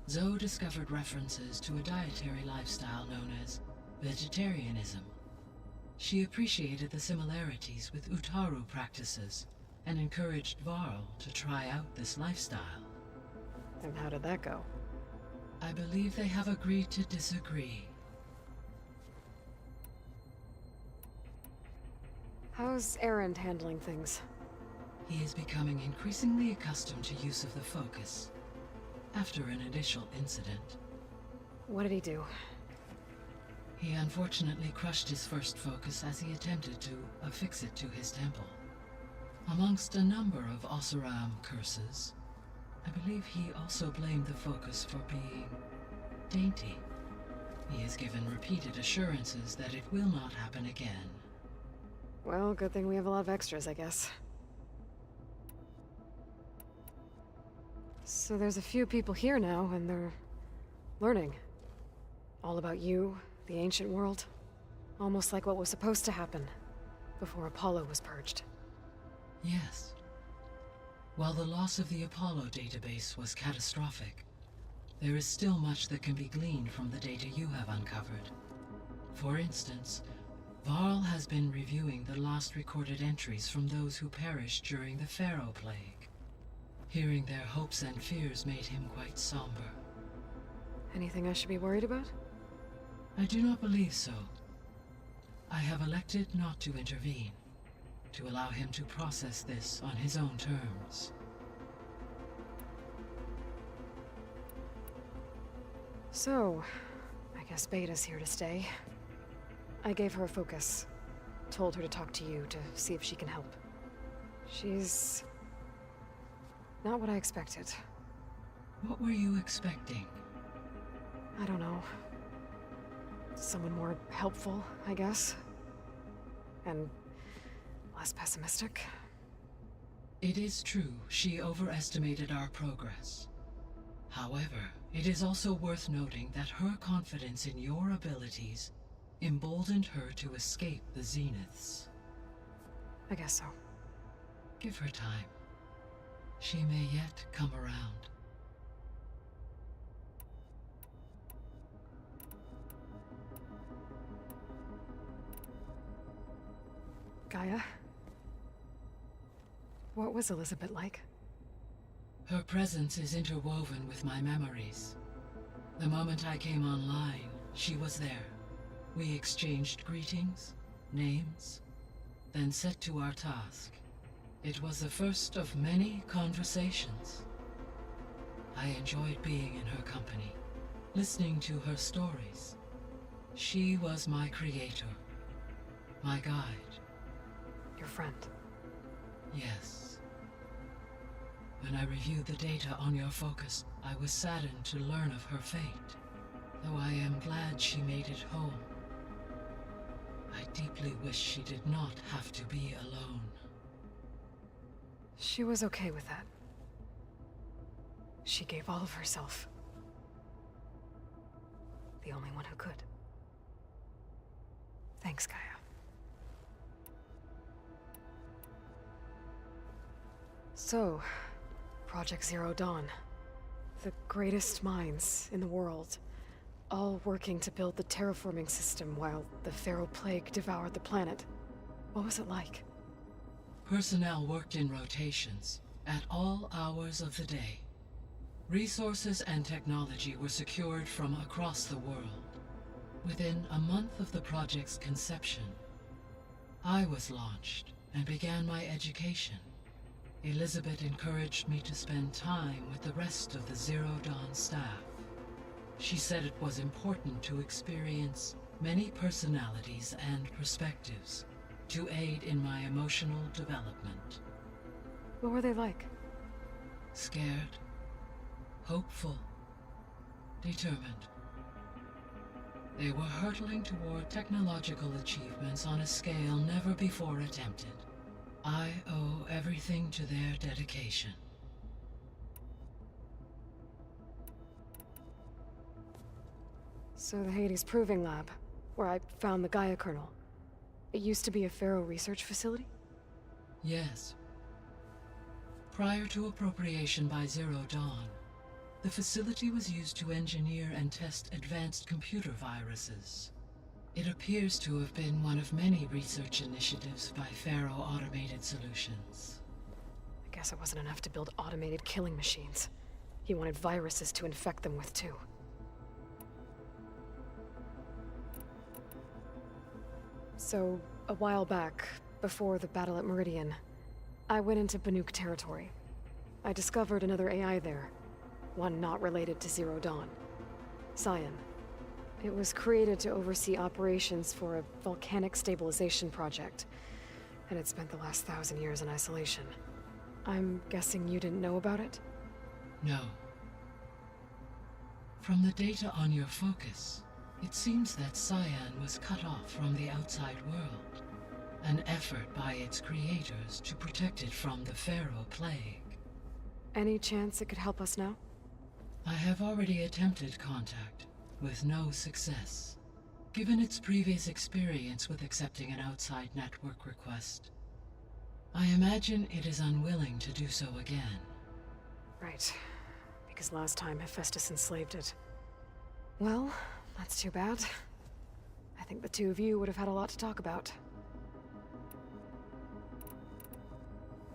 Zoe discovered references to a dietary lifestyle known as vegetarianism. She appreciated the similarities with Utaru practices and encouraged Varl to try out this lifestyle. And how did that go? I believe they have agreed to disagree. How's Erend handling things? He is becoming increasingly accustomed to use of the focus, after an initial incident. What did he do? He unfortunately crushed his first focus as he attempted to affix it to his temple. Amongst a number of Oseram curses, I believe he also blamed the focus for being dainty. He has given repeated assurances that it will not happen again. Well, good thing we have a lot of extras, I guess. So there's a few people here now, and they're learning. All about you, the ancient world. Almost like what was supposed to happen before Apollo was purged. Yes. While the loss of the Apollo database was catastrophic, there is still much that can be gleaned from the data you have uncovered. For instance, Varl has been reviewing the last recorded entries from those who perished during the Pharaoh Plague. Hearing their hopes and fears made him quite somber. Anything I should be worried about? I do not believe so. I have elected not to intervene, to allow him to process this on his own terms. So, I guess Beta's here to stay. I gave her a focus. Told her to talk to you to see if she can help. She's not what I expected. What were you expecting? I don't know. Someone more helpful, I guess. And less pessimistic. It is true, she overestimated our progress. However, it is also worth noting that her confidence in your abilities emboldened her to escape the Zeniths. I guess so. Give her time. She may yet come around. Gaia? What was Elizabeth like? Her presence is interwoven with my memories. The moment I came online, she was there. We exchanged greetings, names, then set to our task. It was the first of many conversations. I enjoyed being in her company, listening to her stories. She was my creator, my guide. Your friend? Yes. When I reviewed the data on your focus, I was saddened to learn of her fate, though I am glad she made it home. I deeply wish she did not have to be alone. She was okay with that. She gave all of herself. The only one who could. Thanks, Gaia. So, Project Zero Dawn. The greatest minds in the world, all working to build the terraforming system while the Pharaoh Plague devoured the planet. What was it like? Personnel worked in rotations, at all hours of the day. Resources and technology were secured from across the world. Within a month of the project's conception, I was launched and began my education. Elizabeth encouraged me to spend time with the rest of the Zero Dawn staff. She said it was important to experience many personalities and perspectives to aid in my emotional development. What were they like? Scared, hopeful, determined. They were hurtling toward technological achievements on a scale never before attempted. I owe everything to their dedication. So the Hades Proving Lab, where I found the Gaia kernel. It used to be a Pharaoh research facility? Yes. Prior to appropriation by Zero Dawn, the facility was used to engineer and test advanced computer viruses. It appears to have been one of many research initiatives by Pharaoh Automated Solutions. I guess it wasn't enough to build automated killing machines. He wanted viruses to infect them with too. So, a while back, before the battle at Meridian, I went into Banuk territory. I discovered another AI there, one not related to Zero Dawn. Cyan. It was created to oversee operations for a volcanic stabilization project, and it spent the last 1,000 years in isolation. I'm guessing you didn't know about it? No. From the data on your focus, it seems that Cyan was cut off from the outside world, an effort by its creators to protect it from the Pharaoh Plague. Any chance it could help us now? I have already attempted contact, with no success. Given its previous experience with accepting an outside network request, I imagine it is unwilling to do so again. Right. Because last time Hephaestus enslaved it. Well, that's too bad. I think the two of you would have had a lot to talk about.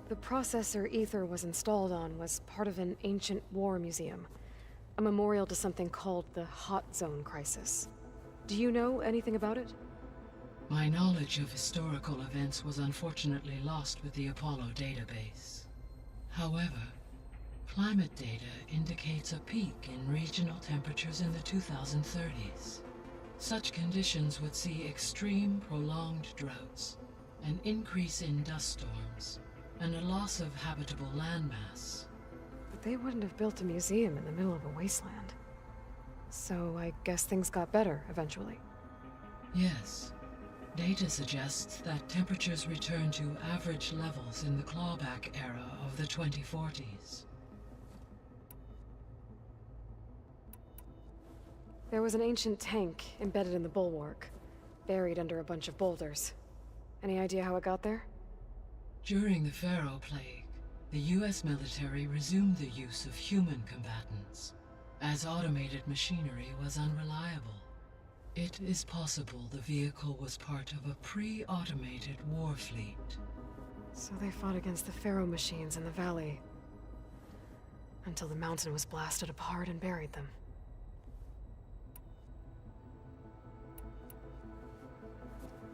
The processor Ether was installed on was part of an ancient war museum. A memorial to something called the Hot Zone Crisis. Do you know anything about it? My knowledge of historical events was unfortunately lost with the Apollo database. However, climate data indicates a peak in regional temperatures in the 2030s. Such conditions would see extreme, prolonged droughts, an increase in dust storms, and a loss of habitable landmass. But they wouldn't have built a museum in the middle of a wasteland. So I guess things got better eventually. Yes. Data suggests that temperatures returned to average levels in the clawback era of the 2040s. There was an ancient tank embedded in the bulwark, buried under a bunch of boulders. Any idea how it got there? During the Pharaoh Plague, the US military resumed the use of human combatants, as automated machinery was unreliable. It is possible the vehicle was part of a pre-automated war fleet. So they fought against the Pharaoh machines in the valley, until the mountain was blasted apart and buried them.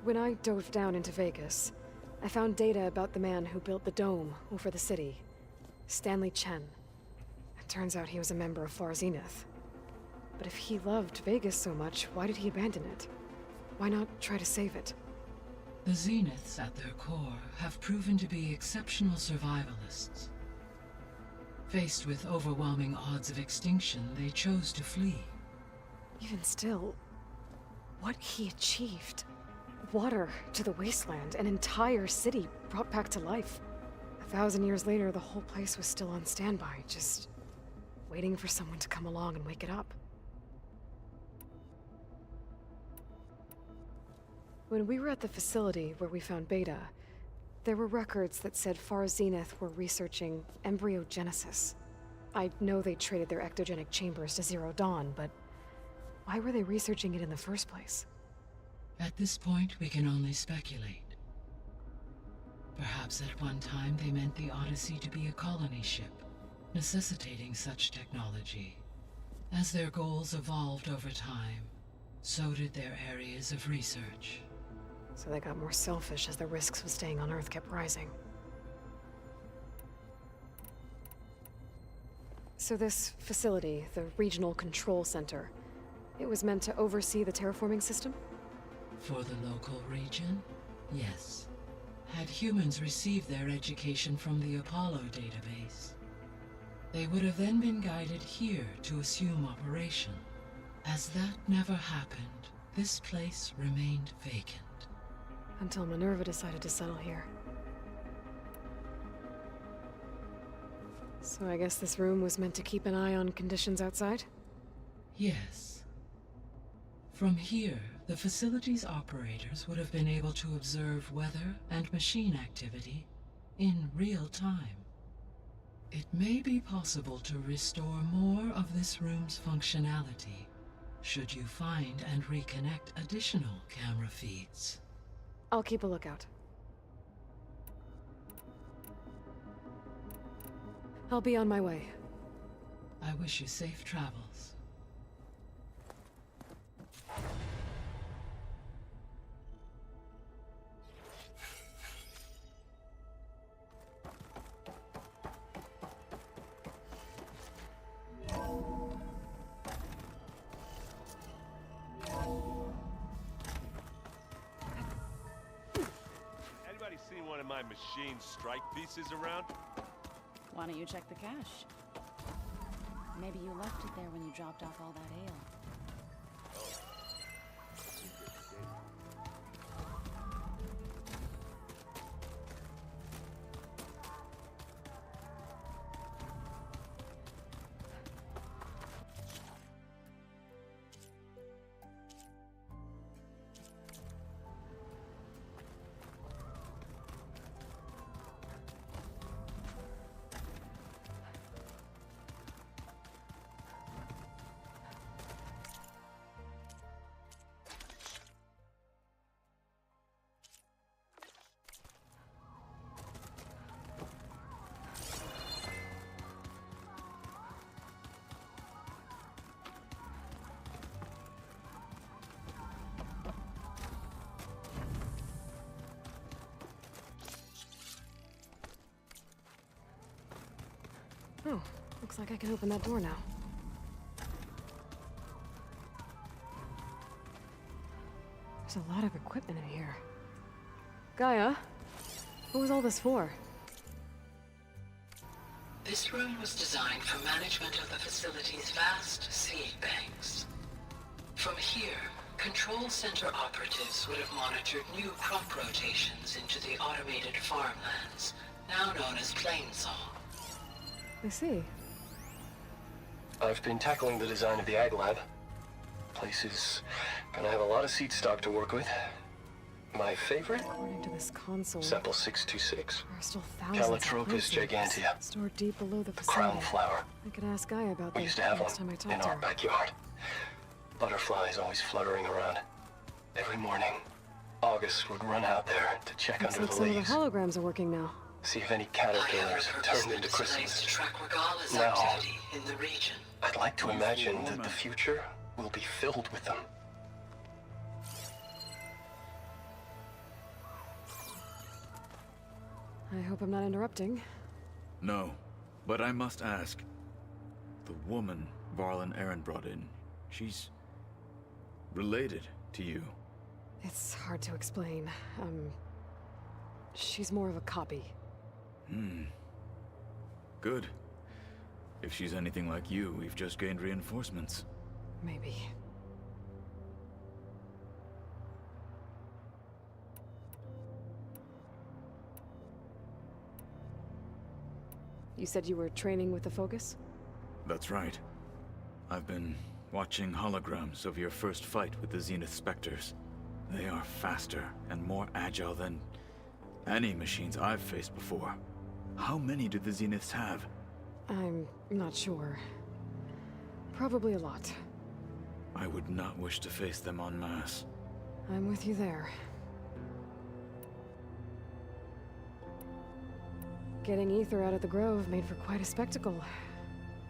When I dove down into Vegas, I found data about the man who built the dome over the city, Stanley Chen. It turns out he was a member of Far Zenith. But if he loved Vegas so much, why did he abandon it? Why not try to save it? The Zeniths at their core have proven to be exceptional survivalists. Faced with overwhelming odds of extinction, they chose to flee. Even still, what he achieved. Water to the wasteland, an entire city brought back to life. 1,000 years later, the whole place was still on standby, just waiting for someone to come along and wake it up. When we were at the facility where we found Beta, there were records that said Far Zenith were researching embryogenesis. I know they traded their ectogenic chambers to Zero Dawn, but why were they researching it in the first place? At this point, we can only speculate. Perhaps at one time they meant the Odyssey to be a colony ship, necessitating such technology. As their goals evolved over time, so did their areas of research. So they got more selfish as the risks of staying on Earth kept rising. So this facility, the Regional Control Center, it was meant to oversee the terraforming system? For the local region, yes. Had humans received their education from the Apollo database, they would have then been guided here to assume operation. As that never happened, this place remained vacant. Until Minerva decided to settle here. So I guess this room was meant to keep an eye on conditions outside? Yes. From here, the facility's operators would have been able to observe weather and machine activity in real time. It may be possible to restore more of this room's functionality, should you find and reconnect additional camera feeds. I'll keep a lookout. I'll be on my way. I wish you safe travels. Anybody seen one of my machine strike pieces around? Why don't you check the cache? Maybe you left it there when you dropped off all that ale. Oh, looks like I can open that door now. There's a lot of equipment in here. Gaia, what was all this for? This room was designed for management of the facility's vast seed banks. From here, control center operatives would have monitored new crop rotations into the automated farmlands, now known as Plainsong. I see. I've been tackling the design of the Ag Lab. Place is gonna have a lot of seed stock to work with. My favorite? According to this console, Sample 626. there are still thousands of Calotropis plants gigantea. stored deep below the The facility. crown flower. I could ask Gaia about We that used to have next time I one talk in to our her. backyard. Butterflies always fluttering around. Every morning, August would run out there to check Looks under like the some of the leaves. holograms are working now. See if any caterpillars have turned into To chrysalis. track Regala's Now, activity in the region. I'd like to imagine that the future will be filled with them. I hope I'm not interrupting. No, but I must ask. The woman Varlin Aaron brought in, she's related to you. It's hard to explain. She's more of a copy. Good. If she's anything like you, we've just gained reinforcements. Maybe. You said you were training with the Focus? That's right. I've been watching holograms of your first fight with the Zenith Spectres. They are faster and more agile than any machines I've faced before. How many do the Zeniths have? I'm not sure. Probably a lot. I would not wish to face them en masse. I'm with you there. Getting ether out of the Grove made for quite a spectacle.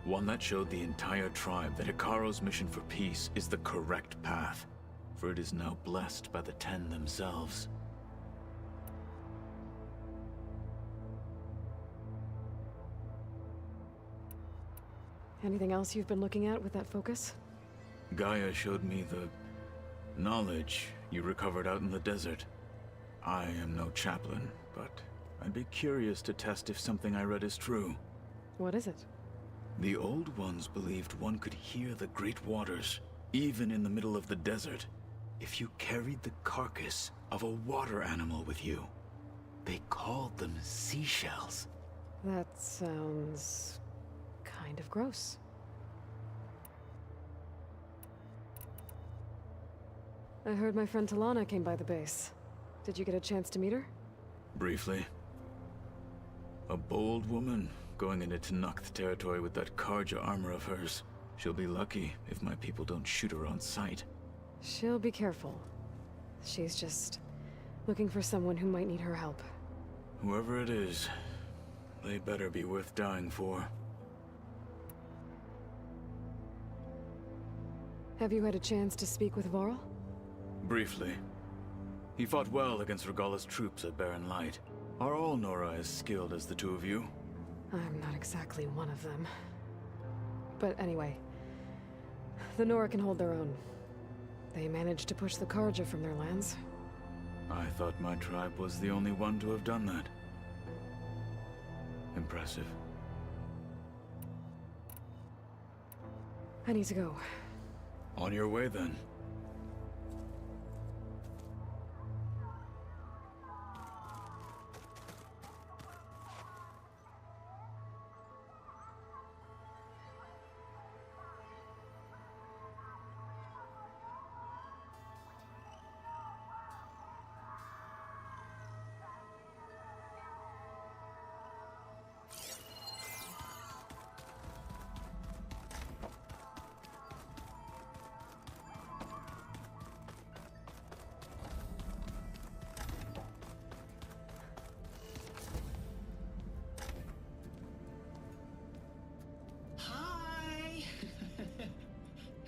One that showed the entire tribe that Hekarro's mission for peace is the correct path, for it is now blessed by the Ten themselves. Anything else you've been looking at with that focus? Gaia showed me the knowledge you recovered out in the desert. I am no chaplain, but I'd be curious to test if something I read is true. What is it? The Old Ones believed one could hear the great waters, even in the middle of the desert, if you carried the carcass of a water animal with you. They called them seashells. That sounds kind of gross. I heard my friend Talana came by the base. Did you get a chance to meet her? Briefly. A bold woman going into Tanakh territory with that Karja armor of hers. She'll be lucky if my people don't shoot her on sight. She'll be careful. She's just looking for someone who might need her help. Whoever it is, they better be worth dying for. Have you had a chance to speak with Varl? Briefly. He fought well against Regalla's troops at Barren Light. Are all Nora as skilled as the two of you? I'm not exactly one of them. But anyway, the Nora can hold their own. They managed to push the Karja from their lands. I thought my tribe was the only one to have done that. Impressive. I need to go. On your way, then.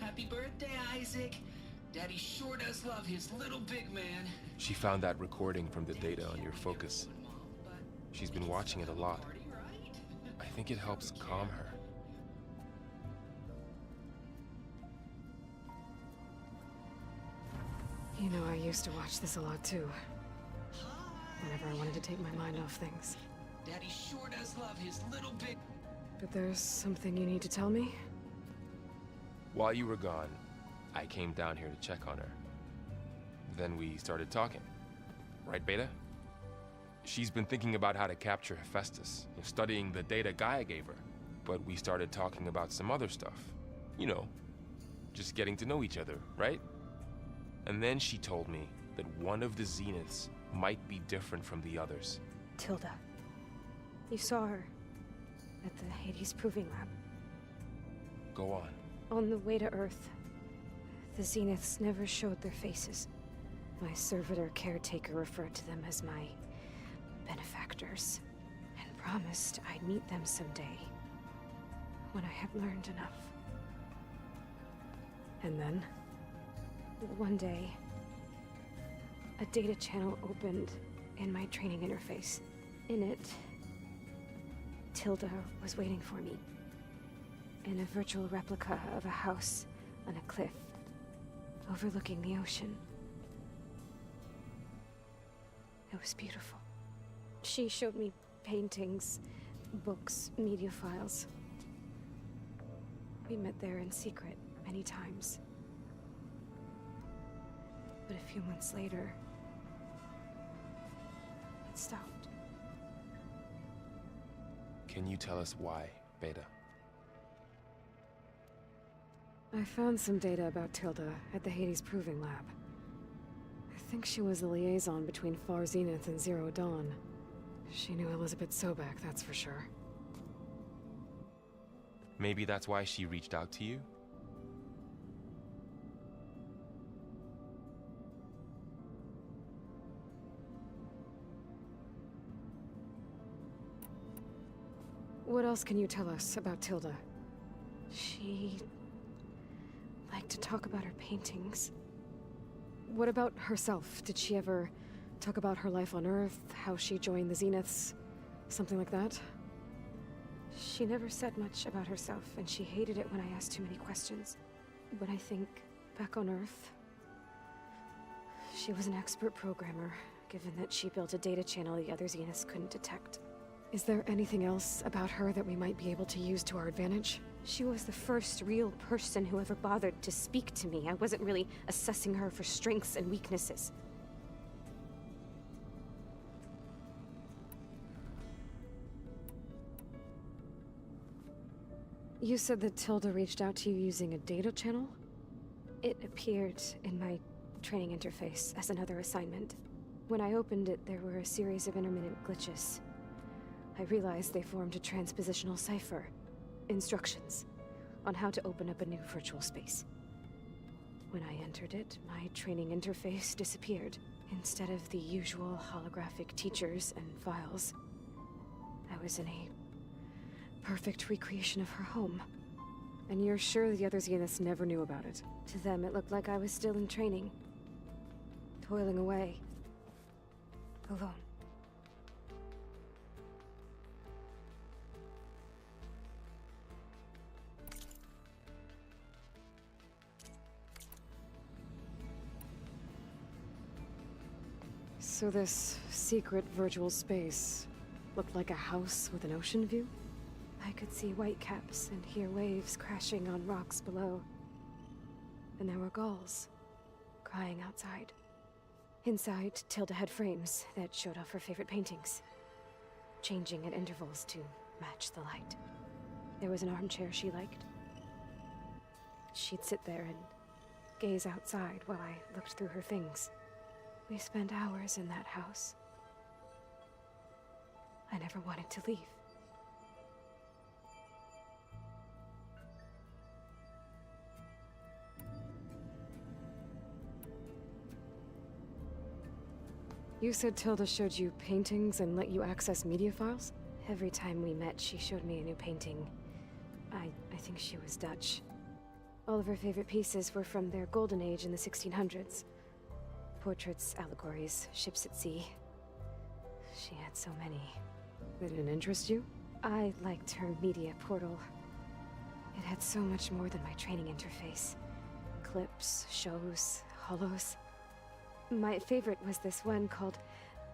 Happy birthday, Isaac. Daddy sure does love his little big man. She found that recording from the data on your focus. She's been watching it a lot. I think it helps calm her. You know, I used to watch this a lot too. Whenever I wanted to take my mind off things. Daddy sure does love his little big... But there's something you need to tell me? While you were gone, I came down here to check on her. Then we started talking. Right, Beta? She's been thinking about how to capture Hephaestus, studying the data Gaia gave her. But we started talking about some other stuff. You know, just getting to know each other, right? And then she told me that one of the Zeniths might be different from the others. Tilda. You saw her at the Hades Proving Lab. Go on. On the way to Earth, the Zeniths never showed their faces. My servitor caretaker referred to them as my benefactors, and promised I'd meet them someday, when I had learned enough. And then? One day, a data channel opened in my training interface. In it, Tilda was waiting for me. In a virtual replica of a house on a cliff, overlooking the ocean. It was beautiful. She showed me paintings, books, media files. We met there in secret many times. But a few months later, it stopped. Can you tell us why, Beta? I found some data about Tilda at the Hades Proving Lab. I think she was the liaison between Far Zenith and Zero Dawn. She knew Elizabeth Sobek, that's for sure. Maybe that's why she reached out to you? What else can you tell us about Tilda? She liked to talk about her paintings. What about herself? Did she ever talk about her life on Earth, how she joined the Zeniths, something like that? She never said much about herself, and she hated it when I asked too many questions. When I think back on Earth, she was an expert programmer, given that she built a data channel the other Zeniths couldn't detect. Is there anything else about her that we might be able to use to our advantage? She was the first real person who ever bothered to speak to me. I wasn't really assessing her for strengths and weaknesses. You said that Tilda reached out to you using a data channel? It appeared in my training interface as another assignment. When I opened it, there were a series of intermittent glitches. I realized they formed a transpositional cipher. Instructions on how to open up a new virtual space. When I entered it, my training interface disappeared. Instead of the usual holographic teachers and files, I was in a perfect recreation of her home. And you're sure the other Zeniths never knew about it? To them, it looked like I was still in training. Toiling away. Alone. So this secret virtual space looked like a house with an ocean view? I could see whitecaps and hear waves crashing on rocks below. And there were gulls crying outside. Inside, Tilda had frames that showed off her favorite paintings, changing at intervals to match the light. There was an armchair she liked. She'd sit there and gaze outside while I looked through her things. We spent hours in that house. I never wanted to leave. You said Tilda showed you paintings and let you access media files? Every time we met, she showed me a new painting. I think she was Dutch. All of her favorite pieces were from their golden age in the 1600s. Portraits, allegories, ships at sea. She had so many. They didn't interest you? I liked her media portal. It had so much more than my training interface. Clips, shows, holos. My favorite was this one called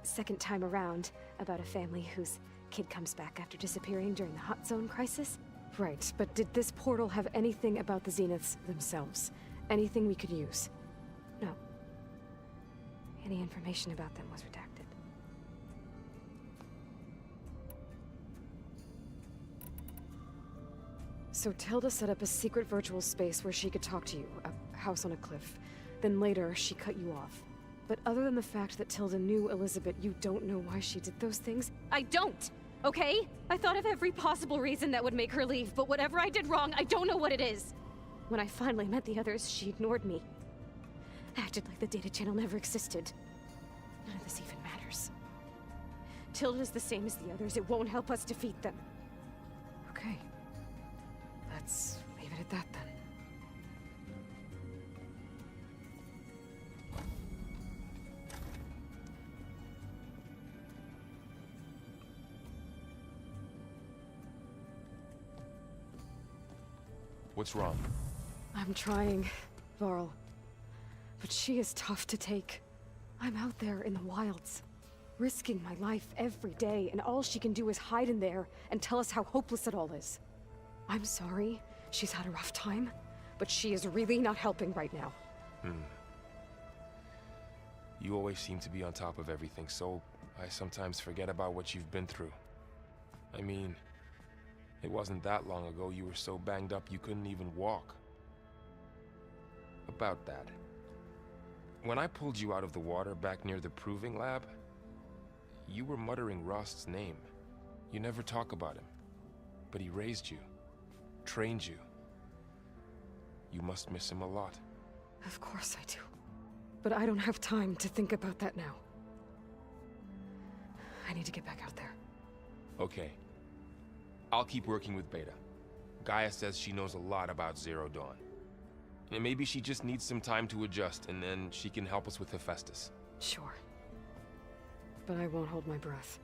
Second Time Around, about a family whose kid comes back after disappearing during the Hot Zone crisis. Right, but did this portal have anything about the Zeniths themselves? Anything we could use? No. Any information about them was redacted. So Tilda set up a secret virtual space where she could talk to you, a house on a cliff. Then later, she cut you off. But other than the fact that Tilda knew Elizabeth, you don't know why she did those things? I don't! Okay? I thought of every possible reason that would make her leave, but whatever I did wrong, I don't know what it is. When I finally met the others, she ignored me. Acted like the data channel never existed. None of this even matters. Tilda's the same as the others. It won't help us defeat them. Okay. Let's leave it at that then. What's wrong? I'm trying, Varl. But she is tough to take. I'm out there in the wilds, risking my life every day, and all she can do is hide in there and tell us how hopeless it all is. I'm sorry she's had a rough time, but she is really not helping right now. You always seem to be on top of everything, so I sometimes forget about what you've been through. I mean, it wasn't that long ago you were so banged up you couldn't even walk. About that. When I pulled you out of the water back near the proving lab, you were muttering Rost's name. You never talk about him. But he raised you, trained you. You must miss him a lot. Of course I do. But I don't have time to think about that now. I need to get back out there. Okay. I'll keep working with Beta. Gaia says she knows a lot about Zero Dawn. And maybe she just needs some time to adjust, and then she can help us with Hephaestus. Sure. But I won't hold my breath.